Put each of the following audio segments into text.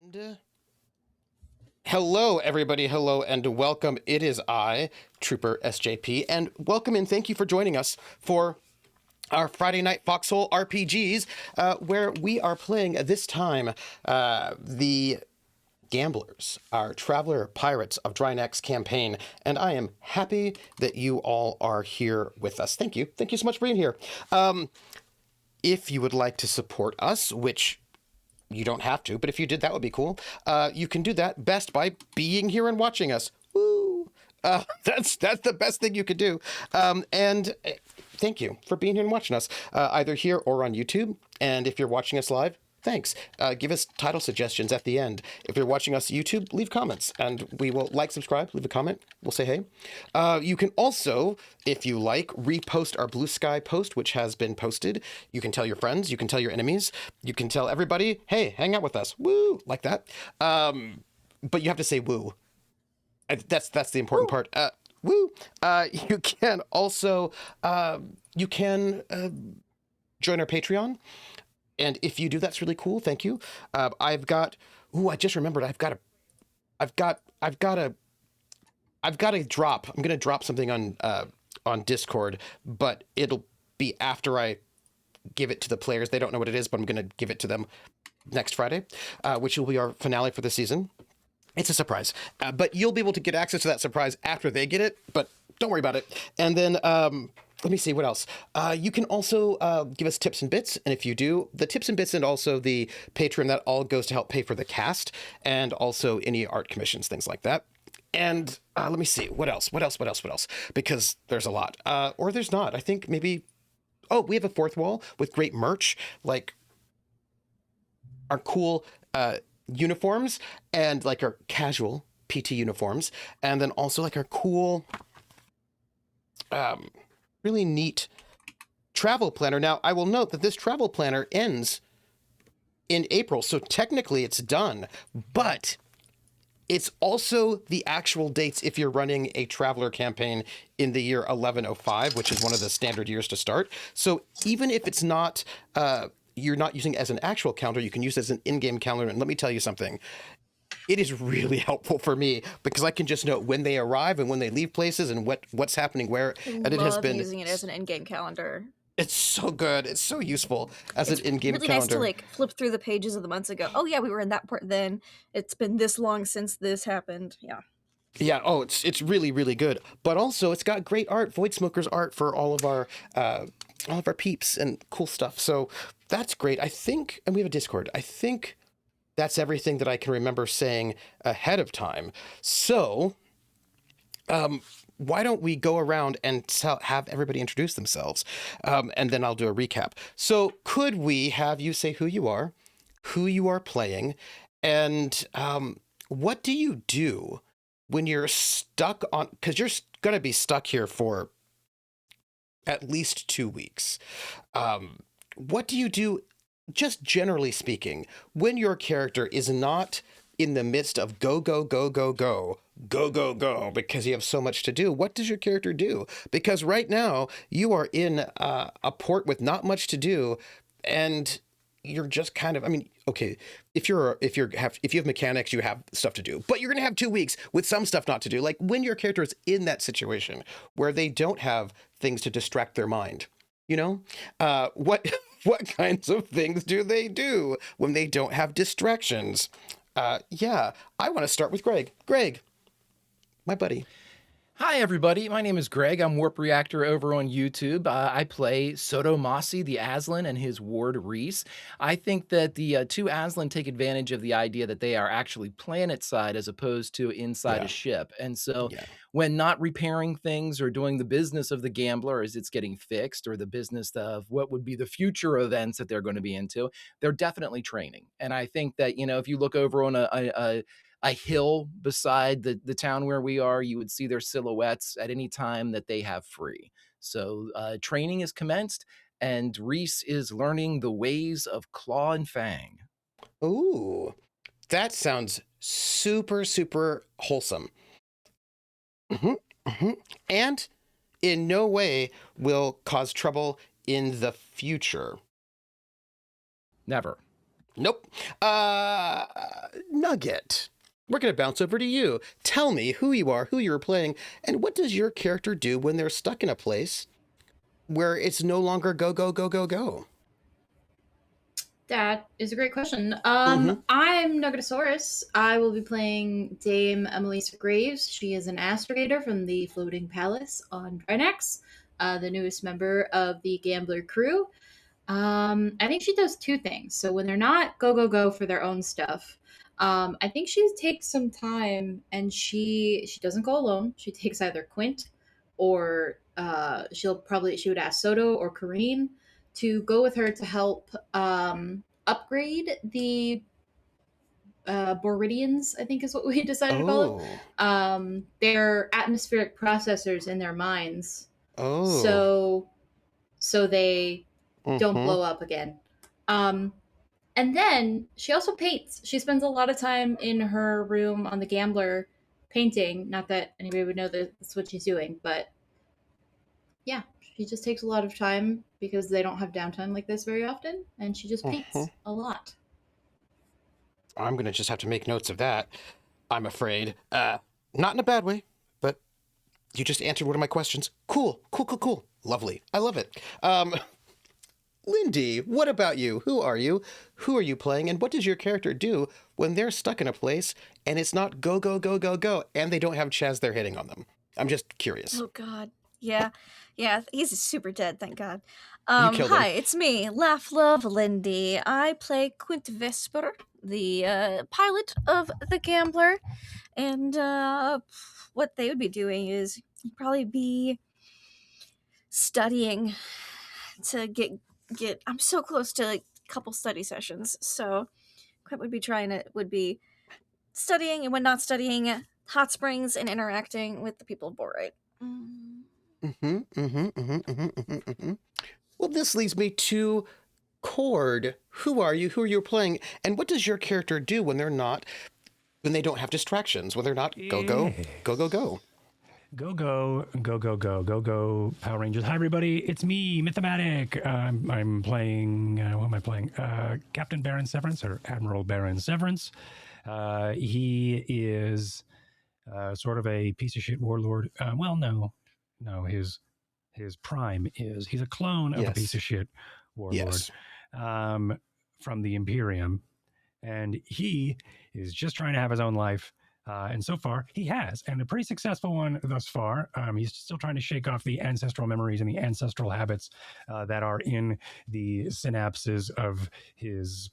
And hello, everybody. Hello and welcome. It is I, Trooper SJP, and welcome and thank you for joining us for our Friday Night Foxhole RPGs, where we are playing this time the Gamblers, our Traveler Pirates of Drinax campaign, and I am happy that you all are here with us. Thank you. Thank you so much for being here. If you would like to support us, which you don't have to, but if you did, that would be cool. You can do that best by being here and watching us. Woo! That's the best thing you could do. And thank you for being here and watching us, either here or on YouTube. And if you're watching us live, thanks. Give us title suggestions at the end. If you're watching us YouTube, leave comments, and we will subscribe, leave a comment. We'll say hey. You can also, if you like, repost our Bluesky post, which has been posted. You can tell your friends, you can tell your enemies, you can tell everybody, hey, hang out with us. Woo! Like that. But you have to say woo. That's the important part. Woo! You can also, join our Patreon. And if you do, that's really cool. Thank you. I just remembered. I've got a drop. I'm gonna drop something on Discord, but it'll be after I give it to the players. They don't know what it is, but I'm gonna give it to them next Friday, which will be our finale for the season. It's a surprise, but you'll be able to get access to that surprise after they get it. But don't worry about it. And then. Let me see, what else? You can also give us tips and bits, and if you do, the tips and bits and also the Patreon, that all goes to help pay for the cast, and also any art commissions, things like that. And let me see, what else? Because there's a lot. Or there's not. I think maybe... Oh, we have a fourth wall with great merch, like our cool uniforms, and like our casual PT uniforms, and then also like our cool... really neat travel planner. Now, I will note that this travel planner ends in April, so technically it's done, but it's also the actual dates if you're running a traveler campaign in the year 1105, which is one of the standard years to start. So even if it's not, you're not using it as an actual calendar, you can use it as an in-game calendar. And let me tell you something. It is really helpful for me because I can just know when they arrive and when they leave places and what's happening where. And it has been using it as an in-game calendar. It's so good. It's so useful as an in-game really calendar. Nice to like flip through the pages of the months ago. Oh yeah, we were in that part then. It's been this long since this happened. Yeah. Yeah. Oh, it's really, really good. But also, it's got great art, Void Smoker's art for all of our peeps and cool stuff. So that's great. I think, and we have a Discord. I think that's everything that I can remember saying ahead of time. So, why don't we go around and have everybody introduce themselves, and then I'll do a recap. So could we have you say who you are playing, and what do you do when you're stuck on, because you're going to be stuck here for at least 2 weeks. What do you do, just generally speaking, when your character is not in the midst of go, because you have so much to do? What does your character do? Because right now you are in a port with not much to do, and you're just kind of, I mean, okay, if you have mechanics, you have stuff to do, but you're going to have 2 weeks with some stuff not to do. Like when your character is in that situation where they don't have things to distract their mind, you know, what kinds of things do they do when they don't have distractions? Yeah, I want to start with Greg. Greg, my buddy. Hi, everybody. My name is Greg. I'm Warp Reactor over on YouTube. I play Soto Masi, the Aslan, and his ward, Rhys. I think that the two Aslan take advantage of the idea that they are actually planet-side as opposed to inside a ship. And so when not repairing things or doing the business of the gambler as it's getting fixed, or the business of what would be the future events that they're going to be into, they're definitely training. And I think that, you know, if you look over on a hill beside the town where we are, you would see their silhouettes at any time that they have free. So training is commenced, and Rhys is learning the ways of Claw and Fang. Ooh, that sounds super, super wholesome. And in no way will cause trouble in the future. Never. Nope. Nugget. We're going to bounce over to you. Tell me who you are, who you're playing, and what does your character do when they're stuck in a place where it's no longer go, go, go, go, go? That is a great question. Mm-hmm. I'm Nuggetasaurus. I will be playing Dame Emelisa Graves. She is an astrogator from the Floating Palace on Drinax, the newest member of the Gambler crew. I think she does two things. So when they're not go go go for their own stuff, I think she takes some time and she doesn't go alone. She takes either Quint or she would ask Soto or Karinne to go with her to help upgrade the Boridians, I think is what we decided to call them. Their atmospheric processors in their minds. Oh. So they don't Mm-hmm. blow up again. And then she also paints. She spends a lot of time in her room on the Gambler painting. Not that anybody would know that that's what she's doing, but yeah, she just takes a lot of time because they don't have downtime like this very often, and she just Mm-hmm. paints a lot. I'm going to just have to make notes of that, I'm afraid. Not in a bad way, but you just answered one of my questions. Cool, cool, cool, cool. Lovely. I love it. Lindy, what about you? Who are you? Who are you playing? And what does your character do when they're stuck in a place and it's not go, go, go, go, go, and they don't have Chaz they're hitting on them? I'm just curious. Oh God. Yeah. Yeah, he's super dead, thank God. You killed him. Hi, it's me, laughlovelindy. I play Quint Vesper, the pilot of the Gambler, and what they would be doing is probably be studying to get I'm so close to a couple study sessions, so Quint would be studying, and when not studying, hot springs and interacting with the people of Borite. Well, this leads me to Cord. Who are you? Who are you playing? And what does your character do when they don't have distractions, when they're not go, go, go, go, go? Go, go, go, go, go, go, go, Power Rangers. Hi, everybody. It's me, Mythematic. I'm playing, what am I playing? Captain Baron Severence, or Admiral Baron Severence. He is sort of a piece of shit warlord. Well, no, his prime is he's a clone of a piece of shit warlord from the Imperium. And he is just trying to have his own life. And so far, he has, and a pretty successful one thus far. He's still trying to shake off the ancestral memories and the ancestral habits that are in the synapses of his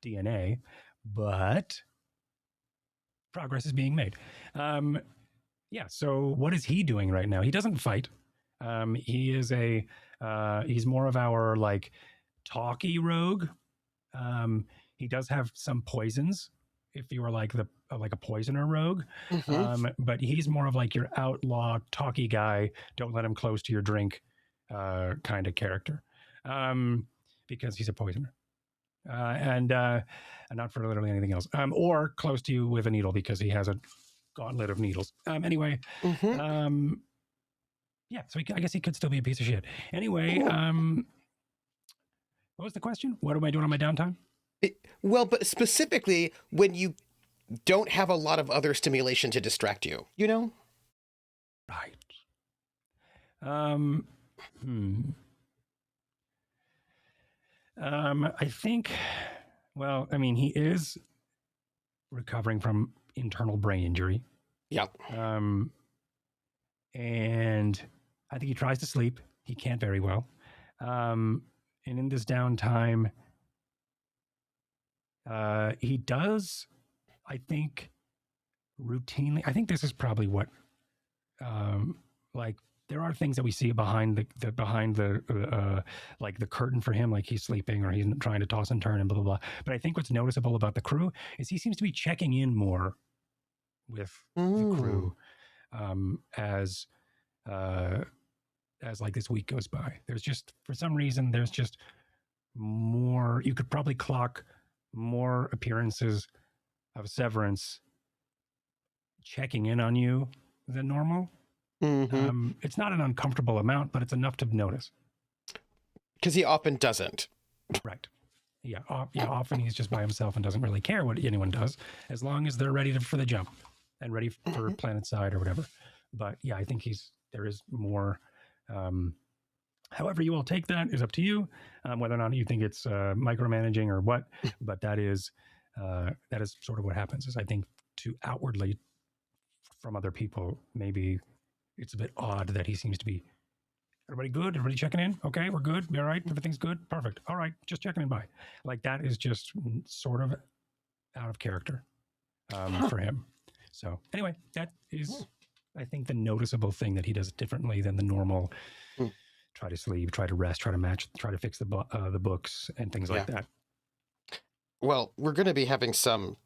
DNA, but progress is being made. So what is he doing right now? He doesn't fight. He is he's more of our, like, talky rogue. He does have some poisons, if you were like a poisoner rogue. But he's more of like your outlaw, talky guy, don't let him close to your drink kind of character, because he's a poisoner. And not for literally anything else. Or close to you with a needle, because he has a gauntlet of needles. Anyway, so I guess he could still be a piece of shit. Anyway, what was the question? What am I doing on my downtime? Well, but specifically when you don't have a lot of other stimulation to distract you, you know? Right. I think, well, I mean, he is recovering from internal brain injury. Yep. And I think he tries to sleep. He can't very well. And in this downtime, he does, I think, routinely. I think this is probably what, like, there are things that we see behind the like the curtain for him, like he's sleeping or he's trying to toss and turn and blah blah blah. But I think what's noticeable about the crew is he seems to be checking in more with the crew as like this week goes by. There's just, for some reason, there's just more. You could probably clock more appearances of Severance checking in on you than normal. It's not an uncomfortable amount, but it's enough to notice. Because he often doesn't. Right. Often he's just by himself and doesn't really care what anyone does, as long as they're ready for the jump and ready for planet side or whatever. But yeah, I think there is more. However you all take that is up to you, whether or not you think it's micromanaging or what. But that is sort of what happens. Is I think to outwardly from other people, maybe it's a bit odd that he seems to be. Everybody good? Everybody checking in? Okay, we're good. All right, everything's good. Perfect. All right, just checking in by. Like that is just sort of out of character for him. So anyway, that is, I think, the noticeable thing that he does differently than the normal. Try to sleep, try to rest, try to match, try to fix the books and things like that. Well, we're going to be having some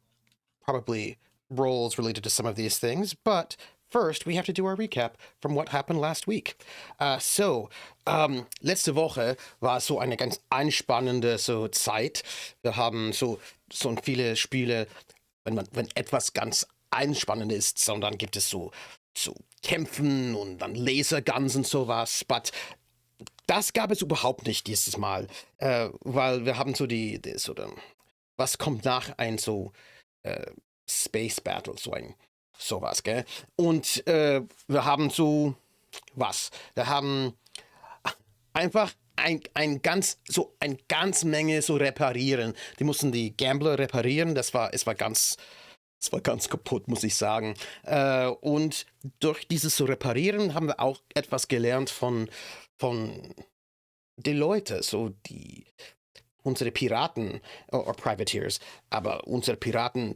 probably roles related to some of these things, but first we have to do our recap from what happened last week. Letzte Woche war so eine ganz einspannende Zeit. Wir haben so viele Spiele, wenn etwas ganz einspannend ist, sondern gibt es so Kämpfen und dann Laserguns und sowas, but das gab es überhaupt nicht dieses Mal, weil wir haben was kommt nach ein Space Battle, sowas, gell? Und wir haben wir haben einfach ein ganz Menge reparieren. Die mussten die Gambler reparieren, es war ganz kaputt, muss ich sagen. Und durch dieses Reparieren haben wir auch etwas gelernt von den Leuten, unsere Piraten oder Privateers, aber unsere Piraten,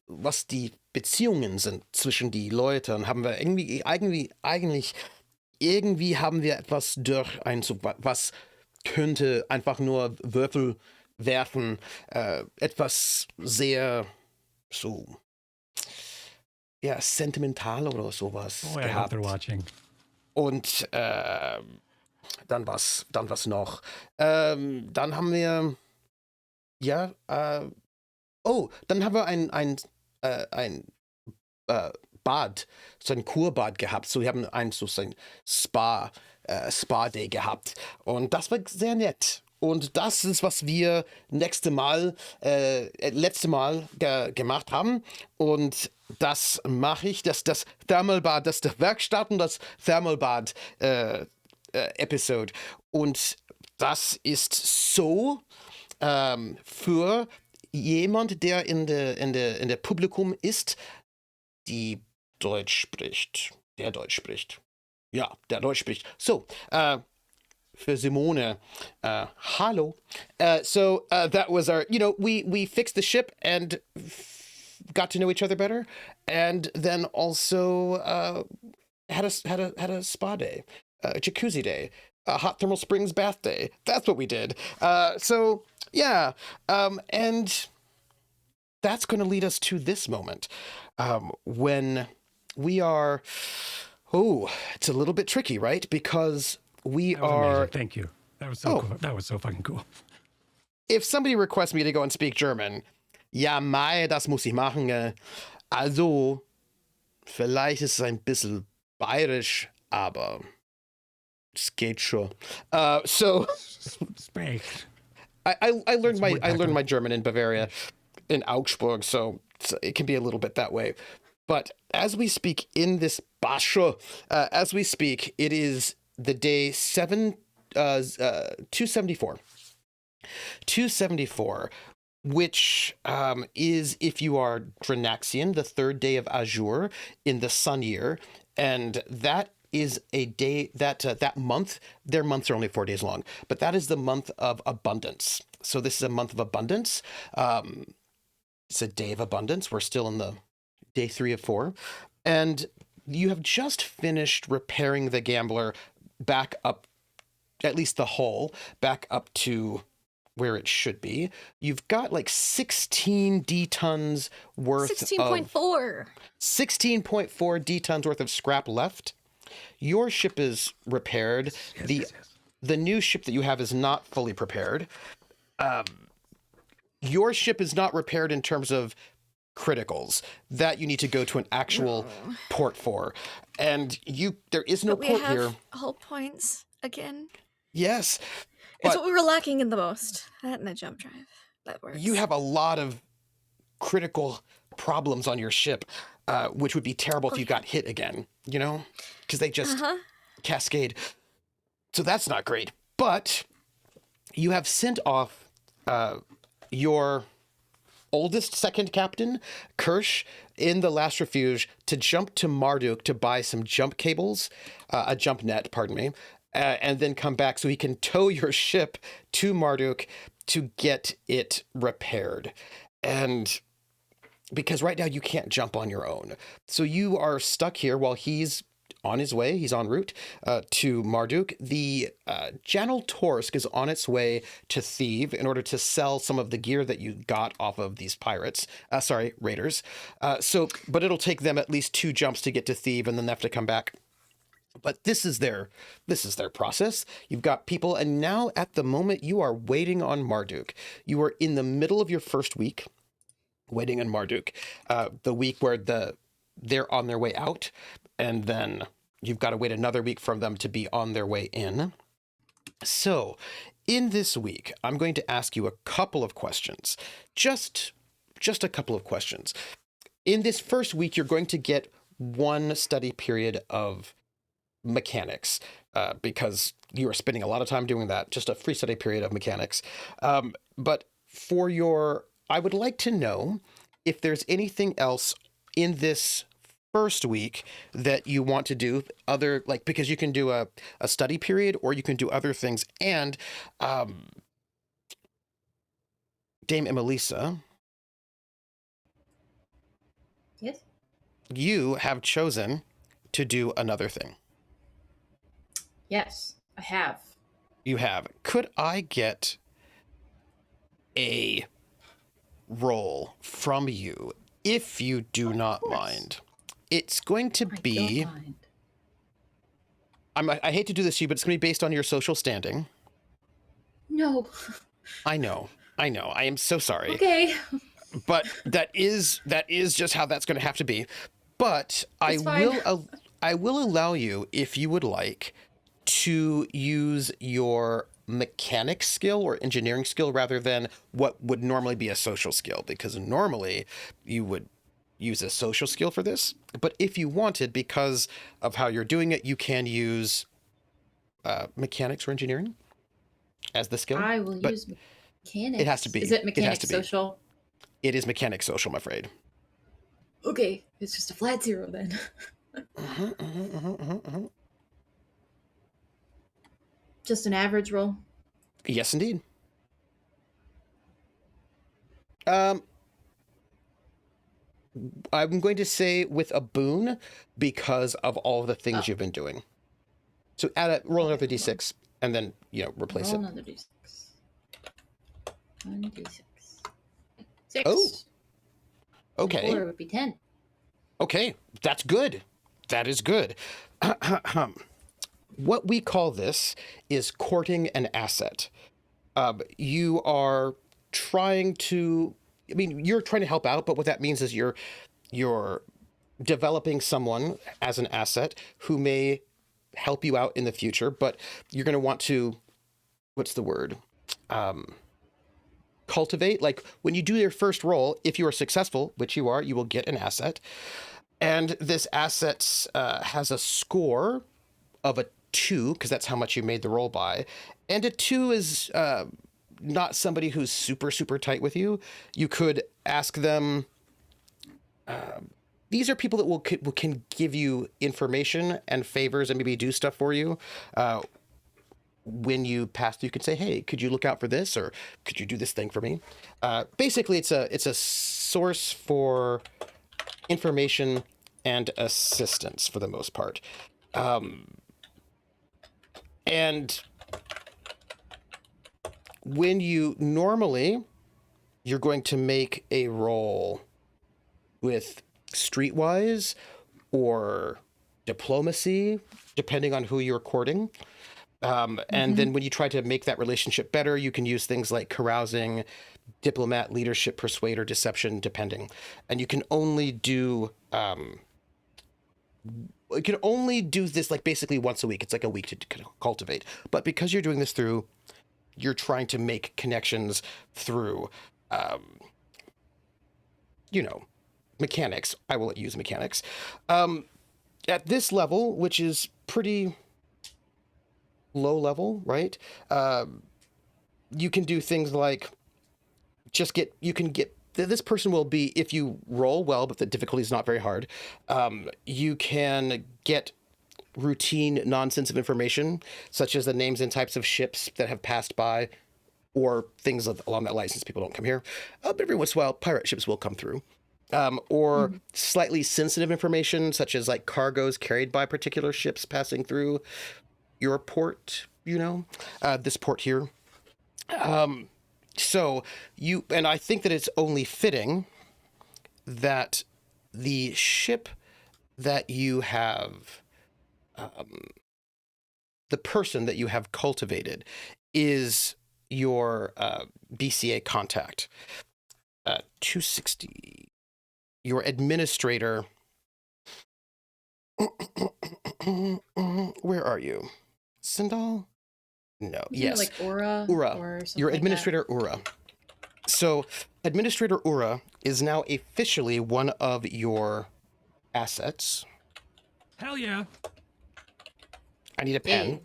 was die Beziehungen sind zwischen die Leuten, haben wir irgendwie haben wir etwas durch was könnte einfach nur Würfel werfen, etwas sehr sentimental oder sowas I hope they're watching. Und dann was noch. Dann haben wir dann haben wir ein Bad, so ein Kurbad gehabt. So, wir haben so ein Spa-Day gehabt. Und das war sehr nett. Und das ist, was wir letzte Mal gemacht haben. Und das mache ich, das Thermalbad, das Werkstatt und das Thermalbad Episode. Und das ist so für jemand, der in der Publikum ist, der Deutsch spricht. Ja, der Deutsch spricht. So, für Simone, hallo. That was our, we fixed the ship and got to know each other better, and then also had a spa day, a jacuzzi day, a hot thermal springs bath day. That's what we did. And that's going to lead us to this moment, when we are. Oh, it's a little bit tricky, right? Because we are. Amazing. Thank you. That was so cool. That was so fucking cool. If somebody requests me to go and speak German, ja, Mai, das muss ich machen. Also, vielleicht ist es ein bisschen bayerisch, aber es geht schon. Speak. I learned my German in Bavaria, in Augsburg, so it can be a little bit that way. But as we speak in this Basho, it is the day 274. 274, which is, if you are Drinaxian, the third day of Azure in the sun year, and that is a day that month, their months are only 4 days long, but that is the month of abundance. So this is a month of abundance. It's a day of abundance. We're still in the day 3 of 4. And you have just finished repairing the gambler back up, at least the hull, back up to where it should be. You've got like 16 D-tons worth 16.4. 16.4 D-tons worth of scrap left. Your ship is repaired. Yes. The new ship that you have is not fully prepared. Your ship is not repaired in terms of criticals that you need to go to an actual port for. And there is no But port we have here. hull points again. Yes. It's But what we were lacking in the most. That and a jump drive. That works. you have a lot of critical problems on your ship, which would be terrible if you got hit again, you know? Because they just cascade. So that's not great. But you have sent off your oldest second captain, Kirsch, in the last refuge to jump to Marduk to buy some jump cables, a jump net, pardon me, and then come back so he can tow your ship to Marduk to get it repaired. And because right now you can't jump on your own. So you are stuck here while he's on his way. He's en route to Marduk. The Janel Torsk is on its way to Thieves in order to sell some of the gear that you got off of these raiders. But it'll take them at least 2 jumps to get to Thieves, and then they have to come back. But this is their process. You've got people, and now at the moment you are waiting on Marduk. You are in the middle of your first week waiting on Marduk, the week where they're on their way out, and then you've got to wait another week for them to be on their way in. So in this week, I'm going to ask you a couple of questions, just a couple of questions. In this first week, you're going to get 1 study period of mechanics, because you are spending a lot of time doing that, just a free study period of mechanics. But I would like to know if there's anything else in this first week that you want to do, because you can do a study period or you can do other things. And Dame Emelisa, Yes? you have chosen to do another thing. Yes, I have. You have. Could I get a roll from you, if you do not mind? It's going to be... I don't mind. I hate to do this to you, but it's going to be based on your social standing. No. I know. I am so sorry. Okay. But that is just how that's going to have to be. But I will allow you, if you would like, to use your mechanic skill or engineering skill rather than what would normally be a social skill, because normally you would use a social skill for this. But if you wanted, because of how you're doing it, you can use mechanics or engineering as the skill. I will use mechanics. It has to be. Is it mechanics social? It is mechanics social, I'm afraid. Okay, it's just a flat 0 then. Just an average roll? Yes, indeed. I'm going to say with a boon because of all of the things you've been doing. So roll another d6 and then, replace roll it. Another d6. 1d6. 6. Oh. Okay. 4 would be 10. Okay, that's good. That is good. What we call this is courting an asset. You are trying to... you're trying to help out, but what that means is you're developing someone as an asset who may help you out in the future, but you're going to want to, what's the word? Cultivate. Like when you do your first roll, if you are successful, which you are, you will get an asset. And this asset has a score of a 2, because that's how much you made the roll by. And a 2 is... not somebody who's super, super tight with you. You could ask them. These are people that can give you information and favors and maybe do stuff for you. When you pass, you could say, "Hey, could you look out for this, or could you do this thing for me?" Basically, it's a source for information and assistance for the most part, and. When you're going to make a roll with streetwise or diplomacy, depending on who you're courting. And then when you try to make that relationship better, you can use things like carousing, diplomat, leadership, persuader, deception, depending. And you can only do this like basically once a week. It's like a week to cultivate. But because you're doing this through you're trying to make connections through, mechanics. I will use mechanics. At this level, which is pretty low level, right? You can do things like this person will be, if you roll well, but the difficulty is not very hard, you can get routine nonsense of information, such as the names and types of ships that have passed by, or things along that line, since people don't come here. But every once in a while, pirate ships will come through. Or slightly sensitive information, such as like cargoes carried by particular ships passing through your port, this port here. So and I think that it's only fitting that the ship that you have, the person that you have cultivated, is your BCA contact. 260. Your administrator. Where are you? Sindal? No. Yes. Like Ura. Ura. Or something Your like administrator, Ura. So, Administrator Ura is now officially one of your assets. Hell yeah. I need a pen.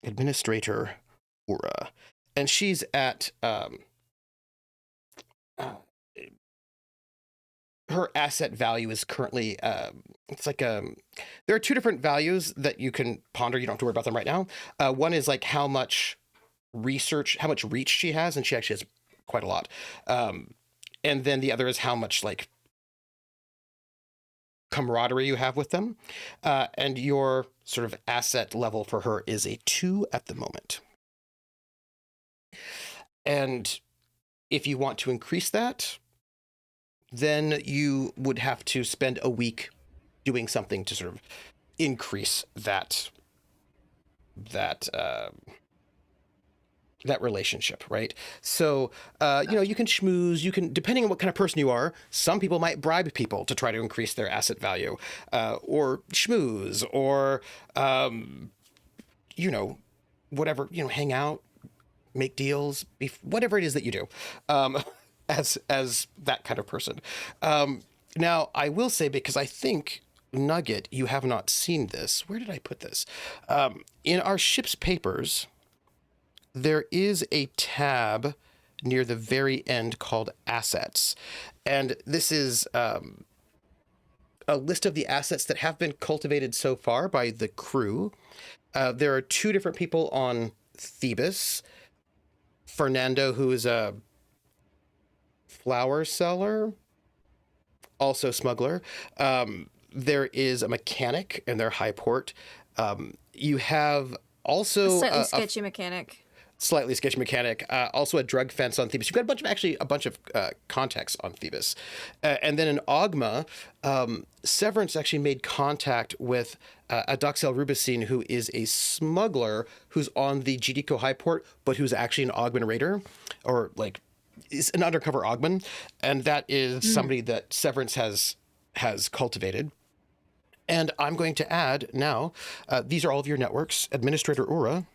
Administrator Ura. And she's at her asset value is currently it's like there are two different values that you can ponder. You don't have to worry about them right now. One is like how much reach she has, and she actually has quite a lot. And then the other is how much like camaraderie you have with them. And your sort of asset level for her is a 2 at the moment. And if you want to increase that, then you would have to spend a week doing something to sort of increase that relationship, right? So, you can schmooze, you can, depending on what kind of person you are, some people might bribe people to try to increase their asset value, or schmooze, or, whatever, hang out, make deals, whatever it is that you do, as that kind of person. Now, I will say, because I think, Nugget, you have not seen this. Where did I put this? In our ship's papers, there is a tab near the very end called Assets. And this is a list of the assets that have been cultivated so far by the crew. There are 2 different people on Thebes. Fernando, who is a flower seller, also smuggler. There is a mechanic in their high port. You have also Slightly sketchy mechanic. Slightly sketchy mechanic. Also a drug fence on Thebes. You've got a bunch of contacts on Thebes. And then in Oghma, Severence actually made contact with Adaxel Rubicine, who is a smuggler who's on the Jidiko High Port, but who's actually an Oghman Raider, or like is an undercover Oghman. And that is somebody that Severence has cultivated. And I'm going to add now, these are all of your networks. Administrator Ura,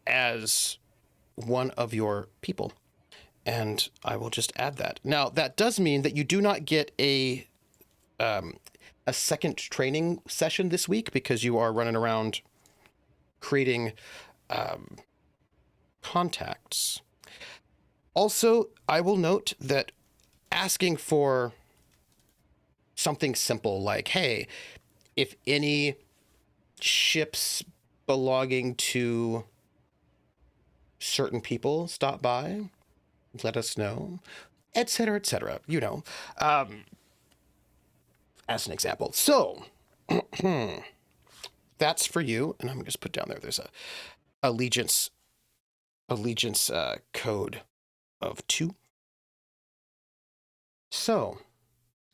as one of your people. And I will just add that. Now, that does mean that you do not get a second training session this week, because you are running around creating contacts. Also, I will note that asking for something simple like, hey, if any ships belonging to certain people stop by, let us know, etc., etc., as an example. So, that's for you. And I'm going to just put down there's a allegiance code of 2. So,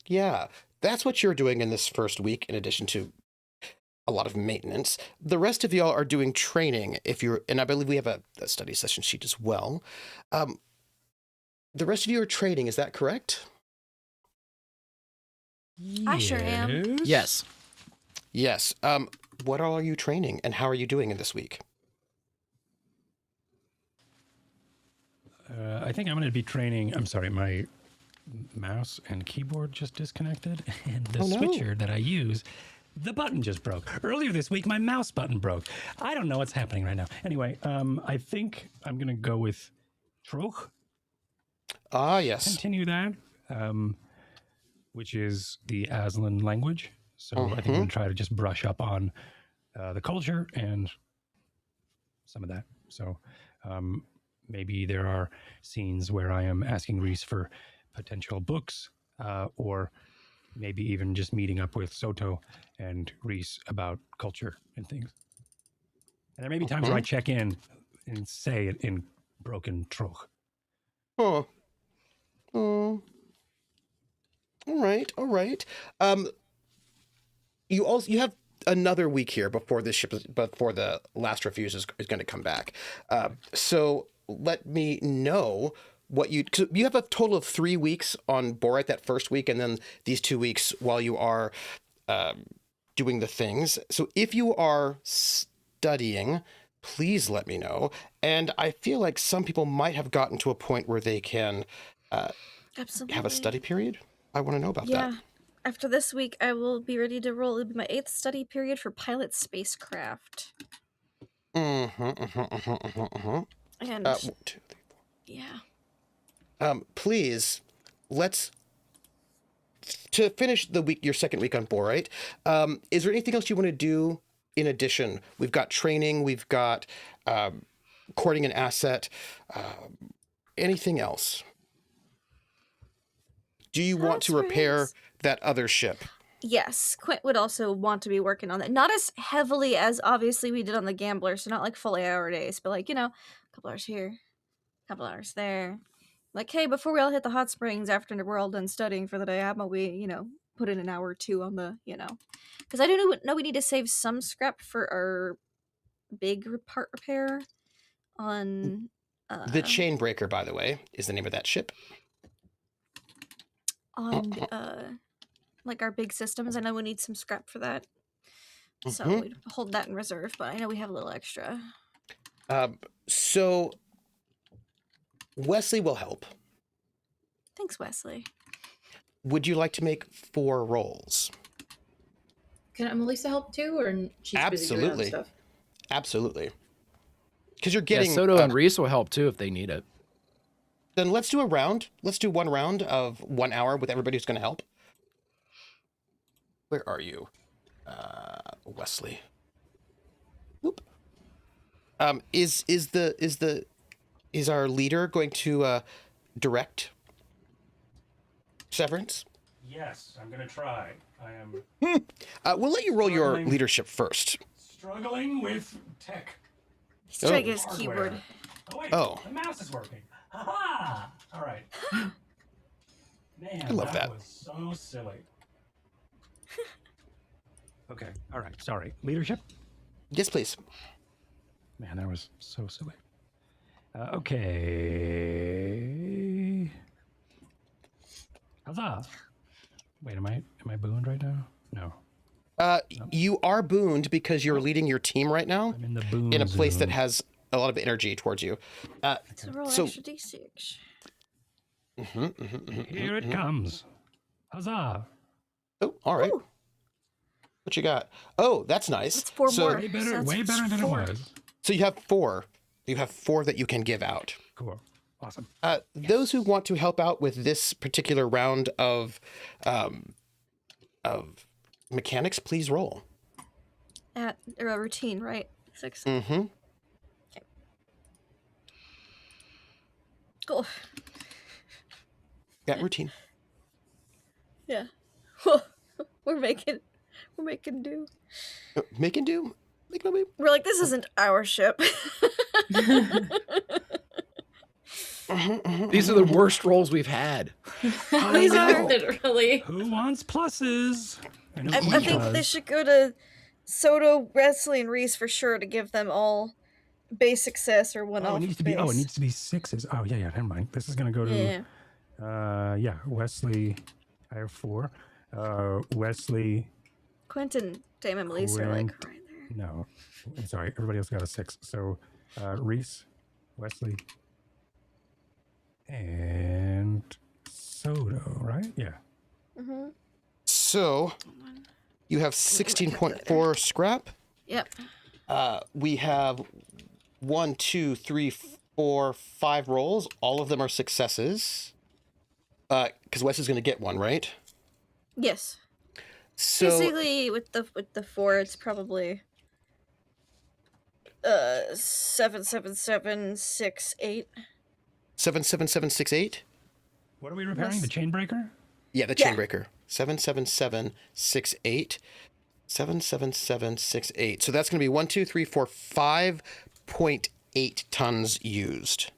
yeah, that's what you're doing in this first week, in addition to a lot of maintenance. The rest of y'all are doing training, and I believe we have a study session sheet as well. The rest of you are training, is that correct? I sure am. Yes. Yes. What are you training, and how are you doing in this week? I think I'm going to be training. I'm sorry, my mouse and keyboard just disconnected, and the switcher that I use, the button just broke. Earlier this week, my mouse button broke. I don't know what's happening right now. Anyway, I think I'm going to go with Troch. Ah, yes. Continue that, which is the Aslan language. So I think I'm going to try to just brush up on the culture and some of that. So maybe there are scenes where I am asking Rhys for potential books, or maybe even just meeting up with Soto and Rhys about culture and things. And there may be times where I check in and say it in broken Troch. Oh. Oh. All right. You have another week here before this ship, before the last refuse is going to come back. So let me know what you have a total of 3 weeks on Borat that first week, and then these 2 weeks while you are doing the things. So if you are studying, please let me know. And I feel like some people might have gotten to a point where they can Absolutely. have a study period. I want to know about that. After this week, I will be ready to roll. It'll be my 8th study period for pilot spacecraft. And 1, 2, 3, 4. yeah. Please, to finish the week, your second week on Borite, is there anything else you want to do in addition? We've got training, we've got courting an asset, anything else? Do you want to repair that other ship? Yes, Quint would also want to be working on that. Not as heavily as obviously we did on the Gambler, so not like full 8-hour days, but like, a couple hours here, a couple hours there. Like, hey, before we all hit the hot springs after we're all done studying for the day, how about we, put in an hour or two on the, Because I do know we need to save some scrap for our big part repair on... the Chainbreaker, by the way, is the name of that ship. On, like our big systems. I know we need some scrap for that. So we'd hold that in reserve, but I know we have a little extra. So Wesley will help. Thanks, Wesley. Would you like to make 4 rolls? Can Emelisa help too, or she's busy doing other stuff? Absolutely. Because you're getting... Soto and Rhys will help too if they need it. Then let's do a round. Let's do 1 round of 1 hour with everybody who's going to help. Where are you? Wesley. Whoop. Is our leader going to direct Severance? Yes, I'm going to try. I am... We'll let you roll your leadership first. Struggling with tech. He's trying to get his keyboard. Oh, wait. Oh. The mouse is working. Ha-ha! All right. Man, I love that. Was so silly. Okay. All right. Sorry. Leadership? Yes, please. Man, that was so silly. Okay. Huzzah! Wait, am I booned right now? No. You are booned because you're leading your team right now I'm in the boon in a place that zone. has a lot of energy towards you. So roll so- extra d6. Here it comes. Huzzah! Oh, all right. Ooh. What you got? Oh, that's nice. That's 4 so, more. Way better, So way that's better than 4. it was. So you have 4. You have 4 that you can give out. Cool. Awesome. Those who want to help out with this particular round of mechanics, please roll. At a routine, right? 6. Mm-hmm. Okay. Cool. That routine. Yeah. We're making do. Make and do. Make no. We're like, this isn't our ship. These are the worst rolls we've had. These are. Literally. Who wants pluses? I think they should go to Soto, Wesley, and Rhys for sure to give them all base success or 1 Oh, off. it needs to be. Oh, it needs to be 6s. Oh, yeah. Never mind. This is gonna go to. Yeah. Wesley. I have 4, Wesley. Quint and Dame Emelisa are like right there. No, I'm sorry. Everybody else got a 6. So Rhys, Wesley, and Soto, right? Yeah. Mm-hmm. So you have 16.4 scrap. Yep. We have 1, 2, 3, 4, 5 rolls. All of them are successes. Because Wes is going to get one, right? Yes. So Basically, with the 4, it's probably 77768. 77768. What are we repairing? Yes. The chain breaker? Yeah, the Yeah. chain breaker. 77768. 77768. So that's going to be 1, 2, 3, 4, 5.8 tons used.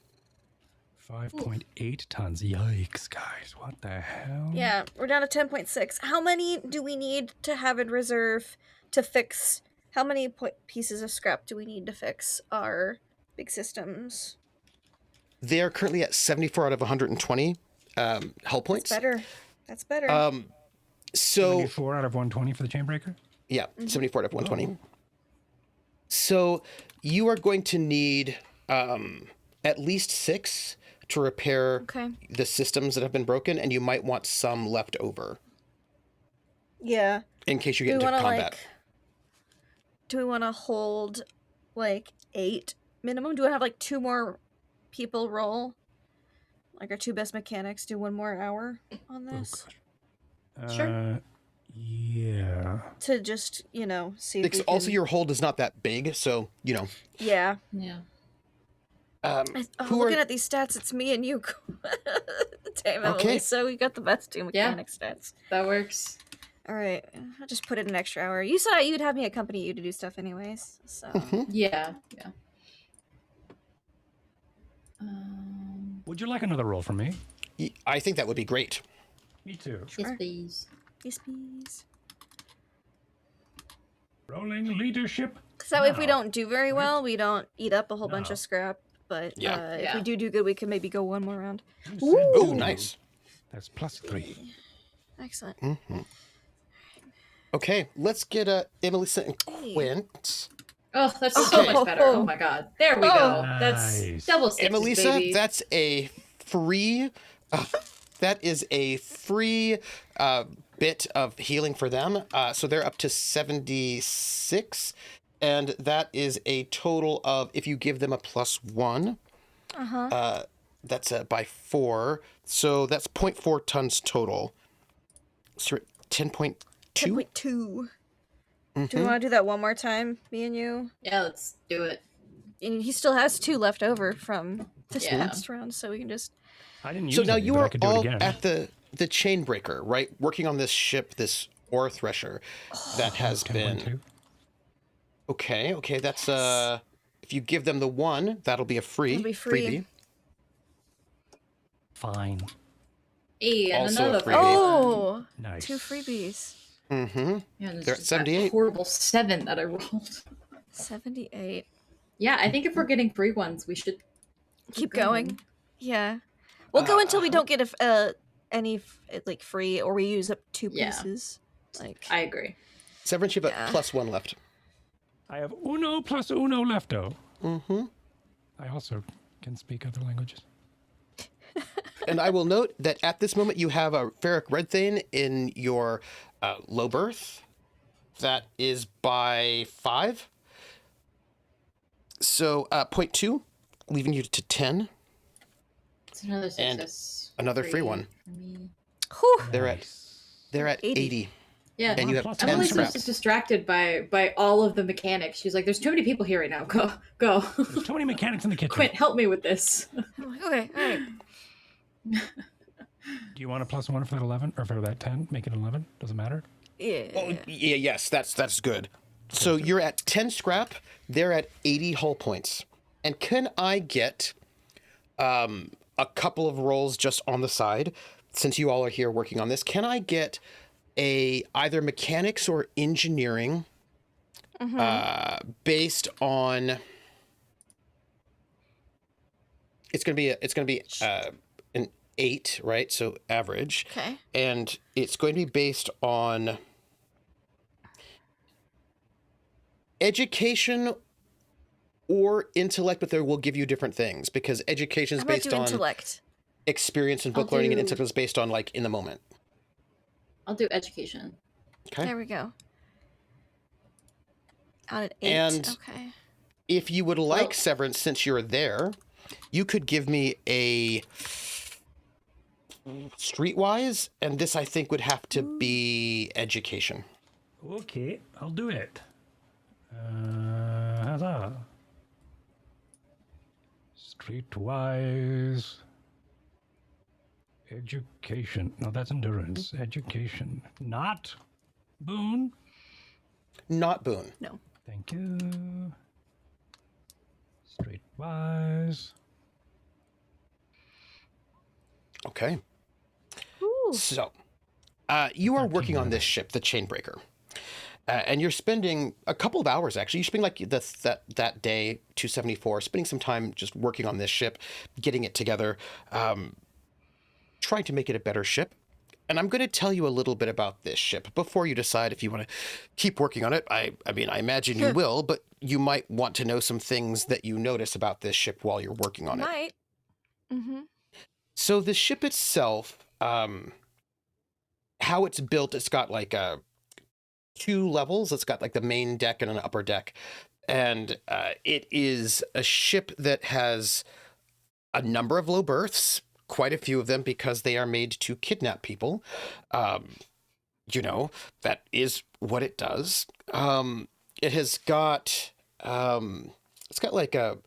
5.8 tons. Yikes, guys. What the hell? Yeah, we're down to 10.6. How many do we need to have in reserve to fix? How many pieces of scrap do we need to fix our big systems? They are currently at 74 out of 120 hull points. That's better. That's better. So 74 out of 120 for the chain breaker? yeah, 74 out of 120. So you are going to need at least 6 to repair Okay. the systems that have been broken, and you might want some left over Yeah. in case you Do get we into want to combat. do we want to hold 8 minimum? Do we have 2 more people roll? Our 2 best mechanics do 1 more hour on this Sure. Yeah. to just see if Because we also can... your hold is not that big, so Yeah. Yeah. Looking at these stats, it's me and you. Damn, Okay. Emily. So we got the best 2 mechanic stats. That works. All right, I'll just put in an extra hour. You said you'd have me accompany you to do stuff anyways, so... Yeah. Yeah. Would you like another roll from me? I think that would be great. Me too. Yes, please. Yes, please. Rolling leadership. Because that way if we now. don't do very well, we don't eat up a whole bunch No. of scrap. But Yeah. if we do good, we can maybe go 1 more round. You said Oh, two. nice. That's +3. Excellent. Okay, let's get Emelisa and Quint. Oh, that's so Okay. much better. Oh my god. There we go. That's Nice. double sixes, Emelisa, baby. that's a free. That is a free bit of healing for them. So they're up to 76, and that is a total of, if you give them a +1, that's by 4. So that's 0.4 tons total. So you're at 10.2. 10.2. Do we want to do that one more time, me and you? Yeah, let's do it. And he still has 2 left over from this Yeah. last round, so we can just... I didn't use So now any, you but I are could do it all again. at the chain breaker, right? Working on this ship, this ore thresher that has been 10.2. okay. That's if you give them the 1, that'll be a free It'll be free. freebie. Fine. Hey, and Also a another freebie. Oh! Nice. 2 freebies. Mm-hmm. Yeah, there's They're at just that 78. horrible 7 that I rolled. 78. Yeah, I think if we're getting free ones, we should Keep going. Yeah. We'll go until we don't get any free, or we use up 2 Yeah. pieces. I agree. Severance, you have Yeah. a +1 left. I have uno plus uno lefto. Mm-hmm. I also can speak other languages. And I will note that at this moment you have a ferric red thane in your low berth. That is by 5. So 0.2, leaving you to 10. It's another And success. another free one. For me. Whew. They're Nice. at 80. 80. Yeah. And you have Plus 10 Emily's scrap. just distracted by all of the mechanics. She's like, "There's too many people here right now. Go." There's too many mechanics in the kitchen. Quint, help me with this. I'm like, okay, all right. Do you want a +1 for that 11 or for that 10? Make it 11. Doesn't matter. Yeah. Oh, yeah, yes, that's good. So you're at 10 scrap. They're at 80 hull points. And can I get a couple of rolls just on the side, since you all are here working on this? Can I get either mechanics or engineering based on? It's gonna be an 8, right? So average. Okay. And it's going to be based on education or intellect, but they will give you different things because education is I'm gonna based do on intellect. experience and I'll book learning, and do- intellect is based on like in the moment. I'll do education. Okay. There we go. Out at 8. And okay. if you would like Well- Severance, since you're there, you could give me a streetwise, and this I think would have to be education. Okay, I'll do it. How's that? Streetwise. Education. No, that's endurance. Education. Not boon. Not boon. No. Thank you. Streetwise. Okay. Ooh. So, you are working on this ship, the Chainbreaker, and you're spending a couple of hours. Actually, you spend like that day, 274, spending some time just working on this ship, getting it together, trying to make it a better ship. And I'm going to tell you a little bit about this ship before you decide if you want to keep working on it. I mean, I imagine you will, but you might want to know some things that you notice about this ship while you're working on it. Might. Mm-hmm. So the ship itself, how it's built, it's got like 2 levels. It's got like the main deck and an upper deck. And it is a ship that has a number of low berths, quite a few of them because they are made to kidnap people. You know, that is what it does. It has got, it's got like a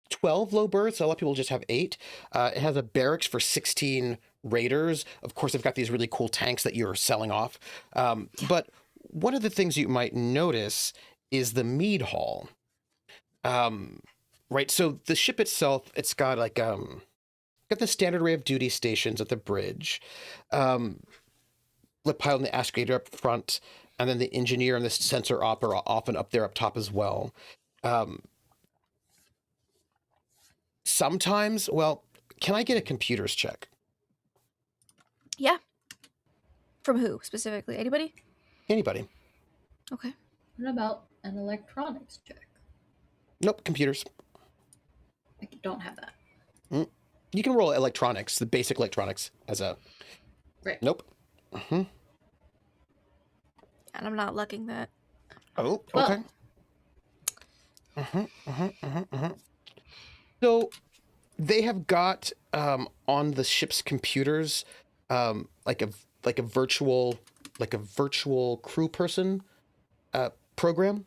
12 low berths. A lot of people just have 8. It has a barracks for 16 raiders. Of course, they've got these really cool tanks that you're selling off. But one of the things you might notice is the mead hall. Right. So the ship itself, it's got like, got the standard array of duty stations at the bridge, the pilot and the astrator up front, and then the engineer and the sensor op are often up there up top as well. Sometimes, well, can I get a computers check? Yeah. From who specifically? Anybody? Anybody? Okay. What about an electronics check? Nope, computers. I don't have that. You can roll electronics, the basic electronics, as a... Right. Nope. Mm-hmm. And I'm not lucking that. Oh, Well- okay. So they have got on the ship's computers like a virtual crew person program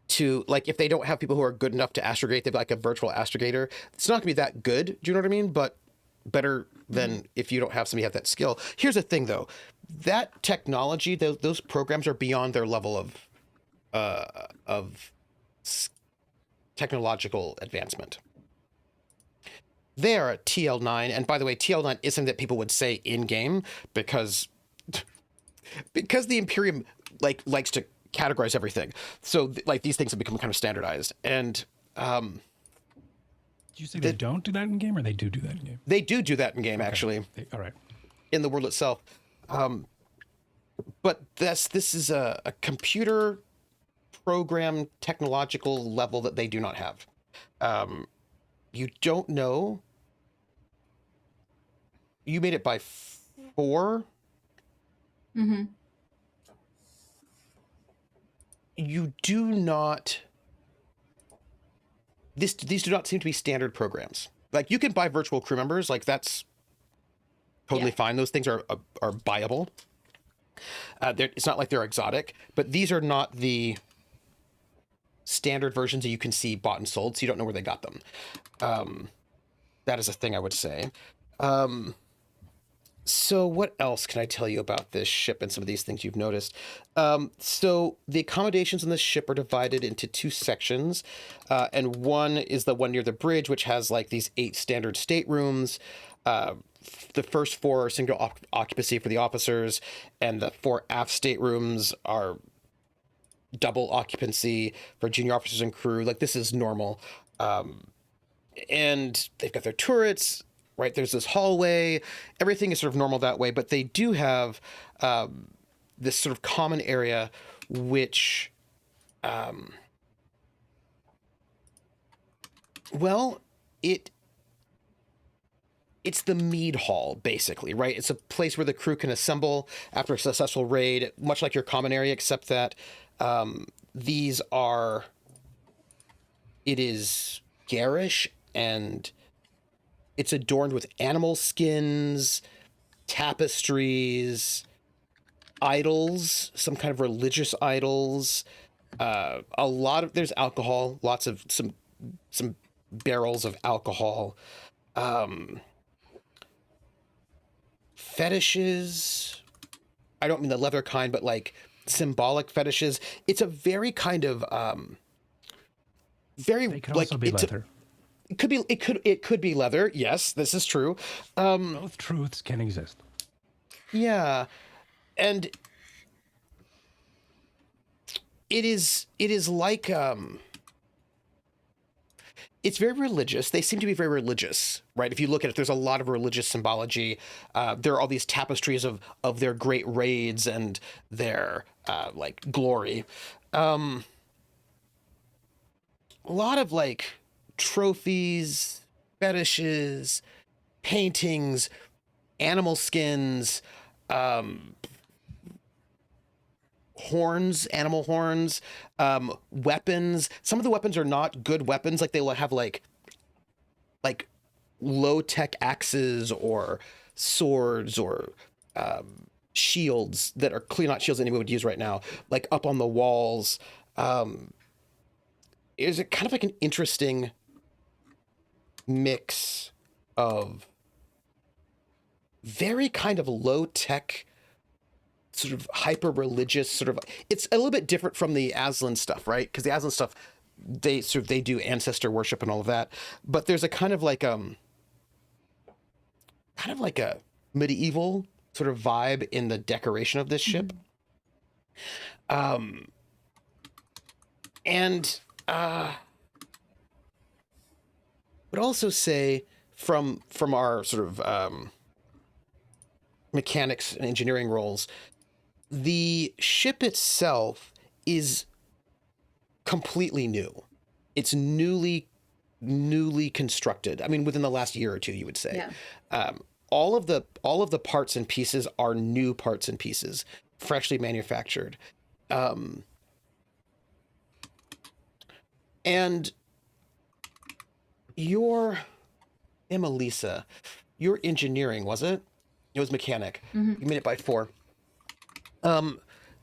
to, like, if they don't have people who are good enough to astrogate, they've got like a virtual astrogator. It's not gonna be that good, do you know what I mean? But better than if you don't have somebody have that skill. Here's the thing though, that technology, those programs are beyond their level of technological advancement. They are at TL9, and by the way, TL9 isn't that people would say in game because the Imperium likes to categorize everything. So like these things have become kind of standardized, and Did you say they don't do that in game, or they do that in game? they do that in game actually. All right. In the world itself. But this is a computer program technological level that they do not have. You don't know. You made it by 4. Mm-hmm. You do not. These do not seem to be standard programs. Like you can buy virtual crew members, like that's totally fine. Those things are buyable. It's not like they're exotic, but these are not the standard versions that you can see bought and sold, so you don't know where they got them. That is a thing I would say. So what else can I tell you about this ship and some of these things you've noticed? So the accommodations on this ship are divided into 2 sections, and one is the one near the bridge, which has like these 8 standard staterooms. The first 4 are single occupancy for the officers, and the 4 aft staterooms are double occupancy for junior officers and crew. Like this is normal. and they've got their turrets, right? There's this hallway. Everything is sort of normal that way, but they do have this sort of common area, which, well, it's the mead hall, basically, right? It's a place where the crew can assemble after a successful raid, much like your common area, except that it is garish, and it's adorned with animal skins, tapestries, idols, some kind of religious idols. There's alcohol, lots of some barrels of alcohol. Fetishes. I don't mean the leather kind, but like symbolic fetishes. It's a very kind of very They could like also be leather. It could be leather. Yes, this is true. Both truths can exist. Yeah, and it is like it's very religious. They seem to be very religious, right? If you look at it, there's a lot of religious symbology. There are all these tapestries of their great raids and their like glory. A lot of like trophies, fetishes, paintings, animal skins, horns, animal horns, weapons. Some of the weapons are not good weapons. Like they will have like low tech axes or swords or shields that are clearly not shields anyone would use right now, like up on the walls. Is it kind of like an interesting mix of very kind of low tech, sort of hyper religious sort of. It's a little bit different from the Aslan stuff, right? Because the Aslan stuff, they do ancestor worship and all of that, but there's a kind of like a medieval sort of vibe in the decoration of this ship. And would also say from our sort of mechanics and engineering roles, the ship itself is completely new. It's newly constructed. I mean, within the last year or two, you would say. Yeah. All of the parts and pieces are new parts and pieces, freshly manufactured. And your Emelisa, your engineering, was it? It was mechanic. You made it by 4.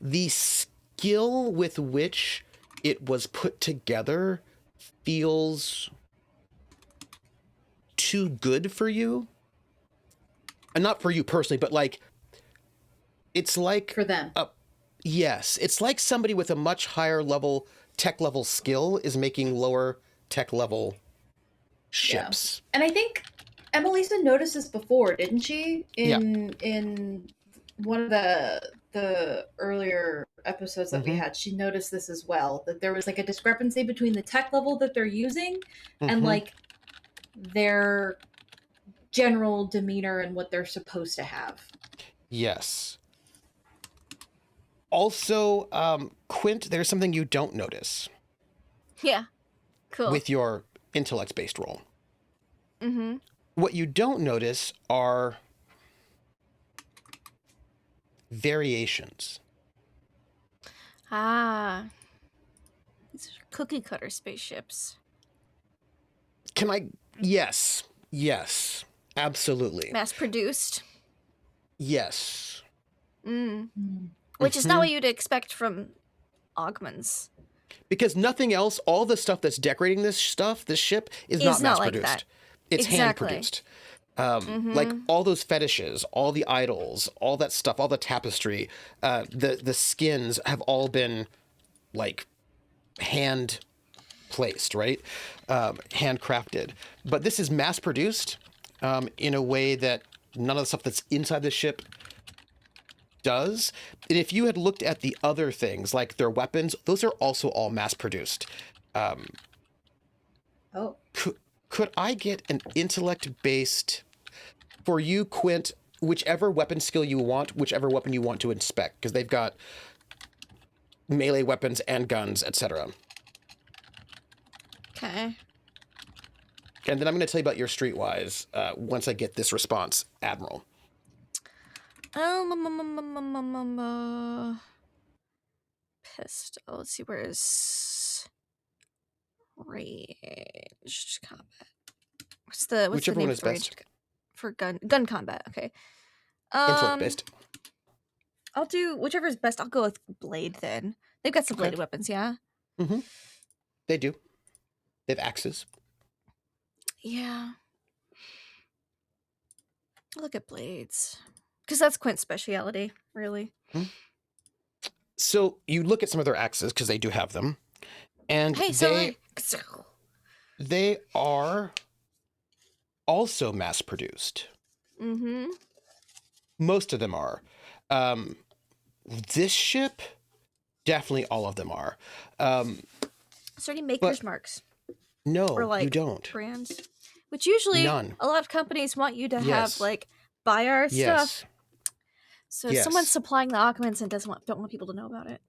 The skill with which it was put together feels too good for you. And not for you personally, but like, it's like For them. Yes, it's like somebody with a much higher level tech level skill is making lower tech level ships. Yeah. And I think Emelisa noticed this before, didn't she? In one of the earlier episodes that we had, she noticed this as well, that there was like a discrepancy between the tech level that they're using and like their general demeanor and what they're supposed to have. Yes. Also, Quint, there's something you don't notice. Yeah. Cool. With your intellect-based role. What you don't notice are variations. Ah. These are cookie cutter spaceships. Yes, absolutely. Mass produced. Yes. Which is not what you'd expect from Oghmans. Because nothing else, all the stuff that's decorating this ship, is not mass like produced. that. It's Exactly. hand produced. Like all those fetishes, all the idols, all that stuff, all the tapestry, the skins have all been like hand placed, right? Handcrafted. But this is mass produced in a way that none of the stuff that's inside the ship does. And if you had looked at the other things, like their weapons, those are also all mass produced. Oh. Could I get an intellect-based, for you, Quint, whichever weapon skill you want, whichever weapon you want to inspect, because they've got melee weapons and guns, etc. Okay. And then I'm going to tell you about your streetwise once I get this response, Admiral. Pistol. Let's see, where is ranged combat? What's the Whichever name one is for best. ranged for gun combat? Okay. Intellect-based. I'll do whichever is best. I'll go with blade then. They've got some Okay. bladed weapons, yeah. Mm-hmm. They do. They have axes. Yeah. I'll look at blades. Because that's Quint's speciality, really. So you look at some of their axes, because they do have them. And Hey, they are also mass-produced. Mm-hmm. Most of them are. This ship, definitely all of them are. Is there any maker's marks? No, Or like you don't. brands? Which usually None. a lot of companies want you to have Yes. like buy our Yes. stuff. So Yes. someone's supplying the Oghmans and don't want people to know about it.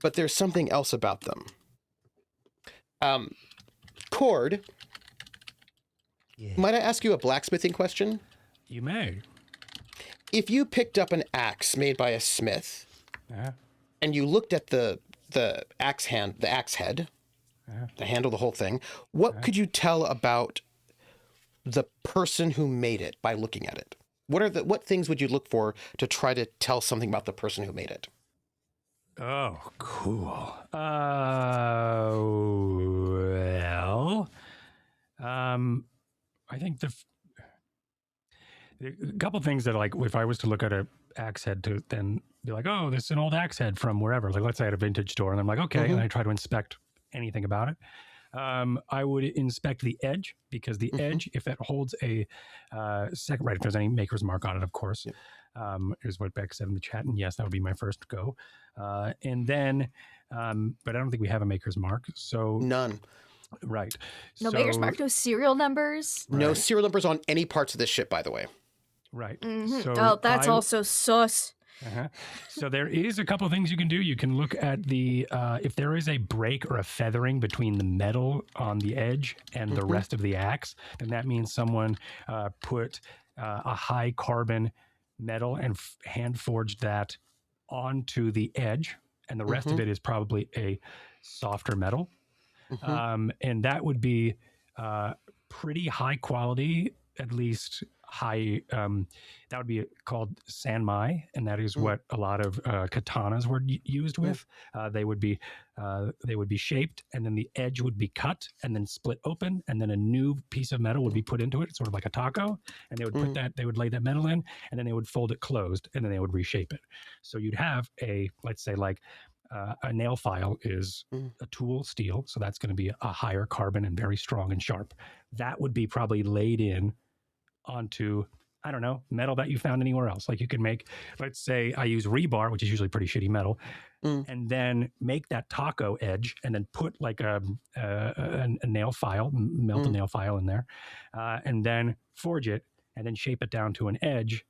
But there's something else about them. Cord, might I ask you a blacksmithing question? You may. If you picked up an axe made by a smith, Yeah. and you looked at the axe head, the handle, the whole thing, what could you tell about the person who made it by looking at it? What things would you look for to try to tell something about the person who made it? Oh, cool. Well, I think a couple things that, like, if I was to look at a axe head to then be like, oh, this is an old axe head from wherever. Like, let's say at a vintage store, and I'm like, okay, and I try to inspect anything about it. I would inspect the edge, because the edge, if it holds a second, right, if there's any maker's mark on it, of course, is what Beck said in the chat, and yes, that would be my first go. And then, but I don't think we have a maker's mark, so None. right. No maker's mark, no serial numbers. No serial numbers on any parts of this ship, by the way. Right. Mm-hmm. So that's also sus. So there is a couple of things you can do. You can look at the if there is a break or a feathering between the metal on the edge and the rest of the axe, then that means someone put a high carbon metal and hand forged that onto the edge, and the rest of it is probably a softer metal. And that would be pretty high quality, at least high. That would be called sanmai, and that is what a lot of katanas were used with. They would be shaped, and then the edge would be cut and then split open, and then a new piece of metal would be put into it, sort of like a taco. And they would put that, they would lay that metal in, and then they would fold it closed, and then they would reshape it. So you'd have a, let's say, like a nail file is a tool steel, so that's going to be a higher carbon and very strong and sharp. That would be probably laid in onto, I don't know, metal that you found anywhere else. Like you could make, let's say I use rebar, which is usually pretty shitty metal, and then make that taco edge, and then put like a nail file, melt a nail file in there, and then forge it, and then shape it down to an edge.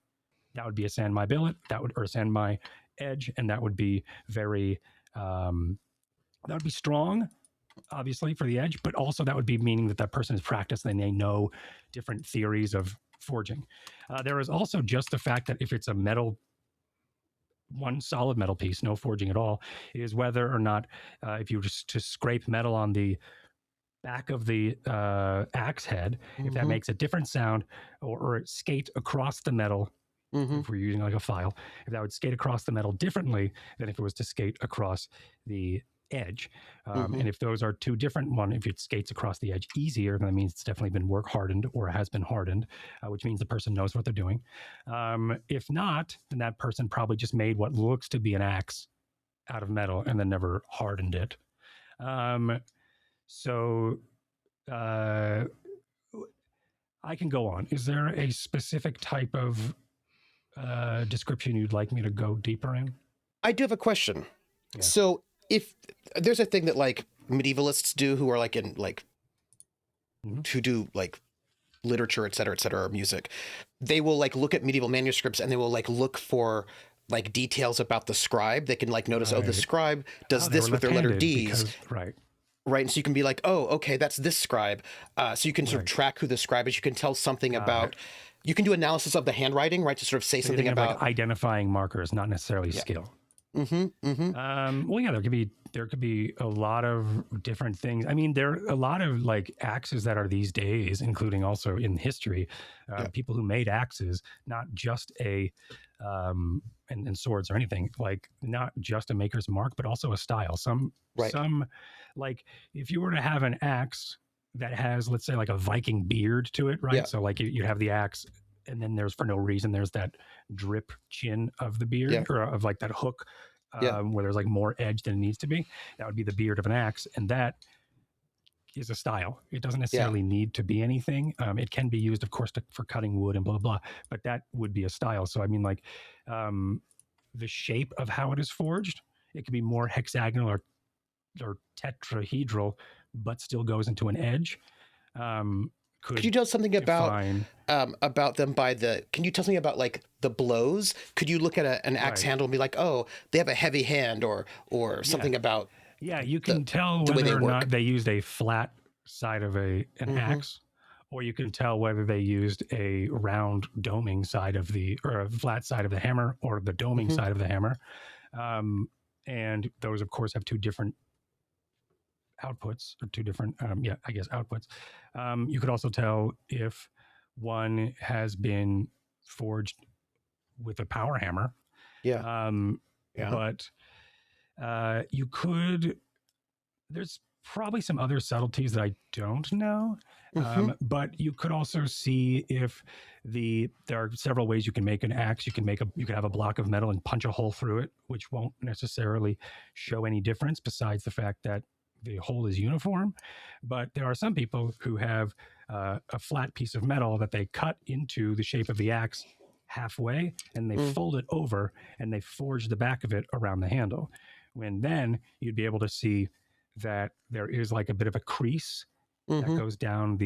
That would be a sanmai billet. Or a sanmai edge, and that would be very that would be strong, obviously, for the edge, but also that would be meaning that that person has practiced and they know different theories of forging. There is also just the fact that if it's a metal, one solid metal piece, no forging at all, is whether or not if you were just to scrape metal on the back of the axe head, if that makes a different sound, or it skate across the metal. If we're using like a file, if that would skate across the metal differently than if it was to skate across the edge. And if those are two different, one, if it skates across the edge easier, then that means it's definitely been work hardened or has been hardened, which means the person knows what they're doing. If not, then that person probably just made what looks to be an axe out of metal and then never hardened it. So I can go on. Is there a specific type of description you'd like me to go deeper in? I do have a question. Yeah. So if there's a thing that like medievalists do who are like in like who do like literature, et cetera, or music, they will like look at medieval manuscripts and they will like look for like details about the scribe. They can like notice, oh, the Right. scribe does They this were with their letter left-handed D's. because, right. Right. And so you can be like, oh, okay, that's this scribe. So you can sort of Right. track who the scribe is. You can tell something Got about, it. you can do analysis of the handwriting, right? To sort of say So you're something thinking of about. like identifying markers, not necessarily skill. Well, yeah, there could be a lot of different things. I mean, there are a lot of like axes that are these days, including also in history, people who made axes, not just and swords or anything, like not just a maker's mark, but also a style. Some like if you were to have an axe that has, let's say, like a Viking beard to it, right? Yeah. So like you have the axe, and then there's, for no reason, there's that drip chin of the beard, or of like that hook, where there's like more edge than it needs to be. That would be the beard of an axe, and that is a style. It doesn't necessarily need to be anything. It can be used, of course, for cutting wood and blah, blah, blah, but that would be a style. So I mean, like the shape of how it is forged, it could be more hexagonal or tetrahedral, but still goes into an edge. Could you tell us something define... about them by the? Can you tell something about like the blows? Could you look at an axe handle and be like, oh, they have a heavy hand, or something about? Yeah, you can tell whether or not they used a flat side of an axe, or you can tell whether they used a round doming side of or a flat side of the hammer, or the doming side of the hammer. And those, of course, have two different outputs, or two different, outputs. You could also tell if one has been forged with a power hammer. But you could, there's probably some other subtleties that I don't know, but you could also see if there are several ways you can make an axe. You can have a block of metal and punch a hole through it, which won't necessarily show any difference besides the fact that the hole is uniform. But there are some people who have a flat piece of metal that they cut into the shape of the axe halfway, and they fold it over, and they forge the back of it around the handle. When then you'd be able to see that there is like a bit of a crease that goes down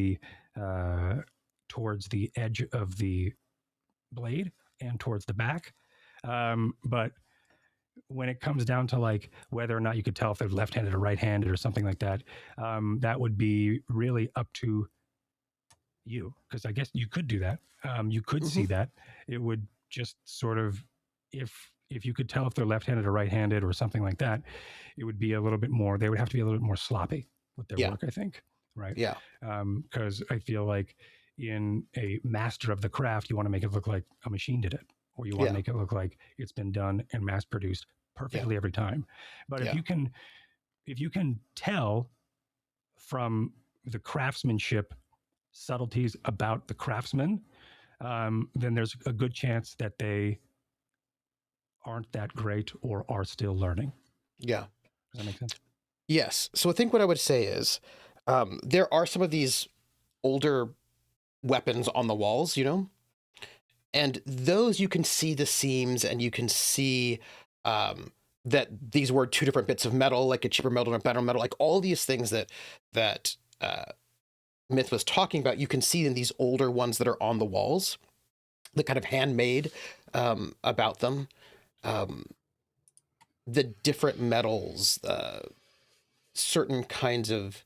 towards the edge of the blade and towards the back. But when it comes down to like whether or not you could tell if they're left-handed or right-handed or something like that, that would be really up to you, because I guess you could do that. You could see that. It would just sort of, if you could tell if they're left-handed or right-handed or something like that, it would be a little bit more, they would have to be a little bit more sloppy with their work, I think. Right. Yeah. Because I feel like in a master of the craft, you want to make it look like a machine did it, or you want to make it look like it's been done and mass produced perfectly every time. But if you can tell from the craftsmanship subtleties about the craftsman, then there's a good chance that they aren't that great or are still learning. Yeah. Does that make sense? Yes. So I think what I would say is there are some of these older weapons on the walls, and those you can see the seams, and you can see that these were two different bits of metal, like a cheaper metal and a better metal, like all these things that Myth was talking about. You can see in these older ones that are on the walls, the kind of handmade about them, the different metals, certain kinds of,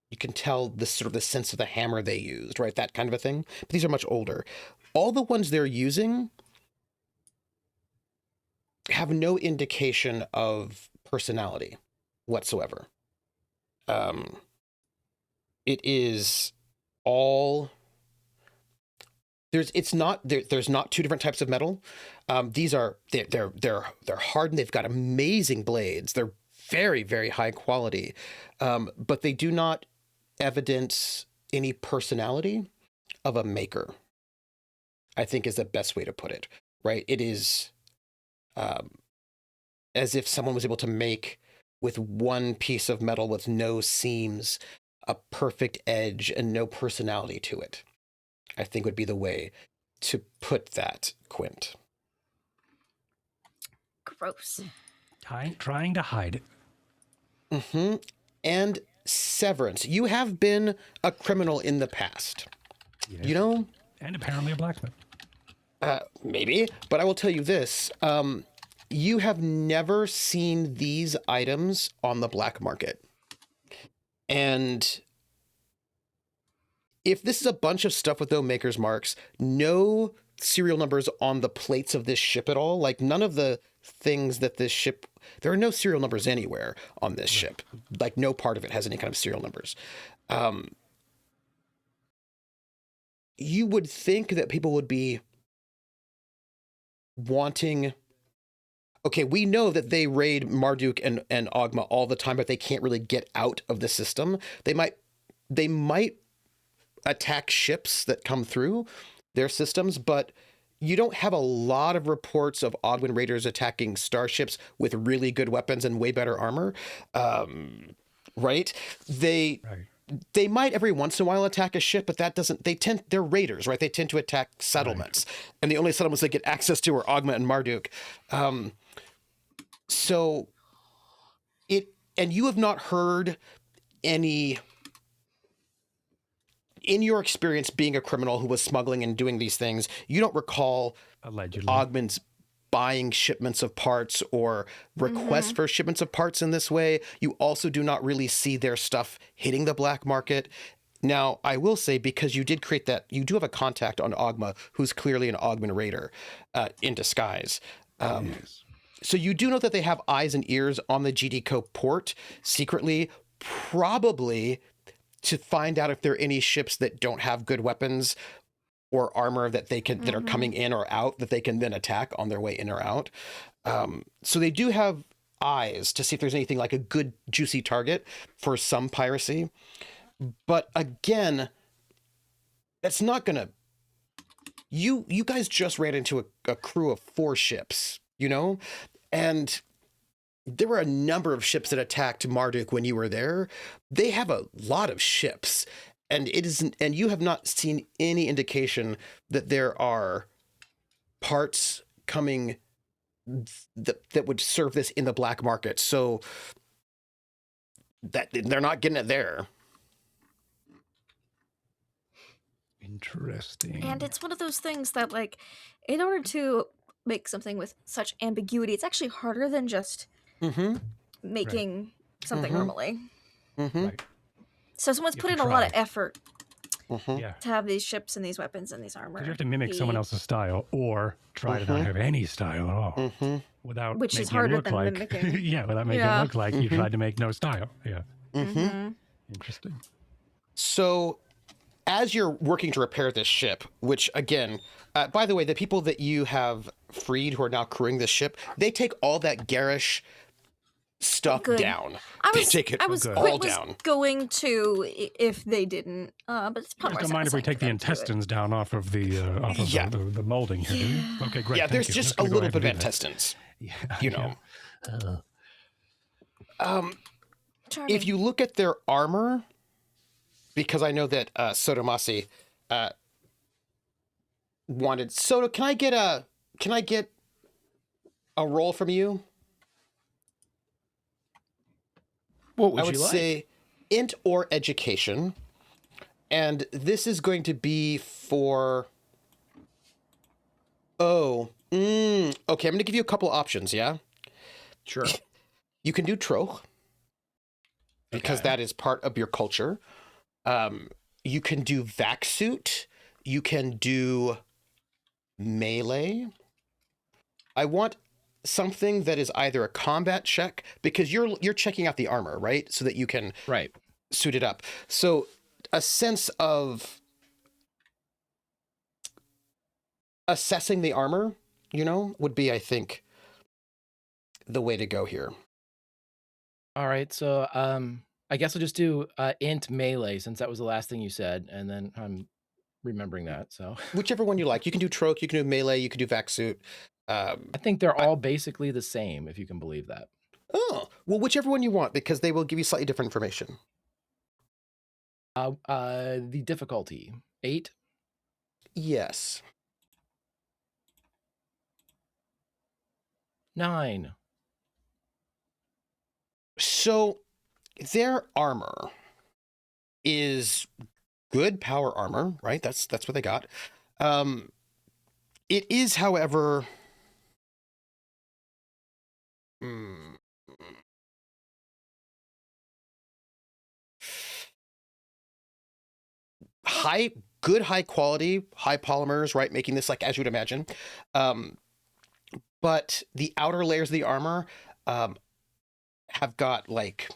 you can tell the sort of the sense of the hammer they used, right? That kind of a thing. But these are much older. All the ones they're using have no indication of personality whatsoever. It is all, there's not two different types of metal. These are, they're hardened. They've got amazing blades. They're very, very high quality, but they do not evidence any personality of a maker, I think is the best way to put it, right? It is as if someone was able to make with one piece of metal with no seams, a perfect edge and no personality to it, I think would be the way to put that, Quint. Gross. Trying to hide it. And Severance, you have been a criminal in the past. Yes. You know? And apparently a blacksmith. Maybe, but I will tell you this. You have never seen these items on the black market. And if this is a bunch of stuff with no maker's marks, no serial numbers on the plates of this ship at all, like none of the things that this ship, there are no serial numbers anywhere on this ship. Like no part of it has any kind of serial numbers. You would think that people would be wanting, okay, we know that they raid Marduk and Oghma all the time, but they can't really get out of the system. They might attack ships that come through their systems, but you don't have a lot of reports of Oghman raiders attacking starships with really good weapons and way better armor. Right? They might every once in a while attack a ship, but that doesn't, they're raiders, right? They tend to attack settlements. Right. And the only settlements they get access to are Oghma and Marduk. So and you have not heard any, in your experience being a criminal who was smuggling and doing these things, you don't recall allegedly Oghman's buying shipments of parts or requests for shipments of parts in this way. You also do not really see their stuff hitting the black market. Now, I will say, because you did create that, you do have a contact on Oghma who's clearly an Oghman raider in disguise. Yes. So you do know that they have eyes and ears on the GDCO port secretly, probably to find out if there are any ships that don't have good weapons or armor that they can that are coming in or out that they can then attack on their way in or out. So they do have eyes to see if there's anything like a good juicy target for some piracy. But again, that's not gonna. You guys just ran into a crew of 4 ships, you know, and there were a number of ships that attacked Marduk when you were there. They have a lot of ships, and it isn't, and you have not seen any indication that there are parts coming that would serve this in the black market. So that they're not getting it there. Interesting. And it's one of those things that, like, in order to make something with such ambiguity, it's actually harder than just making something normally. Right. So someone's put in a lot of effort Yeah. to have these ships and these weapons and these armor. You have to mimic someone else's style or try to not have any style at all without Which making is harder it look than like, mimicking. yeah, without making it look like you tried to make no style. Yeah. Interesting. So as you're working to repair this ship, which again, by the way, the people that you have freed who are now crewing this ship, they take all that garish stuff down. I was all down. Going to if they didn't, but it's probably. Don't mind if we take the intestines down off of the the molding here, do you? Okay, great. Yeah, there's just a little bit of intestines. Yeah, you know. Charming. If you look at their armor, because I know that Soto Masi wanted Soto. Can I get a roll from you? What would I would you like? say int or education. And this is going to be for... okay, I'm going to give you a couple options, yeah? Sure. You can do troch, because that is part of your culture. You can do vac-suit. You can do melee. I want something that is either a combat check, because you're checking out the armor, right? So that you can suit it up. So a sense of assessing the armor, you know, would be, I think, the way to go here. All right, so I guess I'll just do int melee, since that was the last thing you said, and then I'm remembering that. So whichever one you like. You can do troch, you can do melee, you can do vac-suit. I think they're all basically the same, if you can believe that. Oh, well, whichever one you want, because they will give you slightly different information. The difficulty 8. Yes. 9. So their armor is good power armor, right? That's what they got. It is, however, high quality, high polymers, right? Making this like as you would imagine. But the outer layers of the armor have got like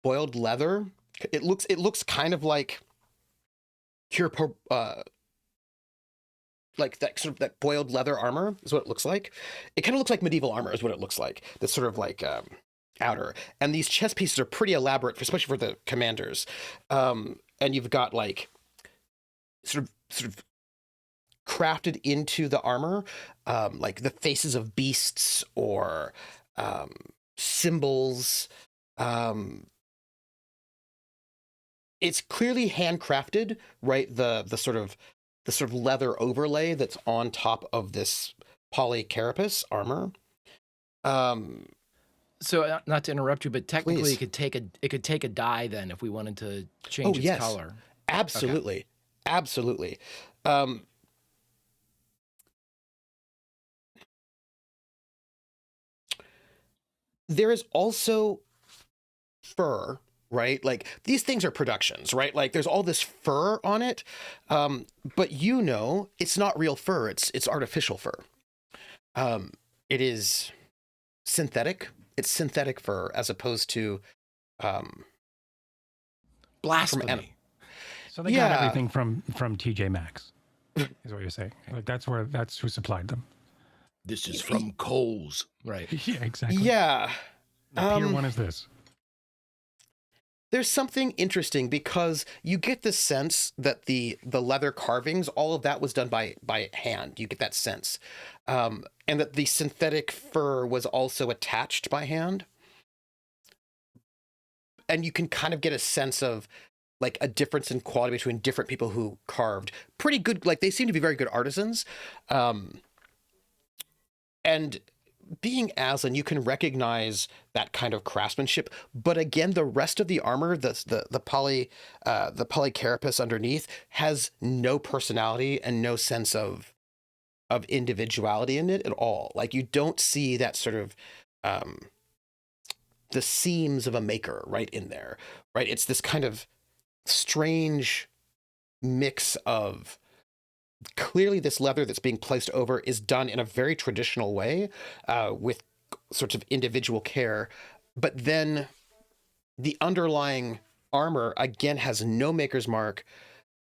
boiled leather. It looks kind of like pure like that sort of that boiled leather armor is what it looks like. It kind of looks like medieval armor is what it looks like. That's sort of like outer. And these chest pieces are pretty elaborate, especially for the commanders. And you've got like sort of crafted into the armor, like the faces of beasts or symbols. It's clearly handcrafted, right? The sort of leather overlay that's on top of this polycarapace armor. So not to interrupt you, but technically Please. it could take a dye then if we wanted to change its color. Absolutely. Okay. Absolutely. There is also fur, right? Like these things are productions, right? Like there's all this fur on it. But it's not real fur. It's artificial fur. It is synthetic. It's synthetic fur as opposed to blasphemy. So they got everything from TJ Maxx, is what you're saying. Like that's who supplied them. This is from Kohl's, right? Yeah, exactly. Yeah. The tier one is this. There's something interesting because you get the sense that the leather carvings, all of that was done by hand. You get that sense. And that the synthetic fur was also attached by hand. And you can kind of get a sense of like a difference in quality between different people who carved. Pretty good, like they seem to be very good artisans. And being Aslan, you can recognize that kind of craftsmanship, but again, the rest of the armor, the polycarapace underneath, has no personality and no sense of individuality in it at all. Like you don't see that sort of the seams of a maker right in there, right? It's this kind of strange mix of clearly this leather that's being placed over is done in a very traditional way with sorts of individual care. But then the underlying armor, again, has no maker's mark.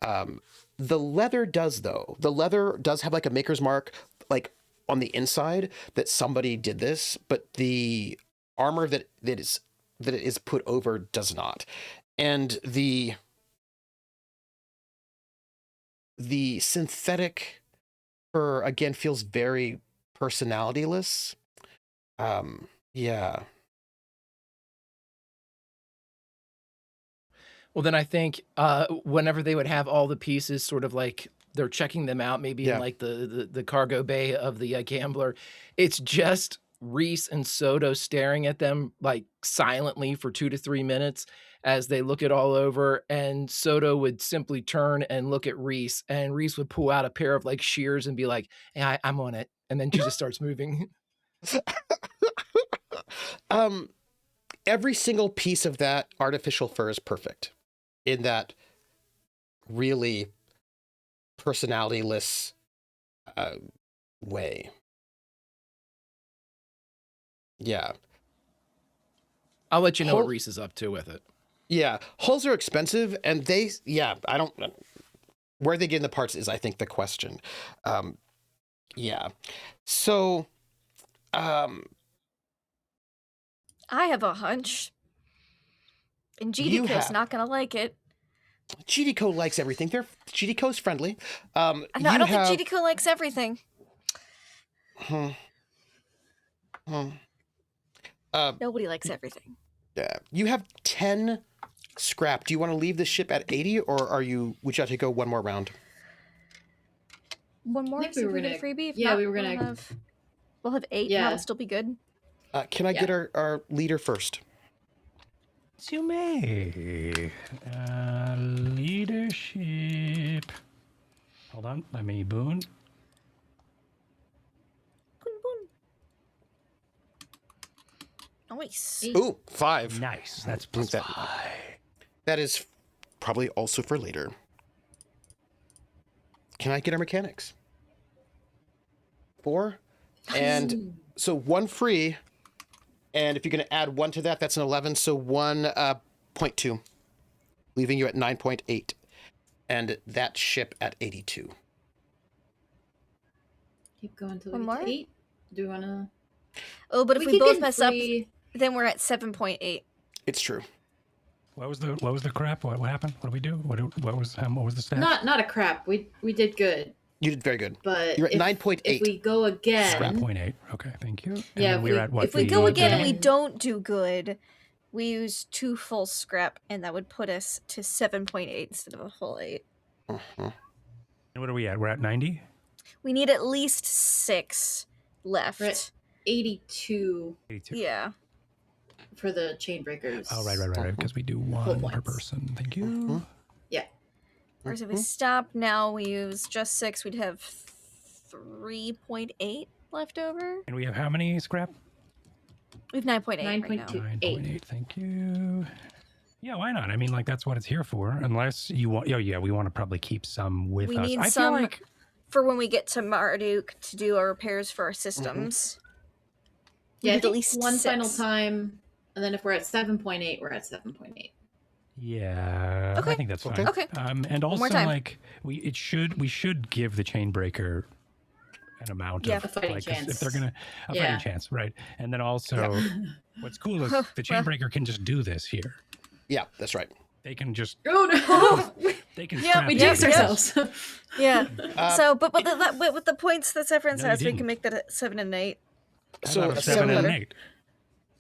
The leather does, though. The leather does have like a maker's mark, like on the inside that somebody did this, but the armor that it is put over does not. And the synthetic fur again feels very personalityless. Yeah. Well, then I think whenever they would have all the pieces sort of like they're checking them out, maybe in like the cargo bay of the gambler, it's just Rhys and Soto staring at them like silently for 2 to 3 minutes as they look it all over. And Soto would simply turn and look at Rhys, and Rhys would pull out a pair of like shears and be like, "Hey, I'm on it." And then she just starts moving. Every single piece of that artificial fur is perfect in that really personalityless way. Yeah. I'll let you know what Rhys is up to with it. Yeah. Hulls are expensive, and I don't, where they get in the parts is, I think, the question. Yeah. So, I have a hunch. And GDCo's not going to like it. GDCo likes everything. GDCo's friendly. No, I don't think GDCo likes everything. Nobody likes everything. Yeah. You have 10 scrap. Do you want to leave the ship at 80, or would you like to go one more round? One more? I think we were we gonna get a freebie? we were gonna we'll have 8. Yeah. That'll still be good. Can I get our leader first? You may. Leadership. Hold on. Let me boon. Boon, boon. Nice. Ooh, 5. Nice. That's Think plus that- 5. That is probably also for later. Can I get our mechanics? 4. And so 1 free. And if you're going to add 1 to that, that's an 11. So 1.2, leaving you at 9.8. And that ship at 82. Keep going till One we more? get to 8. Do we want to? Oh, but if we could both get mess up, free- then we're at 7.8. It's true. What was the crap? What happened? What did we do? What was the stat? Not a crap. We did good, You did very good. but You're at if, 9.8. If we go again, 0.8. Okay, thank you. And Yeah, then if we're we- at what? If we the- go again and we again- don't do good, we use 2 full scrap, and that would put us to 7.8 instead of a full 8. Mhm. What are we at? We're at 90? We need at least 6 left. We're at 82 82. Yeah. for the chain breakers. Oh, right. Because we do 1 per points. person. Thank you. Mhm. Yeah. Whereas if we stop now, we use just 6, we'd have 3.8 left over. And we have how many scrap? We have 9.8 right now. 9.2. 9.8. Thank you. Yeah, why not? I mean, like, that's what it's here for. Unless you want... Oh, yeah, we want to probably keep some with We us. need I some feel like... for when we get to Marduk to do our repairs for our systems. We Yeah, I need think at least one 6. final time, and then if we're at 7.8, we're at 7.8. Yeah, Okay. I think that's fine. Okay. Okay. And One more also, time. like, we should give the chain breaker an amount Yeah. of A fighting like, chance. if they're gonna a Yeah. fighting chance, right? And then also, what's cool is the chain breaker can just do this here. Yeah, that's right. They can just Oh no! they can. Yeah, strap we it jinxed in. Yep. ourselves. Yeah. Uh, So, but with the points that Severence No, you has, we didn't. can make that at 7 and 8. How So about a a 7 and an letter. 8?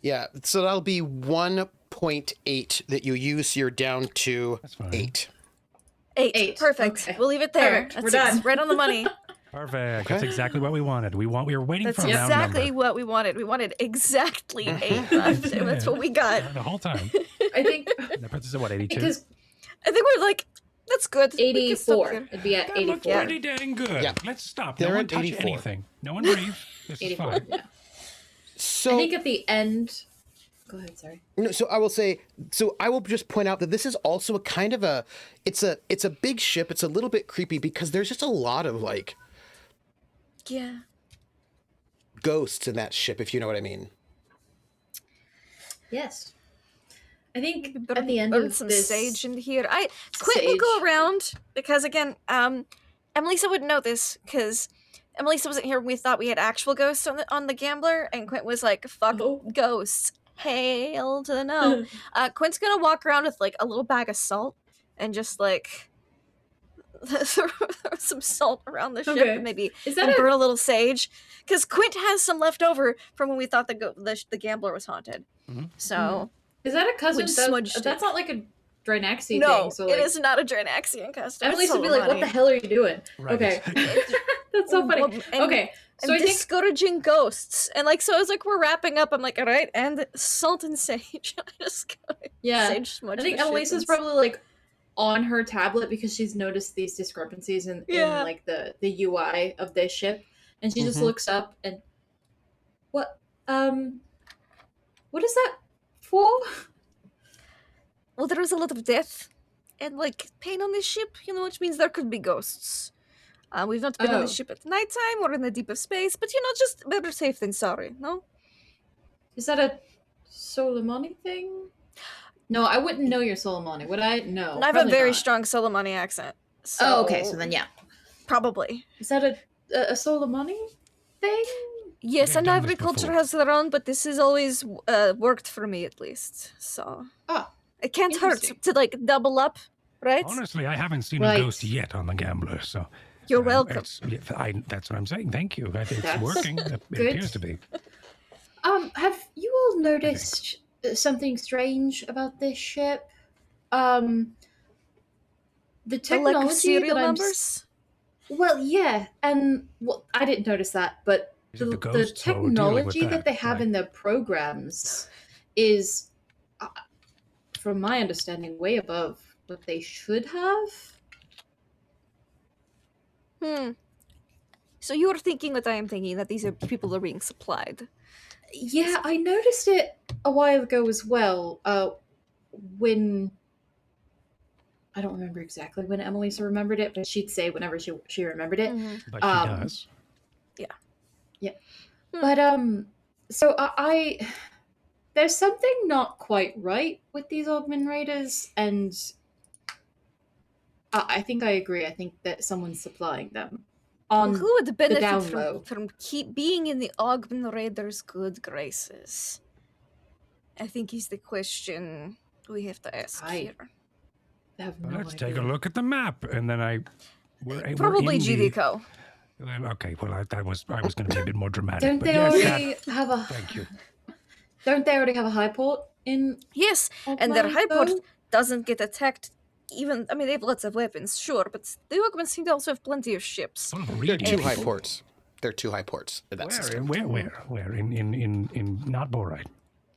Yeah, so that'll be 1.8 that you use. You're down to That's fine. 8. 8. Perfect. Okay. We'll leave it there. Perfect. We're That's done. right on the money. Perfect. Okay. That's exactly what we wanted. We were waiting That's for a round exactly number what we wanted. We wanted exactly 8 left, and that's what we got. the whole time. I think And that puts us at what, 82? because I think we're like, that's good. We can stop 84. here. It'd be at That looked 84. pretty dang good. Yeah. Let's stop. They're no one at touch 84. anything. No one breathe. This is 84. fine. Yeah. So I think at the end. Go ahead. Sorry. No, so I will say, so I will just point out that this is also a kind of it's a big ship. It's a little bit creepy because there's just a lot of like Yeah. ghosts in that ship, if you know what I mean. Yes. I think Maybe at the end burn of some this, sage into here. Quint will go Sage. around because again, Emelisa wouldn't know this because Emelisa wasn't here when we thought we had actual ghosts on the gambler, and Quint was like, "Fuck Oh. ghosts, hail to the no." Quint's gonna walk around with like a little bag of salt and just like throw some salt around the ship Okay. and maybe is and that burn a little sage because Quint has some left over from when we thought the gambler was haunted. Mhm. So. is that a cousin? We smudged it. That's not like a Drinaxy No, thing. So like, it is not a Drinaxian custom. Emily It's would be like, "What the hell are you doing?" Right. Okay, that's so funny. And, Okay, so I and think discouraging ghosts. And like, so as like we're wrapping up, I'm like, all right, and salt and sage. I just got yeah, sage smudge I think the ship Emilisa's and- probably like on her tablet because she's noticed these discrepancies in Yeah. like the UI of this ship, and she just Mhm. looks up and what is that for? Well, there was a lot of death and like pain on this ship, you know, which means there could be ghosts. We've not been on the Oh. ship at nighttime or in the deep of space, but you know, just better safe than sorry, no? Is that a Solomoni thing? No, I wouldn't know your Solomoni, would I? No. And I have a probably very not. strong Solomoni accent. So Oh, okay, so then yeah. probably. Is that a Solomoni thing? Yes, They've and done this agriculture before. has their own, but this has always worked for me at least. So Oh, it can't hurt Interesting. to like double up, right? Honestly, I haven't seen Right. a ghost yet on the Gambler, so You're welcome. that's what I'm saying. Thank you. I think it's That's working. It good. appears to be. Have you all noticed something strange about this ship? The The technology like serial that I'm numbers. well, yeah, and well, I didn't notice that, but Is it the The ghosts or dealing with technology that they have Right. in their programs is, uh, from my understanding, way above what they should have. So you're thinking what I am thinking, that these are people that are being supplied. Yeah, I noticed it a while ago as well. When I don't remember exactly when Emelisa remembered it, but she'd say whenever she remembered it. But she does. Yeah. But so I there's something not quite right with these Oghman Raiders, and I think I agree. I think that someone's supplying them on Well, who would the benefit down low. from keep being in the Oghman Raiders' good graces? I think is the question we have to ask I here. have Well, no let's idea. take a look at the map, and then we're Probably in the- GDCO. Okay, well, I was going to be a bit more dramatic. Don't but they yes, already have a? thank you. Don't they already have a high port in? Yes, and their Oghman, high port though? doesn't get attacked. Even, I mean, they have lots of weapons, sure, but the Oghman seem to also have plenty of ships. Full of There are reading two high people. ports. There are two high ports in that Where? system. Where? In not Borite.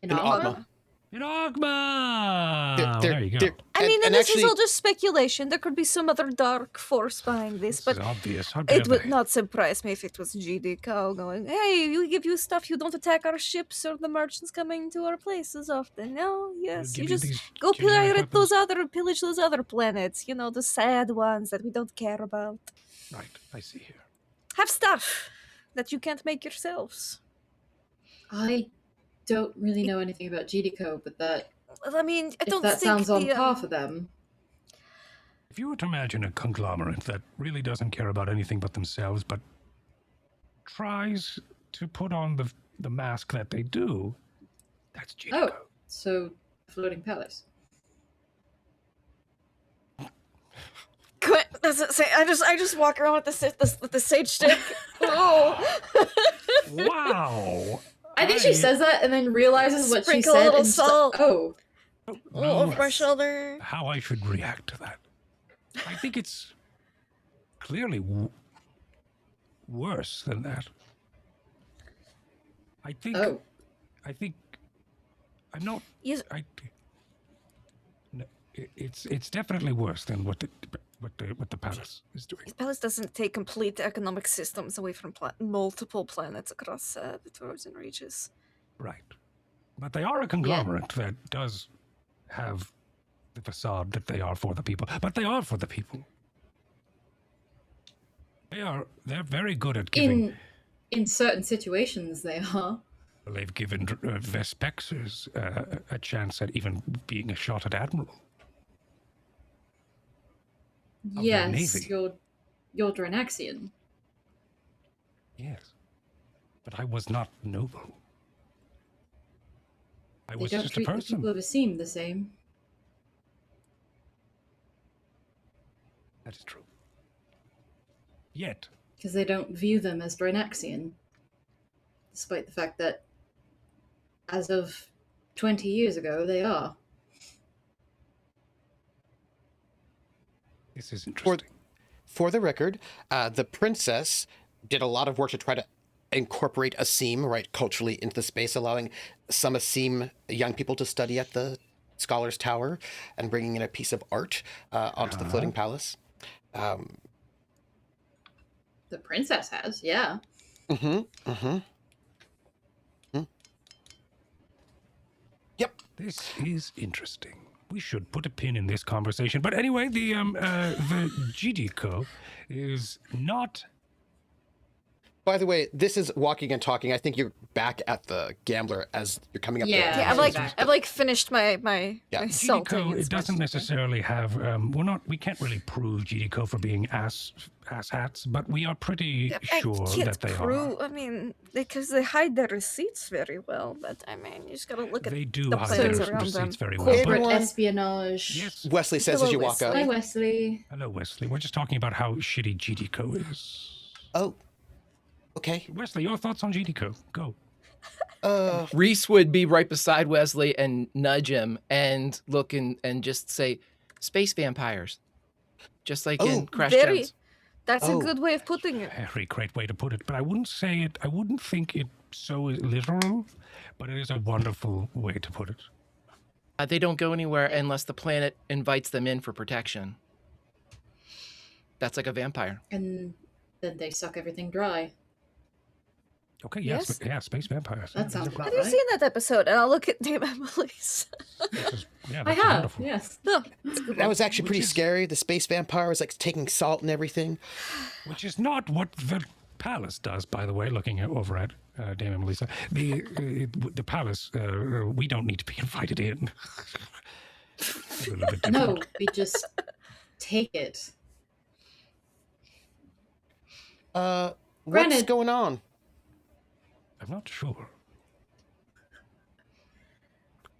In In Oghma? Oghma. In Oghma! There There you go. I mean, and this actually, is all just speculation. There could be some other dark force behind this, This but is obvious. How dare it would they? not surprise me if it was GDCO going, hey, we give you stuff, you don't attack our ships or the merchants coming to our places often. No, yes, give you you just these go generic pillage those other planets, you know, the sad ones that we don't care about. Right, I see here. Have stuff that you can't make yourselves. I don't really know anything about GDCO, but that I mean, I if don't that think sounds on the, par for them. If you were to imagine a conglomerate that really doesn't care about anything but themselves, but tries to put on the mask that they do, that's GDCO. Oh, so floating palace. Quint doesn't say. I just walk around with the sage stick. Oh, Wow! I think she says that and then realizes what she Sprinkle a said. little And she's like, salt. oh, over my shoulder. How I should react to that. I think it's clearly worse than that. I think oh. I'm not. Yes. No, it's definitely worse than what the palace is doing. The palace doesn't take complete economic systems away from multiple planets across the frozen reaches. Right, but they are a conglomerate that does have the facade that they are for the people. But they are for the people. They're very good at giving. In certain situations, they are. They've given Vespexers a chance at even being a shot at admiral. Of their Yes, navy. you're Drinaxian. Yes, but I was not noble. I They was don't just a treat the person. people of Asim the same. That is true. Yet, Because they don't view them as Drinaxian. Despite the fact that, as of 20 years ago, they are. this is interesting. For the record, the princess did a lot of work to try to incorporate Asim, right, culturally into the space, allowing some Asim young people to study at the Scholar's Tower and bringing in a piece of art onto the floating palace. The princess has, yeah. Yep. This is interesting. We should put a pin in this conversation. But anyway, the GDCO is not. By the way, this is Walking and Talking. I think you're back at the Gambler as you're coming up. Yeah. Yeah, I've like finished my Yeah. salting. GDCO, and it doesn't spices. necessarily have. We can't really prove GDCO for being ass hats, but we are pretty sure I can't that they prove. are. I mean, because they hide their receipts very well. But I mean, you just gotta look They at do the hide planets their around them. receipts very well. Corporate But, espionage. yes. Wesley says Hello, as you walk Wesley. up. Hi, Wesley. Hello, Wesley. We're just talking about how shitty GDCO is. Oh, okay. Wesley, your thoughts on GDCO? Go. Rhys would be right beside Wesley and nudge him and look and just say, "Space vampires," just like in Crash very, Jones. That's Oh. a good way of putting it. Very great way to put it, but I wouldn't say it, I wouldn't think it so literal, but it is a wonderful way to put it. They don't go anywhere unless the planet invites them in for protection. That's like a vampire. And then they suck everything dry. Okay, Yes. yes, yeah, space vampires. That sounds Have about you right. seen that episode? And I'll look at Dame Emelisa. Yeah, I that's have, wonderful. yes. No. That was actually pretty Which is- scary. The space vampire was like taking salt and everything. Which is not what the palace does, by the way, looking over at Dame Emelisa. The palace, we don't need to be invited in. A little bit No, different. we just take it. What's Granted- going on? I'm not sure.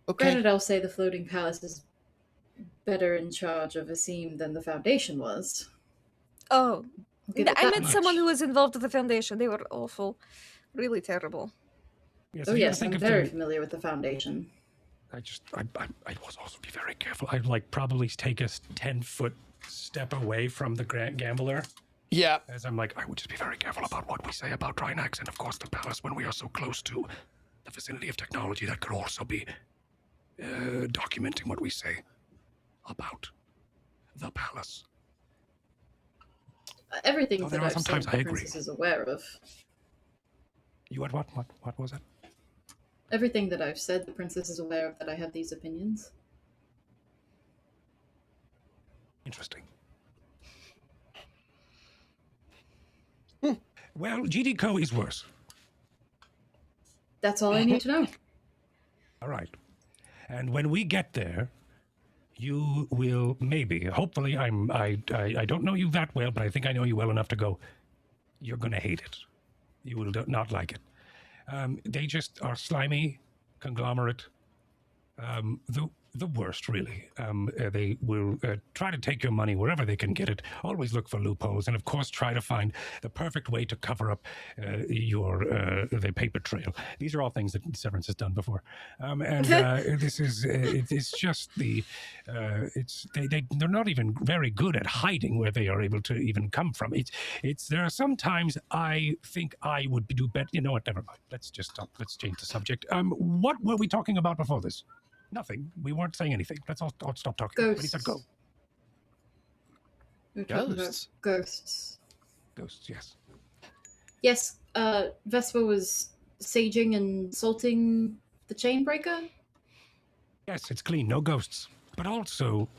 Okay. Granted, I'll say the floating palace is better in charge of Asim than the Foundation was. Oh, I'll give it I that met much. someone who was involved with the Foundation. They were awful. Really terrible. Yes, Oh if you yes, think I'm of very the- familiar with the Foundation. I was also be very careful. I'd like probably take a 10-foot step away from the gambler. Yeah. As I'm like, I would just be very careful about what we say about Drinax and, of course, the palace when we are so close to the vicinity of technology that could also be documenting what we say about the palace. Everything Oh, that there are I've said, sometimes the I agree. princess is aware of. You had what? What was it? Everything that I've said, the princess is aware of that I have these opinions. Interesting. Well, GDCO is worse. That's all I need to know. All right. And when we get there, you will maybe, hopefully, I don't know you that well, but I think I know you well enough to go, you're going to hate it. You will not like it. They just are slimy, conglomerate, the worst, really. They will try to take your money wherever they can get it, always look for loopholes, and of course try to find the perfect way to cover up the paper trail. These are all things that Severence has done before. This is, it's just they're not even very good at hiding where they are able to even come from. There are sometimes I think I would do better. You know what, never mind. Let's just stop. Let's change the subject. What were we talking about before this? Nothing. We weren't saying anything. Let's all stop talking. Ghosts. But he said go. We're talking Ghosts. about ghosts. Ghosts, yes. Yes, Vesper was saging and salting the chainbreaker. Yes, it's clean. No ghosts. But also,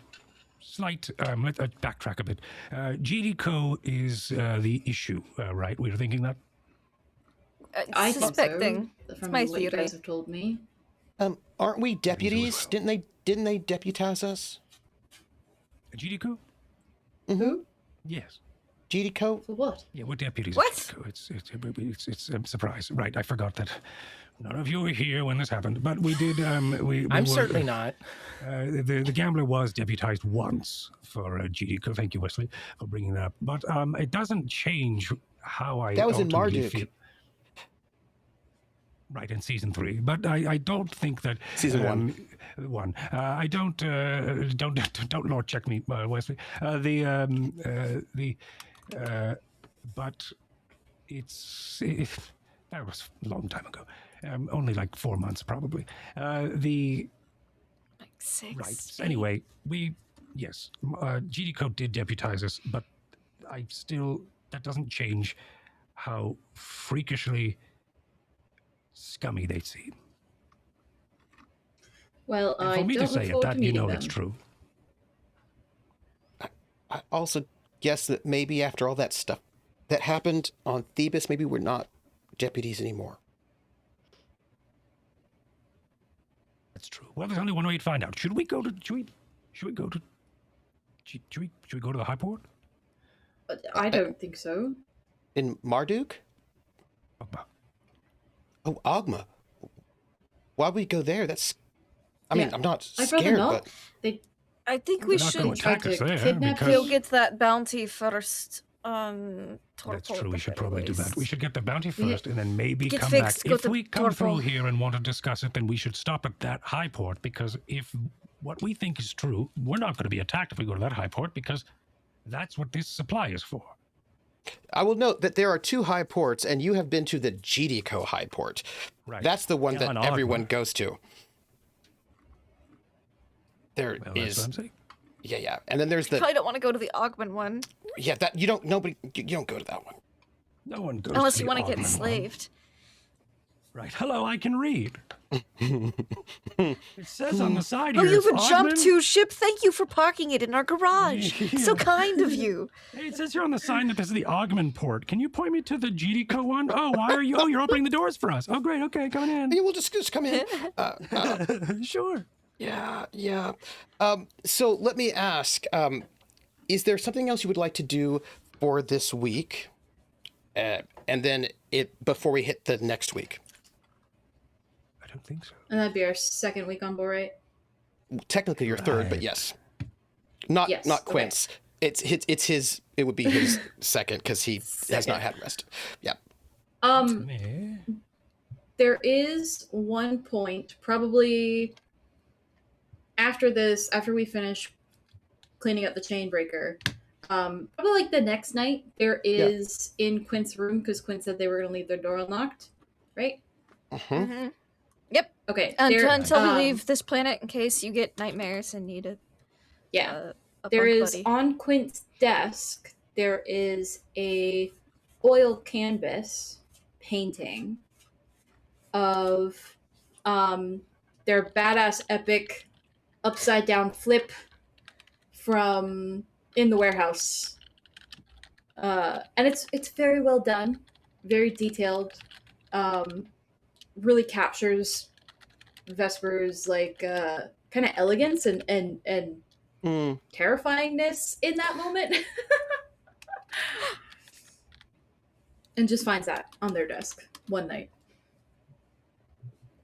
slight, let's backtrack a bit. GDCO is the issue, right? We were thinking that? I Suspecting. think so, It's from my what you theory. guys have told me. Aren't we deputies? well. Didn't they deputize us? GDCO? Who? Yes. GDCO? For what? Yeah, we're deputies. What? At GDCO. It's a surprise. Right, I forgot that. None of you were here when this happened, but we did. We I'm were, certainly not. The gambler was deputized once for GDCO. Thank you, Wesley, for bringing that up. But it doesn't change how I. That was in ultimately Marduk. feel. Right, in season 3, but I don't think that Season 1. I don't Lord check me, Wesley. But that was a long time ago. Only like 4 months, probably. Like 6. Right. Anyway, GDCO did deputize us, but that doesn't change how freakishly scummy they seem. Well, And I for me to don't say look it, forward that to you meeting know them. it's true. I also guess that maybe after all that stuff that happened on Thebes, maybe we're not deputies anymore. That's true. Well, there's only one way to find out. Should we go to the high port? But I don't think so. In Marduk? Oghma. Oh, Oghma. Why'd we go there? I mean, Yeah, I'm not I'd rather scared, not. but They I think we They're not going should to attack us try to there kidnap because go get that bounty first. that's true. We should probably do that. We should get the bounty Yeah. first, and then maybe Get come fixed, back. go If to we come through Torpor. here and want to discuss it, then we should stop at that high port, because if what we think is true, we're not going to be attacked if we go to that high port, because that's what this supply is for. I will note that there are 2 high ports, and you have been to the GDCO high port. Right. That's the one Yeah, that on everyone Oghman. goes to. There Well, that's is, what I'm saying. yeah, and then there's the Probably don't want to go to the Oghman one that you don't go to that one. No one goes unless to you the want to get Oghman one. enslaved. Right. Hello, I can read. It says on the side Oh, here. you have a it's jump Oghman. to ship. Thank you for parking it in our garage. So Yeah. kind of you. Hey, it says here on the sign that this is the Oghman port. Can you point me to the GDCO one? Oh, why are you? Oh, you're opening the doors for us. Oh, great. Okay, coming Yeah, we'll just come in. in. Sure. Yeah. So let me ask, is there something else you would like to do for this week? And then before we hit the next week. I don't think so. And that'd be our second week on board, right? Technically your third, but Right. yes. Not Yes, not okay. Quint's. It's his it would be his second because he has not had rest. Yeah. Me. There is one point, probably after this, after we finish cleaning up the chain breaker, probably like the next night, there is in Quint's room, because Quint said they were going to leave their door unlocked, right? Mm-hmm. Okay. Until we leave this planet in case you get nightmares and need a There bunk is buddy. on Quint's desk, there is a oil canvas painting of their badass epic upside down flip from in the warehouse. And it's very well done, very detailed, really captures Vesper's like kind of elegance and terrifyingness in that moment. And just finds that on their desk one night.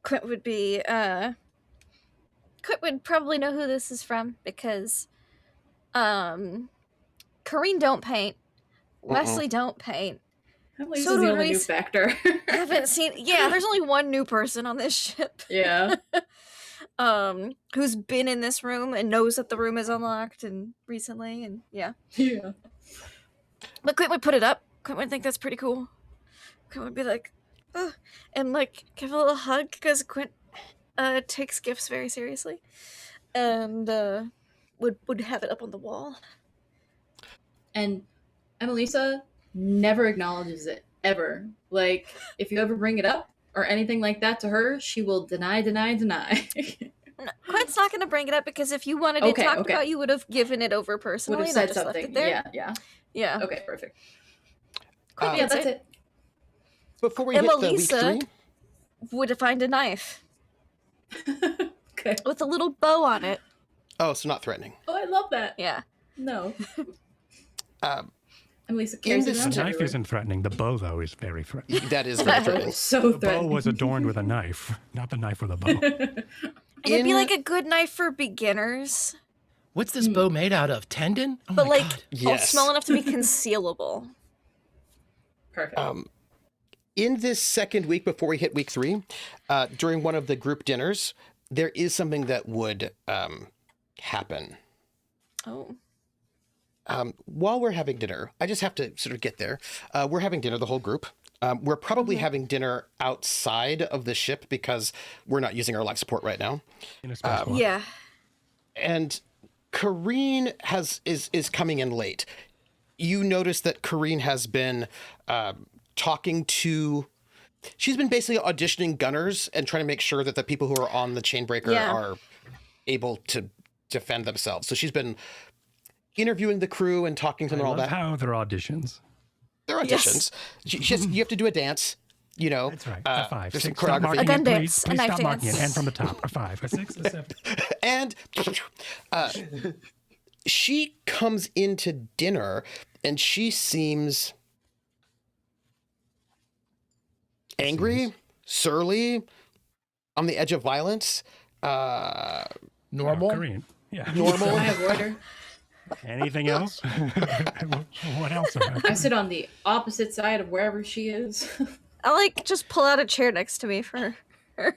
Quint would be Quint would probably know who this is from because Karinne don't paint. Wesley don't paint. At least So is do the only new Rhys. factor. I haven't seen there's only one new person on this ship. Yeah. Who's been in this room and knows that the room is unlocked and recently and yeah. Yeah. But Quint would put it up. Quint would think that's pretty cool. Quint would be like, ugh, and like give a little hug because Quint takes gifts very seriously, and would have it up on the wall. And Emelisa never acknowledges it, ever. Like, if you ever bring it up or anything like that to her, she will deny. No, Quint's not going to bring it up because if you wanted it talked about, you would have given it over personally. Would have not said just left something. it there. Yeah. Okay, perfect. Quint Yeah, gets that's it. it. Before we hit the week Emelisa 3, would find a knife Okay. with a little bow on it. oh, so not threatening. Oh, I love that. Yeah. No. Um, Emelisa carries it this The around knife everywhere. isn't threatening. The bow, though, is very threatening. that is very Oh, threatening. so The bow threatening. was adorned with a knife, not the knife with a bow. And it'd be like a good knife for beginners, What's this bow made out of? Tendon? Oh but my like God. Yes. small enough to be concealable. Perfect. In this second week before we hit week 3, during one of the group dinners, there is something that would happen. Oh. While we're having dinner, I just have to sort of get there. We're having dinner, the whole group. We're probably having dinner outside of the ship because we're not using our life support right now. In a spacewalk. Yeah. And Karinne is coming in late. You notice that Karinne has been talking to... She's been basically auditioning gunners and trying to make sure that the people who are on the chainbreaker are able to defend themselves. So she's been interviewing the crew and talking to them and all love that. how they're auditions. They're auditions. You have to do a dance, you know. That's right. A 5. There's some 6. Stop choreography. marking A gun it, dance, please. a Please knife stop marking it. dance. And from the top. A 5. A 6. A 7. And she comes into dinner and she seems angry, surly, on the edge of violence. Normal? Karinne. Yeah. Normal. I avoid her. Anything else? What else? I sit on the opposite side of wherever she is. I like just pull out a chair next to me for her.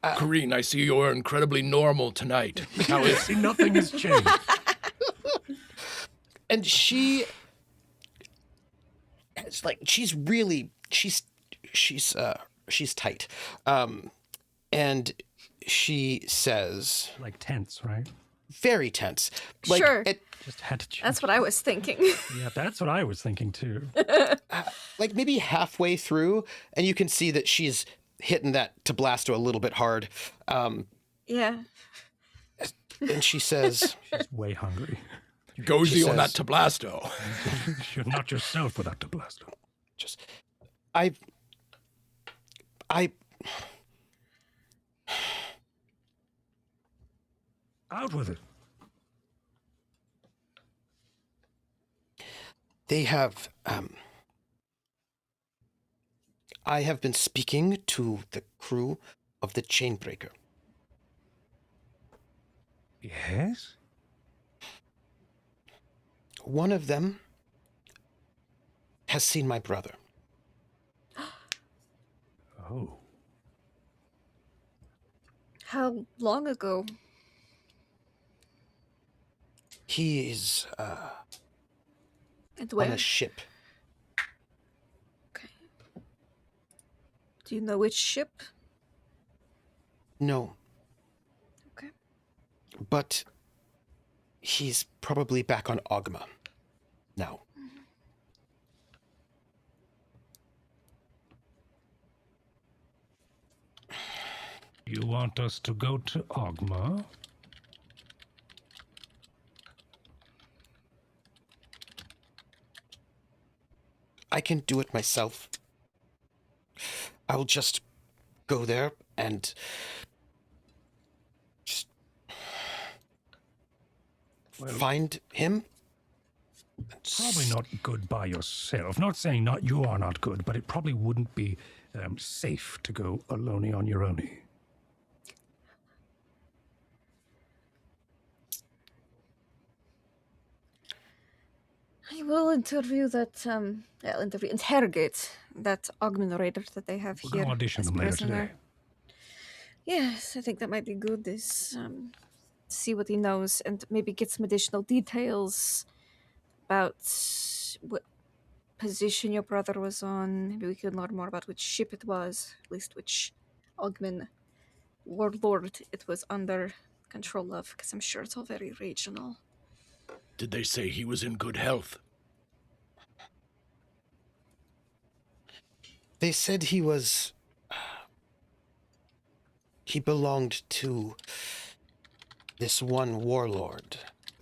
Karinne, I see you're incredibly normal tonight. How is See, nothing has changed. And she it's like she's tight. And she says, Like tense, right? very tense. Like, Sure. Just had to check. That's what I was thinking. Yeah, that's what I was thinking too. like maybe halfway through, and you can see that she's hitting that tablasto a little bit hard. Yeah. And she says, She's way hungry. Go She easy on that says- tablasto. You're not yourself without the blaster. just, I, Out with it. they have, I have been speaking to the crew of the Chainbreaker. Yes? One of them has seen my brother. Oh. How long ago? He is And on where? a ship. Okay. Do you know which ship? No, Okay. but he's probably back on Oghma now. You want us to go to Oghma? I can do it myself. I'll just go there and just find him. Probably not good by yourself. Not saying not you are not good, but it probably wouldn't be safe to go alone on your own. I will interrogate that Oghman Raider that they have We're here. going to audition as them later prisoner. today. Yes, I think that might be good. See what he knows and maybe get some additional details about what position your brother was on. Maybe we can learn more about which ship it was, at least which Oghman Warlord it was under control of, because I'm sure it's all very regional. Did they say he was in good health? They said he was. He belonged to this one warlord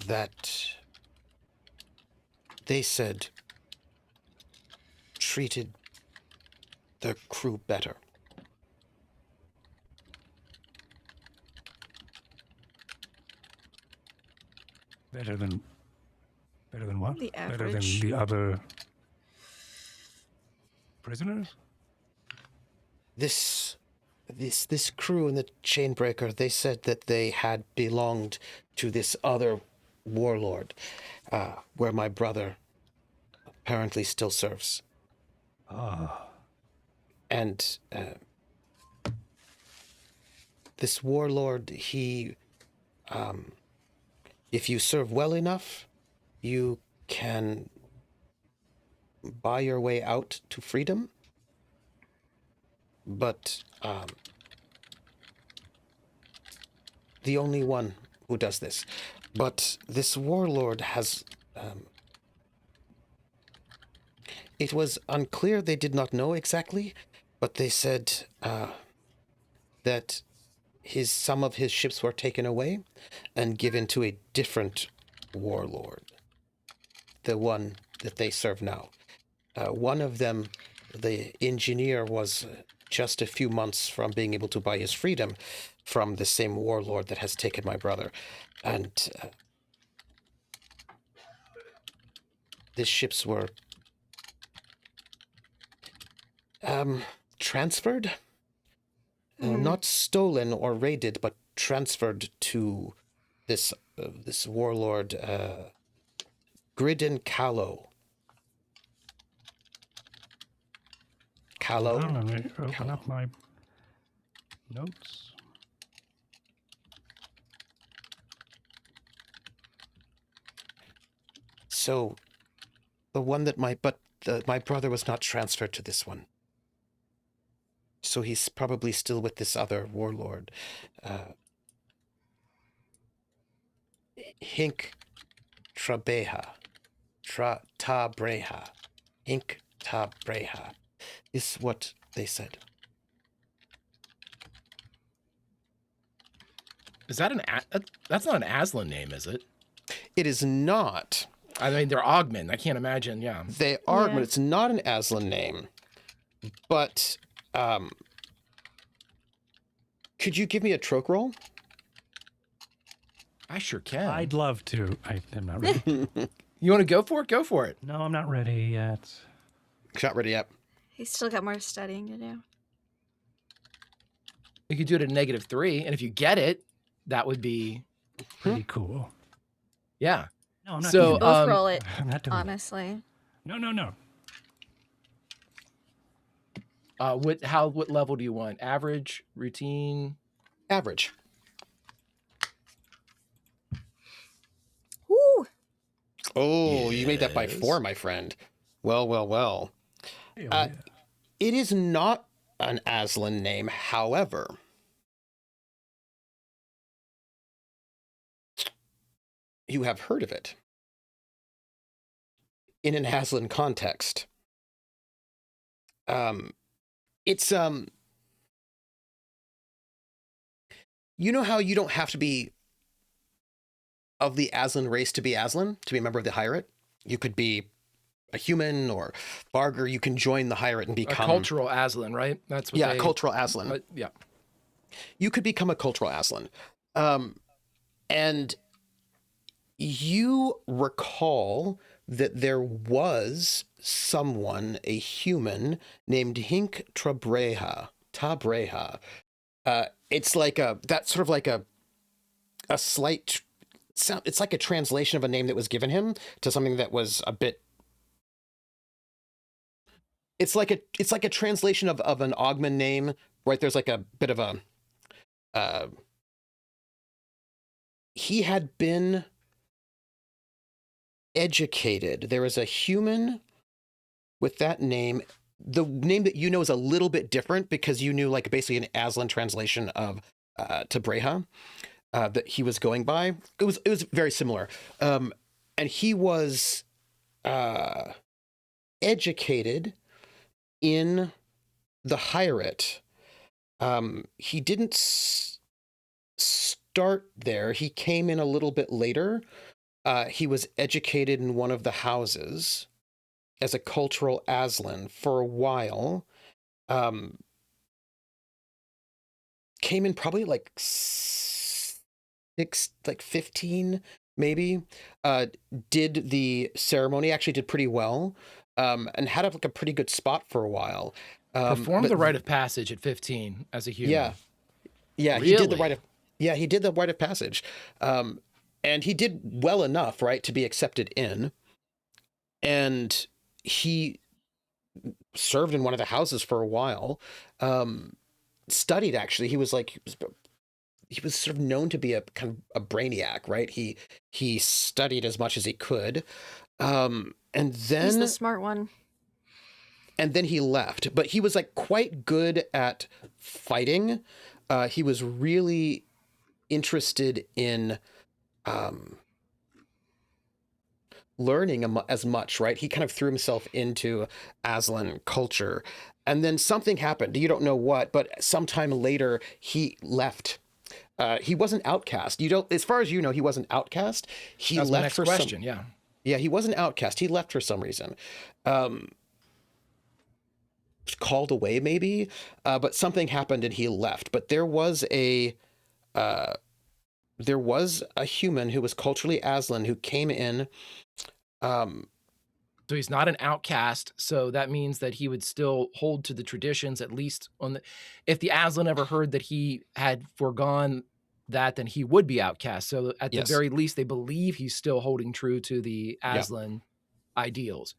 that they said treated the crew better. Better than what? The Better than average. the other prisoners? This crew in the Chainbreaker, they said that they had belonged to this other warlord, where my brother apparently still serves. Ah. And this warlord, he, if you serve well enough, you can buy your way out to freedom. But the only one who does this. But this warlord has... it was unclear, they did not know exactly, but they said that some of his ships were taken away and given to a different warlord. The one that they serve now. One of them, the engineer, was just a few months from being able to buy his freedom from the same warlord that has taken my brother. And these ships were transferred? Not stolen or raided, but transferred to this warlord, Gridden Callow. Callow? Let me open up my notes. So, the one that but my brother was not transferred to this one. So he's probably still with this other warlord. Hink Trabeha. Tabreha. Hink Tabreha is what they said. Is that that's not an Aslan name, is it? It is not. I mean, they're Oghman. I can't imagine. Yeah. They are, Yeah. but it's not an Aslan name. But could you give me a troke roll? I sure can. I'd love to. I'm not ready. You want to go for it? Go for it. No, I'm not ready yet. Not ready yet. He's still got more studying to do. You could do it at -3, and if you get it, that would be Pretty cool. yeah. No, I'm not So, doing it. Both roll it, I'm not doing it. honestly. No. What level do you want? Average, routine? Average. Woo! Oh, you made that by Yes. 4, my friend. Well. Hell Uh, yeah. It is not an Aslan name, however. You have heard of it. In an Aslan context. It's you know how you don't have to be of the Aslan race to be Aslan, to be a member of the Hirate? You could be a human or Barger. You can join the Hirate and A become cultural Aslan, right? That's what yeah, they, cultural Aslan. yeah. You could become a cultural Aslan. And you recall that there was someone, a human, named Hink Tabreha. It's like that's sort of like a slight sound. It's like a translation of a name that was given him to something that was a bit. It's like a translation of an Oghman name, right? There's like a bit of a. He had been educated. There is a human with that name. The name that you know is a little bit different because you knew like basically an Aslan translation of Tabreha that he was going by. It was very similar. And he was educated in the Hirate. He didn't start there. He came in a little bit later. He was educated in one of the houses as a cultural Aslan for a while. Came in probably like 15 maybe. Did the ceremony, actually did pretty well, and had like a pretty good spot for a while. Performed but the rite of passage at 15 as a human. Yeah, he did the Really? he did the rite of passage. And he did well enough, right, to be accepted in. And he served in one of the houses for a while. Studied, actually. He was sort of known to be a kind of a brainiac, right? He studied as much as he could. And He's then the smart one. and then he left. But he was like quite good at fighting. He was really interested in learning as much, right? He kind of threw himself into Aslan culture. And then something happened. You don't know what, but sometime later he left. He wasn't outcast. You don't, as far as you know, he wasn't outcast. He That was my left next for question. Yeah. Yeah, he wasn't outcast. He left for some reason. Was called away maybe, but something happened and he left. But there was a human who was culturally Aslan who came in. So he's not an outcast. So that means that he would still hold to the traditions, at least if the Aslan ever heard that he had foregone that, then he would be outcast. So at the Yes. very least, they believe he's still holding true to the Aslan ideals.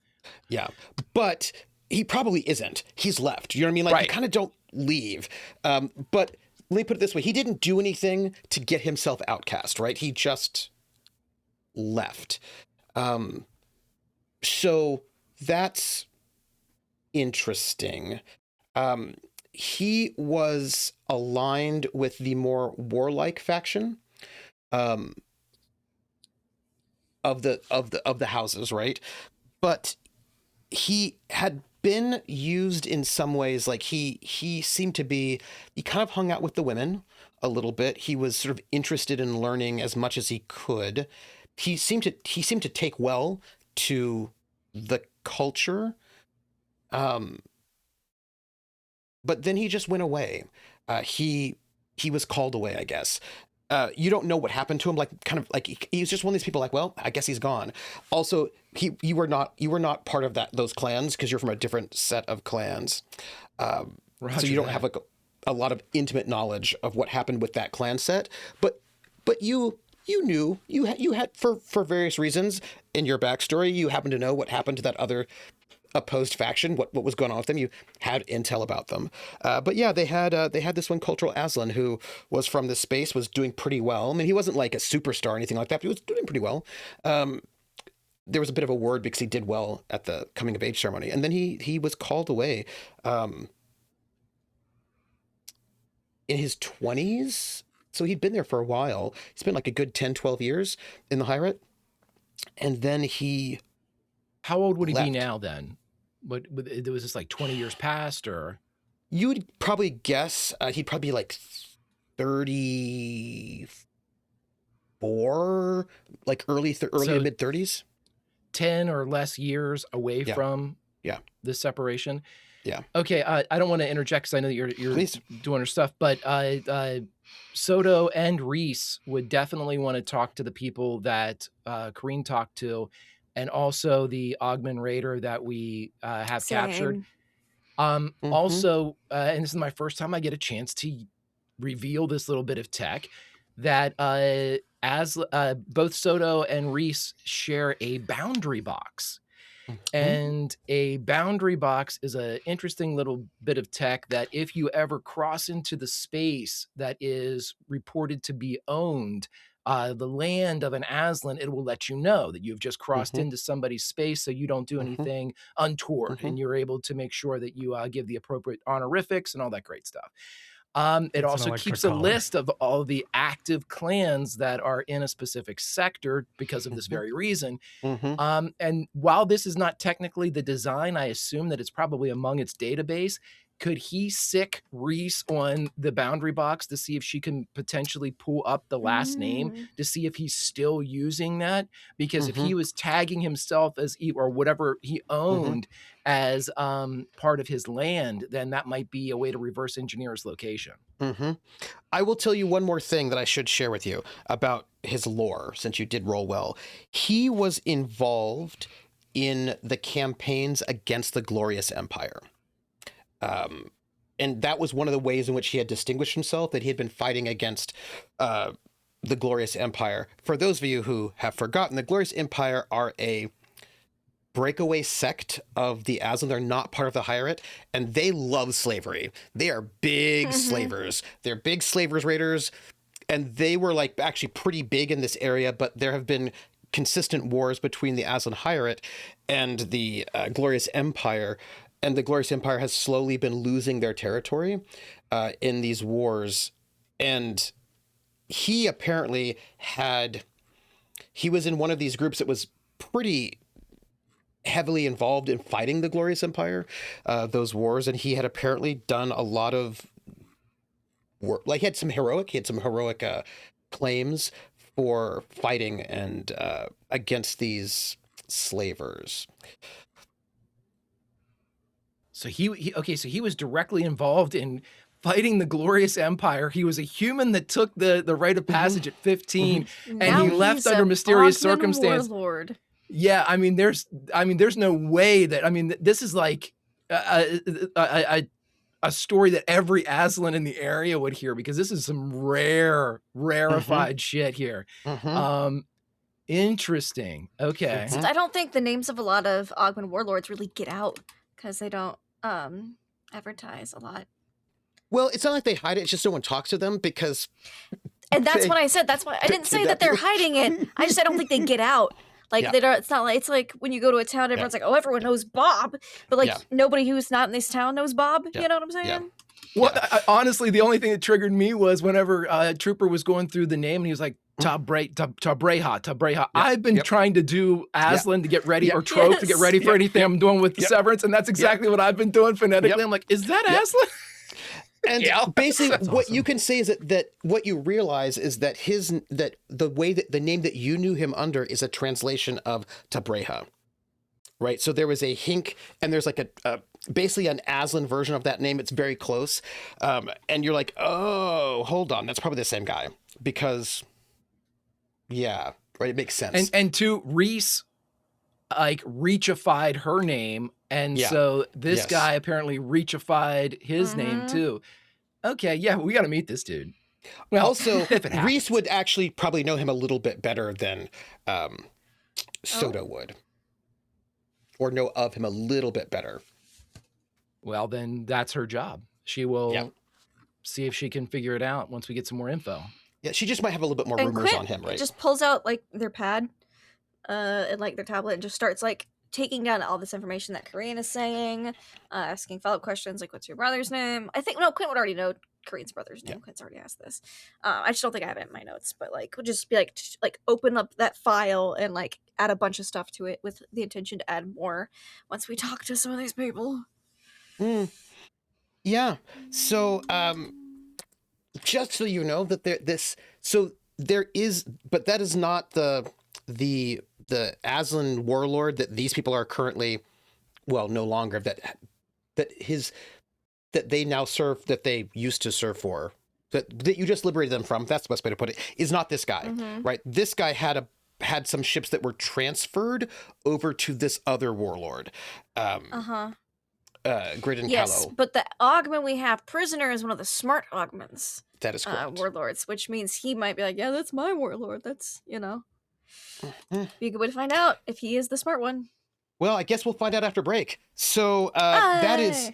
Yeah, but he probably isn't. He's left. You know what I mean? Like, Right. you kind of don't leave. But let me put it this way. He didn't do anything to get himself outcast, right? He just left. So That's interesting. He was aligned with the more warlike faction of the houses, right? But he had been used in some ways. Like he seemed to be, he kind of hung out with the women a little bit. He was sort of interested in learning as much as he could. He seemed to take well to the culture. But then he just went away. He was called away, I guess. You don't know what happened to him. Like, kind of like he was just one of these people. Like, well, I guess he's gone. Also, you were not part of those clans because you're from a different set of clans. So you don't have like a lot of intimate knowledge of what happened with that clan set. But you knew you had for various reasons in your backstory. You happen to know what happened to that other opposed faction, what was going on with them. You had intel about them. But yeah, they had this one cultural Aslan who was from this space, was doing pretty well. I mean, he wasn't like a superstar or anything like that, but he was doing pretty well. There was a bit of a word because he did well at the coming of age ceremony. And then he was called away in his 20s. So he'd been there for a while. He spent like a good 10, 12 years in the Hyrate. And then he How old would he left. be now then? Was this like 20 years past or? You would probably guess he'd probably be like 34, like early to mid 30s. 10 or less years away from this separation. Yeah. Okay. I don't want to interject because I know that you're Please. doing your stuff, but Soto and Rhys would definitely want to talk to the people that Karinne talked to, and also the Oghman Raider that we have captured. Also, and this is my first time I get a chance to reveal this little bit of tech, that both Soto and Rhys share a boundary box. And a boundary box is an interesting little bit of tech that if you ever cross into the space that is reported to be owned, the land of an Aslan, it will let you know that you've just crossed into somebody's space, so you don't do anything untoward, and you're able to make sure that you give the appropriate honorifics and all that great stuff. It also keeps a list of all the active clans that are in a specific sector because of this very reason. And while this is not technically the design, I assume that it's probably among its database. Could he sick Rhys on the boundary box to see if she can potentially pull up the last name to see if he's still using that? Because if he was tagging himself as or whatever he owned as part of his land, then that might be a way to reverse engineer his location. I will tell you one more thing that I should share with you about his lore, since you did roll well. He was involved in the campaigns against the Glorious Empire. And that was one of the ways in which he had distinguished himself, that he had been fighting against the Glorious Empire. For those of you who have forgotten, the Glorious Empire are a breakaway sect of the Aslan. They're not part of the Hyrate, and they love slavery. They are big slavers. They're big slavers raiders, and they were like actually pretty big in this area, but there have been consistent wars between the Aslan Hyrate and the Glorious Empire. And the Glorious Empire has slowly been losing their territory in these wars. And he apparently he was in one of these groups that was pretty heavily involved in fighting the Glorious Empire, those wars. And he had apparently done a lot of work. Like he had some heroic claims for fighting and against these slavers. So he was directly involved in fighting the Glorious Empire. He was a human that took the rite of passage at 15, and Now he left he's under an mysterious Oghman circumstance. Warlord. Yeah, there's no way that this is like a story that every Aslan in the area would hear, because this is some rarefied shit here. Interesting. Okay. Since I don't think the names of a lot of Oghman warlords really get out because they don't advertise a lot. Well, it's not like they hide it. It's just no one talks to them because. And that's what I said. That's why I didn't say that they're hiding it. I don't think they get out. Like Yeah. they don't. It's not like it's like when you go to a town, everyone's like, "Oh, everyone knows Bob," but like Yeah. nobody who's not in this town knows Bob. Yeah. You know what I'm saying? Yeah. Well, Yeah. honestly, the only thing that triggered me was whenever Trooper was going through the name and he was like, Tabreha. I've been Yep. trying to do Aslan to get ready, Yep. or Trope to get Yes. ready for Yep. anything I'm doing with Yep. Severance, and that's exactly what I've been doing phonetically. Yep. I'm like, is that Yep. Aslan? And Yeah. basically, That's what awesome. you can say is that what you realize is that the way that the name that you knew him under is a translation of Tabreha, right? So there was a hink, and there's like a basically an Aslan version of that name. It's very close, and you're like, oh, hold on, that's probably the same guy because, yeah, right, it makes sense. And two, Rhys like reachified her name, and Yeah. so this Yes. guy apparently reachified his name Mhm. too. Okay, yeah, we got to meet this dude. Well, Also, if it happens. Rhys would actually probably know him a little bit better than Soto would, or know of him a little bit better. Well, then that's her job. She will Yeah. see if she can figure it out once we get some more info. Yeah, she just might have a little bit more And rumors Quint on him, right? just pulls out like their pad, and like their tablet, and just starts like taking down all this information that Karinne is saying, asking follow-up questions like, "What's your brother's name?" I think Quint would already know Karinne's brother's name. Yeah. Quint's already asked this. I just don't think I have it in my notes, but like, would just be like, like open up that file and like add a bunch of stuff to it with the intention to add more once we talk to some of these people. Mm. Yeah. So, just so you know that there is, but that is not the Aslan warlord that these people are currently, well, no longer that they now serve, that they used to serve for, that you just liberated them from. That's the best way to put it. Is not this guy, Mhm. right? This guy had some ships that were transferred over to this other warlord. Grid Yes, Callow. but the Oghman we have prisoner is one of the smart Oghmans. That is correct. Warlords, which means he might be like, yeah, that's my warlord. That's, Mm. be a good way to find out if he is the smart one. Well, I guess we'll find out after break. So that is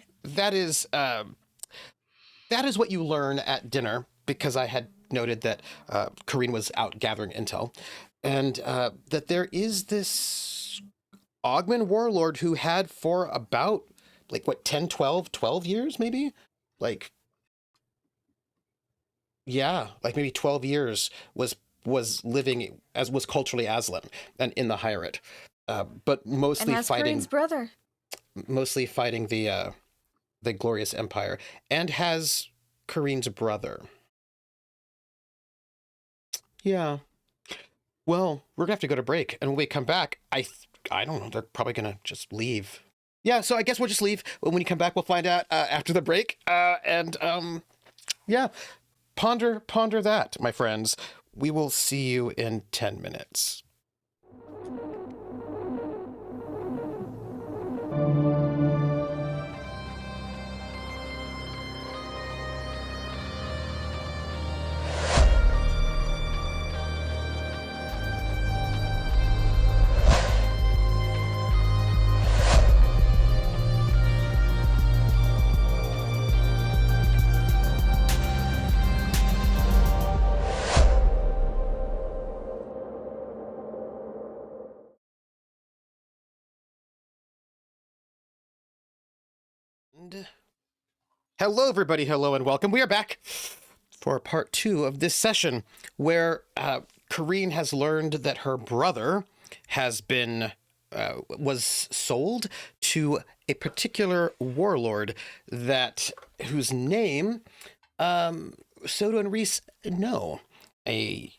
what you learn at dinner, because I had noted that Karinne was out gathering intel, and that there is this Oghman warlord who had for about like what 10, 12 years maybe, like, yeah, like maybe 12 years was living as was culturally Aslan and in the Hierate, but And mostly has fighting Karinne's brother. the glorious empire, and has Karinne's brother. Yeah. Well, we're gonna have to go to break, and when we come back, I don't know, they're probably gonna just leave. Yeah, so I guess we'll just leave. When we come back, we'll find out after the break. Yeah, ponder that, my friends. We will see you in 10 minutes. Hello, everybody. Hello, and welcome. We are back for part 2 of this session, where Karinne has learned that her brother has been was sold to a particular warlord whose name Soto and Rhys know. A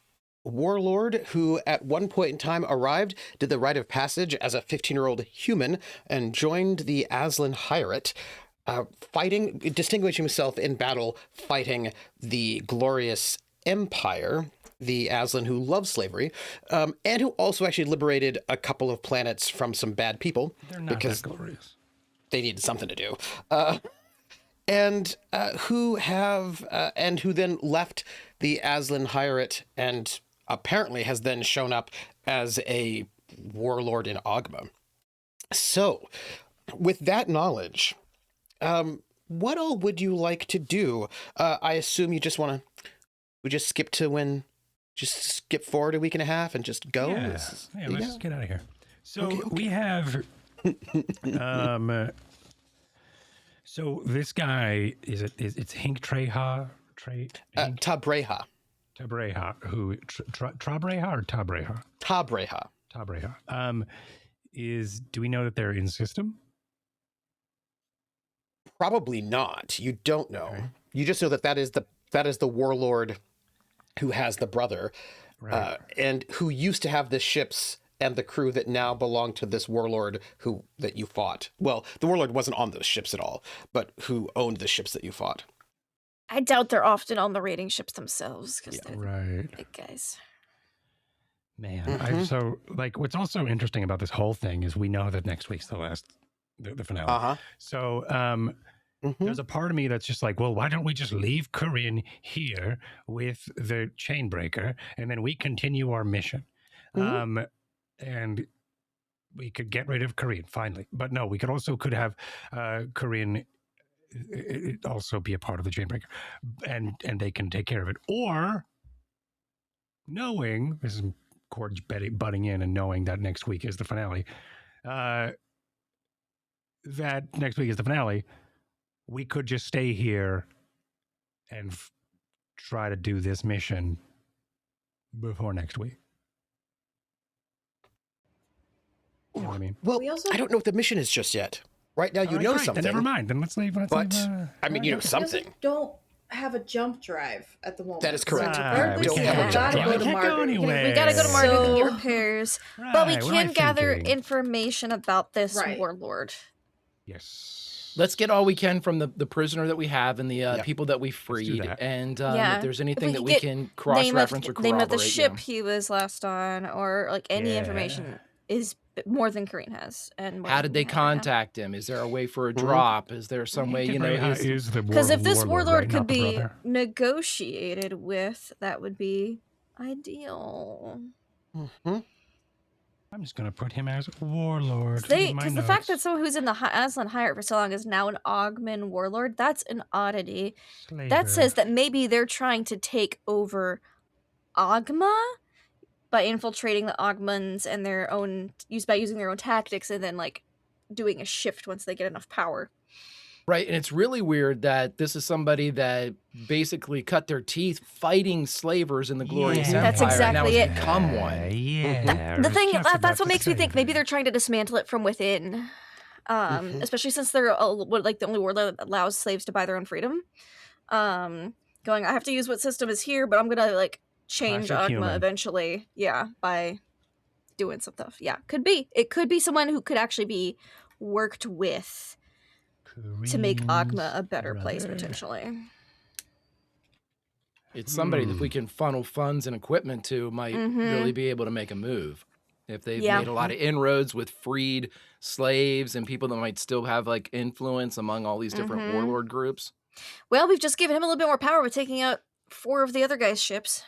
warlord who at one point in time arrived, did the rite of passage as a 15-year-old human, and joined the Aslan Hierate, distinguishing himself in battle, fighting the glorious empire, the Aslan who loved slavery, and who also actually liberated a couple of planets from some bad people. They're not because that glorious. they needed something to do. And who then left the Aslan Hierate, and apparently has then shown up as a warlord in Oghma. So, with that knowledge, what all would you like to do? I assume you just want to. We just skip to when just skip forward a week and a half and just go? Yeah, let's just get out of here. So we have, so this guy it's Hink Treha, Tabreha. Tabreha, who Trabreha or Tabreha? Tabreha. Tabreha. Do we know that they're in system? Probably not. You don't know. Okay. You just know that that is the warlord who has the brother, right. And who used to have the ships and the crew that now belong to this warlord that you fought. Well, the warlord wasn't on those ships at all, but who owned the ships that you fought. I doubt they're often on the raiding ships themselves because they're right. big guys. Man, so like what's also interesting about this whole thing is we know that next week's the finale. So there's a part of me that's just like, well, why don't we just leave Karinne here with the Chainbreaker and then we continue our mission? And we could get rid of Karinne finally. But no, we could have Karinne also be a part of the Chainbreaker and they can take care of it. Or knowing, this is Corge butting in and knowing that next week is the finale, we could just stay here and try to do this mission before next week. You know what I mean? Well, I don't know what the mission is just yet. Right now, you know something. Then never mind. Then let's leave. I mean, you know something. Don't have a jump drive at the moment. That is correct. We can't go anywhere. We gotta go to Margaret and get repairs. Right, but we can gather information about this warlord. Yes. Let's get all we can from the prisoner that we have and the people that we freed. And if there's anything that we can cross-reference or corroborate. Name of the ship he was last on, or like any information is more than Karinne has. And how did they contact him? Is there a way for a drop? Is there some way, because if this warlord could be negotiated with, that would be ideal. I'm just going to put him as warlord. Because the fact that someone who's in the Aslan Hierarchy for so long is now an Oghman warlord, that's an oddity. Slaver. That says that maybe they're trying to take over Oghma by infiltrating the Oghmans and by using their own tactics and then like doing a shift once they get enough power. Right, and it's really weird that this is somebody that basically cut their teeth fighting slavers in the Glorious Empire. That's exactly and now become one. Yeah. The thing that's what makes me think maybe they're trying to dismantle it from within, especially since they're like the only warlord that allows slaves to buy their own freedom. I have to use what system is here, but I'm gonna like change Oghma eventually. Yeah, by doing some stuff. Yeah, could be. It could be someone who could actually be worked with to make Oghma a better place potentially. It's somebody that we can funnel funds and equipment to might really be able to make a move. If they've made a lot of inroads with freed slaves and people that might still have like influence among all these different warlord groups. Well, we've just given him a little bit more power with taking out 4 of the other guys' ships.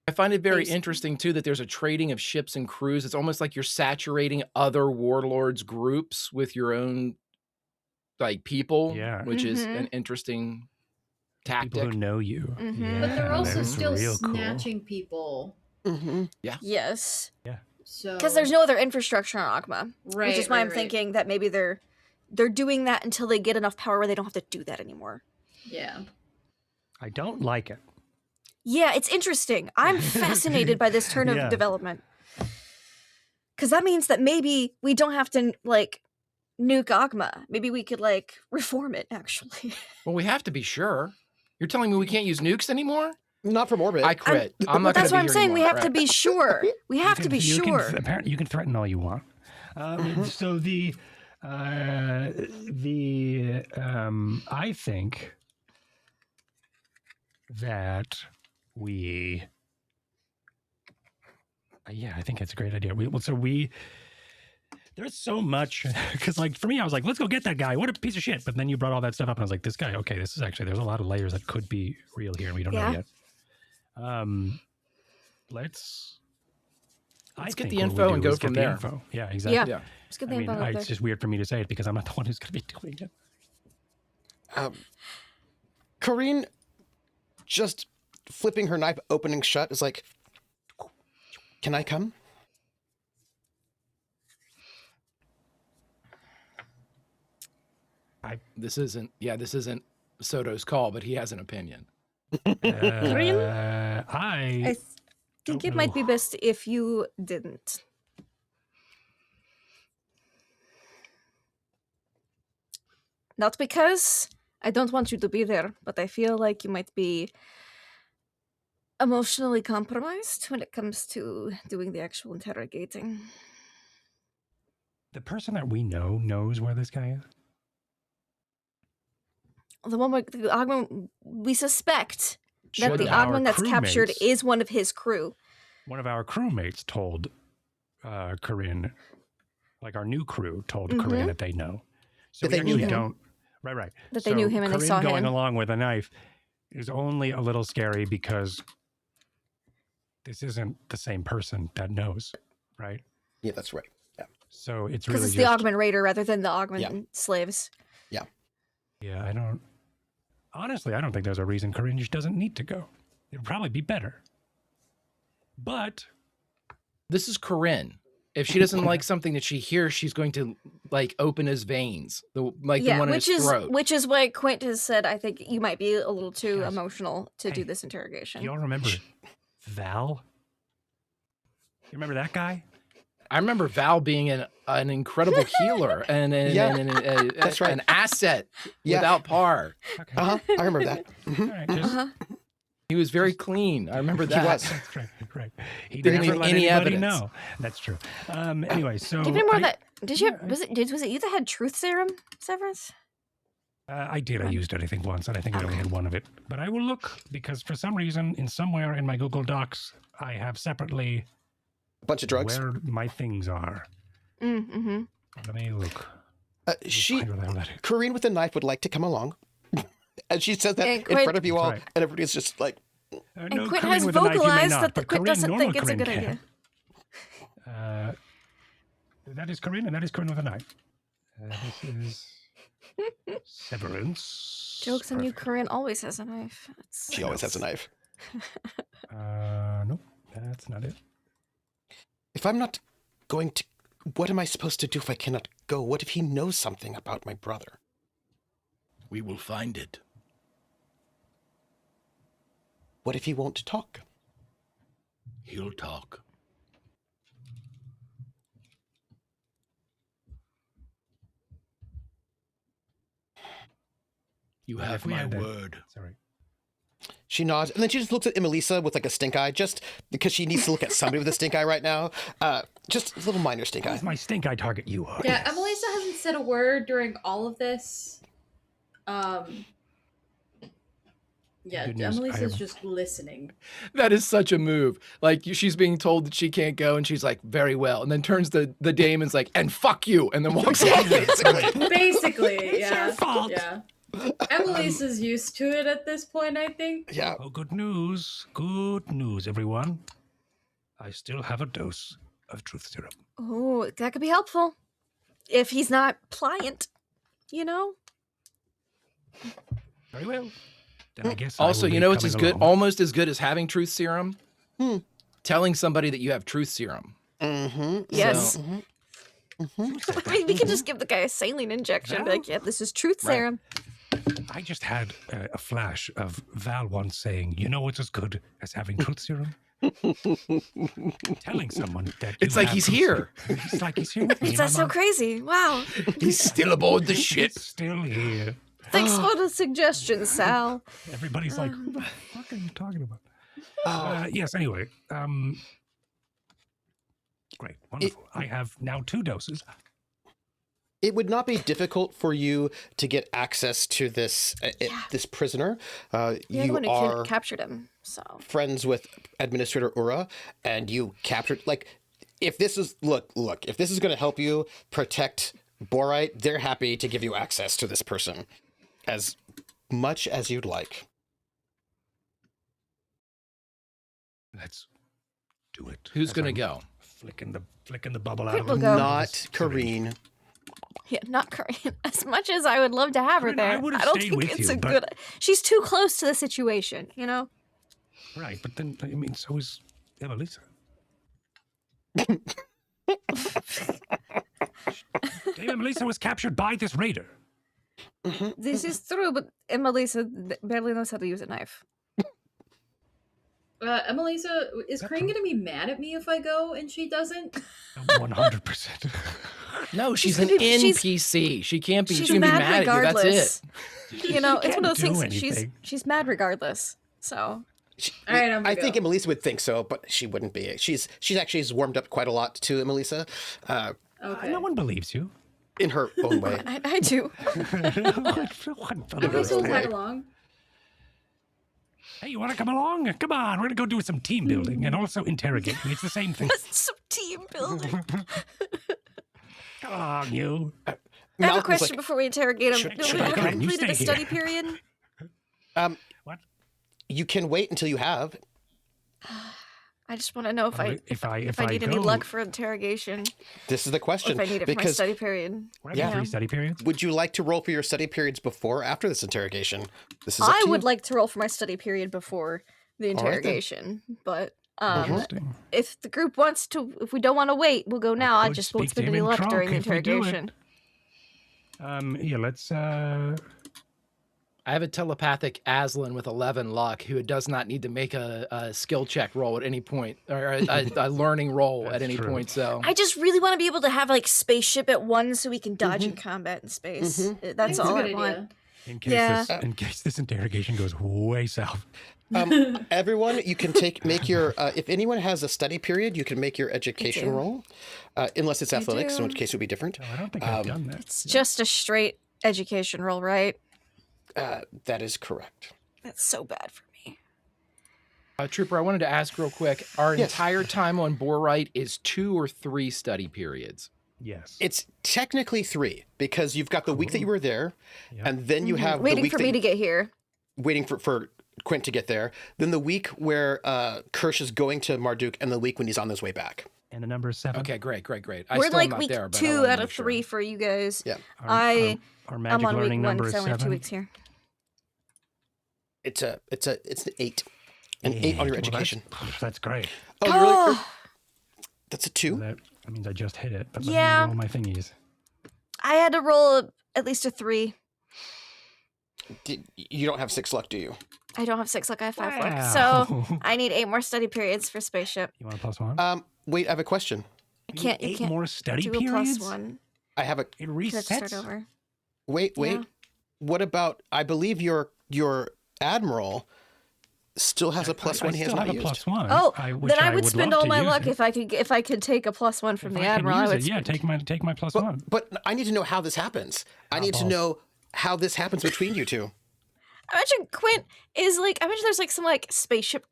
I find it very interesting, too, that there's a trading of ships and crews. It's almost like you're saturating other warlords' groups with your own, like, people, which is an interesting tactic. People who know you. Yeah, but they're also still snatching people. Yeah. Yes. Yeah. So because there's no other infrastructure on Oghma. Right. Which is why I'm thinking that maybe they're doing that until they get enough power where they don't have to do that anymore. Yeah. I don't like it. Yeah, it's interesting. I'm fascinated by this turn of development. Because that means that maybe we don't have to, like, nuke Oghma. Maybe we could, like, reform it, actually. Well, we have to be sure. You're telling me we can't use nukes anymore? Not from orbit. I quit. I'm not that's what I'm saying. We have to be sure. We have to be sure. Apparently, you can threaten all you want. So I think that we, I think it's a great idea. There's so much, because like for me, I was like, let's go get that guy. What a piece of shit. But then you brought all that stuff up and I was like, this guy, okay, this is actually, there's a lot of layers that could be real here and we don't know yet. Let's get the info and go from there. Yeah, exactly. Yeah. Let's get the info. It's just weird for me to say it because I'm not the one who's going to be doing it. Karinne just flipping her knife opening shut is like, Can I come? This isn't Soto's call, but he has an opinion. I think don't it might know. be best if you didn't. Not because I don't want you to be there, but I feel like you might be emotionally compromised when it comes to doing the actual interrogating. The person that we know knows where this guy is. The one with the Oghman, we suspect that One the of our Oghman that's captured crewmates- is one of his crew. One of our crewmates told Karinne, like our new crew told Mhm. Karinne that they know. So That we they knew actually him. don't. Right. That they knew him and they saw Karinne going him. along with a knife is only a little scary because this isn't the same person that knows, right? Yeah, that's right. Yeah. So it's Because really it's the just, Oghman Raider rather than the Oghman Yeah. slaves. yeah, I don't think there's a reason Karinne just doesn't need to go. It'd probably be better. But This is Karinne. If she doesn't like something that she hears, she's going to like open his veins, the one in his throat. Which is why Quint has said, I think you might be a little too Guys, emotional to do hey, this do interrogation. y'all remember Val? You remember that guy? I remember Val being an incredible healer and That's right. an asset Yeah. without par. Okay. I remember that. All right, just, He was very clean. I remember that. was. That's right. He Didn't never leave let any anybody evidence. know. That's true. Anyway, so Do you remember I, that? Did you? Was it you that had truth serum, Severance? I did. I used it, I think, once, and I think I only had one of it. But I will look because for some reason, in somewhere in my Google Docs, I have separately A bunch of drugs. where my things are. Mm-hmm. Let me look. She, Find where the hell that is. Karinne with a knife would like to come along. And she says that And in Quint- front of you all, That's right. and everybody's just like, And No, Quint Karinne has with a knife, you may vocalized not, that the but Quint Karinne, doesn't normal think it's a Karinne good can. idea. That is Karinne, and that is Karinne with a knife. This is Severance. Joke's on you, Perfect. Karinne always has a knife. It's, she always has a knife. Nope, that's not it. If I'm not going to, what am I supposed to do if I cannot go? What if he knows something about my brother? We will find it. What if he won't talk? He'll talk. You Well, have if we my had that- word. Sorry. She nods, and then she just looks at Emelisa with like a stink eye, just because she needs to look at somebody with a stink eye right now. Just a little minor stink eye. Who's my stink eye target? You are. Yeah, Yes. Emelisa hasn't said a word during all of this. Yeah, Good news, I Emelisa's have- just listening. That is such a move. Like she's being told that she can't go, and she's like, "Very well," and then turns to the dame and's like, "And fuck you," and then walks off. Basically, yeah. your fault. Yeah. Emelisa's used to it at this point, I think. Yeah. Oh, good news. Good news, everyone. I still have a dose of truth serum. oh, that could be helpful if he's not pliant. You know. Very well. Then I guess Also, I will you be know what's as coming good, along. almost as good as having truth serum? Telling somebody that you have truth serum. Mm-hmm. Yes. So- I mean, we can just give the guy a saline injection and be like, "Yeah, this is truth Right. serum." I just had a flash of Val once saying, "You know what's as good as having truth serum?" Telling someone that It's you like have he's truth here. serum. It's like he's here with me. That's so Mama. crazy. Wow. He's still aboard the ship. Still here. Thanks for the suggestion, Sal. Everybody's like, "Who the fuck are you talking about?" Oh, Yes. Anyway, great, wonderful. I have now 2 doses. it would not be difficult for you to get access to this this prisoner. You're the You one who are captured him, so. friends with Administrator Ura, and you captured if this is look, if this is going to help you protect Borite, they're happy to give you access to this person as much as you'd like. Let's do it. Who's As gonna I'm go? Flicking the bubble out Quint of will him. go. Not Karinne. Yeah, not Karinne. As much as I would love to have her Karinne, I there, would've I don't stayed think with it's you, a but- good. She's too close to the situation, you know. Right, but then I mean, so is Emelisa. Dame Emelisa was captured by this raider. This is true, but Emelisa barely knows how to use a knife. Emelisa, is Karinne gonna be mad at me if I go and she doesn't? 100%. No, she's She's an gonna be- NPC. She can't be. She's She can be mad mad at you. That's regardless. it. You know, it's one of those can't do things. anything. She's mad regardless. So All right, I'm gonna I think go. Emelisa would think so, but she wouldn't be. She's actually warmed up quite a lot to Emelisa, Okay. No one believes you. in her own way. I do. Okay, so tag along. Hey, you want to come along? Come on, we're going to go do some team building and also interrogating. It's the same thing. Some team building. Come on, you. I have a Malcolm's question like, before we interrogate him. should I Have go? we You completed stay a study here. period? What? you can wait until you have. I just want to know if I If I need any go, luck for interrogation. This is the Or question. if I need it for my because study period. we're having Yeah. 3 study periods. would you like to roll for your study periods before or after this interrogation? This is up I to would you. like to roll for my study period before the All right, then. interrogation, but Interesting. if the group wants to, if we don't want to wait, we'll go now. I could just won't speak to spend him any in luck Trunk during the if we do it. interrogation. Yeah, let's I have a telepathic Aslan with 11 luck who does not need to make a skill check roll at any point, or a learning roll at That's any true. point. So I just really want to be able to have like spaceship at 1 so we can dodge in combat in space. That's That's all a I good want. idea. in case this interrogation goes way south. Everyone, you can make your. If anyone has a study period, you can make your education do. roll, unless it's athletics, in do. which case it would be different. No, I don't think I've done that. It's just a straight education roll, right? That is correct. That's so bad for me. Trooper, I wanted to ask real quick: our Yes. entire time on Borite is 2 or 3 study periods? Yes. It's technically 3 because you've got the week that you were there, Yep. and then you have the Waiting week for that me to get here. waiting for Quint to get there. Then the week where Kirsch is going to Marduk, and the week when he's on his way back. And the number is 7. Okay, great. We're still like am not week there, but I 2 wanna out of make sure. 3 for you guys. Yeah. I'm Our magic on week learning 1 number because is I only have 2 7. weeks here. It's an 8, an 8 on your Well, education. That's great. Oh, you're really? That's a 2. That means I just hit it. But let Yeah. me roll my thingies. I had to roll at least a 3. You don't have 6 luck, do you? I don't have 6 luck. I have 5 luck. Wow. So I need 8 more study periods for spaceship. You want a +1? Wait, I have a question. You can't. You 8 can't more study do periods? a +1. I have a. It You have to start resets. over. Wait. Yeah. What about? I believe your admiral still has a +1 I he has still not have a used. +1. Oh, which then I would spend love all to my use luck it. if I could take a +1 from If the I can admiral. I use would it, yeah, spend- take my +1. But I need to know how this happens. I need to balls. know how this happens between you two. I imagine Quint is like. I imagine there's like some like spaceship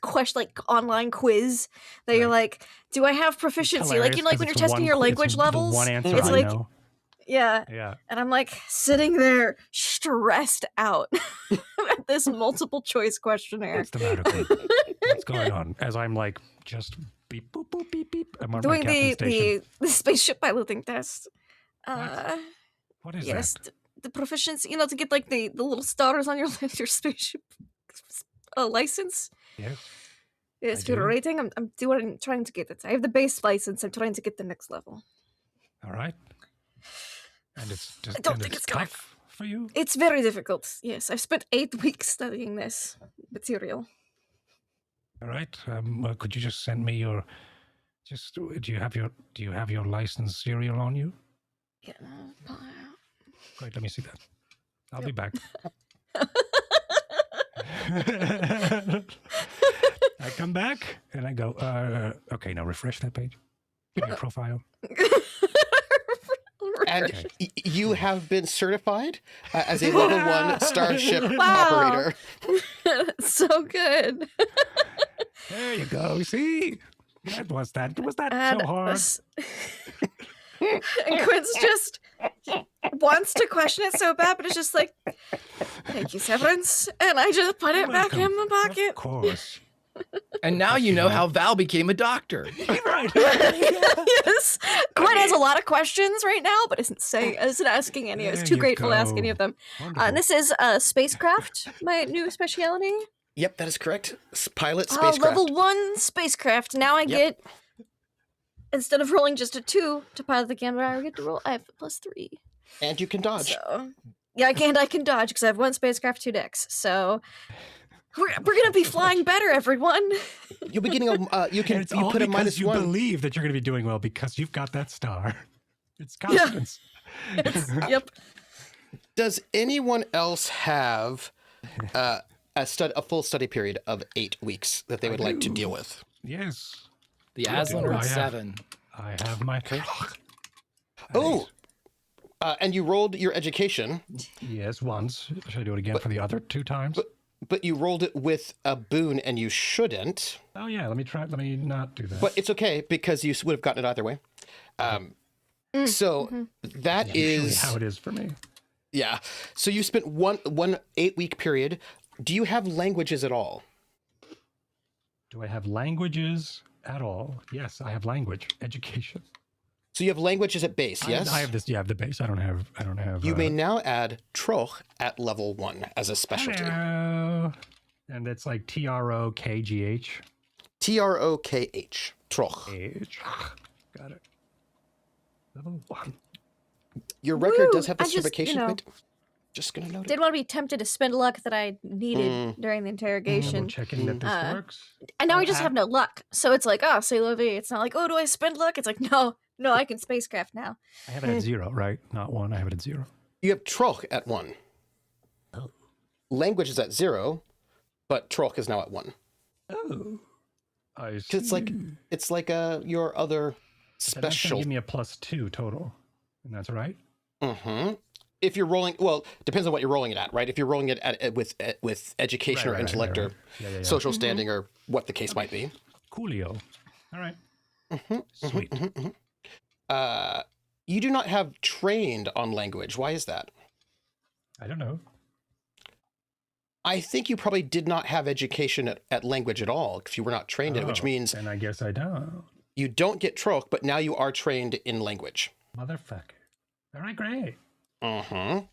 question online quiz that you're like, do I have proficiency? Like, you know, like when you're testing your language levels. One answer It's I like, know. yeah. Yeah. And I'm like sitting there stressed out at this multiple choice questionnaire. What's the matter? Quinn? What's going on? As I'm like just beep boop boop beep beep. I'm on Doing my captain station. the spaceship piloting test. What is Yes, that? the proficiency, you know, to get like the little stars on your your spaceship license. Yes. Yes, I for do. rating. I'm trying to get it. I have the base license. I'm trying to get the next level. All right. And it's just I don't and think it's it's gonna- tough for you. It's very difficult. Yes, I've spent 8 weeks studying this material. All right. Could you just send me your? Do you have your license serial on you? Yeah. Great. Let me see that. I'll be back. I come back and I go. Okay, now refresh that page. Give me a profile. And you have been certified as a level 1 starship Wow. operator. So good. There you go. See, was that And so hard? and Quint's just wants to question it so bad, but it's just like, thank you, Severance. And I just put it back in my pocket. Of course. And now you know how Val became a doctor. Right. Yes. Quint has a lot of questions right now, but isn't asking any. I was There too you grateful to ask any go. of them. Wonderful. And this is spacecraft, my new specialty. Yep, that is correct. Pilot Oh, spacecraft. level 1 spacecraft. Now I Yep. get instead of rolling just a 2 to pilot the gambler, I get to roll. I have a +3. And you can dodge. So yeah, I can dodge because I have 1 spacecraft, 2 decks. So we're gonna be flying better, everyone. You'll be getting a. You can And it's you all put a because you -1. believe that you're going to be doing well because you've got that star. It's confidence. Yep. Does anyone else have a full study period of 8 weeks that they would like to deal with? Yes. The Aslan are I at have- 7. I have my. Oh, and you rolled your education, Yes, once. Should I do it again for the other 2 times? but you rolled it with a boon, and you shouldn't. Oh yeah, let me try. Let me not do that. But it's okay because you would have gotten it either way. So that Usually is how it is for me. yeah. So you spent one 8-week period. Do you have languages at all? Do I have languages at all? Yes, I have language education. So you have languages at base, yes? I have this. Yeah, I have the base. I don't have. You may now add Troch at level 1 as a specialty. Hello. And it's like TROKGH. TROKH. Troch. H. Got it. Level 1. Your record Woo! does have the I just, certification you know, point. Just gonna note it. Didn't want to be tempted to spend luck that I needed during the Double interrogation. checking that this works. And now we just have no luck. So it's like, oh, say Lovey. It's not like, oh, do I spend luck? It's like, no, I can spacecraft now. I have it at 0, right? Not 1. I have it at 0. You have Troch at 1. Oh. Language is at 0, but Troch is now at 1. Oh. I see. 'Cause it's like your other That's gonna special. give me a +2 total. And that's right? Mm-hmm. If you're rolling, well, depends on what you're rolling it at, right? If you're rolling it with education Right, or intellect or Yeah. social standing or what the case might be. Coolio. All right. Sweet. You do not have trained on language. Why is that? I don't know. I think you probably did not have education at language at all if you were not trained in it, which means And I guess I don't. you don't get Troch, but now you are trained in language. Motherfucker. All right, great. Mm-hmm.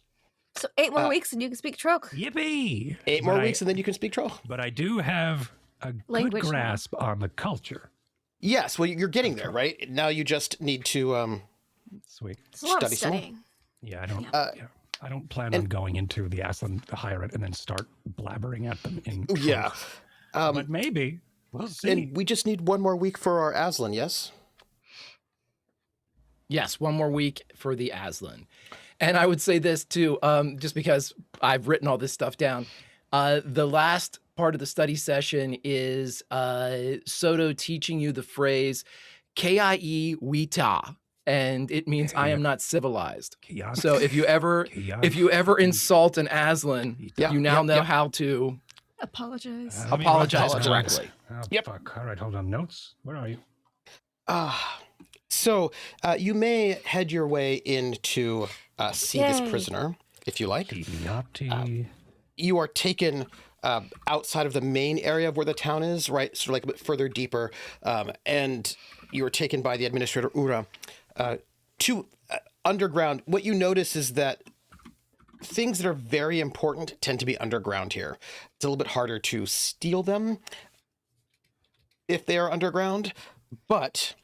So 8 more weeks and you can speak Troch. Yippee! 8 more weeks and then you can speak Troch. But I do have a good Language now. grasp on the culture. Yes, well, you're getting there, right? Now you just need to Sweet. It's a lot Study of some more? studying. Yeah, I don't. Yeah. I don't plan on going into the Aslan hire it and then start blabbering at them in. yeah. Troch. But maybe we'll see. And we just need 1 more week for our Aslan, yes? Yes, 1 more week for the Aslan. And I would say this too, just because I've written all this stuff down. The last part of the study session is Soto teaching you the phrase "Kie wita," and it means "I am not civilized." Chaos. So if you ever insult an Aslan, Yeah, you now yep, know yep. how to Apologize. Let me apologize write this down. correctly. Oh, Yep. Fuck. All right, hold on. Notes. Where are you? So you may head your way into see this Yay. prisoner, if you like. Yopti. You are taken outside of the main area of where the town is, right? Sort of like a bit further deeper. And you are taken by the administrator, Ura, to underground. What you notice is that things that are very important tend to be underground here. It's a little bit harder to steal them if they are underground, but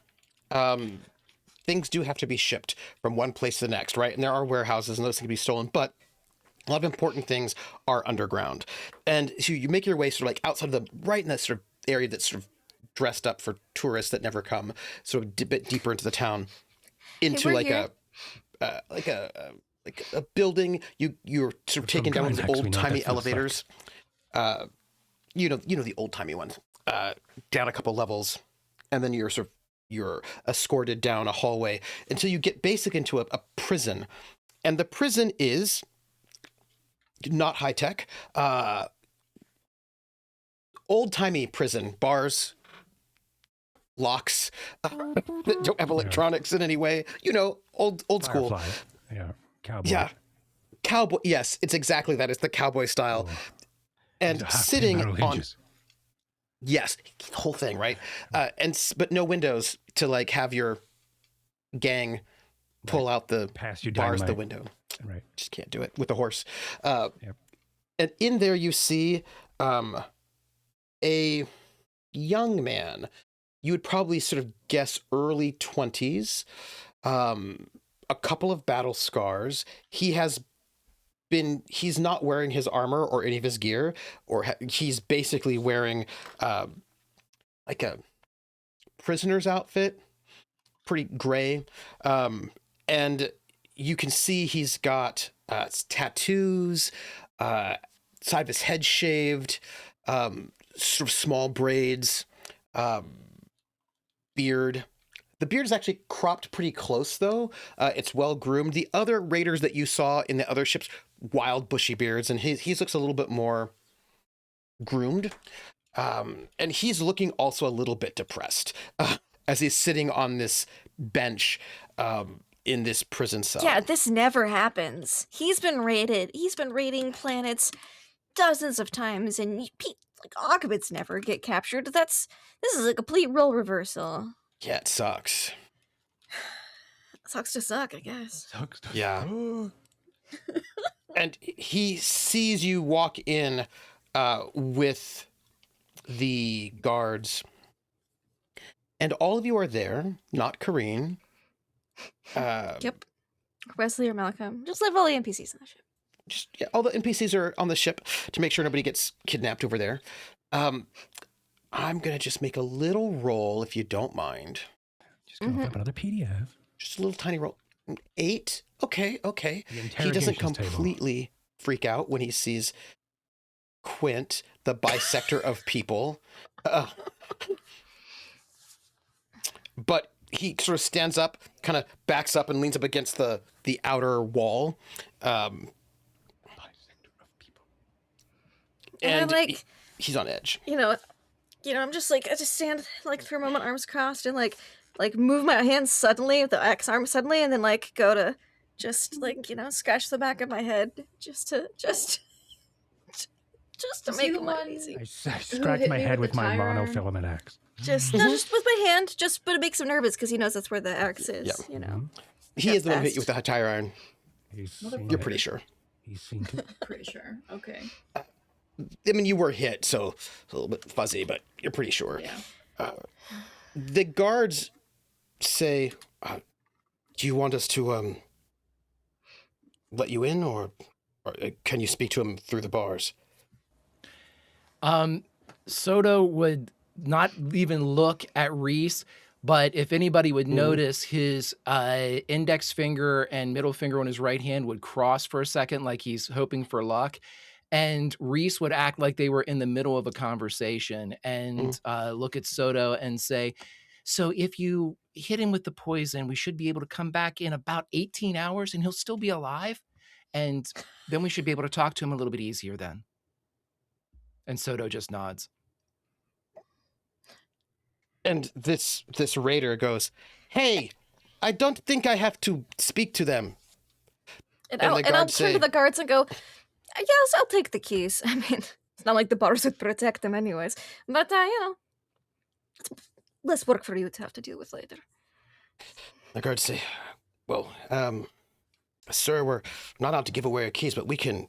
things do have to be shipped from one place to the next, right? And there are warehouses and those can be stolen, but a lot of important things are underground. And so you make your way sort of like outside of the, right in that sort of area that's sort of dressed up for tourists that never come, sort of a bit deeper into the town, into we're like here. a building. You're sort of taken down with Drinax, we know old what timey that feels elevators. You know the old timey ones. Down a couple levels, and then you're escorted down a hallway until you get basically into a prison, and the prison is not high tech. Old timey prison, bars, locks that don't have electronics in any way. You know, old school. Firefly. Yeah. Cowboy. Yeah. Cowboy. Yes, it's exactly that. It's the cowboy style. And Ah, sitting metal on, hinges. yes, the whole thing, right? But no windows to like have your gang pull out the Pass you bars the dynamite. window. Right. Just can't do it with the horse. Yep. And in there you see a young man you would probably sort of guess early 20s, a couple of battle scars. He's not wearing his armor or any of his gear, he's basically wearing like a prisoner's outfit, pretty gray. And you can see he's got tattoos, side of his head shaved, sort of small braids, beard. The beard is actually cropped pretty close, though. It's well groomed. The other raiders that you saw in the other ships, wild bushy beards, and he looks a little bit more groomed. And he's looking also a little bit depressed as he's sitting on this bench in this prison cell. Yeah, this never happens. He's been raiding planets dozens of times, and like Oghmans never get captured. This is a complete role reversal. Yeah, it sucks. Sucks to suck, I guess. Sucks to Yeah. suck. And he sees you walk in with the guards, and all of you are there, not Karinne. Yep. Wesley or Malcolm. Just leave all the NPCs on the ship. All the NPCs are on the ship to make sure nobody gets kidnapped over there. I'm gonna just make a little roll, if you don't mind. Just go up another PDF. Just a little tiny roll. 8. Okay. The He doesn't interrogations completely freak out when he sees Quint, the bisector of people. But he sort of stands up, kind of backs up and leans up against the outer wall. Bisector of people. And he's on edge. I'm just I just stand for a moment, arms crossed, and like move my hands suddenly with the X arm suddenly, and then go to just scratch the back of my head just to make it more easy. I scratch my head with my monofilament axe. Just with my hand, but it makes him nervous because he knows that's where the axe is. Yeah. He is the one who hit you with the tire iron. You're pretty sure. He's seen it. Pretty sure. Okay. I mean, you were hit, so it's a little bit fuzzy, but you're pretty sure. Yeah. The guards say, do you want us to let you in, or can you speak to him through the bars? Soto would not even look at Rhys, but if anybody would notice, his index finger and middle finger on his right hand would cross for a second, like he's hoping for luck. And Rhys would act like they were in the middle of a conversation and look at Soto and say, so if you hit him with the poison, we should be able to come back in about 18 hours and he'll still be alive. And then we should be able to talk to him a little bit easier then. And Soto just nods. And this raider goes, hey, I don't think I have to speak to them. And I'll turn to the guards and go, yes, I'll take the keys. I mean, it's not like the bars would protect them anyways. But, it's less work for you to have to deal with later. The guards say, well, sir, we're not out to give away our keys, but we can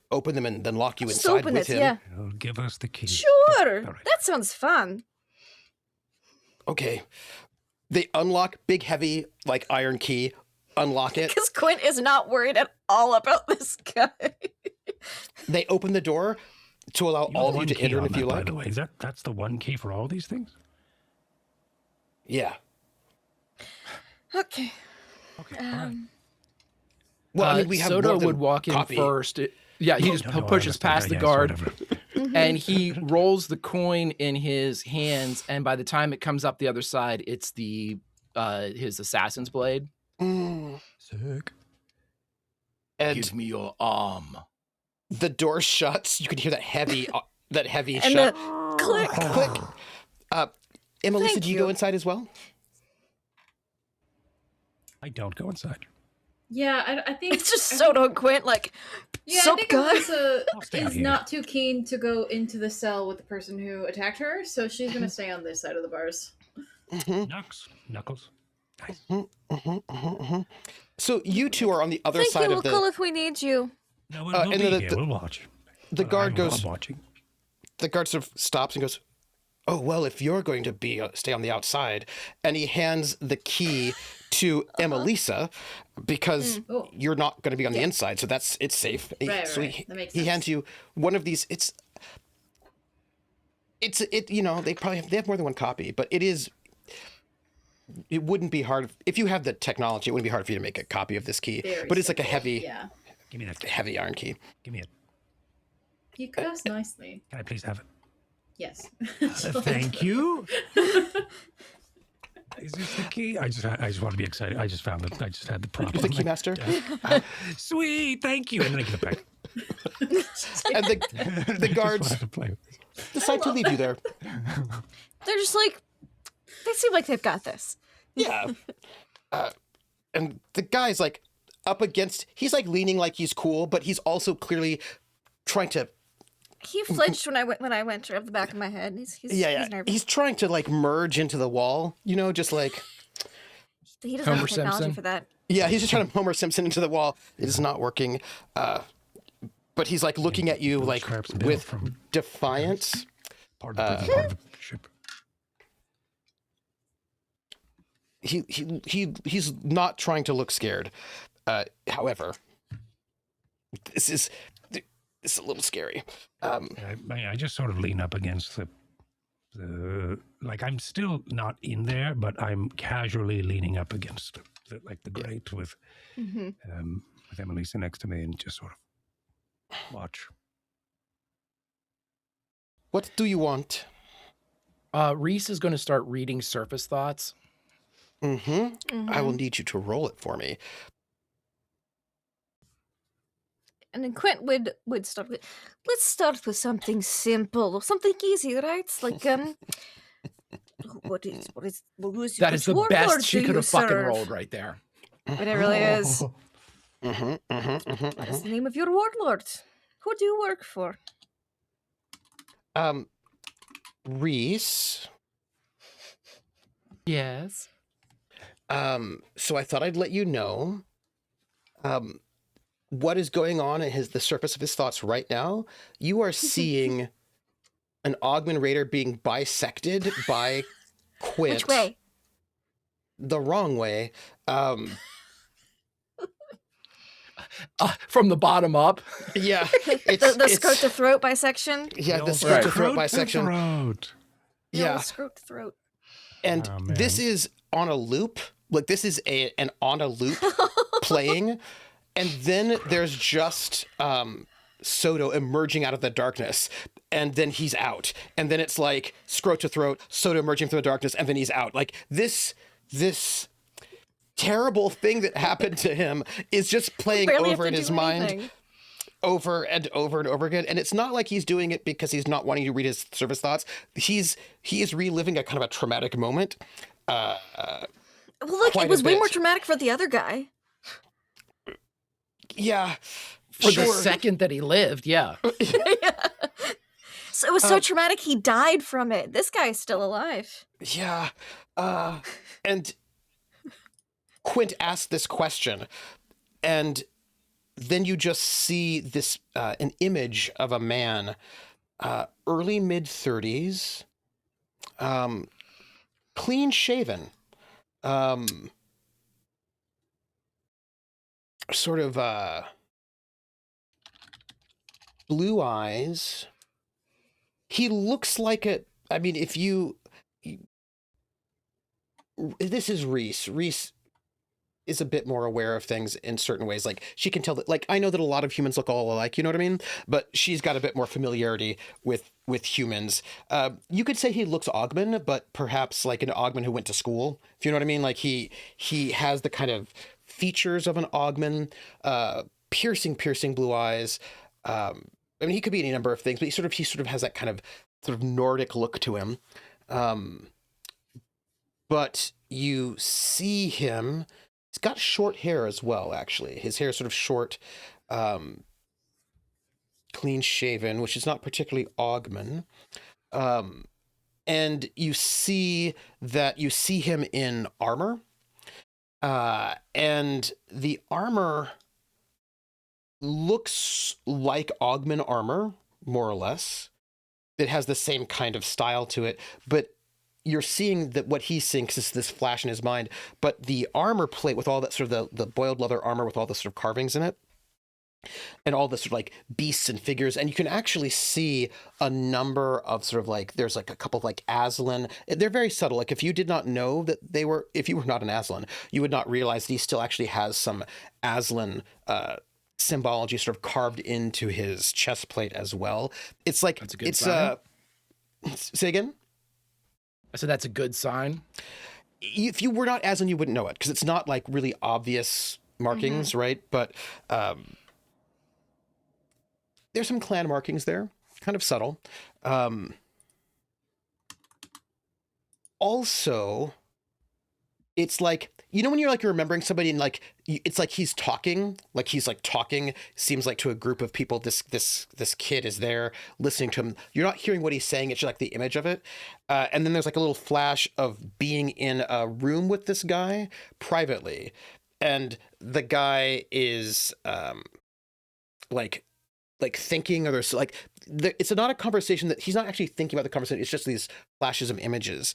open them and then lock you inside with him. Yeah. He'll give us the key. Sure. All right. That sounds fun. Okay. They unlock big, heavy, iron key, unlock it. Because Quint is not worried at all about this guy. They open the door to allow all of you to enter if you like. By the way, that's the one key for all these things? Yeah. Okay. Okay, all right. Well, I mean, we have Soto more than would walk in copy. first. He just No, pushes I past the understand. guard. Yes, whatever. And he rolls the coin in his hands, and by the time it comes up the other side, it's his assassin's blade. Sick. And Give me your arm. the door shuts. You can hear that heavy And shut. the click. Click. Emelisa, Thank do you you. go inside as well? I don't go inside. Yeah, I think It's just Soto and Quint, Yeah, sup, I think guy? Emelisa I'll stay out is here. not too keen to go into the cell with the person who attacked her, so she's gonna stay on this side of the bars. Knuckles. So you two are on the other Thank side you, we'll of the. call if we need you. No, and we'll then be here. We'll watch. the guard I'm goes. watching. The guard sort of stops and goes, oh, well, if you're going to stay on the outside, and he hands the key to Emelisa because Oh. you're not going to be on the inside, so it's safe. Right, So right. That makes he sense. hands you one of these. You know, they have more than one copy, but it wouldn't be hard if you have the technology. It wouldn't be hard for you to make a copy of this key. Very But it's like a simple. heavy, Yeah. Give me that. heavy iron key. Give me it. You cast nicely. Can I please have it? Yes. Thank you. Is this the key? I just want to be excited. I just found it. I just had the prop. You're the keymaster. Sweet, thank you. And then I give it back. And the Just guards wanted to play. decide to leave you there. They're just like, they seem like they've got this. Yeah. And the guy's like up against, he's like leaning like he's cool, but he's also clearly trying to, He flinched when I went to the back of my head. He's He's nervous. trying to like merge into the wall, you know, just like, He doesn't Homer have the technology Simpson. for that. yeah, he's just trying to Homer Simpson into the wall. It is not working. But he's like looking at you like Scraps Bill with from- defiance. Part of the ship. He's not trying to look scared. However, this is a little scary. I just sort of lean up against the like I'm still not in there, but I'm casually leaning up against the grate with Emelisa next to me and just sort of watch. What do you want? Rhys is going to start reading surface thoughts. I will need you to roll it for me. And then Quint would start with, let's start with something simple, something easy, right? It's like, who's That is the which best warlord she do could you have fucking serve? rolled right there. But it really is. What is the name of your warlord? Who do you work for? Rhys. Yes. So I thought I'd let you know what is going on in the surface of his thoughts right now. You are seeing an Oghman Raider being bisected by Quint. Which way? The wrong way. From the bottom up. Yeah. The scrote to throat bisection? Yeah, the Right. scrote to throat Throat to bisection. throat. Yeah. Scrote to throat. And Oh, man. this is on a loop. Like this is an on a loop playing. And then there's just Soto emerging out of the darkness. And then he's out. And then it's like scrote to throat, Soto emerging from the darkness, and then he's out. Like this terrible thing that happened to him is just playing Barely over have in to his do mind anything. over and over and over again. And it's not like he's doing it because he's not wanting to read his surface thoughts. He is reliving a kind of a traumatic moment. Well, look, Quite it a was way bit. more traumatic for the other guy. Yeah. For sure. the second that he lived, yeah. So it was so traumatic he died from it. This guy's still alive. Yeah. And Quint asked this question, and then you just see this an image of a man, early mid-30s, clean shaven, sort of blue eyes. He looks like I mean, this is Rhys. Rhys is a bit more aware of things in certain ways. Like she can tell that, like, I know that a lot of humans look all alike, you know what I mean? But she's got a bit more familiarity with humans. You could say he looks Oghman, but perhaps like an Oghman who went to school, if you know what I mean? Like he has the kind of features of an Oghman, piercing blue eyes. I mean, he could be any number of things, but he sort of has that kind of sort of Nordic look to him. But you see him, he's got short hair as well, actually. His hair is sort of short, clean shaven, which is not particularly Oghman. And you see him in armor. And the armor looks like Oghman armor, more or less. that has the same kind of style to it, but you're seeing that what he's seeing, because it's this flash in his mind, but the armor plate with all that sort of the boiled leather armor with all the sort of carvings in it, and all the sort of like beasts and figures, and you can actually see a number of sort of like, there's like a couple of like Aslan. They're very subtle. Like if you did not know that they were, if you were not an Aslan, you would not realize that he still actually has some Aslan symbology sort of carved into his chest plate as well. It's like, That's a good sign. Say again? I said that's a good sign. If you were not Aslan, you wouldn't know it, because it's not like really obvious markings, right? But there's some clan markings there, kind of subtle. Also, it's like, you know when you're like you're remembering somebody and like it's like he's talking, seems like to a group of people. This kid is there listening to him. You're not hearing what he's saying. It's just like the image of it. And then there's like a little flash of being in a room with this guy privately, and the guy is like thinking, or there's like it's not a conversation that he's not actually thinking about the conversation. It's just these flashes of images.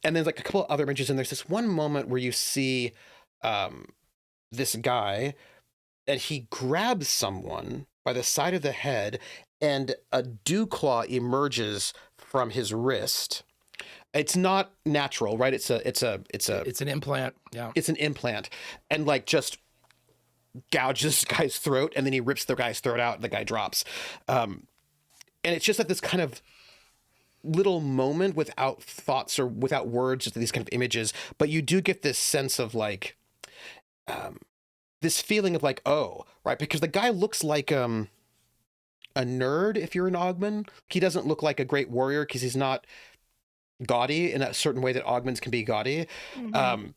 And there's like a couple of other images, and there's this one moment where you see this guy, and he grabs someone by the side of the head, and a dew claw emerges from his wrist. It's not natural, right? It's an implant. Yeah. It's an implant, and like just gouges this guy's throat, and then he rips the guy's throat out, and the guy drops. And it's just like this kind of little moment without thoughts or without words, just these kind of images, but you do get this sense of like this feeling of like, oh, right, because the guy looks like a nerd. If you're an Oghman, he doesn't look like a great warrior because he's not gaudy in a certain way that Oghmans can be gaudy. And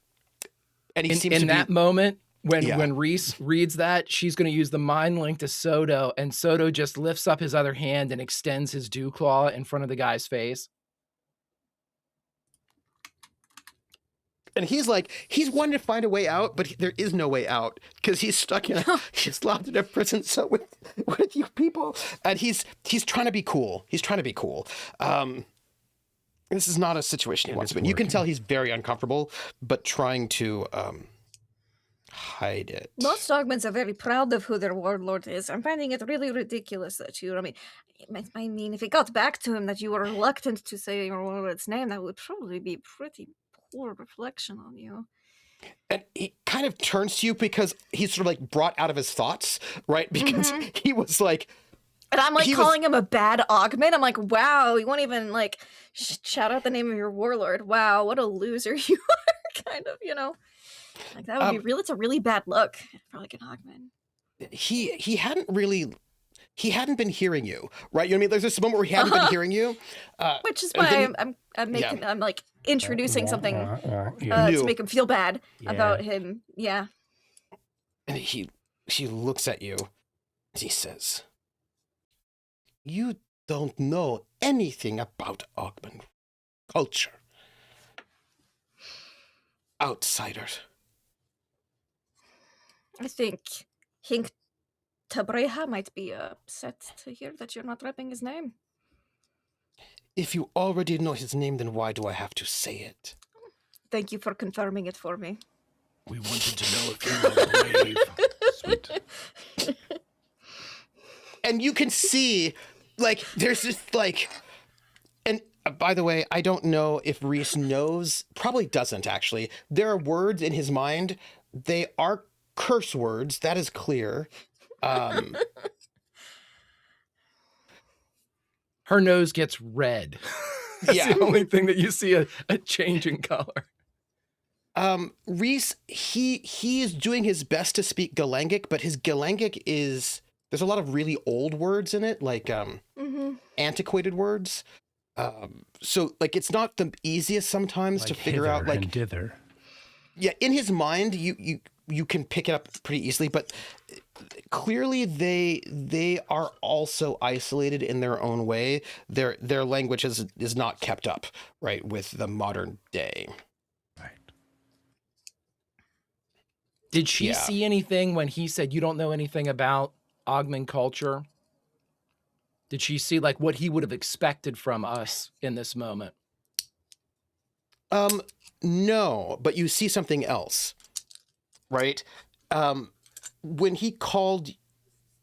he seems in to that be, moment when Rhys reads that, she's going to use the mind link to Soto, and Soto just lifts up his other hand and extends his dew claw in front of the guy's face. and he's wanting to find a way out, but there is no way out because he's stuck he's locked in a prison cell with you people, and he's trying to be cool. He's trying to be cool. This is not a situation he wants to be in. You can tell he's very uncomfortable, but trying to hide it. Most Oghmans are very proud of who their warlord is. I'm finding it really ridiculous that you, I mean, if it got back to him that you were reluctant to say your warlord's name, that would probably be pretty poor reflection on you. And he kind of turns to you because he's sort of like brought out of his thoughts, right? Because he was like... And I'm like calling him a bad Oghman. I'm like, wow, you won't even like shout out the name of your warlord. Wow, what a loser you are, kind of, you know? Like that would be real. It's a really bad look for like an Oghman. He hadn't been hearing you, right? You know what I mean? There's this moment where he hadn't been hearing you, which is why I'm like introducing something to make him feel bad about him. Yeah. And he looks at you and he says, "You don't know anything about Oghman culture. Outsiders." I think Hink Tabreha might be upset to hear that you're not repping his name. If you already know his name, then why do I have to say it? Thank you for confirming it for me. We wanted to know if you were brave. Sweet. And you can see, like, there's this, like... And by the way, I don't know if Rhys knows, probably doesn't, actually. There are words in his mind. They are curse words, that is clear. Her nose gets red. That's the only thing that you see a change in color. Rhys, he is doing his best to speak Galangic, but his Galangic is... There's a lot of really old words in it, like antiquated words. So, like, it's not the easiest sometimes to figure out, like... and dither. Yeah, in his mind, you can pick it up pretty easily, but clearly they are also isolated in their own way. Their language is not kept up, right, with the modern day. Right. Did she see anything when he said you don't know anything about Oghman culture? Did she see like what he would have expected from us in this moment? No, but you see something else, right? When he called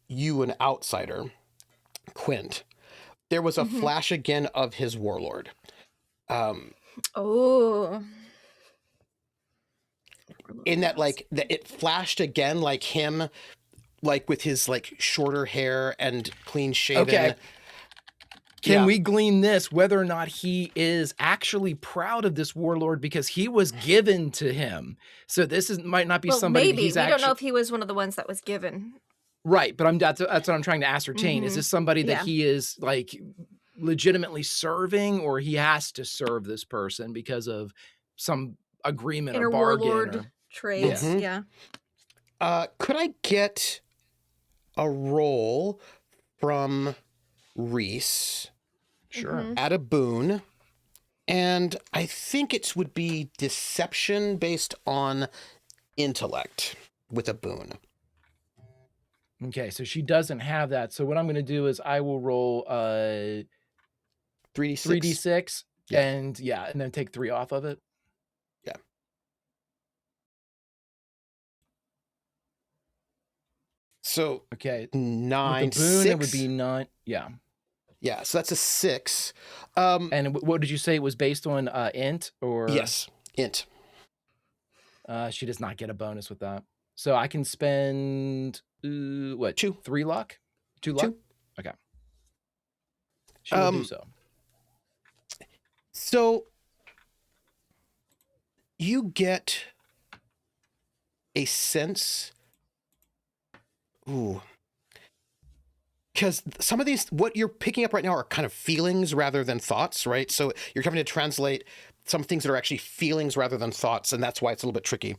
you an outsider, Quint, there was a flash again of his warlord. Oh. In that, like, that it flashed again, like him, like with his like shorter hair and clean shaven. Okay. Can we glean this, whether or not he is actually proud of this warlord because he was given to him? So this might not be somebody maybe. that he's we actually... don't know if he was one of the ones that was given. Right, but that's what I'm trying to ascertain. Is this somebody that he is like legitimately serving, or he has to serve this person because of some agreement or bargain? Warlord traits, yeah. Could I get a roll from Rhys? Sure. At a boon, and I think it would be deception based on intellect with a boon. Okay, so she doesn't have that. So what I'm going to do is I will roll 3d6 and then take 3 off of it. Yeah. So okay, 9, with the boon 6. it would be 9. Yeah. Yeah, so that's a 6. And what did you say it was based on? Int or? Yes, int. She does not get a bonus with that. So I can spend what? 2. 3 luck? 2 luck? 2. Okay. She will do so. So you get a sense. Ooh. Because some of these, what you're picking up right now are kind of feelings rather than thoughts, right? So you're having to translate some things that are actually feelings rather than thoughts, and that's why it's a little bit tricky.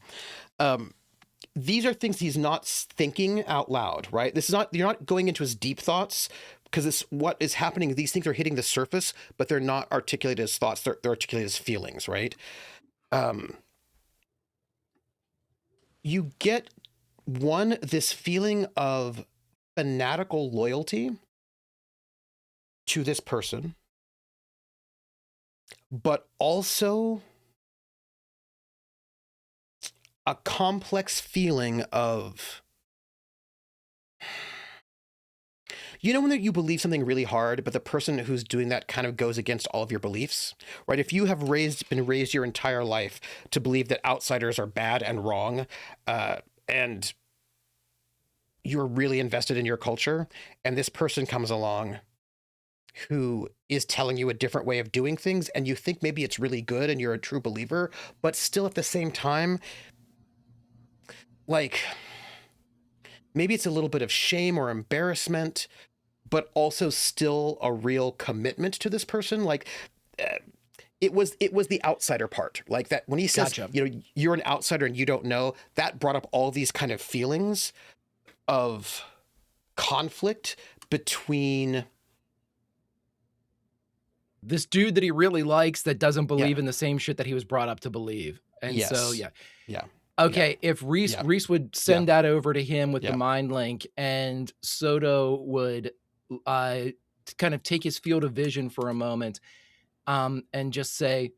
These are things he's not thinking out loud, right? This is not, you're not going into his deep thoughts, because it's what is happening. These things are hitting the surface, but they're not articulated as thoughts. They're articulated as feelings, right? You get this feeling of fanatical loyalty to this person, but also a complex feeling of, you know, when you believe something really hard, but the person who's doing that kind of goes against all of your beliefs, right? If you have been raised your entire life to believe that outsiders are bad and wrong, and you're really invested in your culture, and this person comes along who is telling you a different way of doing things, and you think maybe it's really good and you're a true believer, but still at the same time, like, maybe it's a little bit of shame or embarrassment, but also still a real commitment to this person. Like, it was the outsider part, like that when he says, you know, you're an outsider and you don't know, that brought up all these kind of feelings of conflict between this dude that he really likes that doesn't believe in the same shit that he was brought up to believe. And so, okay, if Rhys would send that over to him with the mind link, and Soto would kind of take his field of vision for a moment, and just say,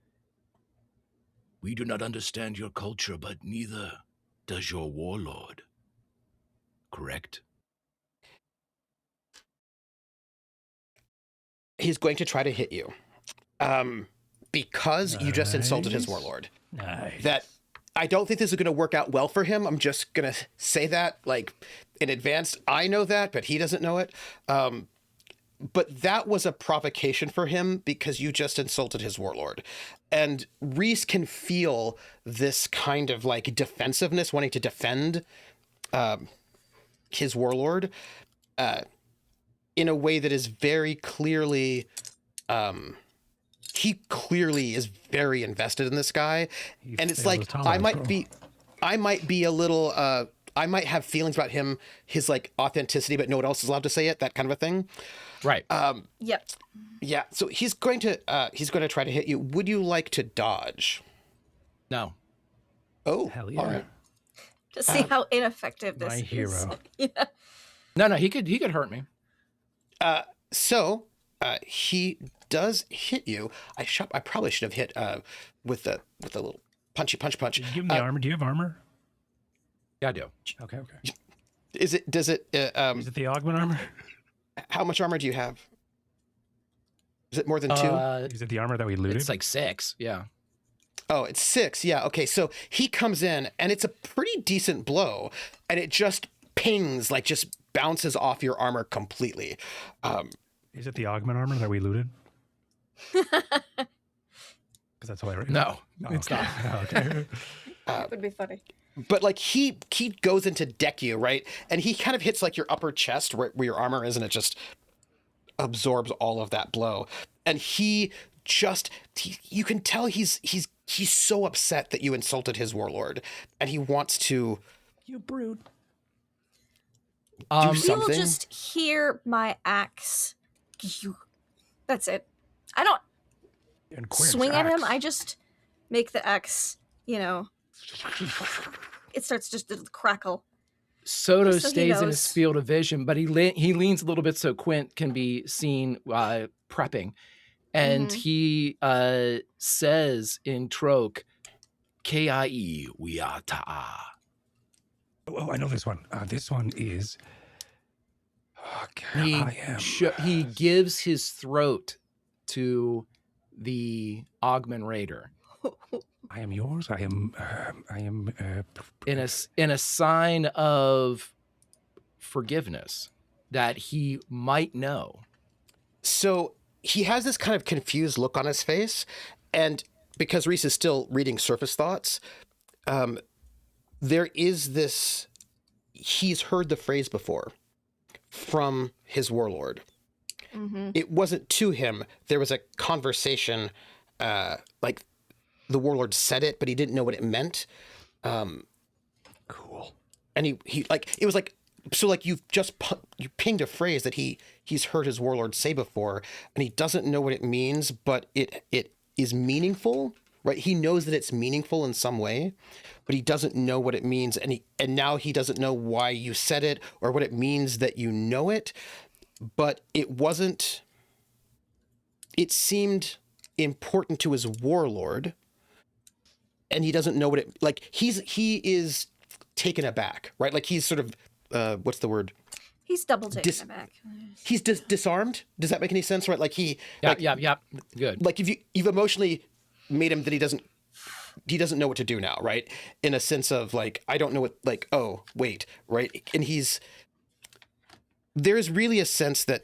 "We do not understand your culture, but neither does your warlord. Correct?" He's going to try to hit you, because you just insulted his warlord. That I don't think this is going to work out well for him. I'm just going to say that, like, in advance. I know that, but he doesn't know it. But that was a provocation for him because you just insulted his warlord. And Rhys can feel this kind of like defensiveness, wanting to defend his warlord in a way that is very clearly, he clearly is very invested in this guy. And it's like, I might be a little, I might have feelings about him, his like authenticity, but no one else is allowed to say it, that kind of a thing. Right. Yep. Yeah. So he's going to try to hit you. Would you like to dodge? No. Oh, hell yeah. All right. To see how ineffective this my is. hero. Yeah. No, he could hurt me. So he does hit you. I probably should have hit with a little punch. Did you give him the armor? Do you have armor? Yeah, I do. Okay. Is it Is it the Oghman armor? how much armor do you have? Is it more than 2? Is it the armor that we looted? It's like 6. Yeah. Oh, it's 6. Yeah. Okay. So he comes in and it's a pretty decent blow and it just pings, like just bounces off your armor completely. Is it the Oghman armor that we looted? Because that's how I read it. No, Oh, it's okay. not. Okay. That would be funny. But like he goes into deck you, right? And he kind of hits like your upper chest where your armor is, and it just absorbs all of that blow. And you can tell he's so upset that you insulted his warlord, and he wants to You brood. do We will something. just hear my axe. That's it. I don't And Quint's swing at him. axe. I just make the axe, it starts just to crackle. Soto Just so he stays in his knows. field of vision, but he leans a little bit so Quint can be seen prepping. And Mhm. he says in Troke, K-I-E, we are ta'a. Oh, I know this one. This one is. Okay, I am. He gives his throat to the Oghman Raider I am yours. I am. in a sign of forgiveness that he might know. So he has this kind of confused look on his face, and because Rhys is still reading surface thoughts, there is this. He's heard the phrase before from his warlord. Mm-hmm. It wasn't to him. There was a conversation, like the warlord said it, but he didn't know what it meant. Cool. And he like it was like so like you pinged a phrase that he's heard his warlord say before, and he doesn't know what it means, but it is meaningful, right? He knows that it's meaningful in some way, but he doesn't know what it means, and now he doesn't know why you said it or what it means that you know it, but it wasn't. It seemed important to his warlord, and he doesn't know what it like. He is taken aback, right? Like he's sort of what's the word? He's double taking it back. He's disarmed. Does that make any sense? Right? Like Yeah. Good. like if you've emotionally made him that he doesn't know what to do now, right? In a sense of like, I don't know what, like, oh, wait, right? And there's really a sense that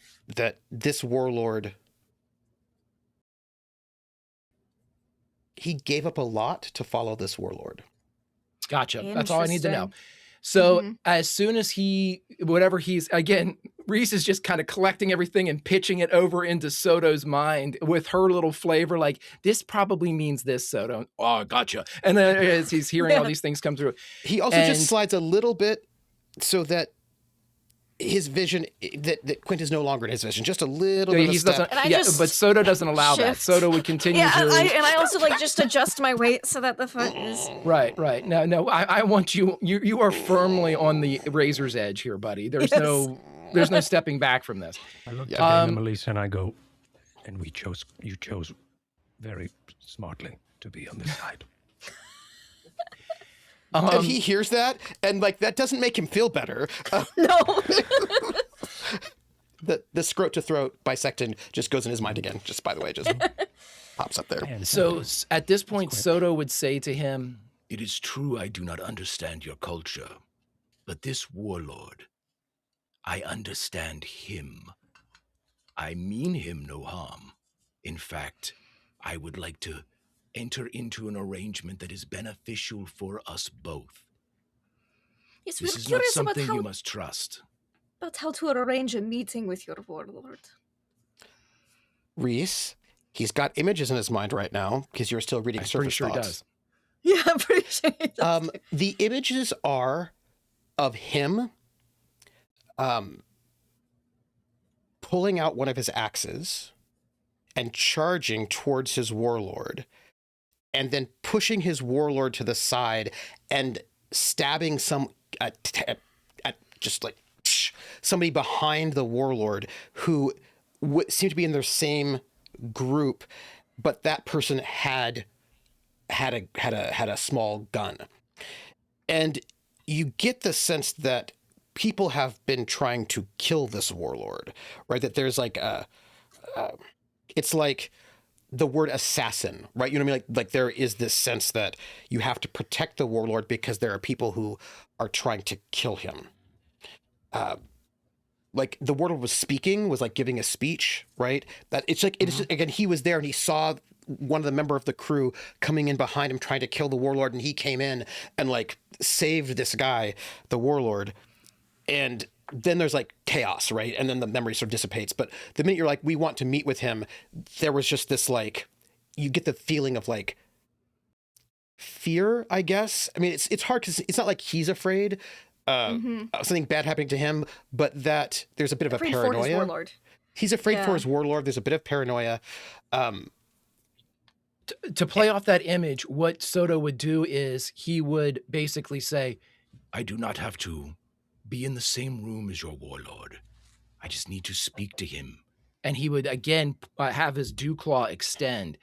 this warlord, he gave up a lot to follow this warlord. Gotcha. That's all I need to know. Interesting. So as soon as Rhys is just kind of collecting everything and pitching it over into Soto's mind with her little flavor, like, this probably means this, Soto. Oh, gotcha. And then as he's hearing all these things come through. He also just slides a little bit so that his vision, that Quint is no longer in his vision, just a little bit of a step. And I just but Soto doesn't allow that. shift. Soto would continue Yeah, to... I also like just adjust my weight so that the foot is. Right. No, I want you are firmly on the razor's edge here, buddy. There's no stepping back from this. I look at Emelisa and I go, and you chose very smartly to be on this side. And he hears that, and like that doesn't make him feel better. No. The scrot to throat bisecting just goes in his mind again. Just by the way, just pops up there. And So at this point, Soto would say to him, "It is true I do not understand your culture, but this warlord, I understand him. I mean him no harm. In fact, I would like to enter into an arrangement that is beneficial for us both. Yes, This we're is not curious about something you must trust." how to arrange a meeting with your warlord. Rhys, he's got images in his mind right now because you're still reading I'm pretty surface sure he thoughts. does. Yeah, I'm pretty sure he does. The images are of him pulling out one of his axes and charging towards his warlord, and then pushing his warlord to the side and stabbing just like somebody behind the warlord who seemed to be in their same group, but that person had a small gun. And you get the sense that people have been trying to kill this warlord, right? That there's like it's like the word assassin, right? You know what I mean? Like there is this sense that you have to protect the warlord because there are people who are trying to kill him. Like the warlord was speaking, was like giving a speech, right? That it's like, it's again, he was there and he saw one of the member of the crew coming in behind him trying to kill the warlord, and he came in and like saved this guy, the warlord. And then there's like chaos, right? And then the memory sort of dissipates. But the minute you're like, we want to meet with him, there was just this like, you get the feeling of like fear, I guess. I mean, it's hard because it's not like he's afraid of something bad happening to him, but that there's a bit of a paranoia. For his warlord. He's afraid for his warlord. There's a bit of paranoia. To play off that image, what Soto would do is he would basically say, I do not have to be in the same room as your warlord. I just need to speak to him. And he would again have his dew claw extend.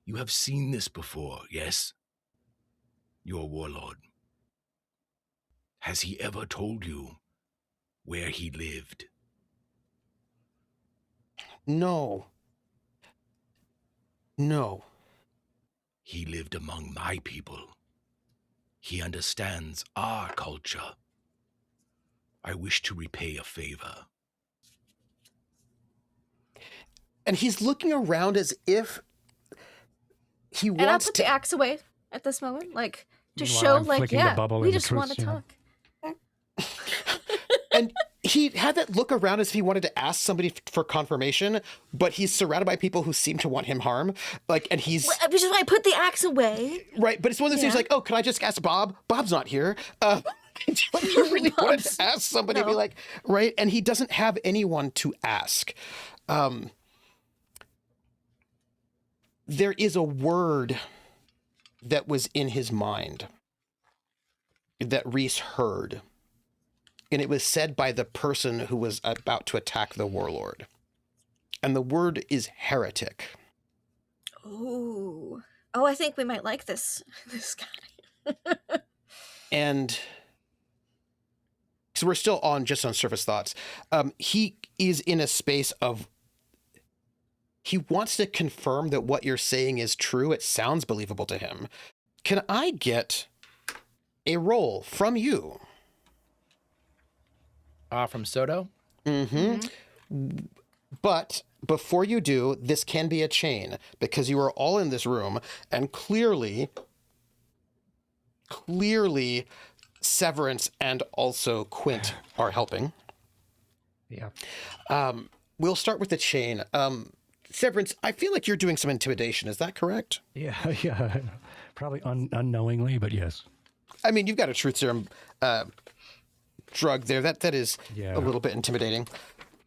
You have seen this before, yes? Your warlord. Has he ever told you where he lived? No. He lived among my people. He understands our culture. I wish to repay a favor. And he's looking around as if he wants And I'll put to... the axe away at this moment, like to Meanwhile, show, I'm like, flicking the yeah, bubble we into just want to truth, you know? talk. And he had that look around as if he wanted to ask somebody for confirmation, but he's surrounded by people who seem to want him harm. Like, and he's... Which is why I put the axe away. Right, but it's one of those things like, oh, can I just ask Bob? Bob's not here. You really wanted to ask somebody, be like, right? And he doesn't have anyone to ask. There is a word that was in his mind that Rhys heard. And it was said by the person who was about to attack the warlord. And the word is heretic. Oh, I think we might like this guy. And so we're still just on surface thoughts. He is in a space of, he wants to confirm that what you're saying is true. It sounds believable to him. Can I get a roll from you? From Soto? But before you do, this can be a chain because you are all in this room and clearly Severence and also Quint are helping. Yeah. We'll start with the chain. Severance, I feel like you're doing some intimidation. Is that correct? Yeah. Probably unknowingly, but yes. I mean, you've got a truth serum drug there. That is a little bit intimidating,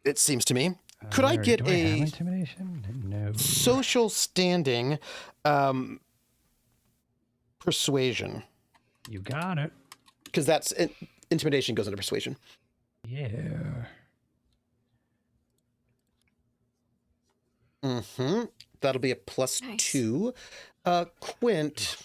it seems to me. Could I get do I have a intimidation? No. social standing persuasion? You got it. Because that's intimidation goes into persuasion. Yeah. That'll be a +2. Quint.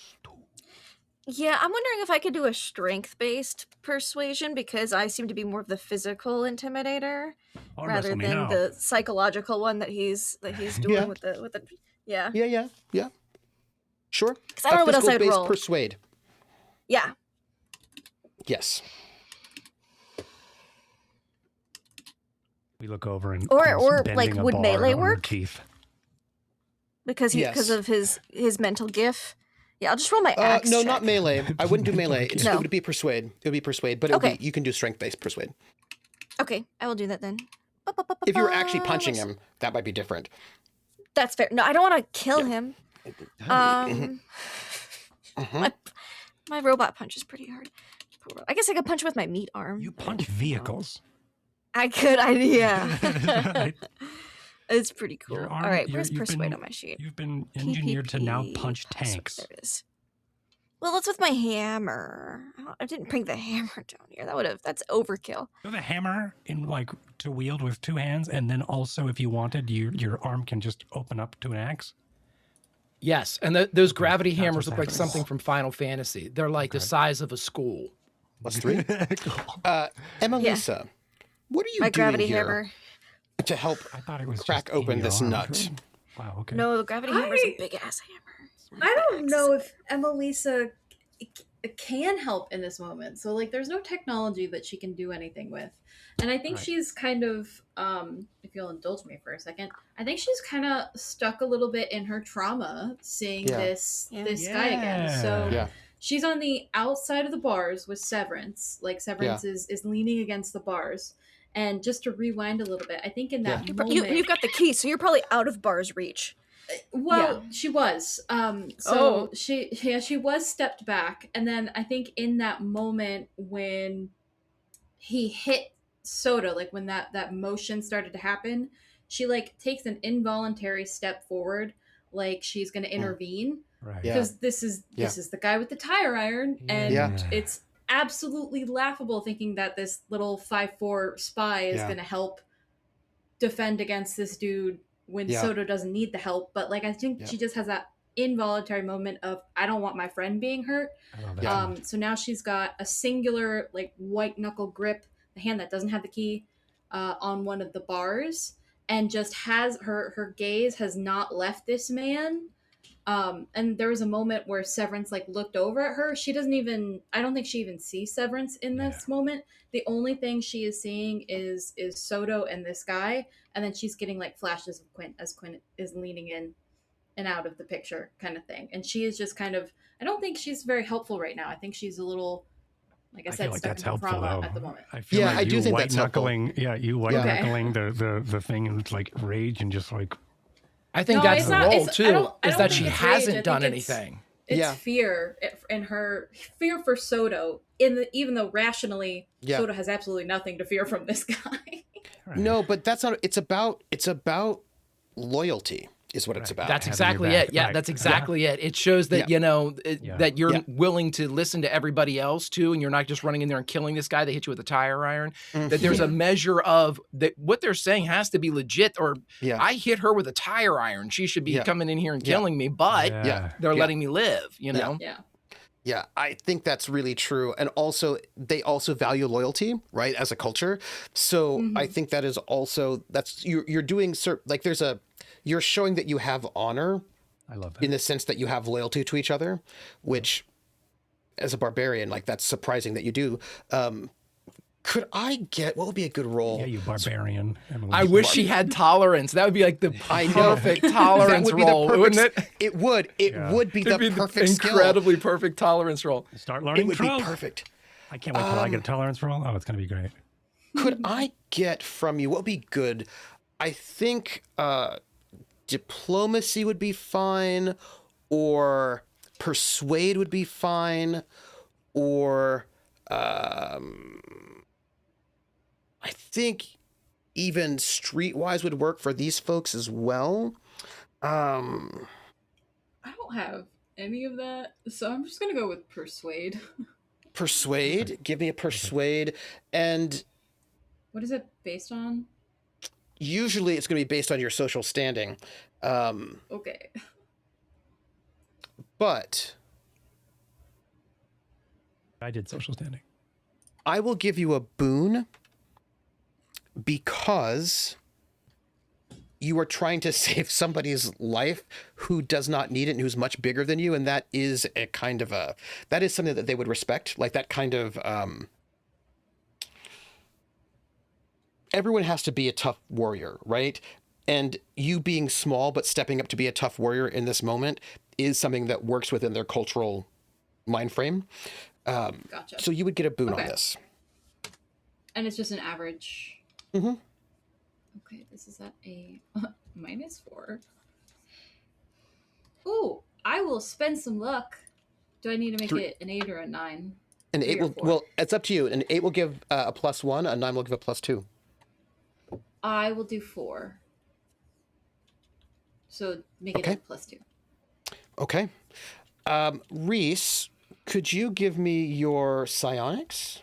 Yeah, I'm wondering if I could do a strength-based persuasion because I seem to be more of the physical intimidator rather than the psychological one that he's doing with the yeah. Yeah. Sure. Because I don't know what else I would roll. Persuade. Yeah. Yes. We look over and or bending like a would bar melee on her work? teeth. Because of his mental gif. Yeah, I'll just roll my axe. No, check. not melee. I wouldn't do melee. No. It would be persuade. It would be persuade, but it would be, you can do strength-based persuade. Okay, I will do that then. If you were actually punching him, that might be different. That's fair. No, I don't want to kill him. My robot punch is pretty hard. I guess I could punch with my meat arm. You punch vehicles. I could, yeah. It's pretty cool. Your All arm- right, you're- where's you've persuade been- on my sheet? You've been engineered to now PPP punch password, tanks. There it is. Well, that's with my hammer. I didn't bring the hammer down here. That's overkill. You have a hammer in like to wield with two hands, and then also, if you wanted, your arm can just open up to an axe. Yes, and those gravity That's hammers what's look like happening. something from Final Fantasy. They're like the size of a school. +3. Emelisa, what are you My doing gravity here hammer. to help I thought it was crack just in open your this arm. nut? Wow. Okay. No, the gravity hammer's a big ass hammer. I don't know if Emelisa can help in this moment. So like there's no technology that she can do anything with. And I think Right. she's kind of if you'll indulge me for a second, I think she's kind of stuck a little bit in her trauma seeing Yeah. this guy again. So Yeah. she's on the outside of the bars with Severance. Like Severance is leaning against the bars. And just to rewind a little bit, I think in that moment You've got the key, so you're probably out of bar's reach. well, she was. She was stepped back, and then I think in that moment when he hit Soto, like when that motion started to happen, she like takes an involuntary step forward, like she's going to intervene Right. Yeah. because this is the guy with the tire iron, and Yeah. it's absolutely laughable thinking that this little 5'4" spy is Yeah. going to help defend against this dude when Yeah. Soto doesn't need the help. But like I think Yeah. she just has that involuntary moment of I don't want my friend being hurt. I love that. So now she's got a singular like white knuckle grip, the hand that doesn't have the key, on one of the bars, and just has her gaze has not left this man. And there was a moment where Severance like looked over at her. She doesn't even I don't think she even sees Severance in this moment. The only thing she is seeing is Soto and this guy, and then she's getting like flashes of Quint as Quint is leaning in and out of the picture kind of thing. And she is just kind of I don't think she's very helpful right now. I think she's a little like I I said, feel like stuck that's in helpful trauma though. at the moment. I feel Yeah, like I do you think that's helpful. white-knuckling. Yeah, you white-knuckling the thing and it's like rage and just like I think No, that's it's the not- role it's- I too, don't- I is don't that think she it's rage. I hasn't think done it's- anything. It's Yeah. fear and her fear for Soto. Even though rationally Soto has absolutely nothing to fear from this guy. right. No, but that's not. It's about loyalty. Is what it's about. That's Having exactly your back, it. Yeah, right. that's exactly it. It shows that, Yeah. that you're Yeah. willing to listen to everybody else too, and you're not just running in there and killing this guy that hit you with a tire iron. That there's a measure of that what they're saying has to be legit, or Yeah. I hit her with a tire iron. She should be Yeah. coming in here and Yeah. killing me, but Yeah. they're Yeah. letting me live, you know? Yeah. Yeah, I think that's really true. And also, they also value loyalty, right, as a culture. So I think that is also, you're doing, like you're showing that you have honor I love that. in the sense that you have loyalty to each other, which as a barbarian, like that's surprising that you do. Could I get, what would be a good role? Yeah, you barbarian. I wish she had tolerance. That would be like the I know. perfect That tolerance would be role, the wouldn't perfect, it? it would. It Yeah. would be the It'd be perfect skill. incredibly perfect tolerance role. Start It learning would be troll. perfect. I can't wait till I get a tolerance roll. Oh, it's gonna be great. Could I get from you, what would be good? I think diplomacy would be fine, or persuade would be fine, or I think even streetwise would work for these folks as well. I don't have any of that, so I'm just gonna go with persuade. Persuade, give me a persuade, and What is it based on? usually it's going to be based on your social standing. Okay. But I did social standing. I will give you a boon because you are trying to save somebody's life who does not need it and who's much bigger than you. And that is a kind of that is something that they would respect. Like that kind of, everyone has to be a tough warrior, right? And you being small, but stepping up to be a tough warrior in this moment is something that works within their cultural mind frame. Gotcha. So you would get a boon on Okay. this. And it's just an average. Mm-hmm. Okay, this is at a -4. Ooh, I will spend some luck. Do I need to make it an 8 or a 9? An 8 3 or will, 4? well, it's up to you. An 8 will give a +1, a 9 will give a +2. I will do 4. So make it Okay. a +2. Okay. Rhys, Could you give me your psionics?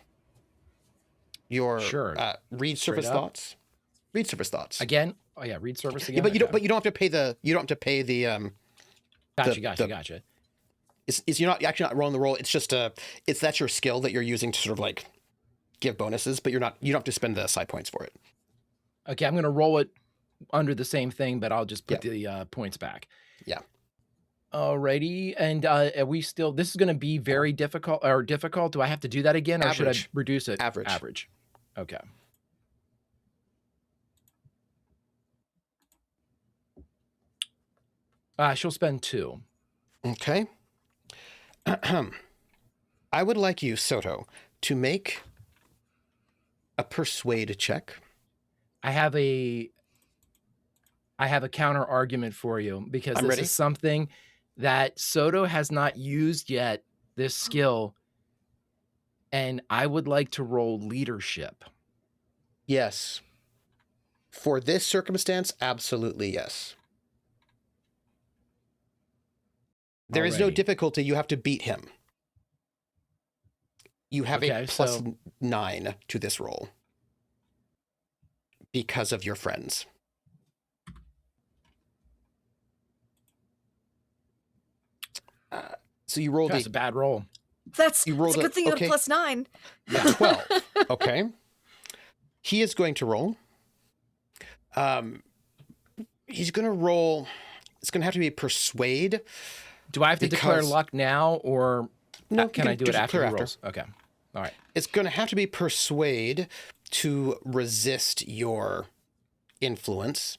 Your Sure. read Straight surface up. thoughts? Read surface thoughts. Again? Oh yeah, read service Yeah, again. but you don't. Okay. But you don't have to pay the. You don't have to pay the. Gotcha. Is you're not actually not rolling the roll. It's just it's that's your skill that you're using to sort of like give bonuses, but you're not. You don't have to spend the side points for it. Okay, I'm gonna roll it under the same thing, but I'll just put Yeah. the points back. Yeah. Alrighty, and are we still? This is going to be very difficult. Or difficult? Do I have to do that again, or should I Average. reduce it? Average. Average. Okay. She'll spend 2. Okay. I would like you, Soto, to make a persuade check. I have a counter argument for you because I'm this ready. is something that Soto has not used yet. This skill, and I would like to roll leadership. Yes. For this circumstance, absolutely yes. There is no Alrighty. difficulty. You have to beat him. You have Okay, a plus so- 9 to this roll because of your friends. So you rolled That's a bad roll. That's, You it's rolled a good thing you got okay. a +9. Yeah. 12. Okay. He is going to roll. He's going to roll. It's going to have to be persuade. Do I have to declare Because- luck now, or No, can I do it just after he declare rolls? Okay. All right. It's going to have to be persuade to resist your influence.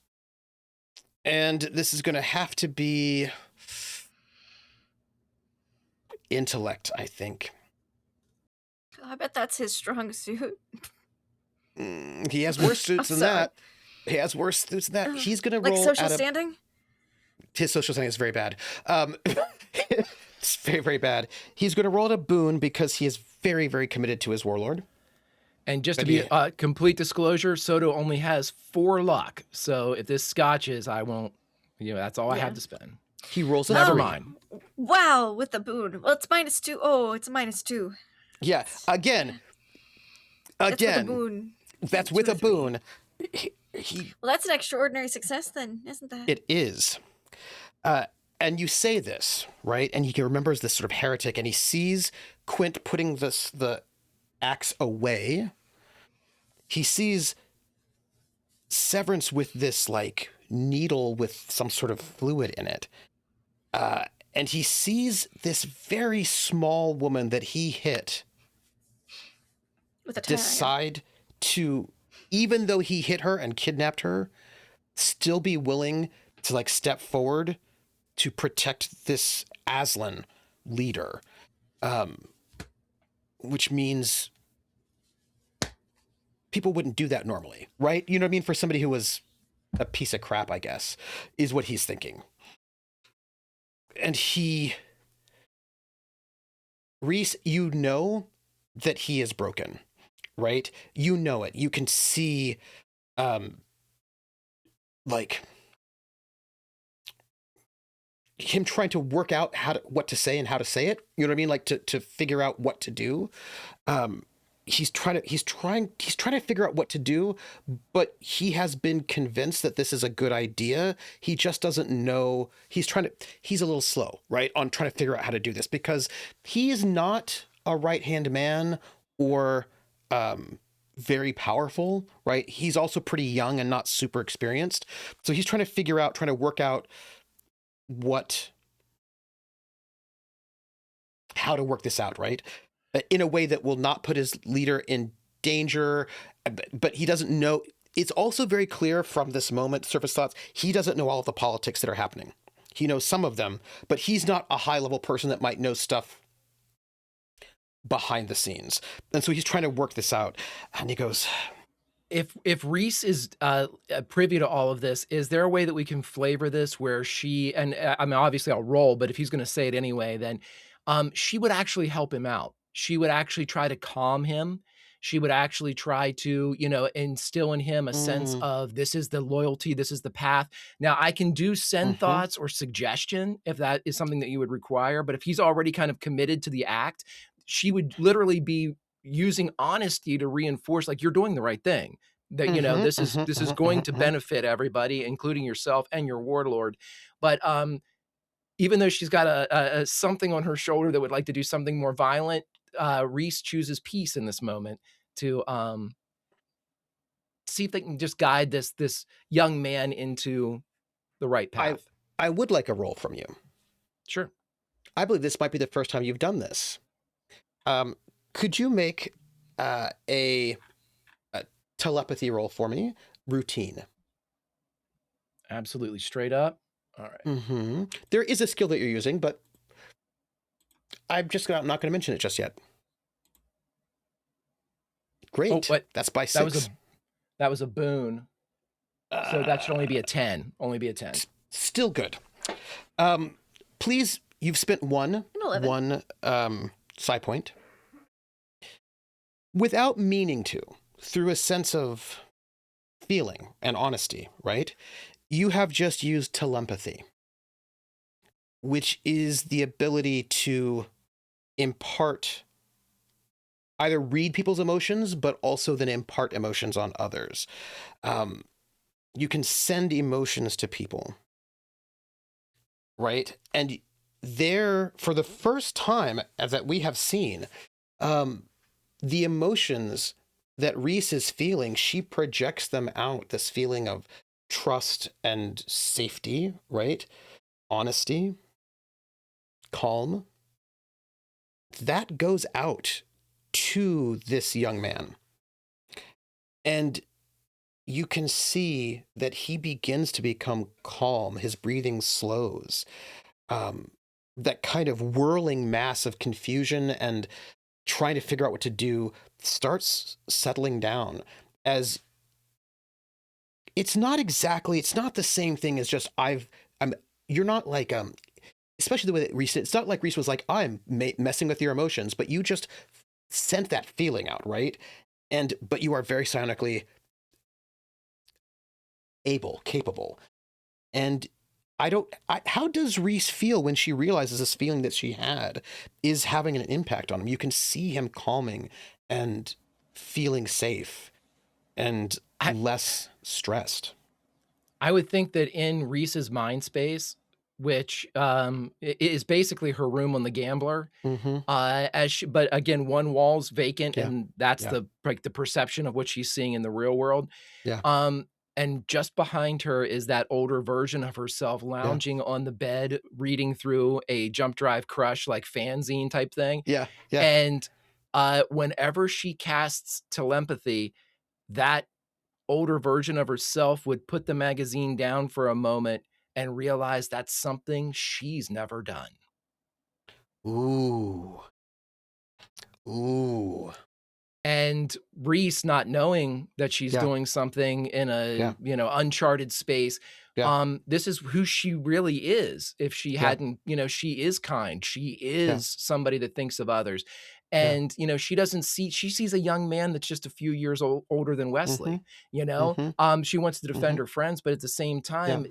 And this is going to have to be intellect, I think. I bet that's his strong suit. He has worse suits I'm than sorry. that. He has worse suits than that. He's going to Like roll social at a... standing? His social standing is very bad. It's very, very bad. He's going to roll at a boon because he is very, very committed to his warlord. And just to But be he- complete disclosure, Soto only has 4 luck. So if this scotches, I won't. That's all I have Yeah. to spend. He rolls a Never 3. mind. Wow, with the boon. Well, it's -2. Oh, it's -2. Yeah, again, That's with a boon. that's Two with or a three. boon. Well, that's an extraordinary success then, isn't that? It is. And you say this, right? And he remembers this sort of heretic, and he sees Quint putting the axe away. He sees Severence with this like needle with some sort of fluid in it. And he sees this very small woman that he hit With a tag. decide to, even though he hit her and kidnapped her, still be willing to like step forward to protect this Aslan leader. Which means people wouldn't do that normally, right? You know what I mean? For somebody who was a piece of crap, I guess, is what he's thinking. And Rhys, you know that he is broken, right? You know it. You can see, like, him trying to work out what to say and how to say it. You know what I mean? Like to figure out what to do. He's trying to figure out what to do, but he has been convinced that this is a good idea. He just doesn't know. He's a little slow, right, on trying to figure out how to do this because he is not a right-hand man or very powerful, right? He's also pretty young and not super experienced. So he's trying to work out how to work this out, right? In a way that will not put his leader in danger, but he doesn't know. It's also very clear from this moment, surface thoughts, he doesn't know all of the politics that are happening. He knows some of them, but he's not a high-level person that might know stuff behind the scenes. And so he's trying to work this out. And he goes... If Rhys is privy to all of this, is there a way that we can flavor this where she, and I mean, obviously I'll roll, but if he's going to say it anyway, then she would actually help him out. She would actually try to calm him. she would actually try to, instill in him a sense of this is the loyalty, this is the path. Now, I can do send thoughts or suggestion if that is something that you would require, but if he's already kind of committed to the act, she would literally be using honesty to reinforce, like, you're doing the right thing. That, this is going to benefit everybody, including yourself and your warlord. But even though she's got a something on her shoulder that would like to do something more violent, Rhys chooses peace in this moment to see if they can just guide this young man into the right path. I would like a roll from you. Sure. I believe this might be the first time you've done this. Could you make a telepathy roll for me? Routine. Absolutely. Straight up. All right. There is a skill that you're using, but I'm not going to mention it just yet. Great. Oh, but that's by 6. That was a boon. So that should only be a 10. Only be a 10. Still good. Please, you've spent one psi point. Without meaning to, through a sense of feeling and honesty, right? You have just used telepathy, which is the ability to impart, either read people's emotions, but also then impart emotions on others. You can send emotions to people, right? And there, for the first time that we have seen, the emotions that Rhys is feeling, she projects them out, this feeling of trust and safety, right? Honesty, calm. That goes out to this young man. And you can see that he begins to become calm. His breathing slows. That kind of whirling mass of confusion and trying to figure out what to do starts settling down, as it's not the same thing as just you're not like, especially the way that Rhys, it's not like Rhys was like, I'm messing with your emotions, but you just sent that feeling out, right? But you are very psionically capable. And how does Rhys feel when she realizes this feeling that she had is having an impact on him? You can see him calming and feeling safe and less stressed. I would think that in Rhys's mind space, which is basically her room on the Gambler, but again, one wall's vacant, and that's the perception of what she's seeing in the real world. And just behind her is that older version of herself lounging on the bed, reading through a Jump Drive Crush, like fanzine type thing. And whenever she casts telepathy, that older version of herself would put the magazine down for a moment and realize that's something she's never done. Ooh. And Rhys, not knowing that she's doing something in a uncharted space, this is who she really is. If she hadn't, she is kind. She is somebody that thinks of others. And, she sees a young man that's just a few years older than Wesley, she wants to defend her friends, but at the same time,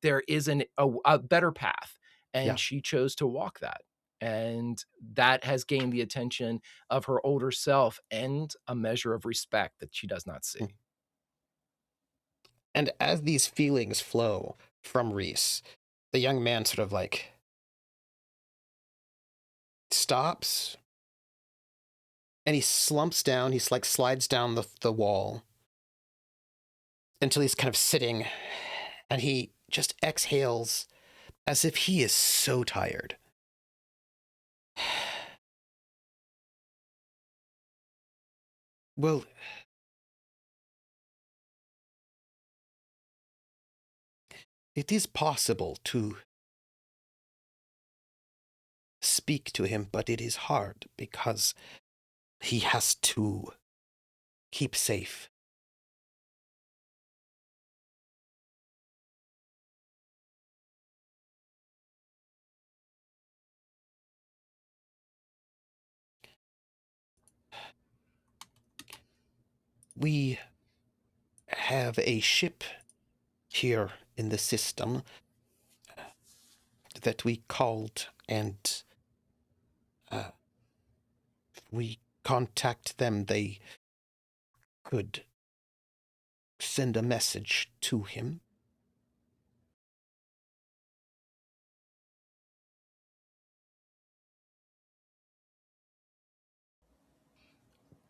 there is a better path. And she chose to walk that. And that has gained the attention of her older self and a measure of respect that she does not see. And as these feelings flow from Rhys, the young man sort of like stops and he slumps down. He's like slides down the wall until he's kind of sitting, and he just exhales as if he is so tired. Well, it is possible to speak to him, but it is hard because he has to keep safe. We have a ship here in the system that we called, and if we contact them, they could send a message to him.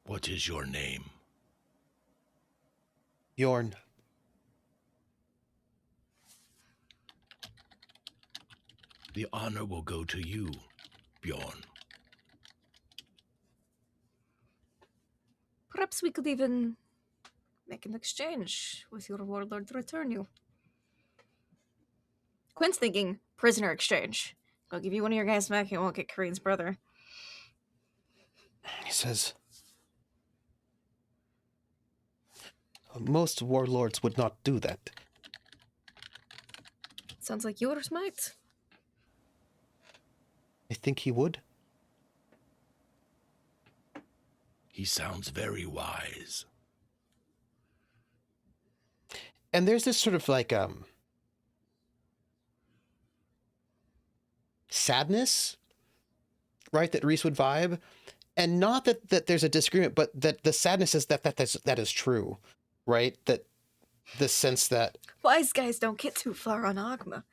What is your name? Bjorn. The honor will go to you, Bjorn. Perhaps we could even make an exchange with your warlord to return you. Quint's thinking prisoner exchange. I'll give you one of your guys back, you won't get Karinne's brother. He says, most warlords would not do that. Sounds like yours might. I think he would. He sounds very wise. And there's this sort of like sadness, right, that Rhys would vibe. And not that there's a disagreement, but that the sadness is that is true, right? That the sense that Wise guys don't get too far on Oghma.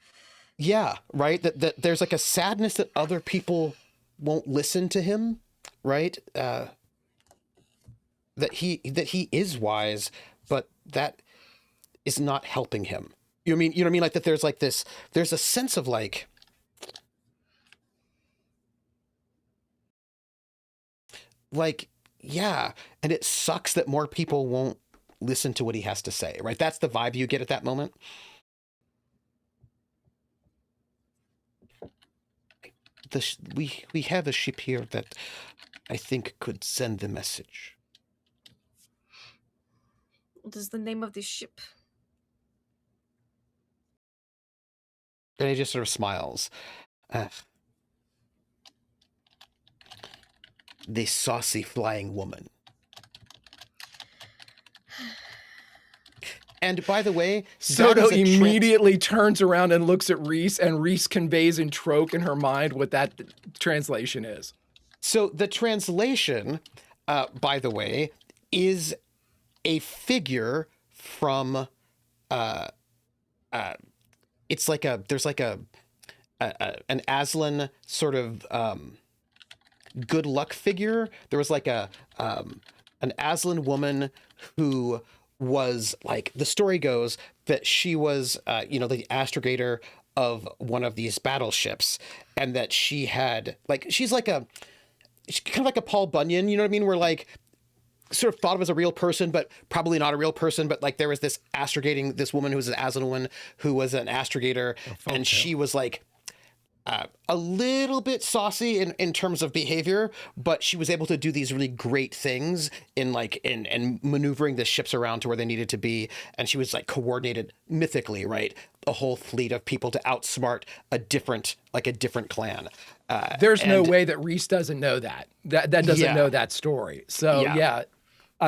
yeah, right? That there's like a sadness that other people won't listen to him, right? That he is wise, but that is not helping him. You know what I mean? Like that there's like this, there's a sense of like, yeah, and it sucks that more people won't listen to what he has to say, right? That's the vibe you get at that moment. We have a ship here that I think could send the message. What is the name of this ship? And he just sort of smiles. The saucy flying woman. And by the way, Soto immediately turns around and looks at Rhys, and Rhys conveys in Troke in her mind what that translation is. So the translation, by the way, is a figure from, it's like there's like an Aslan sort of good luck figure. There was like an Aslan woman who was like, the story goes that she was, the astrogator of one of these battleships, and that she had like, she's kind of like a Paul Bunyan, you know what I mean? Where like sort of thought of as a real person, but probably not a real person. But like there was this astrogating, this woman who was an Aslan woman who was an astrogator, and she was like a little bit saucy in terms of behavior, but she was able to do these really great things in maneuvering the ships around to where they needed to be. And she was like coordinated mythically, right? A whole fleet of people to outsmart a different clan. There's no way that Rhys doesn't know that doesn't know that story. So yeah.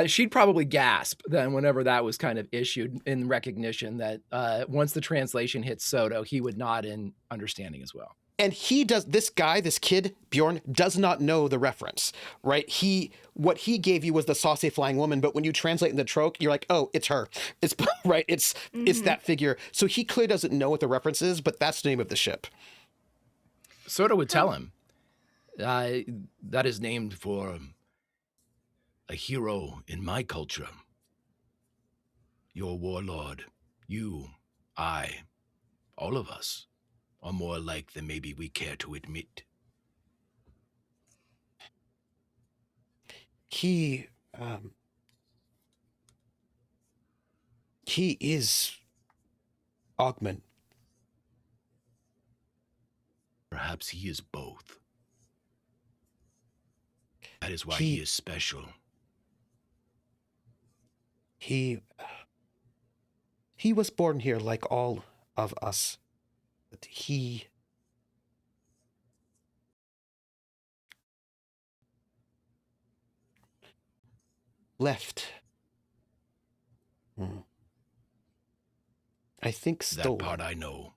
She'd probably gasp then whenever that was kind of issued in recognition that once the translation hits Soto, he would nod in understanding as well. And this kid, Bjorn, does not know the reference, right? What he gave you was the saucy flying woman, but when you translate in the trope, you're like, oh, it's her. It's right. It's that figure. So he clearly doesn't know what the reference is, but that's the name of the ship. Soto would tell him that is named for a hero in my culture. Your warlord, you, I, all of us are more alike than maybe we care to admit. He is Oghman. Perhaps he is both. That is why he is special. He was born here like all of us. But he left I think That stolen. part I know.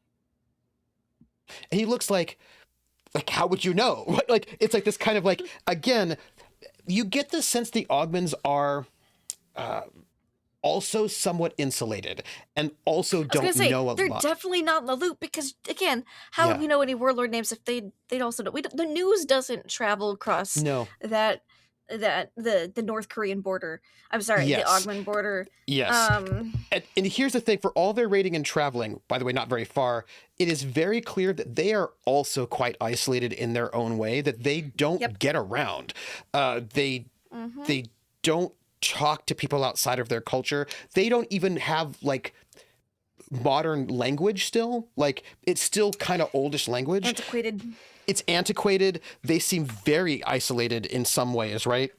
And he looks like how would you know? Like it's like this kind of like, again, you get the sense the Oghmans are also somewhat insulated and also I was don't gonna say know a they're lot. definitely not in the loop because again, how would Yeah. we know any warlord names if they'd also know? The news doesn't travel across No. that the North Korean border. I'm sorry, the Yes. Oghman border. Yes. And here's the thing, for all their raiding and traveling, by the way, not very far, it is very clear that they are also quite isolated in their own way, that they don't get around. They don't talk to people outside of their culture. They don't even have like modern language still. Like it's still kind of oldish language. Antiquated. It's antiquated. They seem very isolated in some ways, right?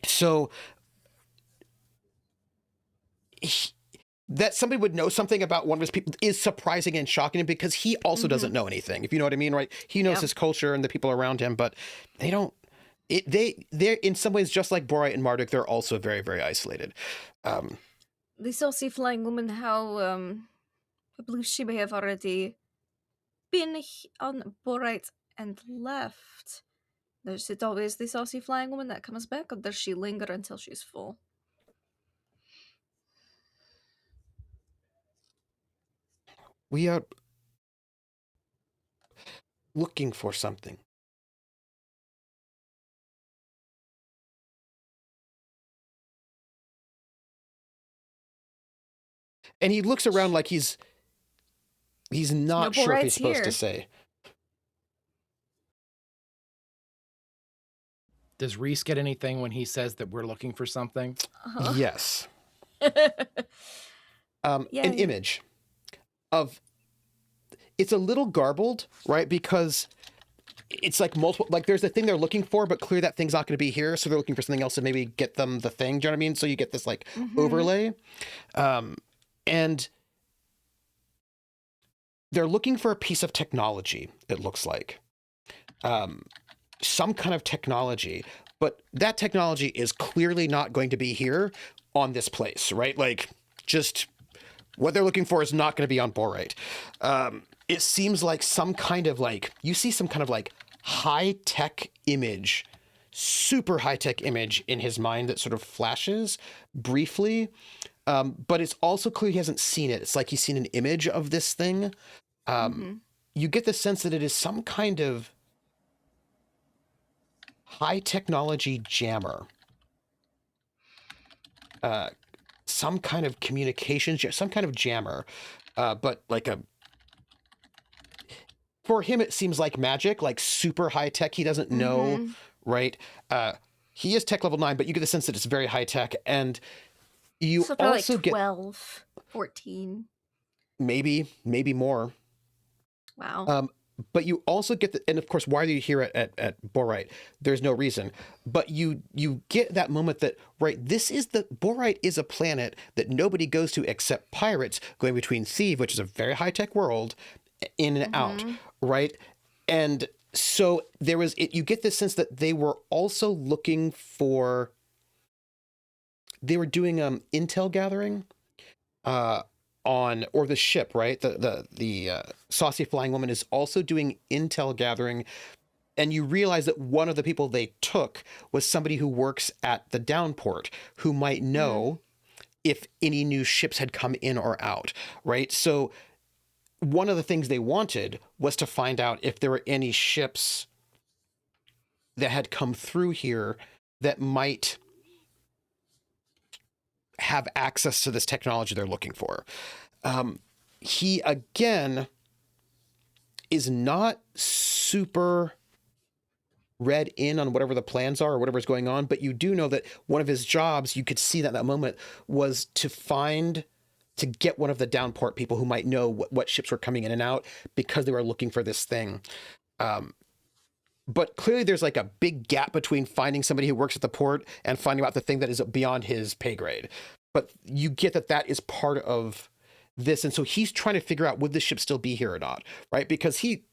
So that somebody would know something about one of his people is surprising and shocking him because he also doesn't know anything, if you know what I mean, right? He knows his culture and the people around him, but they don't. They're in some ways just like Borite and Marduk. They're also very, very isolated. They still see flying women. How Bluesky may have already been on Borite and left. Is it always the saucy flying woman that comes back, or does she linger until she's full? We are looking for something. And he looks around like he's not sure if he's supposed to say. Does Rhys get anything when he says that we're looking for something? Yes. An image of, it's a little garbled, right? Because it's like multiple, like there's the thing they're looking for, but clear that thing's not going to be here. So they're looking for something else to maybe get them the thing. Do you know what I mean? So you get this like overlay. And they're looking for a piece of technology, it looks like. Some kind of technology, but that technology is clearly not going to be here on this place, right? Like, just what they're looking for is not going to be on Borite. It seems like some kind of like, you see some kind of like high-tech image, super high-tech image in his mind that sort of flashes briefly, but it's also clear he hasn't seen it. It's like he's seen an image of this thing. You get the sense that it is some kind of high technology jammer, some kind of communications, some kind of jammer, but like for him, it seems like magic, like super high tech. He doesn't know, right? He is tech level 9, but you get the sense that it's very high tech. And you so also like 12, 14. Maybe more. Wow. But you also get and of course, why are you here at Borite? There's no reason. But you get that moment that, right, Borite is a planet that nobody goes to except pirates going between Thieves, which is a very high-tech world, in and out, right? And so you get this sense that they were also looking for, they were doing intel gathering on, or the ship, right? The saucy flying woman is also doing intel gathering, and you realize that one of the people they took was somebody who works at the downport who might know if any new ships had come in or out, right? So one of the things they wanted was to find out if there were any ships that had come through here that might have access to this technology they're looking for. He, again, is not super read in on whatever the plans are or whatever's going on, but you do know that one of his jobs, you could see that in that moment, was to get one of the downport people who might know what ships were coming in and out because they were looking for this thing. But clearly there's like a big gap between finding somebody who works at the port and finding out the thing that is beyond his pay grade. But you get that is part of this. And so he's trying to figure out, would this ship still be here or not, right? Because he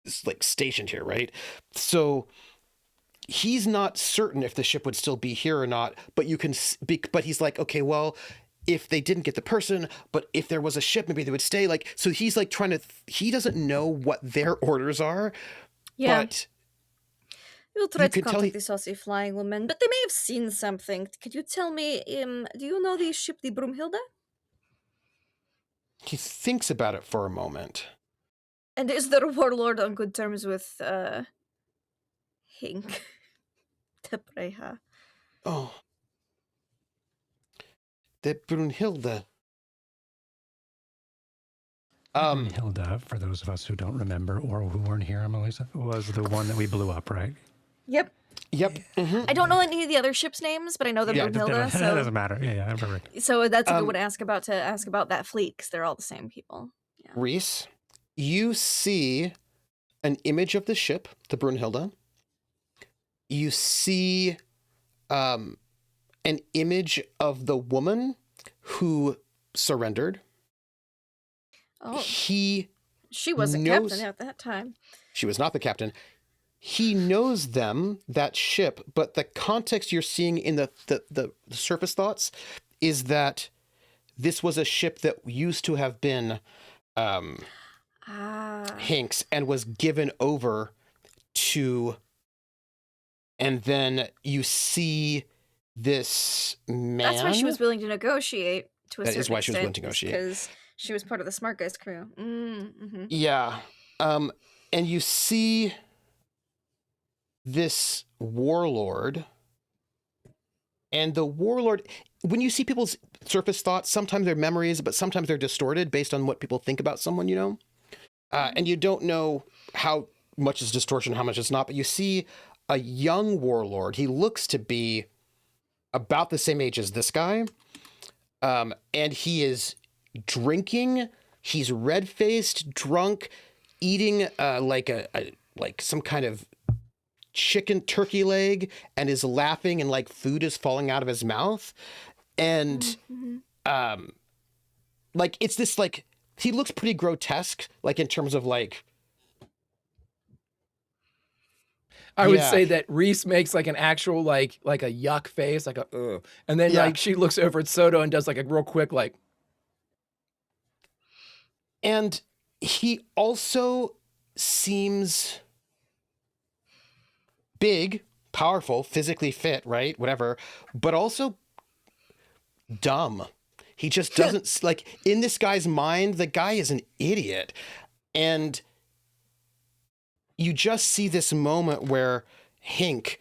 is like stationed here, right? So he's not certain if the ship would still be here or not, but but he's like, okay, well, if they didn't get the person, but if there was a ship, maybe they would stay. Like, so he's like trying to, he doesn't know what their orders are, Yeah. but We'll try you to could tell contact he- the saucy flying woman, but they may have seen something. Could you tell me, do you know the ship, the Broomhilda? he thinks about it for a moment. And is the warlord on good terms with, Hink? Tebreha. Oh. The Brunhilde. Hilda, for those of us who don't remember or who weren't here, Emelisa, was the one that we blew up, right? Yep. Yep. I don't know any of the other ships' names, but I know the Yeah, Broomhilda, That doesn't matter. Yeah, perfect. so that's a good Um, one to ask about that fleet, because they're all the same people. Yeah. Rhys, you see an image of the ship, the Brunhilde. You see an image of the woman who surrendered. Oh, He she wasn't knows- captain at that time. She was not the captain. He knows them, that ship, but the context you're seeing in the surface thoughts is that this was a ship that used to have been Hink's and was given over to, and then you see this man. That's why she was willing to negotiate to a That certain is why she was willing to extent, negotiate. because she was part of the Smart Guys crew. Mm-hmm. Yeah. And you see this warlord, and the warlord, when you see people's surface thoughts, sometimes they're memories, but sometimes they're distorted based on what people think about someone, you know? And you don't know how much is distortion, how much is not, but you see a young warlord. He looks to be about the same age as this guy. And he is drinking. He's red-faced, drunk, eating like some kind of chicken turkey leg, and is laughing, and like food is falling out of his mouth. And like it's this like he looks pretty grotesque, like in terms of like I would Yeah. say that Rhys makes like an actual like a yuck face, like a ugh. And then Yeah. like she looks over at Soto and does like a real quick like, and he also seems big, powerful, physically fit, right? Whatever, but also dumb. He just doesn't like in this guy's mind, the guy is an idiot. And you just see this moment where Hink,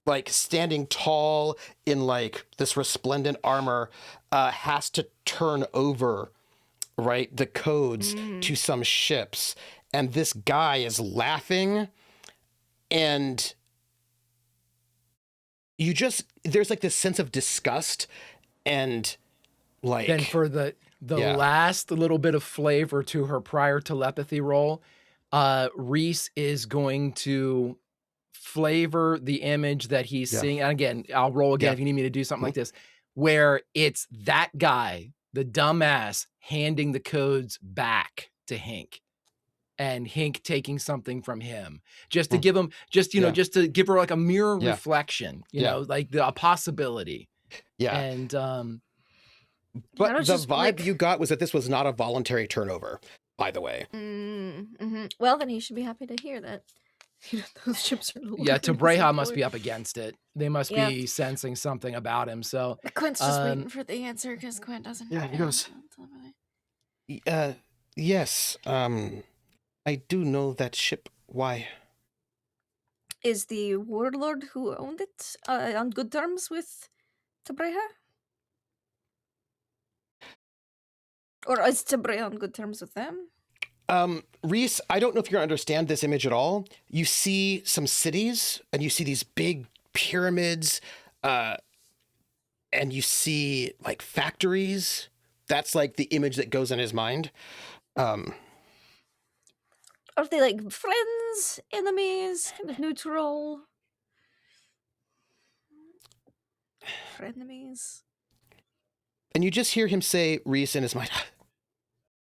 like standing tall in like this resplendent armor, has to turn over, right, the codes to some ships. And this guy is laughing, and you just, there's like this sense of disgust and like, then for the Yeah. last little bit of flavor to her prior telepathy roll, Rhys is going to flavor the image that he's Yeah. seeing. And again, I'll roll again Yeah. if you need me to do something like this, where it's that guy, the dumbass, handing the codes back to Hink, and Hink taking something from him, just to give him, just, you know, Yeah. just to give her like a mirror Yeah. reflection, you Yeah. know, like a possibility. yeah. And But I was the just, vibe like- you got was that this was not a voluntary turnover, by the way. Well, then he should be happy to hear that. Those ships are no yeah, longer Tebreha must employed. be up against it. They must Yeah. be sensing something about him. So Quint's just Um, waiting for the answer, because Quint doesn't. Yeah, he goes, telepathy. Yes, I do know that ship. Why? Is the warlord who owned it on good terms with Tebreha? Or is Tebreha on good terms with them? Rhys, I don't know if you're gonna understand this image at all. You see some cities, and you see these big pyramids, and you see like factories. That's like the image that goes in his mind. Are they like friends, enemies, kind of neutral? Frenemies? And you just hear him say, Rhys, in his mind,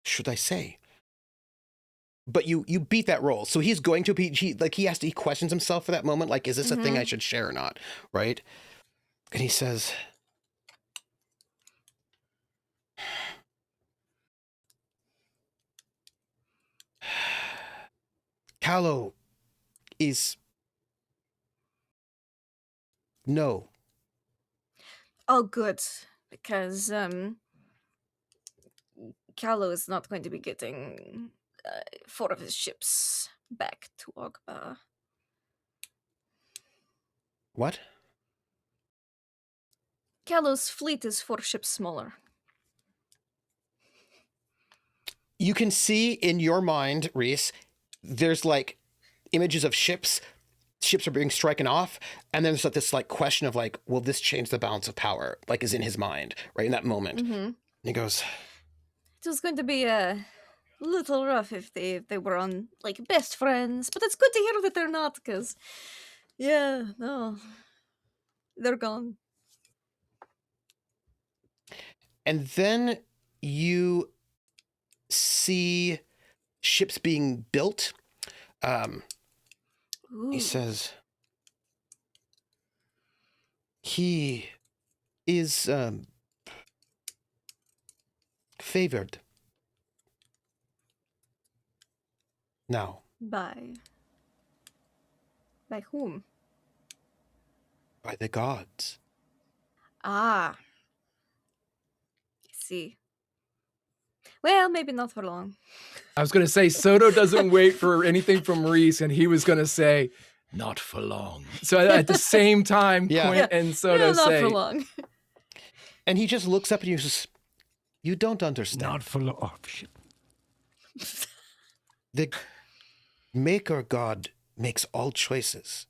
should I say? But you beat that roll. So he's going to be, he questions himself for that moment. Like, is this a thing I should share or not? Right. And he says, Callow is... No. Oh, good. Because, Callow is not going to be getting 4 of his ships back to Oghma. What? Callow's fleet is 4 ships smaller. You can see in your mind, Rhys, there's like images of ships. Ships are being striken off, and then there's like this like question of like, will this change the balance of power? Like, is in his mind right in that moment. And he goes, It was going to be a little rough if they were on like best friends, but it's good to hear that they're not, because no, they're gone. and then you see ships being built. He Ooh. says he is favored now. By whom? By the gods. Ah, I see. Well, maybe not for long. I was going to say, Soto doesn't wait for anything from Rhys, and he was going to say, not for long. So at the same time, Yeah. Quint and Soto Well, not say, for long. And he just looks up at you and says, you don't understand. Not for long. Oh, shit. The Maker God makes all choices.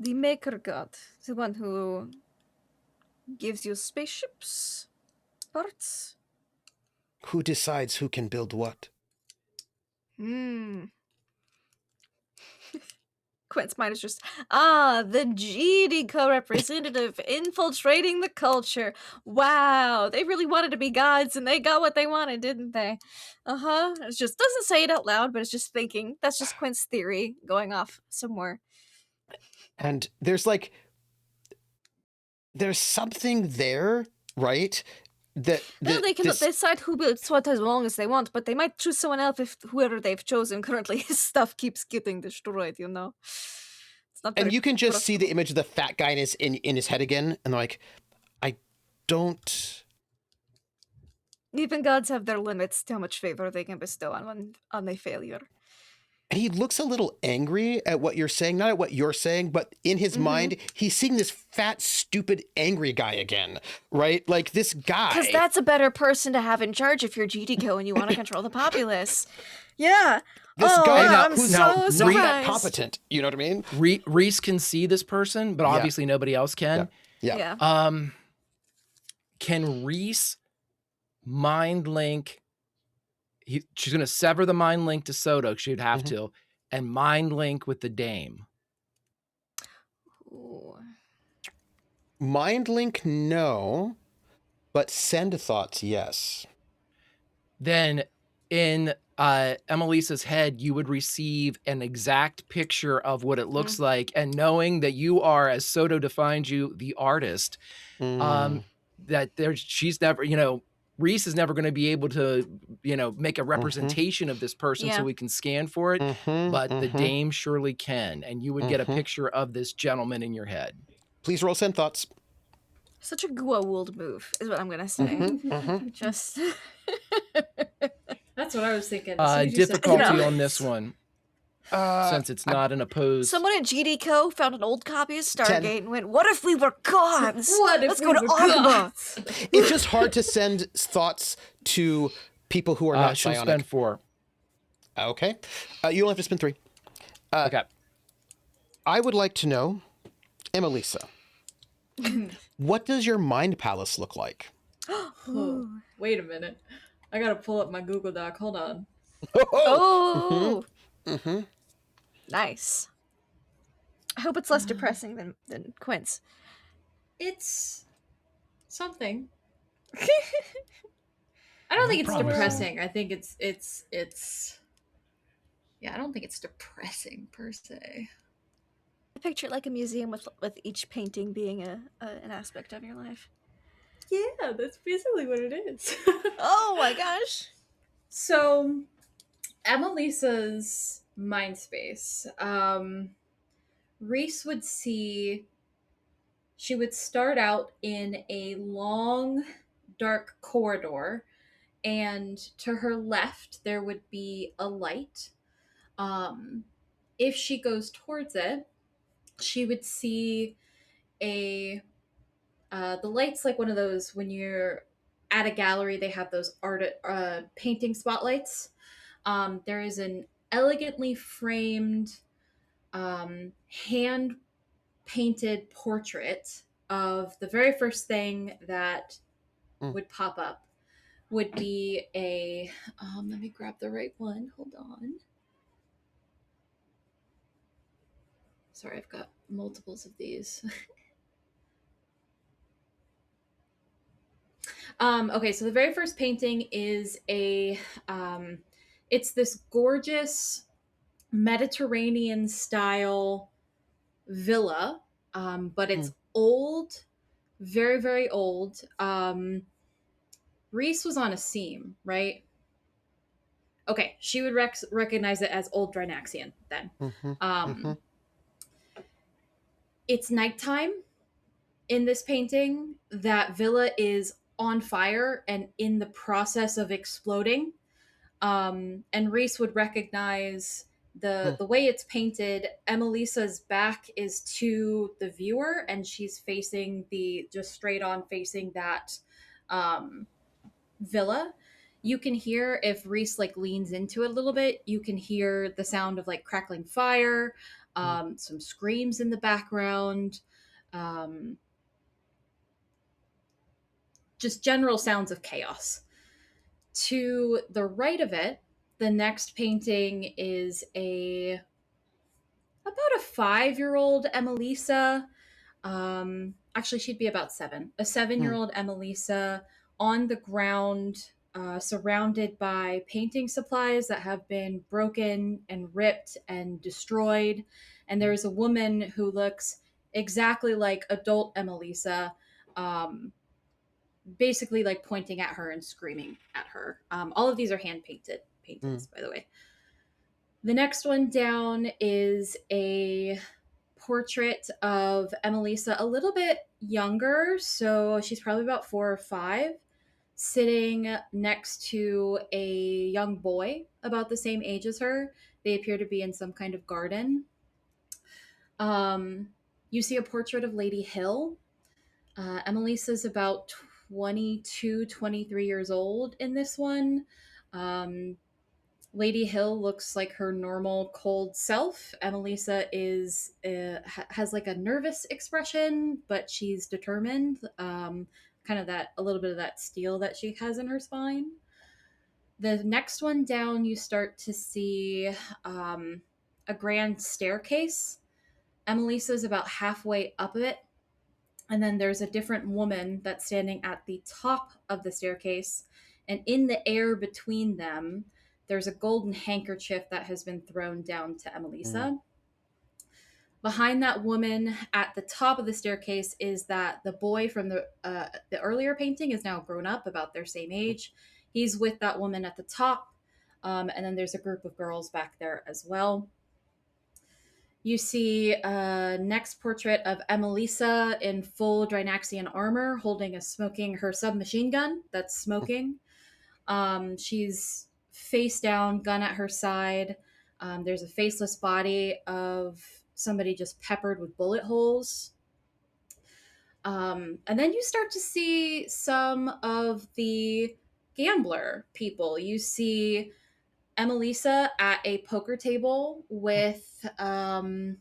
The Maker God, the one who gives you spaceships, parts. Who decides who can build what? Quint's mind is just, the GD co-representative infiltrating the culture. Wow, they really wanted to be gods and they got what they wanted, didn't they? It just doesn't say it out loud, but it's just thinking. That's just Quint's theory going off somewhere. And there's something there, right? That They can decide who builds what as long as they want, but they might choose someone else if whoever they've chosen currently his stuff keeps getting destroyed, you know? It's not and very you can just see the profitable. image of the fat guy in his head again, and like, I don't. Even gods have their limits to how much favor they can bestow on a failure. And he looks a little angry at what you're saying, not at what you're saying, but in his mind, he's seeing this fat, stupid, angry guy again, right? Like this guy. Because that's a better person to have in charge if you're GDCO and you want to control the populace. Yeah. This oh, guy I'm who's so not surprised. that competent. You know what I mean? Rhys can see this person, but obviously nobody else can. Yeah. Can Rhys mind link? She's going to sever the mind link to Soto. She'd have to, and mind link with the dame. Ooh. Mind link, no, but send thoughts, yes. Then in Emelisa's head, you would receive an exact picture of what it looks like, and knowing that you are, as Soto defined you, the artist, that she's never, Rhys is never going to be able to, make a representation of this person so we can scan for it, but the dame surely can, and you would get a picture of this gentleman in your head. Please roll send thoughts. Such a Goa'uld move is what I'm going to say. Just... That's what I was thinking. Difficulty on this one. Since it's not an opposed. Someone at GDCO found an old copy of Stargate 10. and went, what if we were gods? What if Let's we go to were Oghma. gods? It's just hard to send thoughts to people who are not she'll psionic. spend 4. Okay. You only have to spend 3. Okay. I would like to know, Emelisa, what does your mind palace look like? Oh, wait a minute. I gotta pull up my Google Doc. Hold on. Oh! Nice. I hope it's less depressing than Quint's. It's something. I don't think it's promise. depressing. I think it's yeah, I don't think it's depressing per se. I picture it like a museum with each painting being an aspect of your life. Yeah, that's basically what it is. Oh my gosh. So, Emelisa's mind space. Rhys would see. She would start out in a long, dark corridor, and to her left there would be a light. If she goes towards it, she would see a the light's like one of those when you're at a gallery, they have those painting spotlights. There is an elegantly framed, hand painted portrait of the very first thing that would pop up would be a let me grab the right one. Hold on. Sorry, I've got multiples of these. Okay, so the very first painting is it's this gorgeous Mediterranean style villa, but it's old, very, very old. Rhys was on a seam, right? Okay, she would recognize it as old Drinaxian then. It's nighttime in this painting. That villa is on fire and in the process of exploding. And Rhys would recognize the way it's painted. Emelisa's back is to the viewer, and she's facing just straight on facing that villa. You can hear if Rhys like leans into it a little bit, you can hear the sound of like crackling fire, some screams in the background, just general sounds of chaos. To the right of it, the next painting is about a 5-year-old Emelisa. Actually, she'd be about 7. A 7-year-old Emelisa on the ground, surrounded by painting supplies that have been broken and ripped and destroyed. And there's a woman who looks exactly like adult Emelisa, basically like pointing at her and screaming at her. All of these are hand painted paintings, by the way. The next one down is a portrait of Emelisa, a little bit younger, so she's probably about 4 or 5, sitting next to a young boy about the same age as her. They appear to be in some kind of garden. You see a portrait of Lady Hill. Emelisa's about 22, 23 years old in this one. Lady Hill looks like her normal cold self. Emelisa has like a nervous expression, but she's determined. Kind of a little bit of that steel that she has in her spine. The next one down, you start to see a grand staircase. Emelisa's about halfway up it. And then there's a different woman that's standing at the top of the staircase. And in the air between them, there's a golden handkerchief that has been thrown down to Emelisa. Behind that woman at the top of the staircase is that the boy from the earlier painting is now grown up, about their same age. He's with that woman at the top. And then there's a group of girls back there as well. You see a next portrait of Emelisa in full Drinaxian armor holding her submachine gun that's smoking. She's face down, gun at her side. There's a faceless body of somebody just peppered with bullet holes. And then you start to see some of the gambler people. You see Emelisa at a poker table with the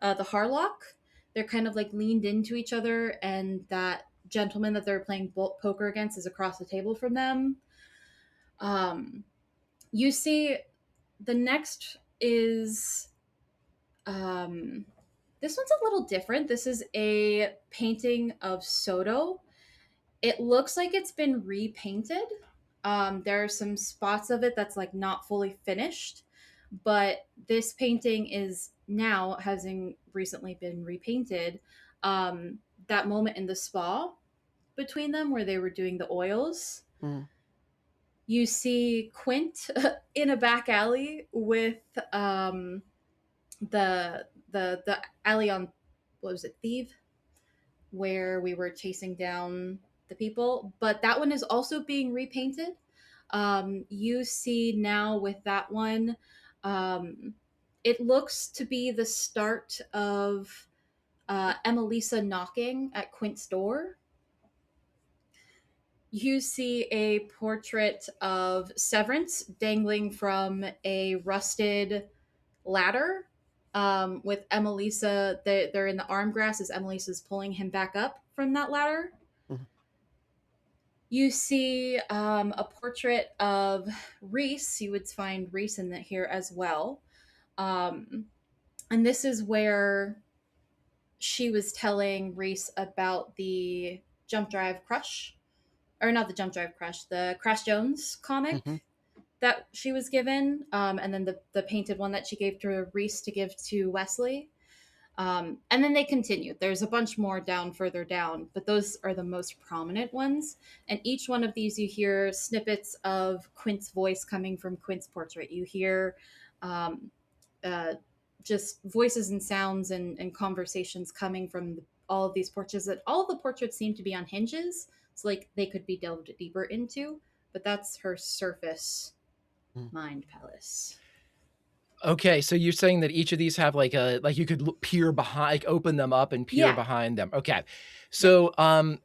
Harlock. They're kind of like leaned into each other, and that gentleman that they're playing poker against is across the table from them. You see the next is this one's a little different. This is a painting of Soto. It looks like it's been repainted. There are some spots of it that's like not fully finished, but this painting is now having recently been repainted. That moment in the spa between them where they were doing the oils. Mm. You see Quint in a back alley with the alley on, what was it, Thief, where we were chasing down the people, but that one is also being repainted. You see now with that one, it looks to be the start of Emelisa knocking at Quint's door. You see a portrait of Severence dangling from a rusted ladder, with Emelisa. They're in the arm grass as Emelisa's pulling him back up from that ladder. Mhm. You see a portrait of Rhys. You would find Rhys in here as well. And this is where she was telling Rhys about the Jump Drive Crush, or not the Jump Drive Crush, the Crash Jones comic Mhm. that she was given, and then the painted one that she gave to Rhys to give to Wesley. And then they continued. There's a bunch more down further down, but those are the most prominent ones. And each one of these, you hear snippets of Quint's voice coming from Quint's portrait. You hear um, just voices and sounds and conversations coming from all of these portraits. That all of the portraits seem to be on hinges, so like they could be delved deeper into. But that's her surface mind palace. Okay, so you're saying that each of these have like you could peer behind, like open them up and peer behind them. Okay, so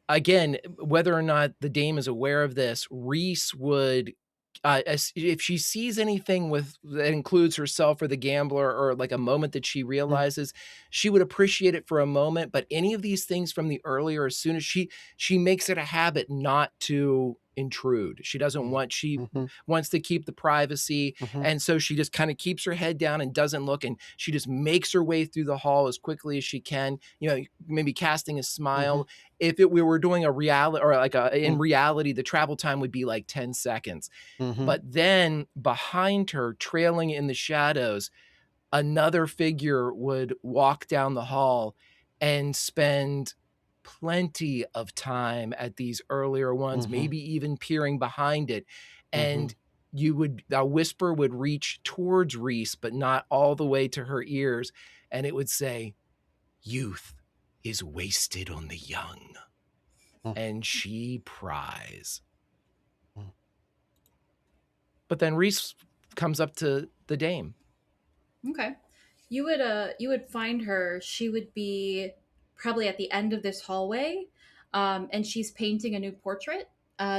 again, whether or not the dame is aware of this, Rhys would, if she sees anything that includes herself or the gambler, or like a moment that she realizes, she would appreciate it for a moment. But any of these things from the earlier, as soon as she makes it a habit not to intrude. She doesn't want, she wants to keep the privacy. And so she just kind of keeps her head down and doesn't look. And she just makes her way through the hall as quickly as she can, you know, maybe casting a smile. If we were doing a reality, or like in reality, the travel time would be like 10 seconds. But then behind her, trailing in the shadows, another figure would walk down the hall and spend plenty of time at these earlier ones, maybe even peering behind it. And a whisper would reach towards Rhys, but not all the way to her ears. And it would say, "Youth is wasted on the young." And she pries. But then Rhys comes up to the dame. Okay. You would find her. She would be probably at the end of this hallway, and she's painting a new portrait.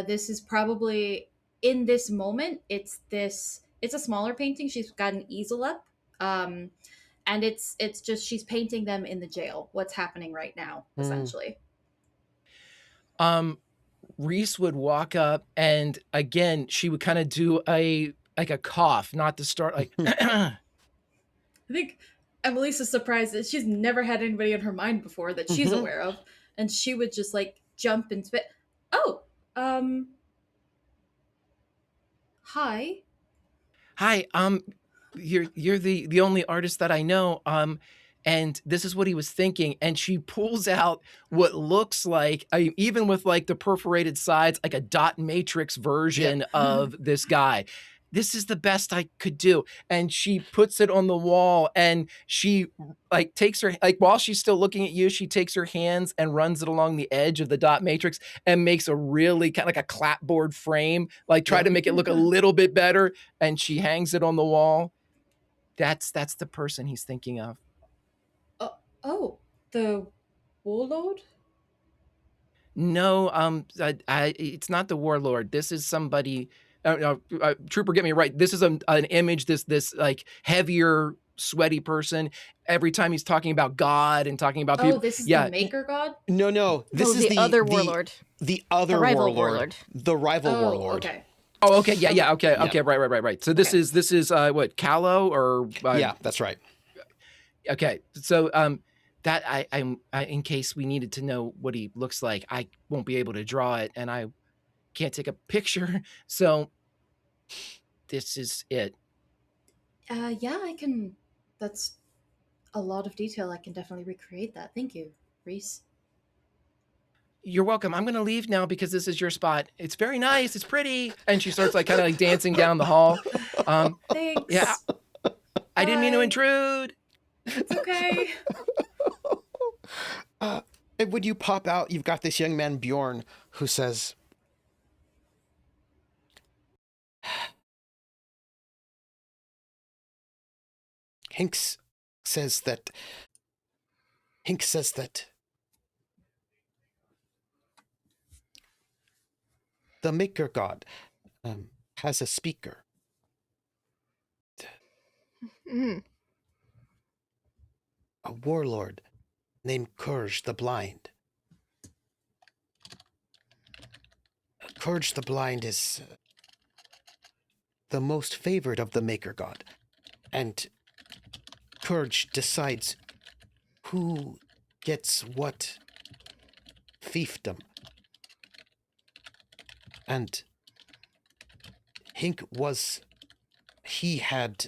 This is probably in this moment. It's a smaller painting. She's got an easel up, and it's just she's painting them in the jail. What's happening right now, essentially. Rhys would walk up, and again, she would kind of do a cough, not to start like. I think Emelisa's surprised that she's never had anybody in her mind before that she's aware of, and she would just like jump and spit. Oh, hi. Hi, you're the only artist that I know. And this is what he was thinking. And she pulls out what looks like, even with like the perforated sides, like a dot matrix version of this guy. This is the best I could do. And she puts it on the wall, and she like takes her, like while she's still looking at you, she takes her hands and runs it along the edge of the dot matrix and makes a really kind of like a clapboard frame, like try to make it look a little bit better. And she hangs it on the wall. That's the person he's thinking of. Oh, the warlord? No, it's not the warlord. This is somebody. Trooper, get me right. This is an image. This like heavier, sweaty person. Every time he's talking about God and talking about people. Oh, this is the maker god? No. This is the other warlord. The other rival warlord. The rival warlord. Okay. Oh, okay. Yeah. Okay. Right. So this is what, Callow or? Yeah, that's right. Okay. So that I'm in case we needed to know what he looks like, I won't be able to draw it, and I can't take a picture. So this is it. Yeah, I can. That's a lot of detail. I can definitely recreate that. Thank you, Rhys. you're welcome. I'm going to leave now because this is your spot. It's very nice. It's pretty. And she starts like kind of like dancing down the hall. Thanks. Yeah. I didn't mean to Bye. intrude. It's okay. And when you pop out, you've got this young man, Bjorn, who says, Hink says that the Maker God has a speaker. Mm. A warlord named Courage the Blind. Courage the Blind is the most favored of the Maker God, and Courage decides who gets what fiefdom. And Hink had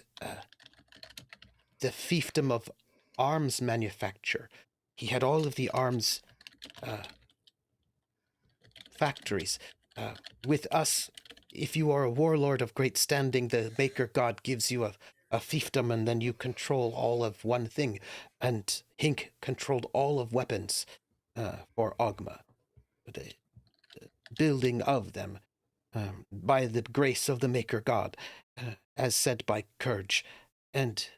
the fiefdom of arms manufacture. He had all of the arms factories. With us, if you are a warlord of great standing, the Maker God gives you a fiefdom, and then you control all of one thing. And Hink controlled all of weapons for Oghma, the building of them by the grace of the Maker God, as said by Courage. And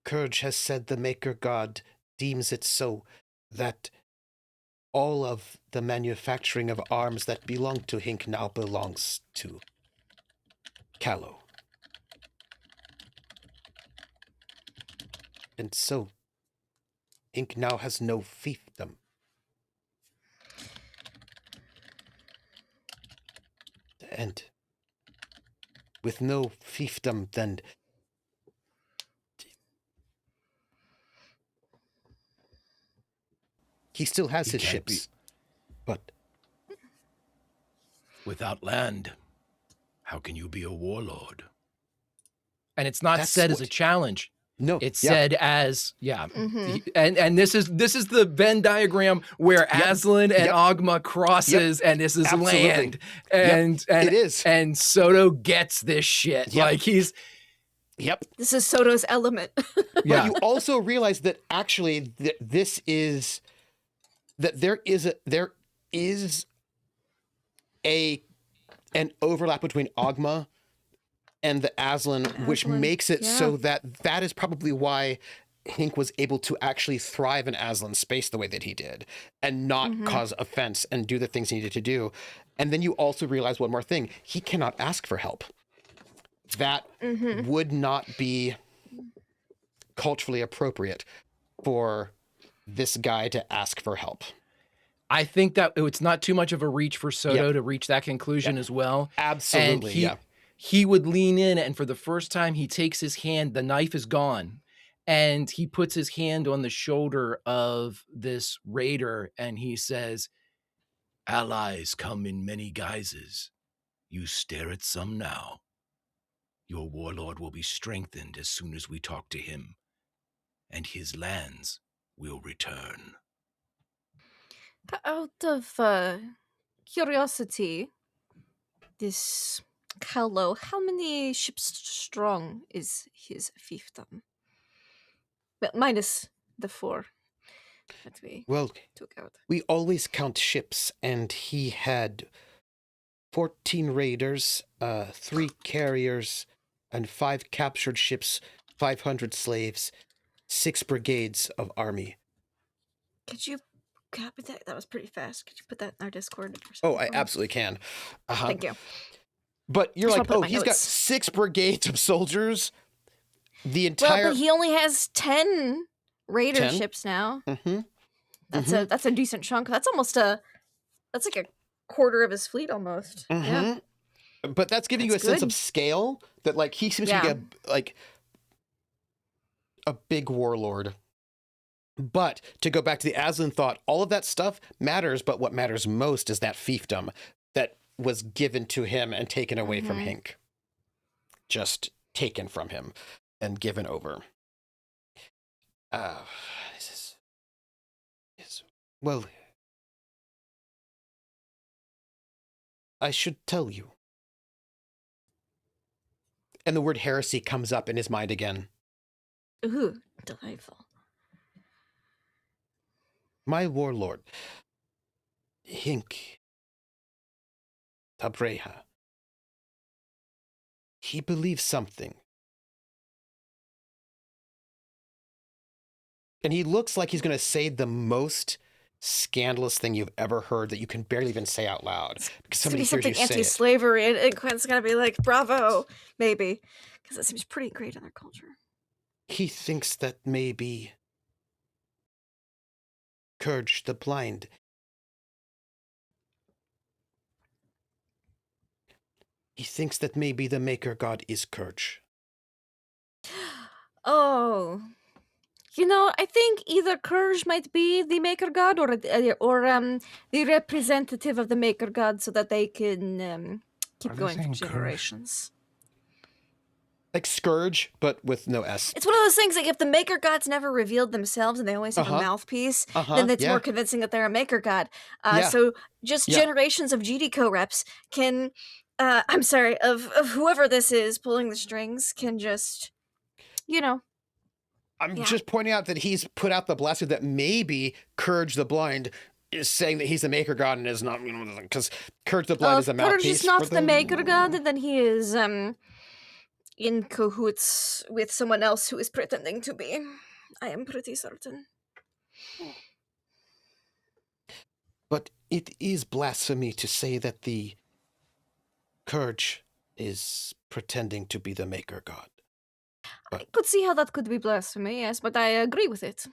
Courage has said the Maker God deems it so that all of the manufacturing of arms that belong to Hink now belongs to Callow. And so, Hink now has no fiefdom. And with no fiefdom, then he still has He his can't ships, but Without land, how can you be a warlord? And it's not That's said as a what- challenge. no, It's yeah, said as Mhm. and this is the Venn diagram where Aslan and Yep. Oghma crosses, and this is Absolutely. land, and it is. and Soto gets this shit. Yep. Like he's Yep. This is Soto's element. But yeah. you also realize that actually there is an overlap between Oghma and the Aslan, which Aslan, makes it yeah. so that is probably why Hink was able to actually thrive in Aslan space the way that he did, and not cause offense and do the things he needed to do. And then you also realize one more thing: he cannot ask for help. That would not be culturally appropriate for this guy to ask for help. I think that it's not too much of a reach for Soto Yep. to reach that conclusion as well. Absolutely, And yeah. he would lean in, and for the first time, he takes his hand. The knife is gone, and he puts his hand on the shoulder of this raider, and he says, Allies come in many guises. You stare at some now. Your warlord will be strengthened as soon as we talk to him, and his lands will return. Out of curiosity, this Callow, how many ships strong is his fiefdom? Well, minus the 4 that we Well, took out. we always count ships, and he had 14 raiders, 3 carriers, and 5 captured ships, 500 slaves, 6 brigades of army. Could you copy that? That was pretty fast. Could you put that in our Discord? or Oh, something I for me? absolutely can. Uh-huh. Thank you. But you're Just like, wanna put oh, my he's got notes. 6 brigades of soldiers. The Well, entire. but he only has 10 raider 10? ships now. Mhm. That's a decent chunk. That's like a quarter of his fleet almost. Yeah. Mhm. But that's giving you a That's sense good. of scale that, like, he seems to Yeah. be a big warlord. But to go back to the Aslan thought, all of that stuff matters, but what matters most is that fiefdom that was given to him and taken away from Hink. Just taken from him and given over. This is Well, I should tell you. And the word heresy comes up in his mind again. Ooh, delightful. My warlord, Hink Tabreha, he believes something. And he looks like he's going to say the most scandalous thing you've ever heard that you can barely even say out loud. Because It's somebody gonna be hears you something say it. anti-slavery, and Quint's gonna be like, "Bravo," maybe, because that seems pretty great in their culture. He thinks that maybe Courage the Blind. He thinks that maybe the Maker God is Courage. Oh, you know, I think either Courage might be the Maker God, or the representative of the Maker God, so that they can keep Are they going for saying Courage? generations. Like Scourge, but with no S. It's one of those things, like, if the Maker Gods never revealed themselves and they always have a mouthpiece, then it's more convincing that they're a Maker God. So just generations of GDCO reps can, of whoever this is pulling the strings can just, you know. I'm just pointing out that he's put out the blaster that maybe Courage the Blind is saying that he's the Maker God and is not, because Courage the Blind is a If mouthpiece. Courage is not the Maker God, then he is in cahoots with someone else who is pretending to be. I am pretty certain. But it is blasphemy to say that the Courage is pretending to be the Maker God. I could see how that could be blasphemy, yes, but I agree with it.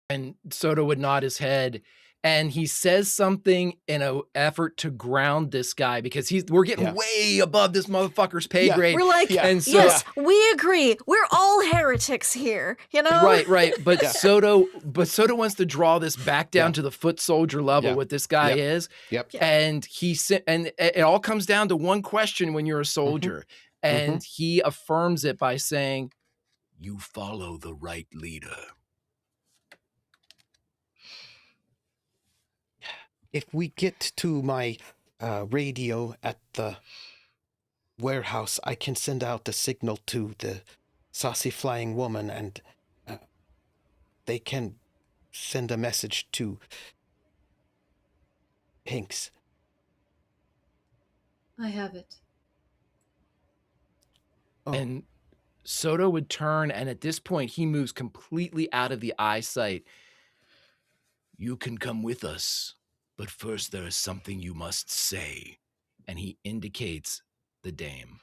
And Soto would nod his head, and he says something in an effort to ground this guy, because we're getting way above this motherfucker's pay grade. We're like, and so, yes, we agree. We're all heretics here, you know? Right. But Soto wants to draw this back down to the foot soldier level, what this guy is. And and it all comes down to one question when you're a soldier. And he affirms it by saying, "You follow the right leader." If we get to my radio at the warehouse, I can send out a signal to the saucy flying woman, and they can send a message to Hinks. I have it. And Soto would turn, and at this point, he moves completely out of the eyesight. "You can come with us, but first there is something you must say." And he indicates the dame.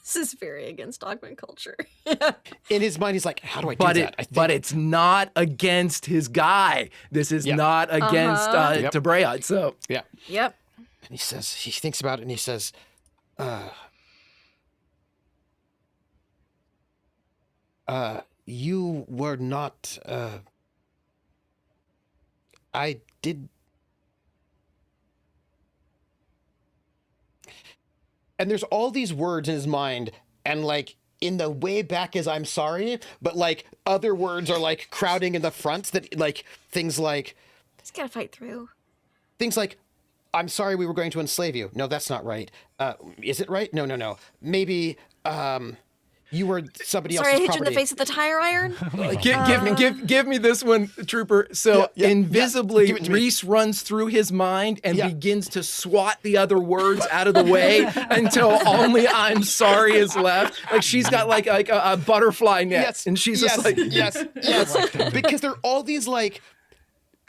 This is very against Oghman culture. In his mind, he's like, how do I do that? But it's not against his guy. This is not against Tabrea. So Yep. And he thinks about it, and he says, you were not, I did. And there's all these words in his mind, and like in the way back is I'm sorry, but like other words are like crowding in the front, that like things like, He's gotta fight through. Things like, I'm sorry we were going to enslave you. No, that's not right. Is it right? No. Maybe you were somebody else's Sorry, I hit property. you in the face with the tire iron. Give me this one, Trooper. So invisibly, Rhys runs through his mind and begins to swat the other words out of the way until only I'm sorry is left. Like she's got like a butterfly net, and she's just like yes, because there are all these like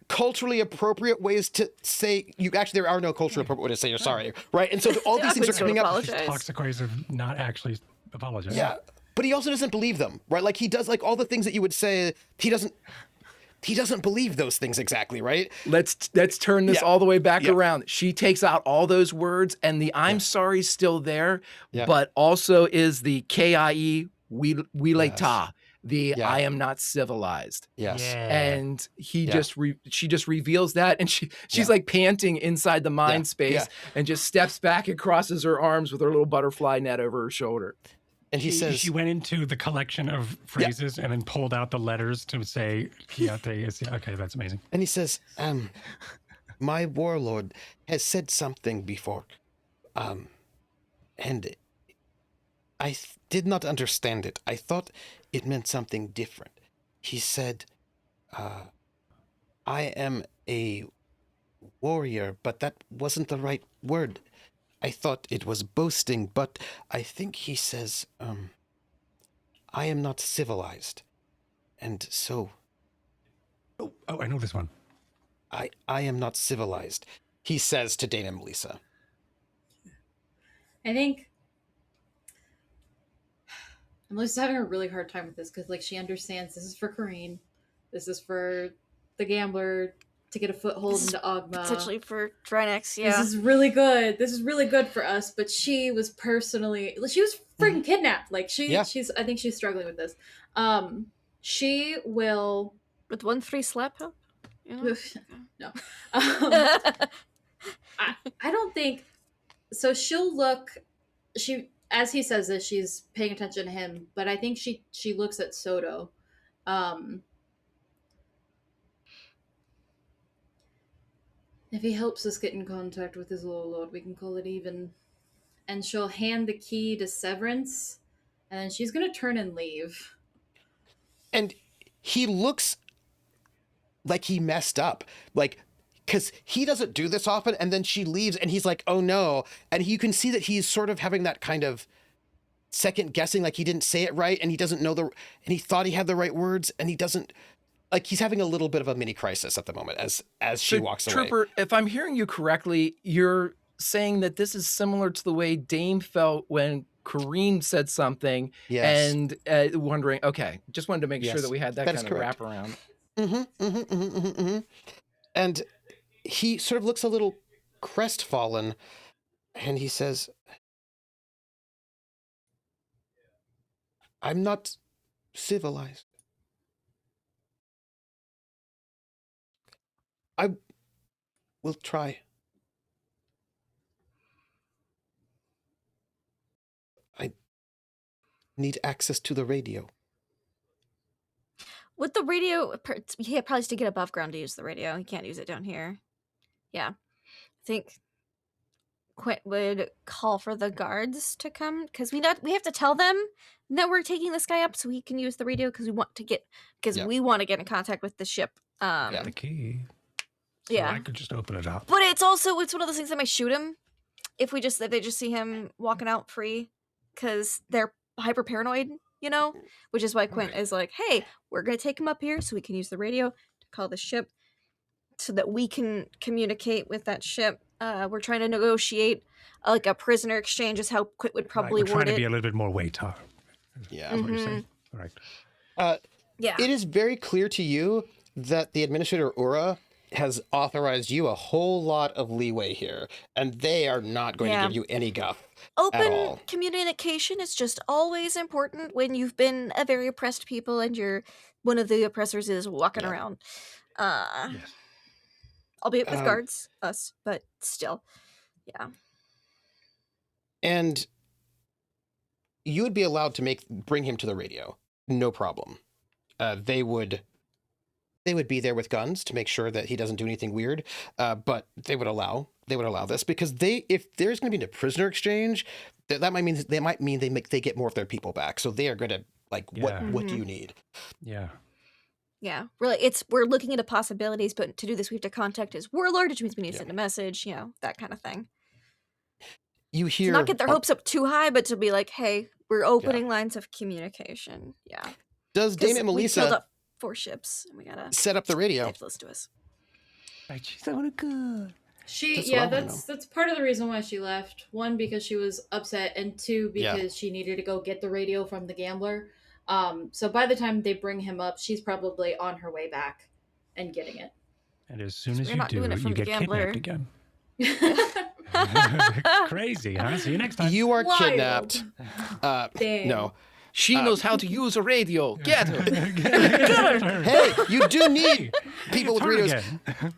culturally appropriate ways to say you. Actually, there are no culturally appropriate ways to say you're sorry, right? And so all these things are coming up. Toxic ways of not actually apologizing. Yeah, but he also doesn't believe them, right? Like he does like all the things that you would say. He doesn't believe those things exactly, right? Let's turn this all the way back around. She takes out all those words, and the I'm sorry's still there, but also is the KIE we like ta. Yeah. I am not civilized. Yes. And he Yeah. she just reveals that, and she's Yeah. like panting inside the mind space Yeah. and just steps back and crosses her arms with her little butterfly net over her shoulder. And he says, she went into the collection of phrases and then pulled out the letters to say, okay, that's amazing. and he says, my warlord has said something before, and I did not understand it. I thought it meant something different. He said, I am a warrior, but that wasn't the right word. I thought it was boasting, but I think he says, I am not civilized. And so Oh, I know this one. I am not civilized, he says to Dame Emelisa. I think Emelisa's having a really hard time with this because, like, she understands this is for Karinne, this is for the gambler to get a foothold into Oghma. Potentially for Drinax, yeah. This is really good. This is really good for us. But she was freaking kidnapped. Like she's. I think she's struggling with this. She will. With 1 free slap help? You know? No. I don't think so. She'll look. As he says this, she's paying attention to him. But I think she looks at Soto. If he helps us get in contact with his warlord, we can call it even. And she'll hand the key to Severence, and then she's gonna turn and leave. And he looks like he messed up, like, because he doesn't do this often, and then she leaves, and he's like, oh no, and you can see that he's sort of having that kind of second guessing, like he didn't say it right, and he doesn't know and he thought he had the right words, and he doesn't, like, he's having a little bit of a mini crisis at the moment as she walks away. Trooper, if I'm hearing you correctly, you're saying that this is similar to the way Dame felt when Karinne said something, Yes. and wondering, okay, just wanted to make sure that we had that kind of correct. wraparound. And he sort of looks a little crestfallen, and he says, I'm not civilized. I will try. I need access to the radio. With the radio, he probably has to get above ground to use the radio. He can't use it down here. Yeah. I think Quint would call for the guards to come, because we have to tell them that we're taking this guy up so he can use the radio, because we want to get in contact with the ship. The key. So Yeah. I could just open it up. But it's one of those things that might shoot him if they just see him walking out free, because they're hyper paranoid, you know, which is why Quint is like, hey, we're going to take him up here so we can use the radio to call the ship so that we can communicate with that ship. We're trying to negotiate like a prisoner exchange is how Quint would probably we're word trying to it. be a little bit more weight. Yeah. That's what you're saying. Right. Yeah. It is very clear to you that the administrator Ura has authorized you a whole lot of leeway here, and they are not going to give you any guff at Open all. communication is just always important when you've been a very oppressed people and one of the oppressors is walking around. Yes. Albeit with guards, us, but still. Yeah. And you would be allowed to bring him to the radio, no problem. They would be there with guns to make sure that he doesn't do anything weird. But they would allow this because if there's going to be a prisoner exchange, that might mean they get more of their people back. So they are going to what do you need? Yeah. Yeah, we're looking into possibilities, but to do this, we have to contact his warlord, which means we need to send a message, that kind of thing. You hear to not get their hopes up too high, but to be like, hey, we're opening lines of communication. Yeah. Does Dame Emelisa we killed up 4 ships, and we gotta set up the radio? They have to listen to us. She's so good. That's part of the reason why she left. 1, because she was upset, and 2, because she needed to go get the radio from the gambler. So by the time they bring him up, she's probably on her way back and getting it. And as soon as you do, you get kidnapped again. Crazy, huh? See you next time. You are Wild. kidnapped. Dang. No. She knows how to use a radio. Get her. Hey, you do need people with Turn radios. again.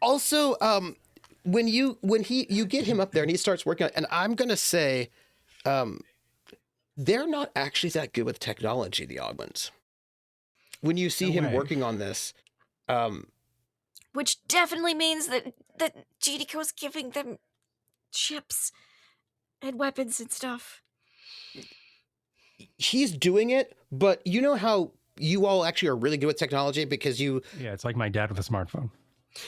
Also, when you get him up there and he starts working on, and I'm gonna say, they're not actually that good with technology, the Oghmans. When you see No him way. working on this, Which definitely means that GDCO's giving them ships and weapons and stuff. he's doing it, but you know how you all actually are really good with technology because you, Yeah, it's like my dad with a smartphone.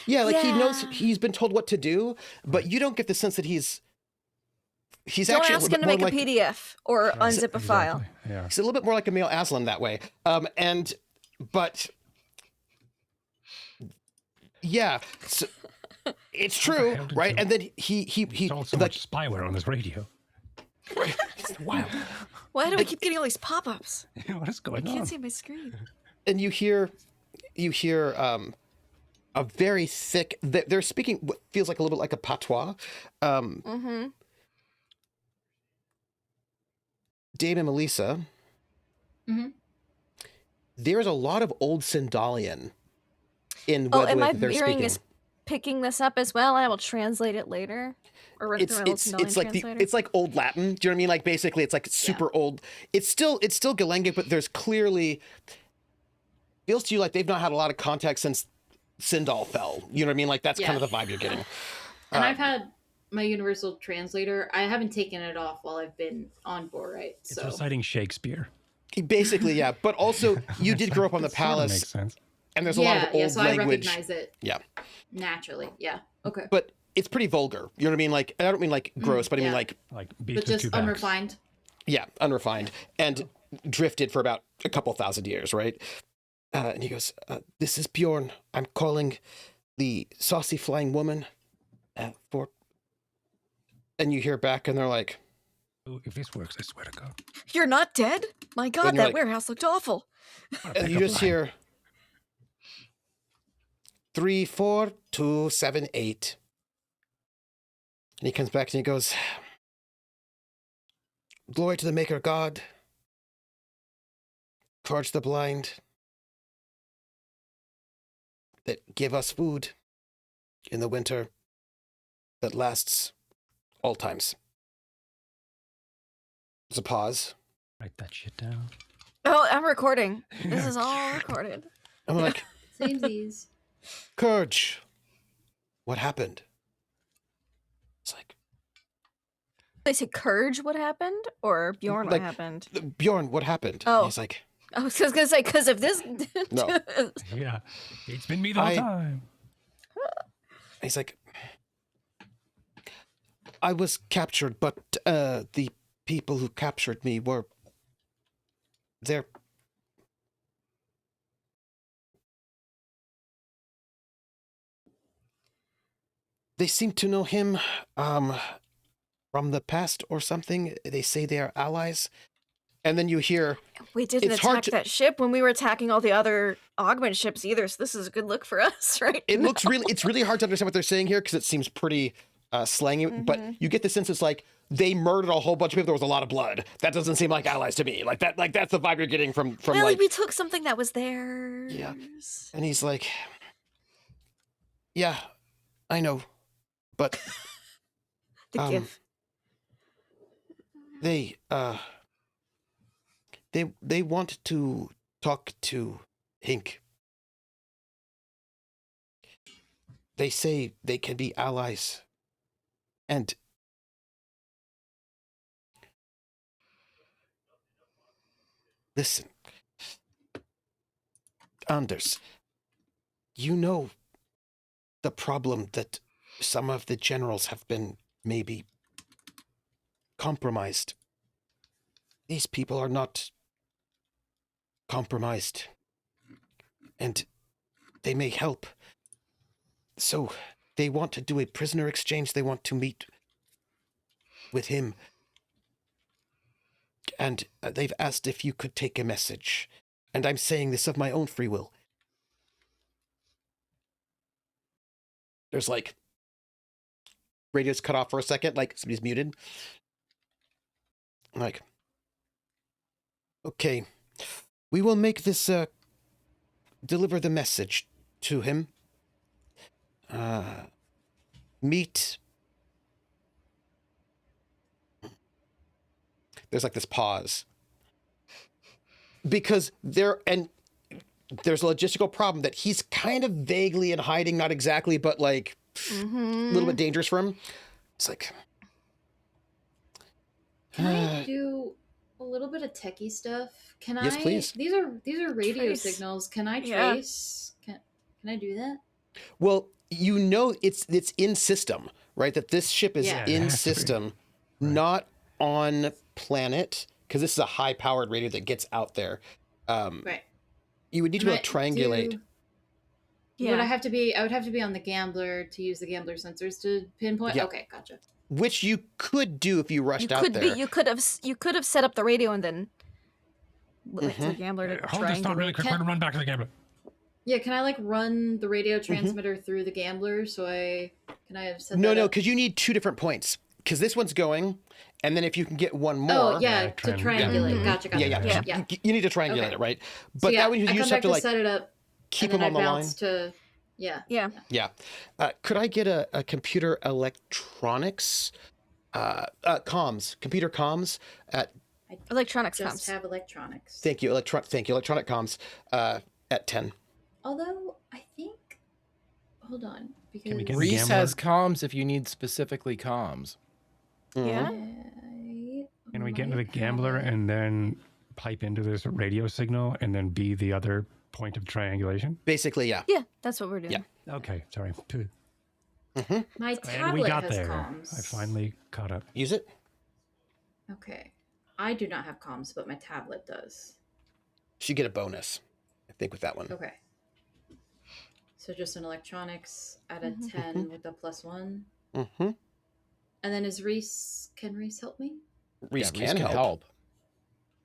yeah, like he knows, Yeah. he's been told what to do, but you don't get the sense that he's Don't actually ask a him little to bit make more a like, PDF or unzip a file. Exactly. Yeah. he's a little bit more like Emil Aslan that way. But yeah, so, it's true, hell did right? you- And then he Installed so like, much spyware on this radio. wow. Why do I keep getting all these pop-ups? What is I going can't on? see my screen. And you hear a very thick, they're speaking what feels like a little bit like a patois. Mm-hmm. Dame Emelisa, Mhm. there's a lot of old Sindalian in Oh, what and way my that they're hearing speaking. is picking this up as well. I will translate it later. Or run it through my old Sindalian Like translator. it's like old Latin. Do you know what I mean? Like basically it's like super old. It's still Galengic, but there's clearly feels to you like they've not had a lot of context since Sindal fell. You know what I mean? Like that's kind of the vibe you're getting. And I've had my universal translator. I haven't taken it off while I've been on board, right? It's So reciting Shakespeare. Basically, yeah. But also you did grow up on the That sorta palace, makes sense. and there's a lot of old so I language. recognize it Yeah. naturally. Yeah. Okay. But it's pretty vulgar. You know what I mean? Like I don't mean like gross, but I mean yeah. like Like But beast with just two backs. unrefined. yeah, unrefined and drifted for about a couple thousand years, right? And he goes, "This is Bjorn. I'm calling the saucy flying woman for." And you hear back, and they're like, Ooh, if this works, I swear to God. You're not dead? My God, When you're that like- warehouse looked awful. I'm gonna and pick you up just line. hear 34278. And he comes back and he goes, "Glory to the Maker God, courage the blind, that give us food in the winter that lasts all times." There's a pause. Write that shit down. Oh, I'm recording. This is all recorded. I'm like, Samesies. "Courage, what happened?" It's like, They say Courage, what happened? Or Bjorn, Like- what happened? "Bjorn, what happened?" Oh. He's like, I was just going to say, because if this... No. Yeah. It's been me the whole time. he's like, "I was captured, but the people who captured me were they're they seem to know him from the past or something. They say they are allies." And then you hear, We didn't It's hard attack to- that ship when we were attacking all the other Oghman ships either, so this is a good look for us, right? it looks really, it's really hard to understand what they're saying here because it seems pretty slangy, but you get the sense it's like they murdered a whole bunch of people. There was a lot of blood. That doesn't seem like allies to me. Like that's the vibe you're getting from Well, like, we took something that was theirs. Yeah. and he's like, "Yeah, I know, but The gift. they want to talk to Hink. They say they can be allies. And listen, Anders, you know the problem that some of the generals have been maybe compromised. These people are not compromised, and they may help. So they want to do a prisoner exchange. They want to meet with him. And they've asked if you could take a message. And I'm saying this of my own free will. There's like, radio's cut off for a second, like somebody's muted. Like, Okay. We will make this, deliver the message to him. Meet. There's like this pause. Because there's a logistical problem that he's kind of vaguely in hiding, not exactly, but like a little bit dangerous for him. It's like, Can I do a little bit of techie stuff? Can Yes, I? please. These are radio Trace. signals. Can I Yeah. trace? Can I do that? well, you know, it's in system, right? That this ship is Yeah. Yeah, it in has to be. system, Right. not on planet, because this is a high-powered radio that gets out there. Right. You would need to be able to triangulate. Yeah. Would I have to be? I would have to be on the gambler to use the gambler sensors to pinpoint. Yeah. Okay, gotcha. Which you could do if you rushed out there. You could have set up the radio and then went to the gambler to Hold this thought really triangulate. quick. We're going to run back to the gambler. Yeah, can I like run the radio transmitter through the gambler so can I have set No, that no, up? because you need 2 different points. Because this one's going, and then if you can get one more. Oh yeah, Yeah, to triangulate. triangulate. Gotcha, gotcha. Yeah. You need to triangulate Okay. it, right? So, But yeah, that one you I come just back have to like set it up. keep and them then on I the line. bounce to Yeah. Yeah. Could I get a computer electronics, comms, computer comms at? Electronics just comms. have electronics. Thank you, electronic comms, at 10. Although I think, hold on, because we get the Rhys gambler? has comms if you need specifically comms. Yeah. Can we get into the gambler and then pipe into this radio signal and then be the other point of triangulation? Basically, yeah. Yeah, that's what we're doing. Yeah. Okay, sorry. My And tablet we got has there. comms. I finally caught up. Use it. Okay, I do not have comms, but my tablet does. You get a bonus, I think, with that one. Okay. So just an electronics at a 10 with a +1. Mm-hmm. And then can Rhys help me? Rhys Yeah, Rhys can help.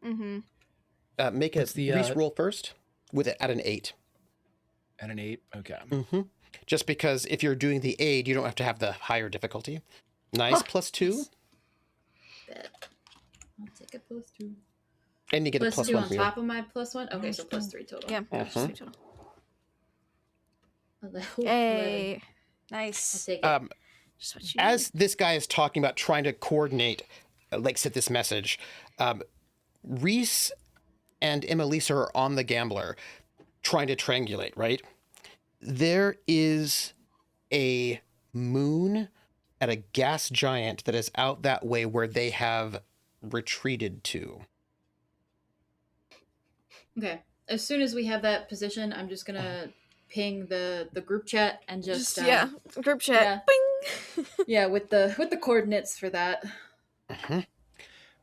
Mm-hmm. Make What's the, Rhys roll first with it at an 8. At an 8. Okay. Mm-hmm. Just because if you're doing the aid, you don't have to have the higher difficulty. Nice, +2. Bet. I'll take a +2. And you get a +2 +1 on for you. top of my +1? Okay, so +3 total. Yeah. Mhm. Just total. Hey. Hey. I'll Nice. take it. Just what you As this guy is talking about trying to coordinate, like set this message, Rhys and Emelisa are on the gambler trying to triangulate, right? There is a moon at a gas giant that is out that way where they have retreated to. Okay. As soon as we have that position, I'm just gonna ping the group chat and just yeah. Group chat. Bing. yeah, with the coordinates for that.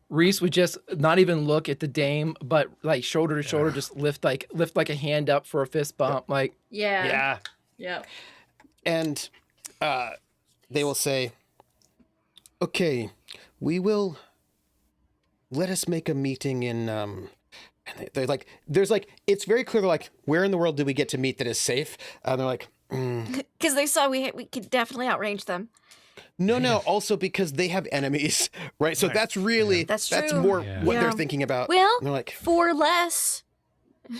Rhys would just not even look at the dame, but like shoulder to shoulder, just lift like a hand up for a fist bump. Like, Yeah. Yeah. And they will say, okay, we will let us make a meeting in and they're like, there's like, it's very clear, they're like, where in the world do we get to meet that is safe? And they're like, Because they saw we could definitely outrange them. no, also because they have enemies, right? So Right. that's really, That's that's true. more Yeah. what Yeah. they're thinking about. Well, And they're like, for less in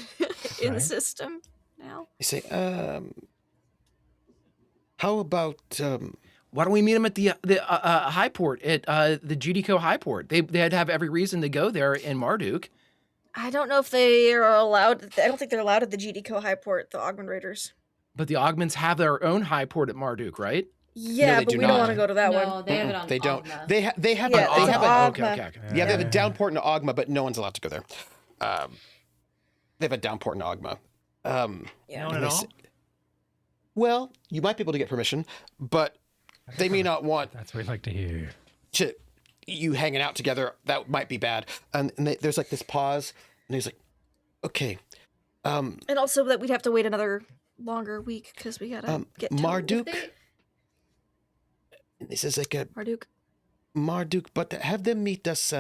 the Right. system now. they say, how about, why don't we meet him at the high port at the GDCO high port? They'd have every reason to go there in Marduk. I don't know if they are allowed. I don't think they're allowed at the GDCO High Port, the Oghman Raiders. But the Oghmans have their own high port at Marduk, right? Yeah, they but do we don't not. want to go to that No, one. they have it on they don't, Oghma. they have, Yeah, they it's have an a, Oghma. yeah, they have a down port in Oghma, but no one's allowed to go there. They have a down port in Oghma. Yeah. No And one at they all? say- well, you might be able to get permission, but they may not want That's what we like to hear. to you hanging out together. That might be bad. And there's like this pause, and he's like, okay, And also that we'd have to wait another longer week because we gotta get to Marduk. They- This is like a Marduk. Marduk, but have them meet us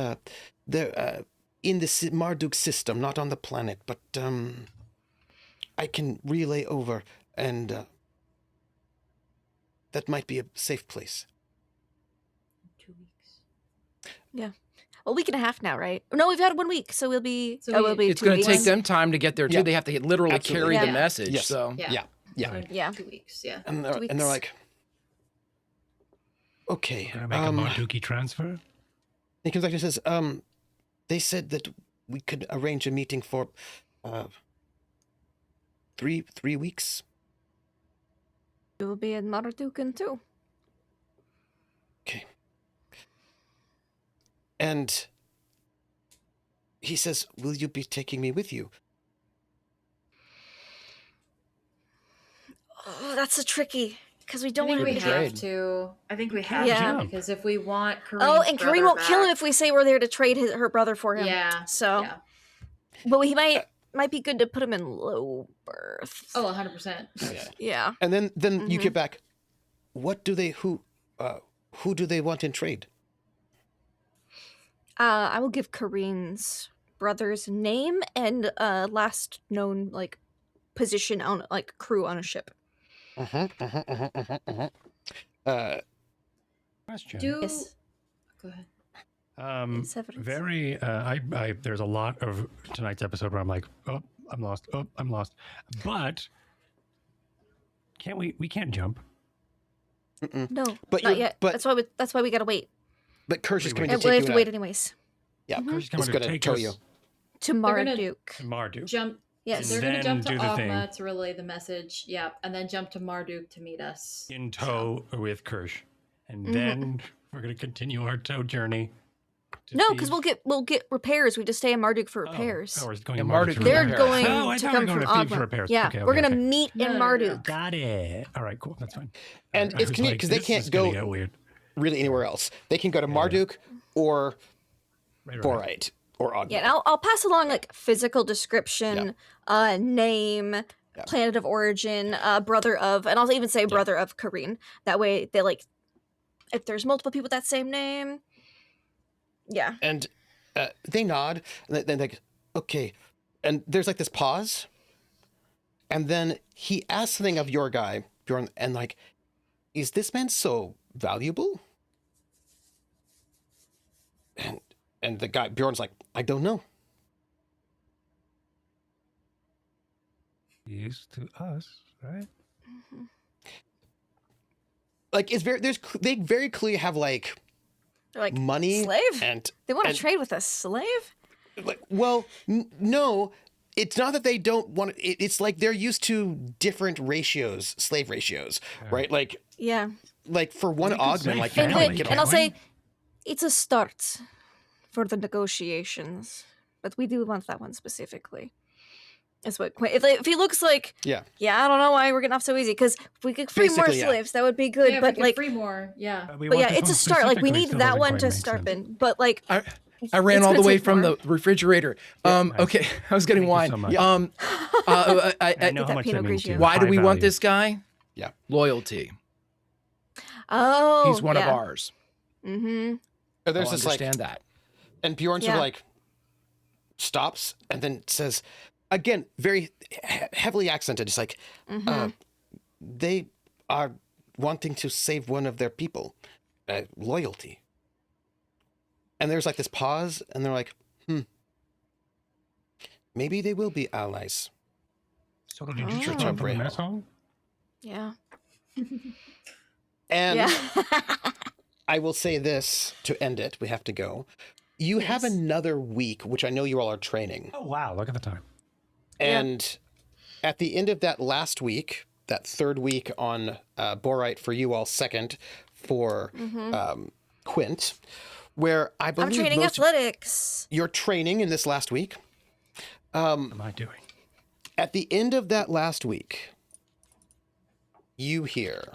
there in the Marduk system, not on the planet, but I can relay over, and that might be a safe place. 2 weeks. a week and a half now, right? No, we've had 1 week, so we'll be. So we'll be It's 2 going to weeks. take them time to get there too. Yeah. They have to literally Absolutely. carry the Yeah. message. Yes. So Yeah. Right. Yeah. 2 weeks. Yeah. And 2 they're weeks. like, okay. Gonna make a Marduki transfer. He comes back and says, they said that we could arrange a meeting for 3 weeks. We will be in Mardukan too. Okay. And he says, will you be taking me with you? Oh, that's a tricky because we I don't think want we to. Trade. have to. I think we have Yeah. to because if we want Karinne's Oh, and Kareem brother won't kill him back- if we say we're there to trade her brother for him. Yeah. So, Yeah. but he might be good to put him in low birth. Oh, 100%. Yeah. Yeah. And then you Mhm. get back, what do they, who do they want in trade? I will give Kareem's brother's name and last known like position on like crew on a ship. Question. Yes. Go ahead. Severance. Very. There's a lot of tonight's episode where I'm like, oh, I'm lost. Oh, I'm lost. But can't we? We can't jump. No, But not you're- yet. but- That's why we gotta wait. But Kirsch is Wait, coming wait. to We take have you to in wait anyways. Yeah, Kirsch is it's coming to going to take tow us you. To They're gonna- Marduk. to Marduk. Jump. Yes. They're going to Then jump to do the thing. Oghma to relay the message. Yeah. And then jump to Marduk to meet us. In tow with Kirsch, and then we're going to continue our tow journey. to No, see because if- we'll get repairs. We just stay in Marduk for Oh, repairs. Oh, we're going Yeah, to Marduk Marduk. for They're repairs. going Oh, I to thought we come were going from to Thebes for Oghma. repairs. Yeah, Okay, we're okay, gonna okay. meet in No. Marduk. Got it. All right, cool. That's fine. And I it's was convenient because they this can't is gonna go get weird. really anywhere else. They can go to Marduk or Borite or Oghma. Yeah, and I'll pass along like physical description, name, planet of origin, brother of, and I'll even say brother of Karinne. That way, they like if there's multiple people with that same name. Yeah. And they nod, and then like, okay. And there's like this pause, and then he asks something of your guy, Bjorn, and like, is this man so valuable? And the guy, Bjorn's like, I don't know. He is to us, right? Like, it's very, they very clearly have like They're like money slave. and They want to and- trade with a slave. like, well, no, it's not that they don't want it's like they're used to different ratios, slave ratios, right? Like Yeah. for one We could Oghman, say like you And, might family, get and a I'll can't we? say it's a start for the negotiations, but we do want that one specifically. That's what if he looks like yeah. I don't know why we're getting off so easy because if we could free more Basically, yeah. slaves, that would be good. Yeah, if we but could like, free more. Yeah. but yeah, it's a start. Like we need that one to start in. But like, I ran It's all the gonna way take from more. the refrigerator. Okay, I was getting Thank you wine. so much. I know That how much Pinot that means to Grigio. you. Why do High we want value. this guy? Yeah. Loyalty. oh, He's one of ours. Mm-hmm. There's I'll this like, understand that. and Bjorn sort Yeah. of like stops and then says, again, very heavily accented, just like, they are wanting to save one of their people, loyalty. And there's like this pause, and they're like, maybe they will be allies. So did you Oh. just jump from the mess hall? Yeah. And Yeah. I will say this to end it. We have to go. You have Yes. another week, which I know you all are training. Oh wow! Look at the time. And at the end of that last week, that third week on Borite for you all, second for Quint, where I I'm believe training most of athletics. your training in this last week. What am I doing? At the end of that last week, you hear,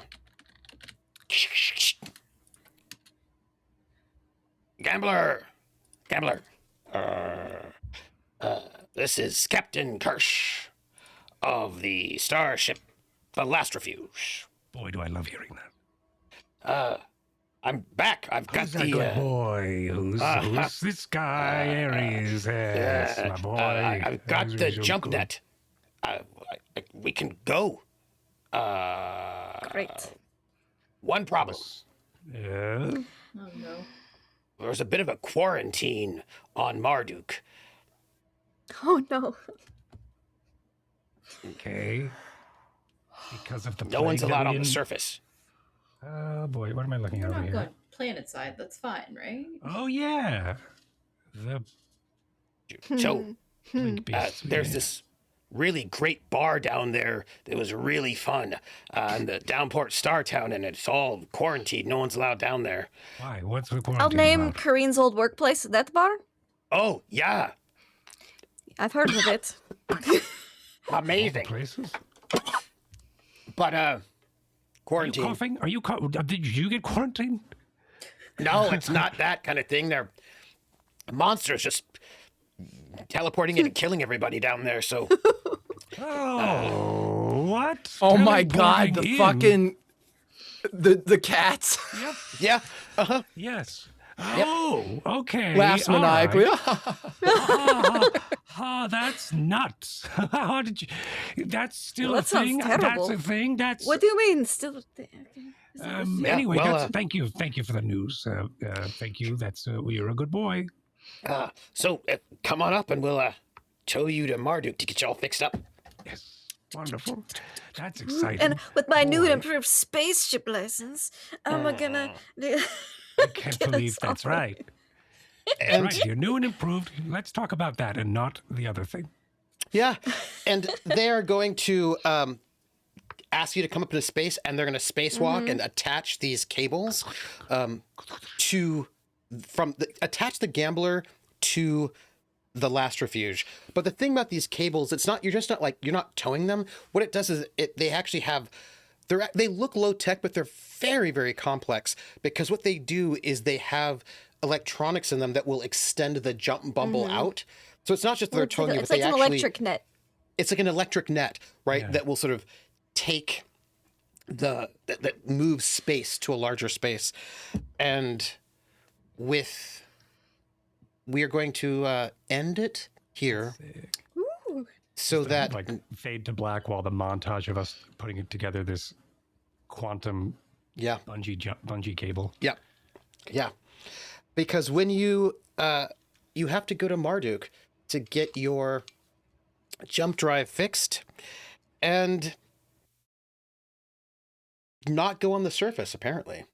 Gambler, this is Captain Kirsch of the starship, the Last Refuge. Boy, do I love hearing that. I'm back. I've got Who's that good boy? Who's this guy? Aries? Yes, my boy. I've got That's the so jump cool. net. We can go. Great. One problem. Yeah. Oh no. there's a bit of a quarantine on Marduk. Oh no. Okay. Because of the No one's plague that allowed we on the didn't- surface. Oh boy, what am I looking We're over not here? going planet side. That's fine, right? Oh yeah, the So plague beasts. there's this really great bar down there that was really fun in the Downport Star Town, and it's all quarantined. No one's allowed down there. Why? What's the I'll quarantine name about? Karinne's old workplace. Is that the bar? Oh, yeah. I've heard of it. Amazing. Places? But, Are you quarantine. coughing? Are you? Did you get quarantined? No, it's not that kind of thing. They're monsters just teleporting in and killing everybody down there. So, Oh, what? Oh my god, Teleporting the in? fucking the cats. yeah. Yes. Oh, okay. Laughs all right. maniacally. That's nuts. How did you? That's still Well, a that sounds thing. terrible. That's a thing. That's What do you mean? Still. anyway. well, Thank you for the news. Thank you. That's you're a good boy. So come on up and we'll tow you to Marduk to get you all fixed up. Yes, wonderful. That's exciting. And with my new and Boy, improved spaceship license, I'm gonna. I can't get believe us that's all- right. That's And right. You're new and improved. Let's talk about that and not the other thing. yeah, and they are going to ask you to come up into space, and they're going to spacewalk and attach these cables attach the gambler to the last refuge. But the thing about these cables, you're not towing them. What it does is they actually have. They look low tech, but they're very, very complex because what they do is they have electronics in them that will extend the jump bumble out. So it's not just that they're towing you, It's but like they an actually electric net. it's like an electric net, right? Yeah. That will sort of take that moves space to a larger space, and we are going to end it here, so that Like fade to black while the montage of us putting it together this quantum yeah. bungee cable. Yeah, because when you have to go to Marduk to get your jump drive fixed, and not go on the surface apparently,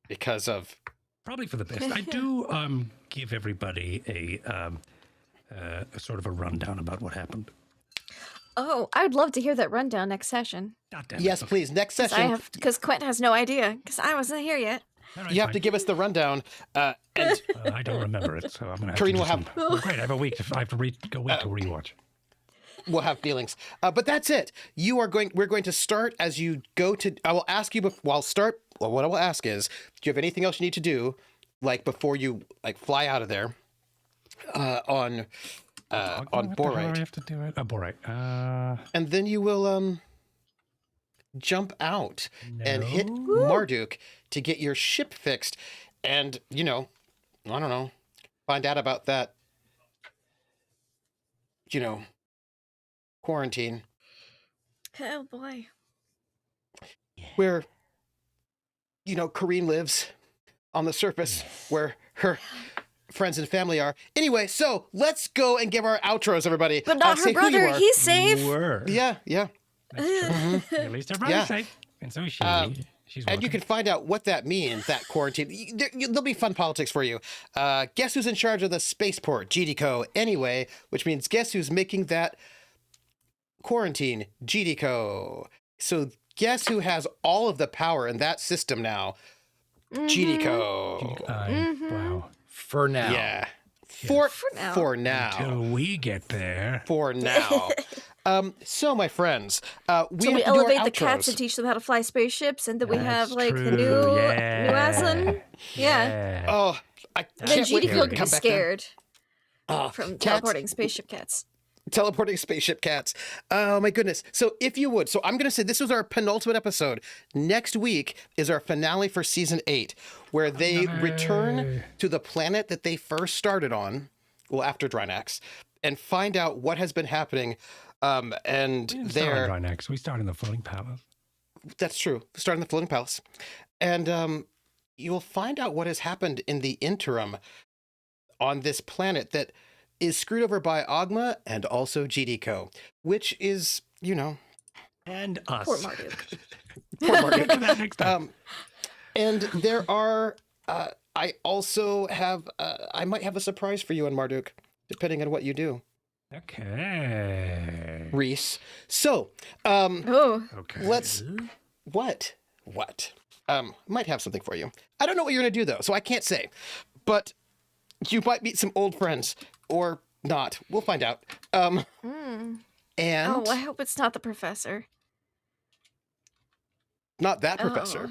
because of Probably for the best. I do give everybody a sort of a rundown about what happened. Oh, I would love to hear that rundown next session. God damn it. yes, please next session. Because Quint has no idea. Because I wasn't here yet. All right, You have fine. to give us the rundown, and I don't remember it, so I'm gonna. Karinne to will do have- some- Great, I have a week. I have to go week to rewatch. we'll have feelings. But that's it. We're going to start as you go to. I will ask you. What I will ask is, do you have anything else you need to do, like before you fly out of there? On What the hell do I Borite, have to do it. Oh, Borite. and then you will jump out and hit No. Marduk to get your ship fixed, and I don't know, find out about that. Quarantine Oh boy. where Karinne lives on the surface where her friends and family are. Anyway, so let's go and give our outros, everybody. But not her Say who you brother. are. He's safe. Word. Yeah. That's true. At least everybody's Yeah. safe, and so is she. She's And you welcome. can find out what that means, that quarantine. There'll be fun politics for you. Guess who's in charge of the spaceport? GDCO. Anyway, which means guess who's making that quarantine? GDCO. So guess who has all of the power in that system now? GDCO. Wow. For now. Yeah. For now. now. Till we get there. For now. So my friends, we So have we to do our elevate the cats outros. and teach them how to fly spaceships, and then we have That's like the true, new yeah. Aslan. Yeah. Oh, I Then can't wait to GDCO could be come back there. scared from Cats- teleporting spaceship cats. Teleporting spaceship cats. Oh my goodness. So if you would, I'm going to say this was our penultimate episode. Next week is our finale for season 8, where they return to the planet that they first started on, well, after Drinax, and find out what has been happening. And We didn't start there, on Drinax. We started in the floating palace. that's true. Starting the floating palace. And you'll find out what has happened in the interim on this planet that is screwed over by Oghma and also GDCO, which is, And us. Poor Marduk. poor Get Marduk. to that next time. And there are, I also have, I might have a surprise for you and Marduk, depending on what you do, Okay. Rhys. So, Oh, Okay. let's, what? Might have something for you. I don't know what you're going to do, though, so I can't say. But you might meet some old friends, or not. We'll find out. And oh, I hope it's not the professor. not that professor.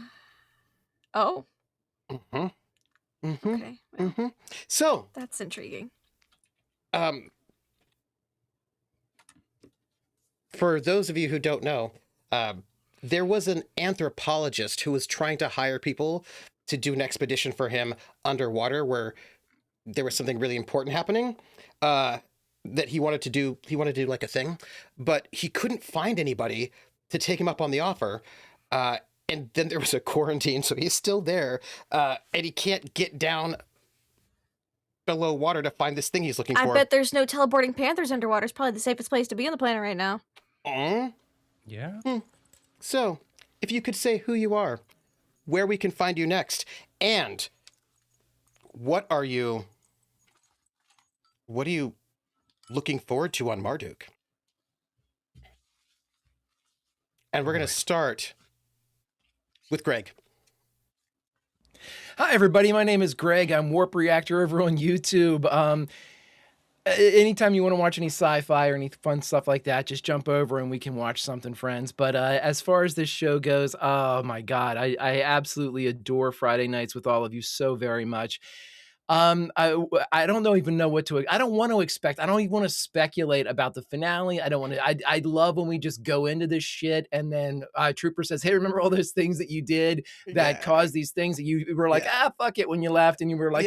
Oh, Mm-hmm. Mm-hmm. okay. Well, Mm-hmm. So, that's intriguing. for those of you who don't know, there was an anthropologist who was trying to hire people to do an expedition for him underwater where there was something really important happening that he wanted to do. He wanted to do like a thing, but he couldn't find anybody to take him up on the offer. And then there was a quarantine, so he's still there, and he can't get down below water to find this thing he's looking for. I bet there's no teleporting panthers underwater. It's probably the safest place to be on the planet right now. Yeah. So, if you could say who you are, where we can find you next, and what are you looking forward to on Marduk? And we're going to start with Greg. Hi, everybody. My name is Greg. I'm Warp Reactor over on YouTube. Anytime you want to watch any sci-fi or any fun stuff like that, just jump over and we can watch something, friends. But as far as this show goes, oh my God, I absolutely adore Friday nights with all of you so very much. I don't even know what to. I don't want to expect. I don't even want to speculate about the finale. I don't want to. I love when we just go into this shit and then Trooper says, "Hey, remember all those things that you did that caused these things that you were like, fuck it," when you left, and you were like,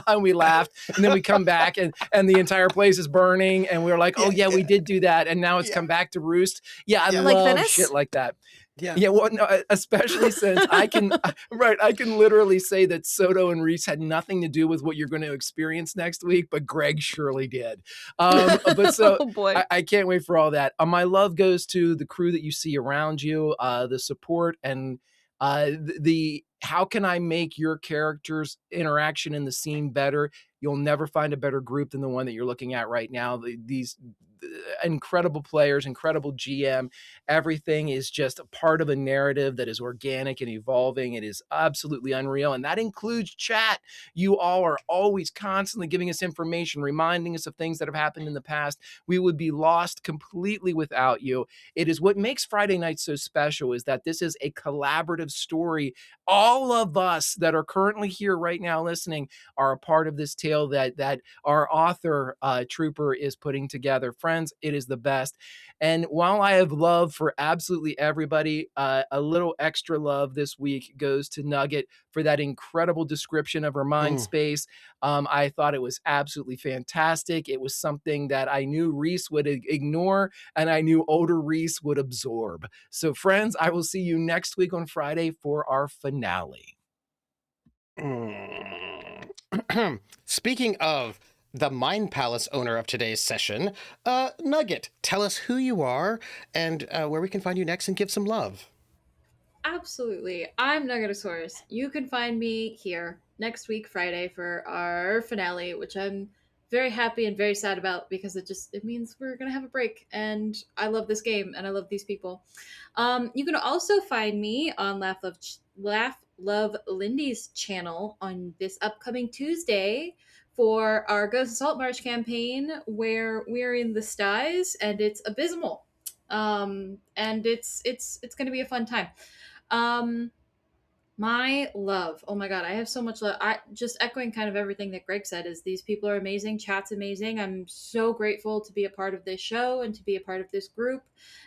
and we laughed, and then we come back and the entire place is burning, and we were like, oh yeah, we did do that, and now it's come back to roost. Yeah, I Like love Venice? shit like that. Yeah. Well, no, especially since I can literally say that Soto and Rhys had nothing to do with what you're going to experience next week, but Greg surely did. But so Oh boy. I can't wait for all that. My love goes to the crew that you see around you, the support, and the how can I make your character's interaction in the scene better? You'll never find a better group than the one that you're looking at right now. These incredible players, incredible GM. Everything is just a part of a narrative that is organic and evolving. It is absolutely unreal. And that includes chat. You all are always constantly giving us information, reminding us of things that have happened in the past. We would be lost completely without you. It is what makes Friday night so special, is that this is a collaborative story. All of us that are currently here right now listening are a part of this tale that our author, Trooper, is putting together. Friends, it is the best. And while I have love for absolutely everybody, a little extra love this week goes to Nugget for that incredible description of her mind space. I thought it was absolutely fantastic. It was something that I knew Rhys would ignore, and I knew older Rhys would absorb. So, friends, I will see you next week on Friday for our finale. Speaking of the Mind Palace owner of today's session, Nugget, tell us who you are and where we can find you next, and give some love. Absolutely. I'm Nuggetasaurus. You can find me here next week, Friday, for our finale, which I'm very happy and very sad about because it means we're going to have a break. And I love this game and I love these people. You can also find me on Laugh Love Lindy's channel on this upcoming Tuesday for our Ghost Assault March campaign, where we're in the styes and it's abysmal. And it's going to be a fun time. My love. Oh my god, I have so much love. I just echoing kind of everything that Greg said, is these people are amazing, chat's amazing. I'm so grateful to be a part of this show and to be a part of this group,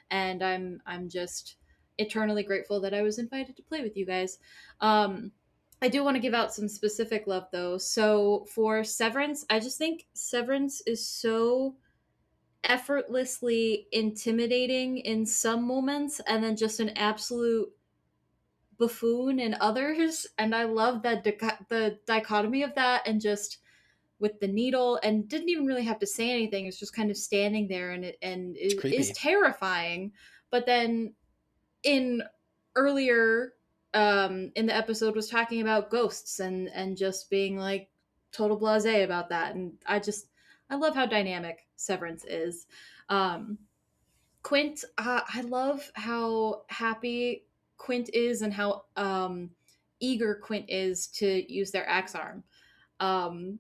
and I'm just eternally grateful that I was invited to play with you guys. I do want to give out some specific love though. So for Severance, I just think Severance is so effortlessly intimidating in some moments, and then just an absolute buffoon in others, and I love that the dichotomy of that, and just with the needle, and didn't even really have to say anything. It's just kind of standing there, and it is terrifying. But then in earlier in the episode was talking about ghosts and just being like total blasé about that, and I love how dynamic Severance is. Quint, I love how happy Quint is and how eager Quint is to use their axe arm.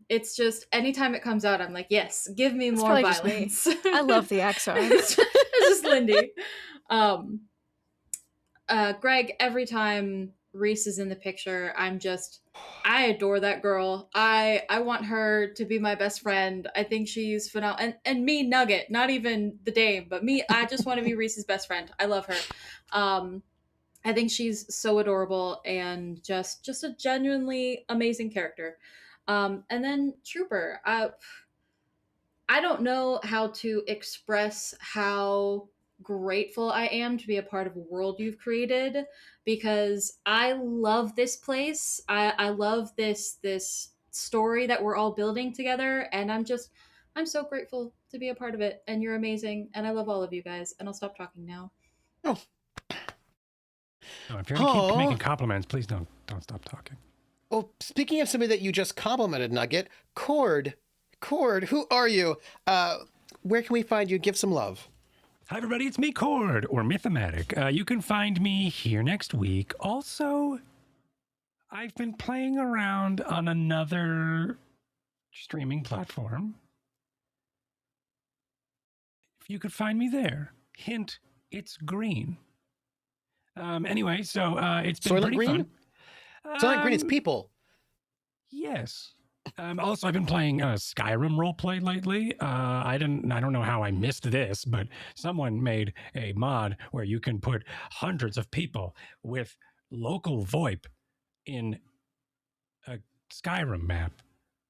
It's just anytime it comes out, I'm like, yes, give me It's more probably just violence. me. I love the axe arm. It's just Lindy. Greg, every time Rhys is in the picture, I adore that girl. I want her to be my best friend. I think she's phenomenal. And me, Nugget, not even the dame, but me, I just want to be Rhys's best friend. I love her. I think she's so adorable and just a genuinely amazing character. And then Trooper. I don't know how to express how grateful I am to be a part of a world you've created, because I love this place. I love this story that we're all building together, and I'm so grateful to be a part of it, and you're amazing, and I love all of you guys, and I'll stop talking now. Oh, if you're going to keep making compliments, please don't stop talking. Oh, speaking of somebody that you just complimented, Nugget, Cord, who are you? Where can we find you? Give some love. Hi, everybody. It's me, Cord, or Mythematic. You can find me here next week. Also, I've been playing around on another streaming platform. If you could find me there. Hint, it's green. Anyway, so it's been Soylent pretty Green? fun. Soylent Green is people. Yes. Also, I've been playing Skyrim roleplay lately. I don't know how I missed this, but someone made a mod where you can put hundreds of people with local VoIP in a Skyrim map.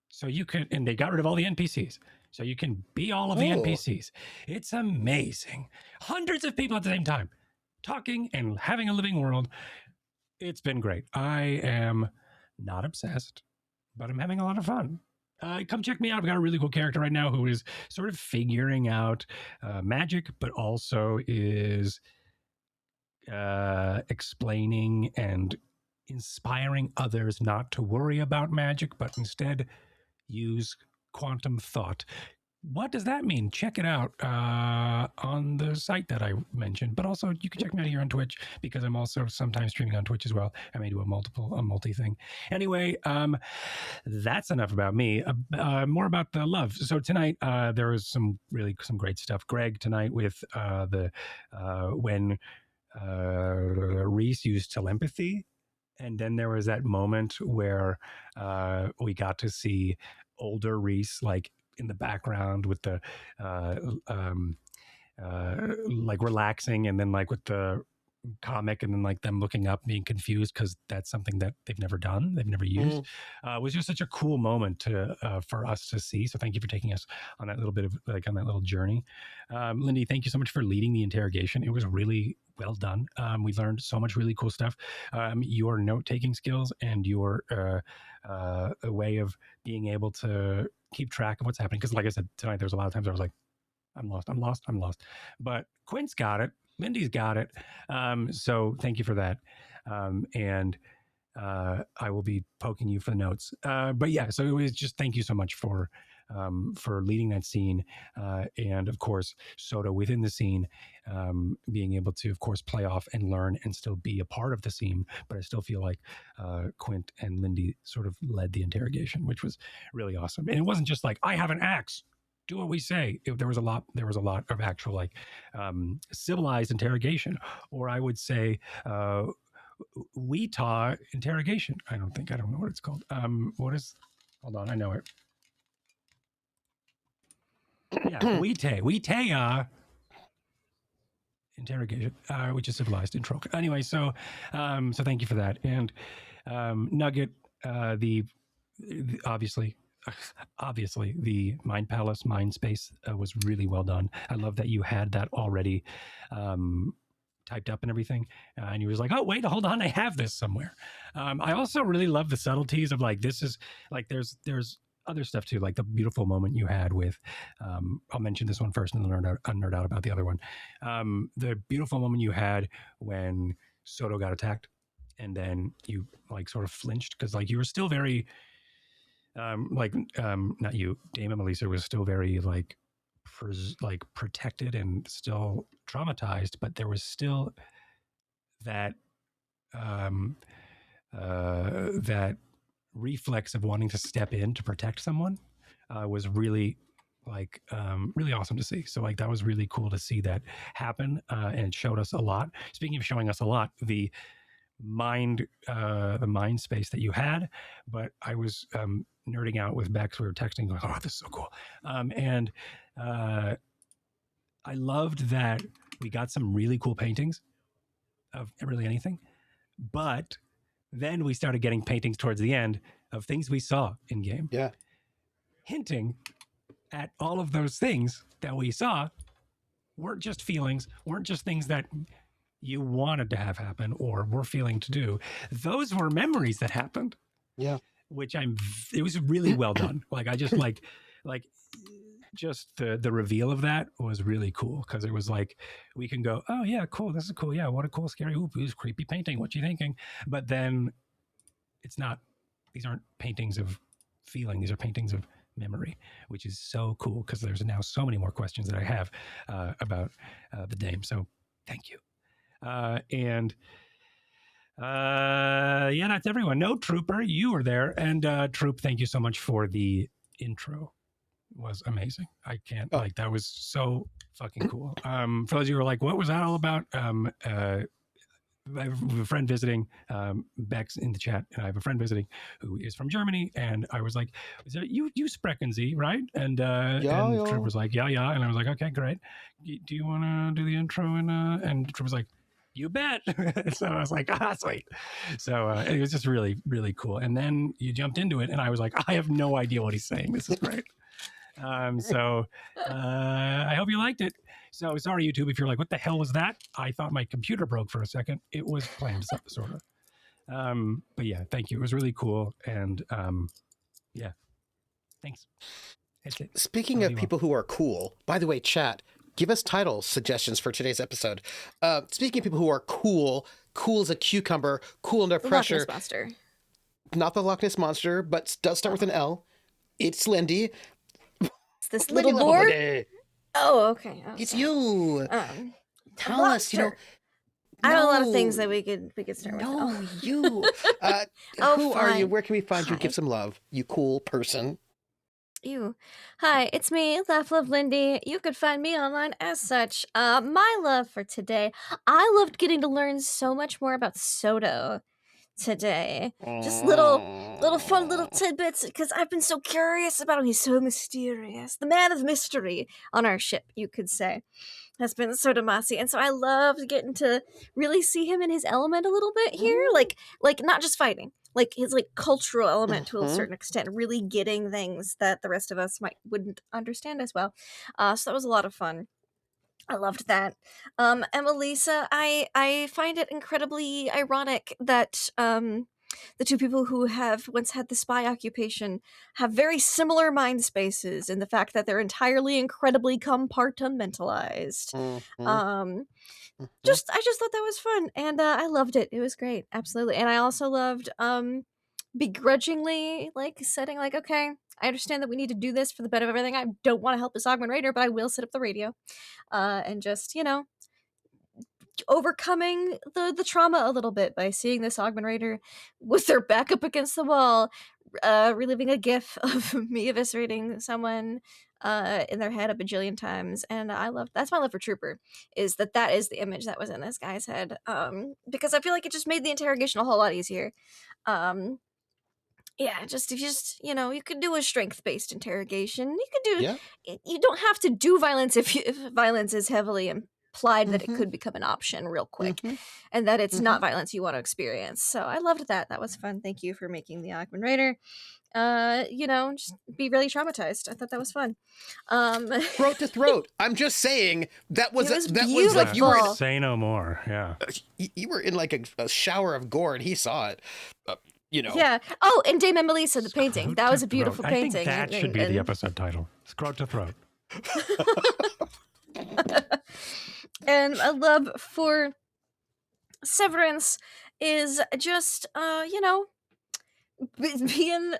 So you can, and they got rid of all the NPCs. So you can be all of the NPCs. It's amazing. Hundreds of people at the same time, talking and having a living world. It's been great. I am not obsessed, but I'm having a lot of fun. Come check me out. I've got a really cool character right now who is sort of figuring out magic, but also is explaining and inspiring others not to worry about magic, but instead use quantum thought. What does that mean? Check it out on the site that I mentioned. But also, you can check me out here on Twitch, because I'm also sometimes streaming on Twitch as well. I may do a multi thing. Anyway, that's enough about me. More about the love. So tonight, there was some great stuff. Greg tonight with when Rhys used telepathy. And then there was that moment where we got to see older Rhys, like, in the background with the like relaxing, and then like with the comic, and then like them looking up being confused because that's something that they've never done, they've never used. It was just such a cool moment for us to see. So thank you for taking us on that little bit of on that little journey. Lindy, thank you so much for leading the interrogation. It was really well done. We learned so much really cool stuff. Your note-taking skills and your a way of being able to keep track of what's happening. Because like I said, tonight there's a lot of times I was like, I'm lost. But Quint's got it. Lindy's got it. So thank you for that. And I will be poking you for the notes. But yeah, so it was just thank you so much for leading that scene. And of course, Soto within the scene, being able to, of course, play off and learn and still be a part of the scene. But I still feel like Quint and Lindy sort of led the interrogation, which was really awesome. And it wasn't just like, I have an axe, do what we say. There was a lot of actual like civilized interrogation, or I would say Weetah interrogation. I don't know what it's called. What is? Hold on, I know it. Yeah, Weetah interrogation, which is civilized in Troll. Anyway, so thank you for that. And Nugget, the obviously the Mind Palace, Mind Space was really well done. I love that you had that already typed up and everything. And he was like, oh, wait, hold on, I have this somewhere. I also really love the subtleties of like, this is like, there's other stuff too, like the beautiful moment you had with, I'll mention this one first and then nerd out about the other one. The beautiful moment you had when Soto got attacked and then you like sort of flinched because like you were still very, not you, Dame Emelisa was still very like protected and still traumatized, but there was still that that reflex of wanting to step in to protect someone was really like really awesome to see. So like that was really cool to see that happen, and it showed us a lot. Speaking of showing us a lot, the mind space that you had, but I was nerding out with Bex. We were texting going, oh, this is so cool. And I loved that we got some really cool paintings of really anything, but then we started getting paintings towards the end of things we saw in game. Yeah. Hinting at all of those things that we saw weren't just feelings, weren't just things that you wanted to have happen or were feeling to do. Those were memories that happened. Yeah. Which it was really well done. Like I just like just the reveal of that was really cool because it was like we can go, oh yeah, cool, this is cool, yeah, what a cool scary who's creepy painting, what you thinking? But then it's not, these aren't paintings of feeling, these are paintings of memory, which is so cool because there's now so many more questions that I have about the Dame. So thank you. Yeah, that's everyone. No, Trooper, you were there, and Troop, thank you so much for the intro. It was amazing. I can't like that was so fucking cool. For those of you who are like, what was that all about? I have a friend visiting, Bex in the chat, and I have a friend visiting who is from Germany, and I was like, you sprechen Sie, right? And Troop was like, yeah, and I was like, okay, great. Do you want to do the intro? And Troop was like, you bet. So I was like, sweet. So it was just really, really cool. And then you jumped into it, and I was like, I have no idea what he's saying. This is great. So I hope you liked it. So sorry, YouTube, if you're like, what the hell was that? I thought my computer broke for a second. It was playing something, sort of. But yeah, thank you. It was really cool. And yeah, thanks. That's it. Speaking of people who are cool, by the way, chat, give us title suggestions for today's episode. Speaking of people who are cool as a cucumber, cool under pressure. Loch Ness Monster. Not the Loch Ness Monster, but does start with an L. It's Lindy. It's this little board. Oh, okay. It's you. Tell us, I have a lot of things that we could start with. No, you. Who are you? Where can we find you? Give some love, you cool person. You. Hi, it's me, laughlovelindy. You could find me online as such. My love for today. I loved getting to learn so much more about Soto today. Just little fun little tidbits because I've been so curious about him. He's so mysterious. The man of mystery on our ship, you could say, has been Soto Masi. And so I loved getting to really see him in his element a little bit here. Like not just fighting, like his like cultural element to a certain extent, really getting things that the rest of us wouldn't understand as well. So that was a lot of fun. I loved that. Emelisa, I find it incredibly ironic that the two people who have once had the spy occupation have very similar mind spaces in the fact that they're entirely incredibly compartmentalized. I just thought that was fun, and I loved it. It was great, absolutely. And I also loved begrudgingly like setting like, okay, I understand that we need to do this for the better of everything. I don't want to help this Oghman Raider, but I will set up the radio. And just, overcoming the trauma a little bit by seeing this Oghman Raider with their back up against the wall, reliving a gif of me eviscerating someone in their head a bajillion times. And that's my love for Trooper, is that is the image that was in this guy's head. Because I feel like it just made the interrogation a whole lot easier. Yeah, you could do a strength-based interrogation. You could do, you don't have to do violence if violence is heavily implied that it could become an option real quick, and that it's not violence you want to experience. So I loved that. That was fun. Thank you for making the Oghman Raider, just be really traumatized. I thought that was fun. Throat to throat. I'm just saying that was It was that was like you were beautiful. Say no more. Yeah. you were in like a shower of gore, and he saw it. Yeah. Oh, and Dame Emelisa, the painting. Scrot That was to a beautiful throat. painting. I think that should be the episode title. Scrot to throat. And a love for Severence is just, being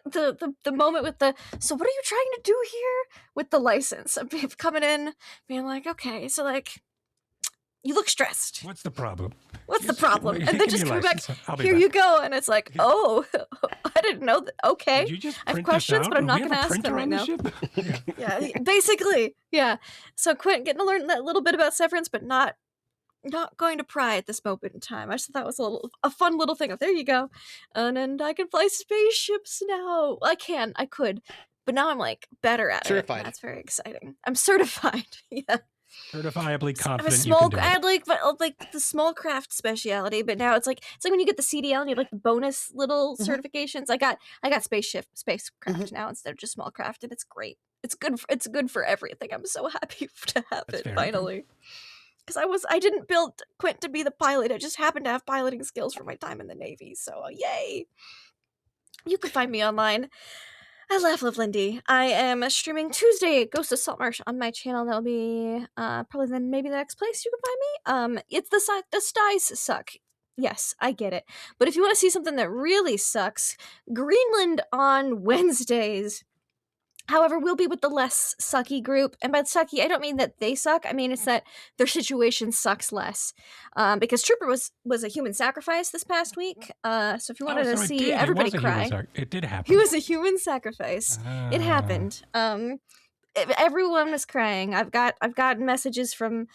the moment with the, so what are you trying to do here? With the license of coming in, being like, okay, so like, you look stressed. What's the problem? What's the problem? And then Give just me come your back, license. I'll be here back. you go. And it's like, oh, I didn't know that. Okay. Did you just I have print questions, this out? but I'm Do not we going to have a ask them printer right on the now. ship? Yeah. Yeah, basically. Yeah. So Quint getting to learn that little bit about Severance, but not going to pry at this moment in time. I just thought that was a fun little thing. There you go. And I can fly spaceships now. I could. But now I'm like better at Certified. it. That's very exciting. I'm certified. Yeah. Certifiably I have a confident you small, can do I it. had like the small craft speciality, but now it's like when you get the CDL and you have like the bonus little certifications. I got spacecraft now instead of just small craft, and it's great. It's good for everything. I'm so happy to have That's it very finally. Because I didn't build Quint to be the pilot. I just happened to have piloting skills from my time in the Navy. So yay! You can find me online at Laugh Love Lindy. I am streaming Tuesday Ghost of Saltmarsh on my channel. That'll be probably then maybe the next place you can find me. It's the styes suck. Yes, I get it. But if you want to see something that really sucks, Greenland on Wednesdays. However, we'll be with the less sucky group. And by sucky, I don't mean that they suck. I mean, it's that their situation sucks less. Because Trooper was a human sacrifice this past week. So if you wanted to see everybody cry. It did happen. He was a human sacrifice. It happened. Everyone was crying. I've gotten messages from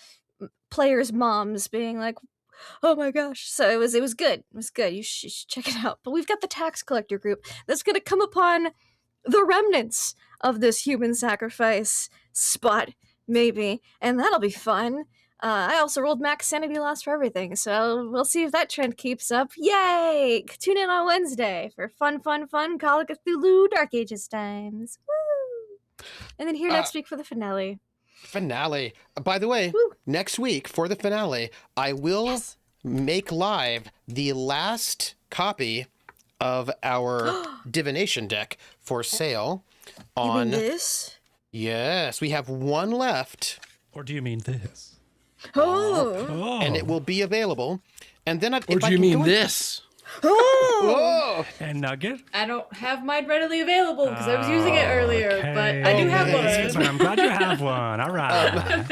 players' moms being like, "Oh my gosh!" So it was good. It was good. You should check it out. But we've got the tax collector group that's going to come upon the remnants of this human sacrifice spot, maybe, and that'll be fun. I also rolled max sanity loss for everything, so we'll see if that trend keeps up. Yay! Tune in on Wednesday for fun Call of Cthulhu Dark Ages times. Woo! And then here next week for the finale. By the way, Woo. next week for the finale, I will make live the last copy of our divination deck for sale on this. Yes, we have one left. Or do you mean this? Oh. And it will be available. And then Or do you mean this? Oh. And Nugget? I don't have mine readily available because I was using it earlier, but I do have But one. I'm glad you have one. All right.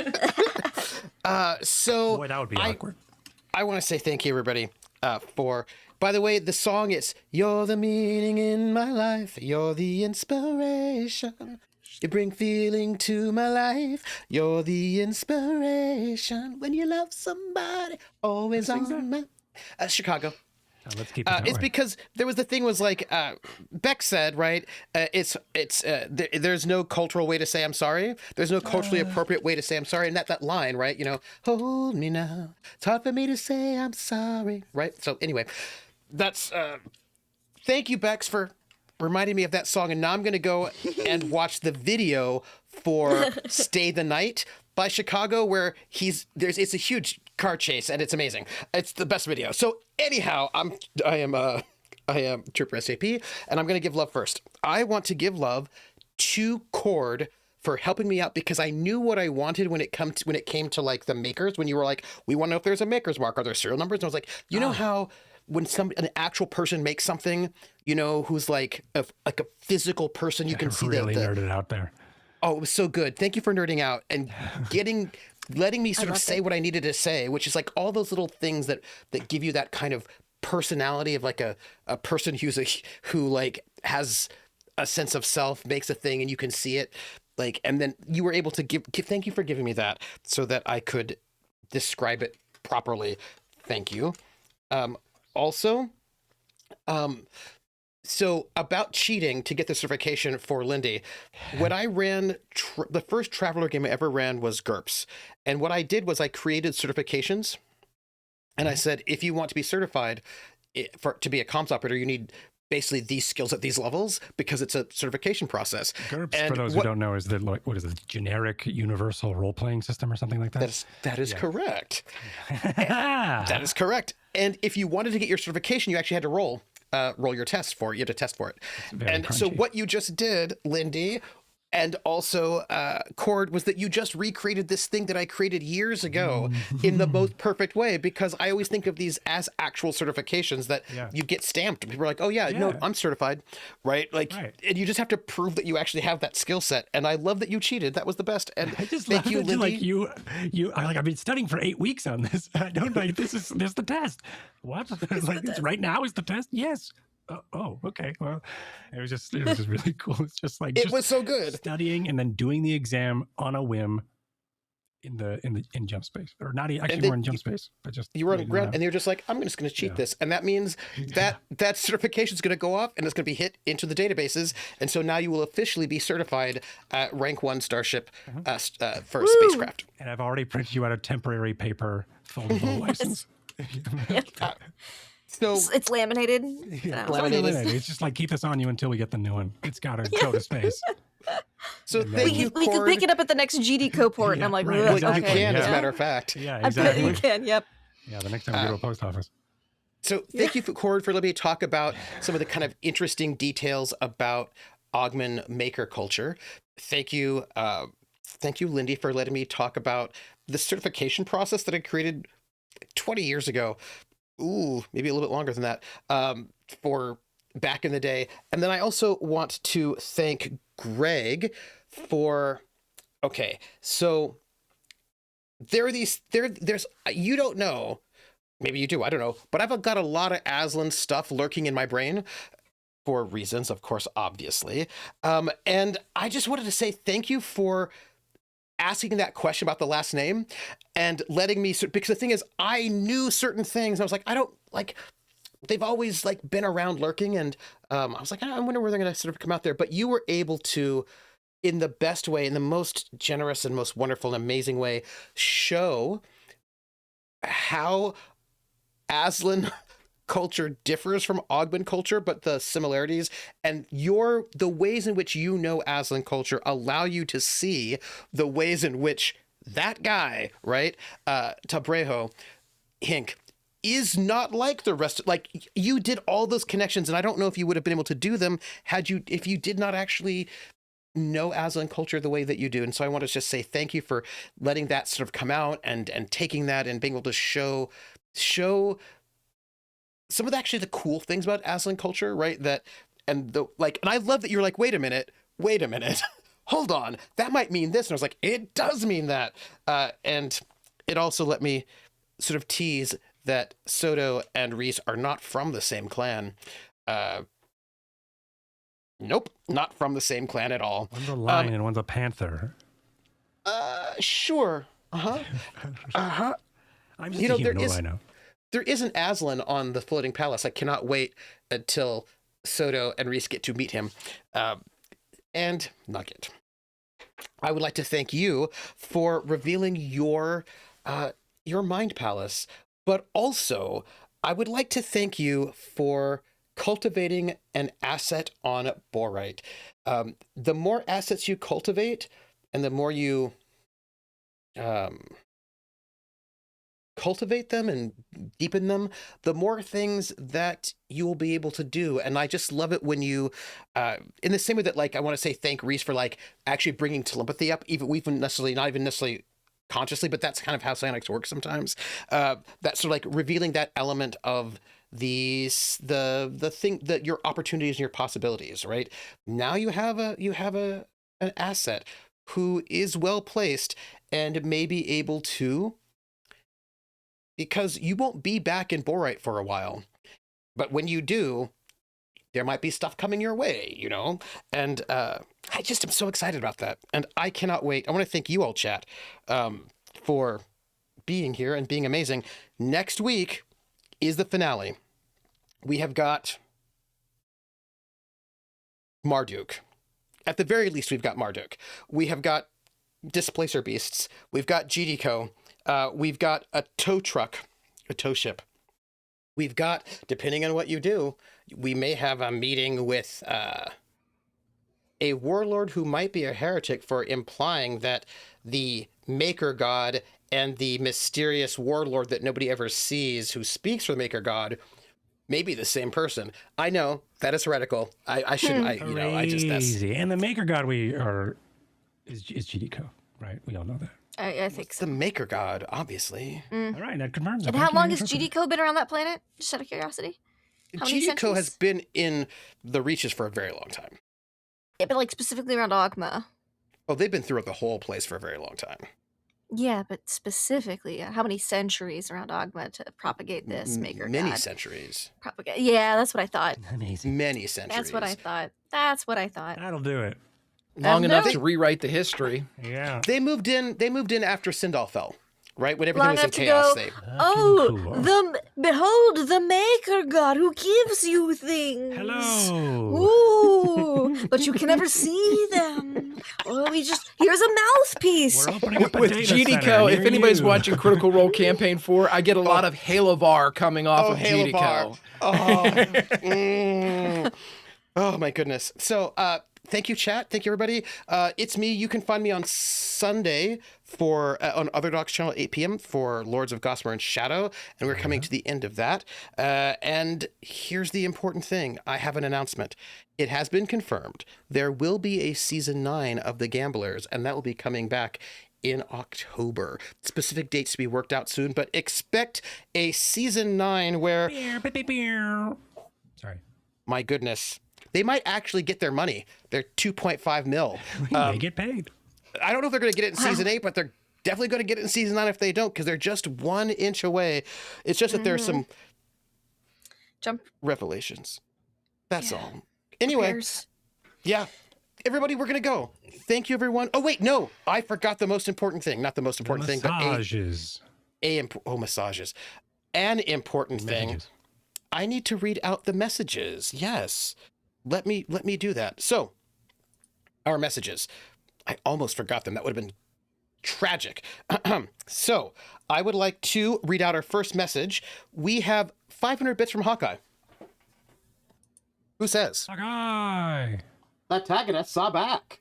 So Boy, that would be awkward. I want to say thank you, everybody, for. By the way, the song is "You're the meaning in my life. You're the inspiration. You bring feeling to my life. You're the inspiration. When you love somebody, always on my." Chicago. Let's keep it that It's way. because there was the thing was like Beck said, right? There's no cultural way to say I'm sorry. There's no culturally appropriate way to say I'm sorry. And that line, right? Hold me now. It's hard for me to say I'm sorry, right? So anyway, that's thank you, Bex, for reminding me of that song. And now I'm going to go and watch the video for "Stay the Night" by Chicago, where it's a huge car chase and it's amazing. It's the best video. So anyhow, I am Trooper SJP, and I'm going to give love first. I want to give love to Cord for helping me out because I knew what I wanted when it came to like the makers. When you were like, we want to know if there's a maker's mark, are there serial numbers? And I was like, you know how when an actual person makes something, who's like a physical person, you can see really nerded out there. Oh, it was so good. Thank you for nerding out and letting me sort of say what I needed to say, which is like all those little things that give you that kind of personality of like a person who like has a sense of self, makes a thing and you can see it. Like, and then you were able to thank you for giving me that so that I could describe it properly. Thank you. Also, So about cheating to get the certification for Lindy, when I ran the first Traveler game I ever ran was GURPS. And what I did was I created certifications. And I said, if you want to be certified to be a comms operator, you need basically these skills at these levels because it's a certification process. GURPS, And for those who don't know, is what is it, generic universal role-playing system or something like that? That is Yeah. correct. That is correct. And if you wanted to get your certification, you actually had to roll your test for it. You had to test for it. very And so crunchy. what you just did, Lindy, and also Cord, was that you just recreated this thing that I created years ago in the most perfect way, because I always think of these as actual certifications that Yeah. you get stamped. People are like, oh yeah, no, Yeah. I'm certified, right? Like, Right. and you just have to prove that you actually have that skill set. And I love that you cheated. That was the best. And I just thank love you, that, Lindy. I've been studying for 8 weeks on this. I don't like this is the test. What? Like this right now is the test? Yes. Oh, okay. Well, it was just really cool. It's just like It was so good. studying and then doing the exam on a whim in jump space, or not actually then more in jump space, but just You were on the reading ground aloud. and you're just like, I'm just going to cheat Yeah. this. And that means that certification is going to go off and it's going to be hit into the databases. And so now you will officially be certified rank 1 starship for spacecraft. And I've already printed you out a temporary paper foldable license. So It's laminated. Yeah, No. Laminated. it's just like keep this on you until we get the new one. It's got to go to space. thank you, We could Cord. pick it up at the next GD coport, and Yeah, I'm like, right, "Ugh, Well, exactly. you okay." can, as a Yeah. matter of fact. Yeah, I bet you exactly. can. Yep. Yeah, the next time we go to a post office. So thank you, Cord, for letting me talk about some of the kind of interesting details about Oghman maker culture. Thank you, Lindy, for letting me talk about the certification process that I created 20 years ago. Ooh, maybe a little bit longer than that, for back in the day. And then I also want to thank Greg for, okay, so there's, you don't know, maybe you do, I don't know, but I've got a lot of Aslan stuff lurking in my brain for reasons, of course, obviously. And I just wanted to say thank you for asking that question about the last name and letting me, because the thing is, I knew certain things. I was like, I don't like, they've always like been around lurking. And I was like, I wonder where they're going to sort of come out there. But you were able to, in the best way, in the most generous and most wonderful and amazing way, show how Aslan culture differs from Oghman culture, but the similarities and the ways in which you know Aslan culture allow you to see the ways in which that guy, right, Tabrejo, Hink, is not like the rest. Like, you did all those connections, and I don't know if you would have been able to do them if you did not actually know Aslan culture the way that you do. And so I want to just say thank you for letting that sort of come out and taking that and being able to show some of the cool things about Aslan culture, right? And I love that you're like, wait a minute, hold on, that might mean this. And I was like, it does mean that. And it also let me sort of tease that Soto and Rhys are not from the same clan. Nope, not from the same clan at all. One's a lion and one's a panther. Sure. Uh-huh. Uh-huh. I'm just a human. What do I know? There is an Aslan on the floating palace. I cannot wait until Soto and Rhys get to meet him. And Nugget, I would like to thank you for revealing your mind palace, but also I would like to thank you for cultivating an asset on Borite. The more assets you cultivate, and the more you cultivate them and deepen them, the more things that you will be able to do. And I just love it when you, in the same way that, like, I want to say thank Rhys for like actually bringing telepathy up, even not even necessarily consciously, but that's kind of how psionics works sometimes. That's sort of like revealing that element of the thing, that your opportunities and your possibilities, right? Now you have an asset who is well placed and may be able to, because you won't be back in Borite for a while, but when you do, there might be stuff coming your way, you know? And I just am so excited about that. And I cannot wait. I want to thank you all, chat, for being here and being amazing. Next week is the finale. We have got Marduk. At the very least, we've got Marduk. We have got displacer beasts. We've got GDCO. We've got a tow truck, a tow ship. We've got, depending on what you do, we may have a meeting with a warlord who might be a heretic for implying that the maker god and the mysterious warlord that nobody ever sees who speaks for the maker god may be the same person. I know that is heretical. I shouldn't. I just that's. Crazy. And the maker god is GDCO, right? We all know that. I think It's so. the maker god, obviously. All right, that confirms it. And Thank how you, long has interpreter. GDCO been around that planet? Just out of curiosity. How many GDCO centuries? has been in the reaches for a very long time. Yeah, but like specifically around Oghma. Oh, they've been throughout the whole place for a very long time. Yeah, but specifically, how many centuries around Oghma to propagate this maker Many god? centuries. Propagate. Yeah, that's what I thought. Amazing. Many centuries. That's what I thought. That's what I thought. That'll do it. Long enough no. to rewrite the history. Yeah. They moved in after Sindal fell, right? When everything Long was in enough to chaos. go, oh, behold the maker god who gives you things. Hello. Ooh, but you can never see them. Oh, here's a mouthpiece. We're opening up a With data center GDCO, if near anybody's you. watching Critical Role Campaign 4, I get a lot of Halovar coming off of Halovar. GDCO. Oh, oh my goodness. So, thank you, chat. Thank you, everybody. It's me. You can find me on Sunday on Other Dogs channel, 8 p.m. for Lords of Gossamer and Shadow, and we're coming to the end of that. And here's the important thing. I have an announcement. It has been confirmed. There will be a season 9 of The Gamblers, and that will be coming back in October. Specific dates to be worked out soon, but expect a season 9 where... Sorry. My goodness. They might actually get their money. They're 2.5 mil. They get paid. I don't know if they're going to get it in season 8, but they're definitely going to get it in season 9 if they don't, because they're just 1 inch away. It's just that there's some revelations. That's all. Anyway, Repairs. yeah. Everybody, we're going to go. Thank you, everyone. Oh, wait, no. I forgot the most important thing. Not the most important thing, but Massages. massages. An important thing. Messages. I need to read out the messages. Yes. Let me do that. So, our messages. I almost forgot them. That would have been tragic. So, I would like to read out our first message. We have 500 bits from Hawkeye. Who says? Hawkeye. The antagonists are back.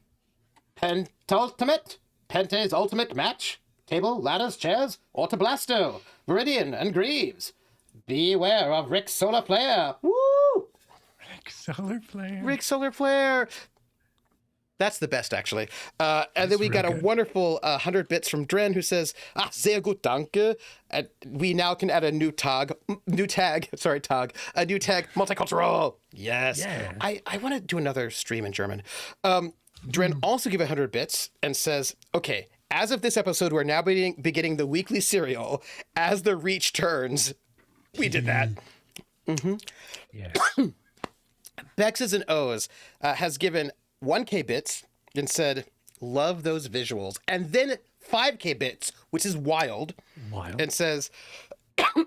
Pentultimate, Pente's ultimate match, table, ladders, chairs, Autoblasto, Viridian, and Greaves. Beware of Rick Solar Flare. Woo! Solar flare. Rick Solar Flare. That's the best, actually. And then we got a wonderful 100 bits from Dren, who says, sehr gut, danke. And we now can add a new tag, a new tag, multicultural. Yes. Yeah. I want to do another stream in German. Dren also gave 100 bits and says, okay, as of this episode, we're now beginning the weekly serial. As the reach turns, we did that. Yeah. Bex's and O's has given 1K bits and said, love those visuals. And then 5K bits, which is wild. And says,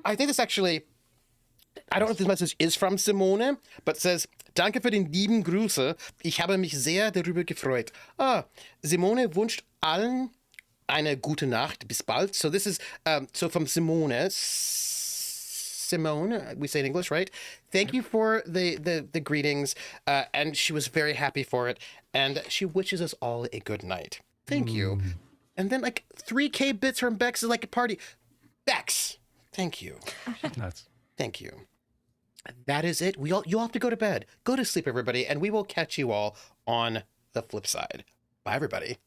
I think this actually, I don't know if this message is from Simone, but says, danke für den lieben Grüße. Ich habe mich sehr darüber gefreut. Simone wünscht allen eine gute Nacht. Bis bald. So this is, so from Simone, we say in English, right? Thank you for the greetings, and she was very happy for it, and she wishes us all a good night. Thank you. And then like 3K bits from Bex is like a party. Bex, thank you. Nuts. Thank you. That is it. You all have to go to bed. Go to sleep, everybody, and we will catch you all on the flip side. Bye, everybody.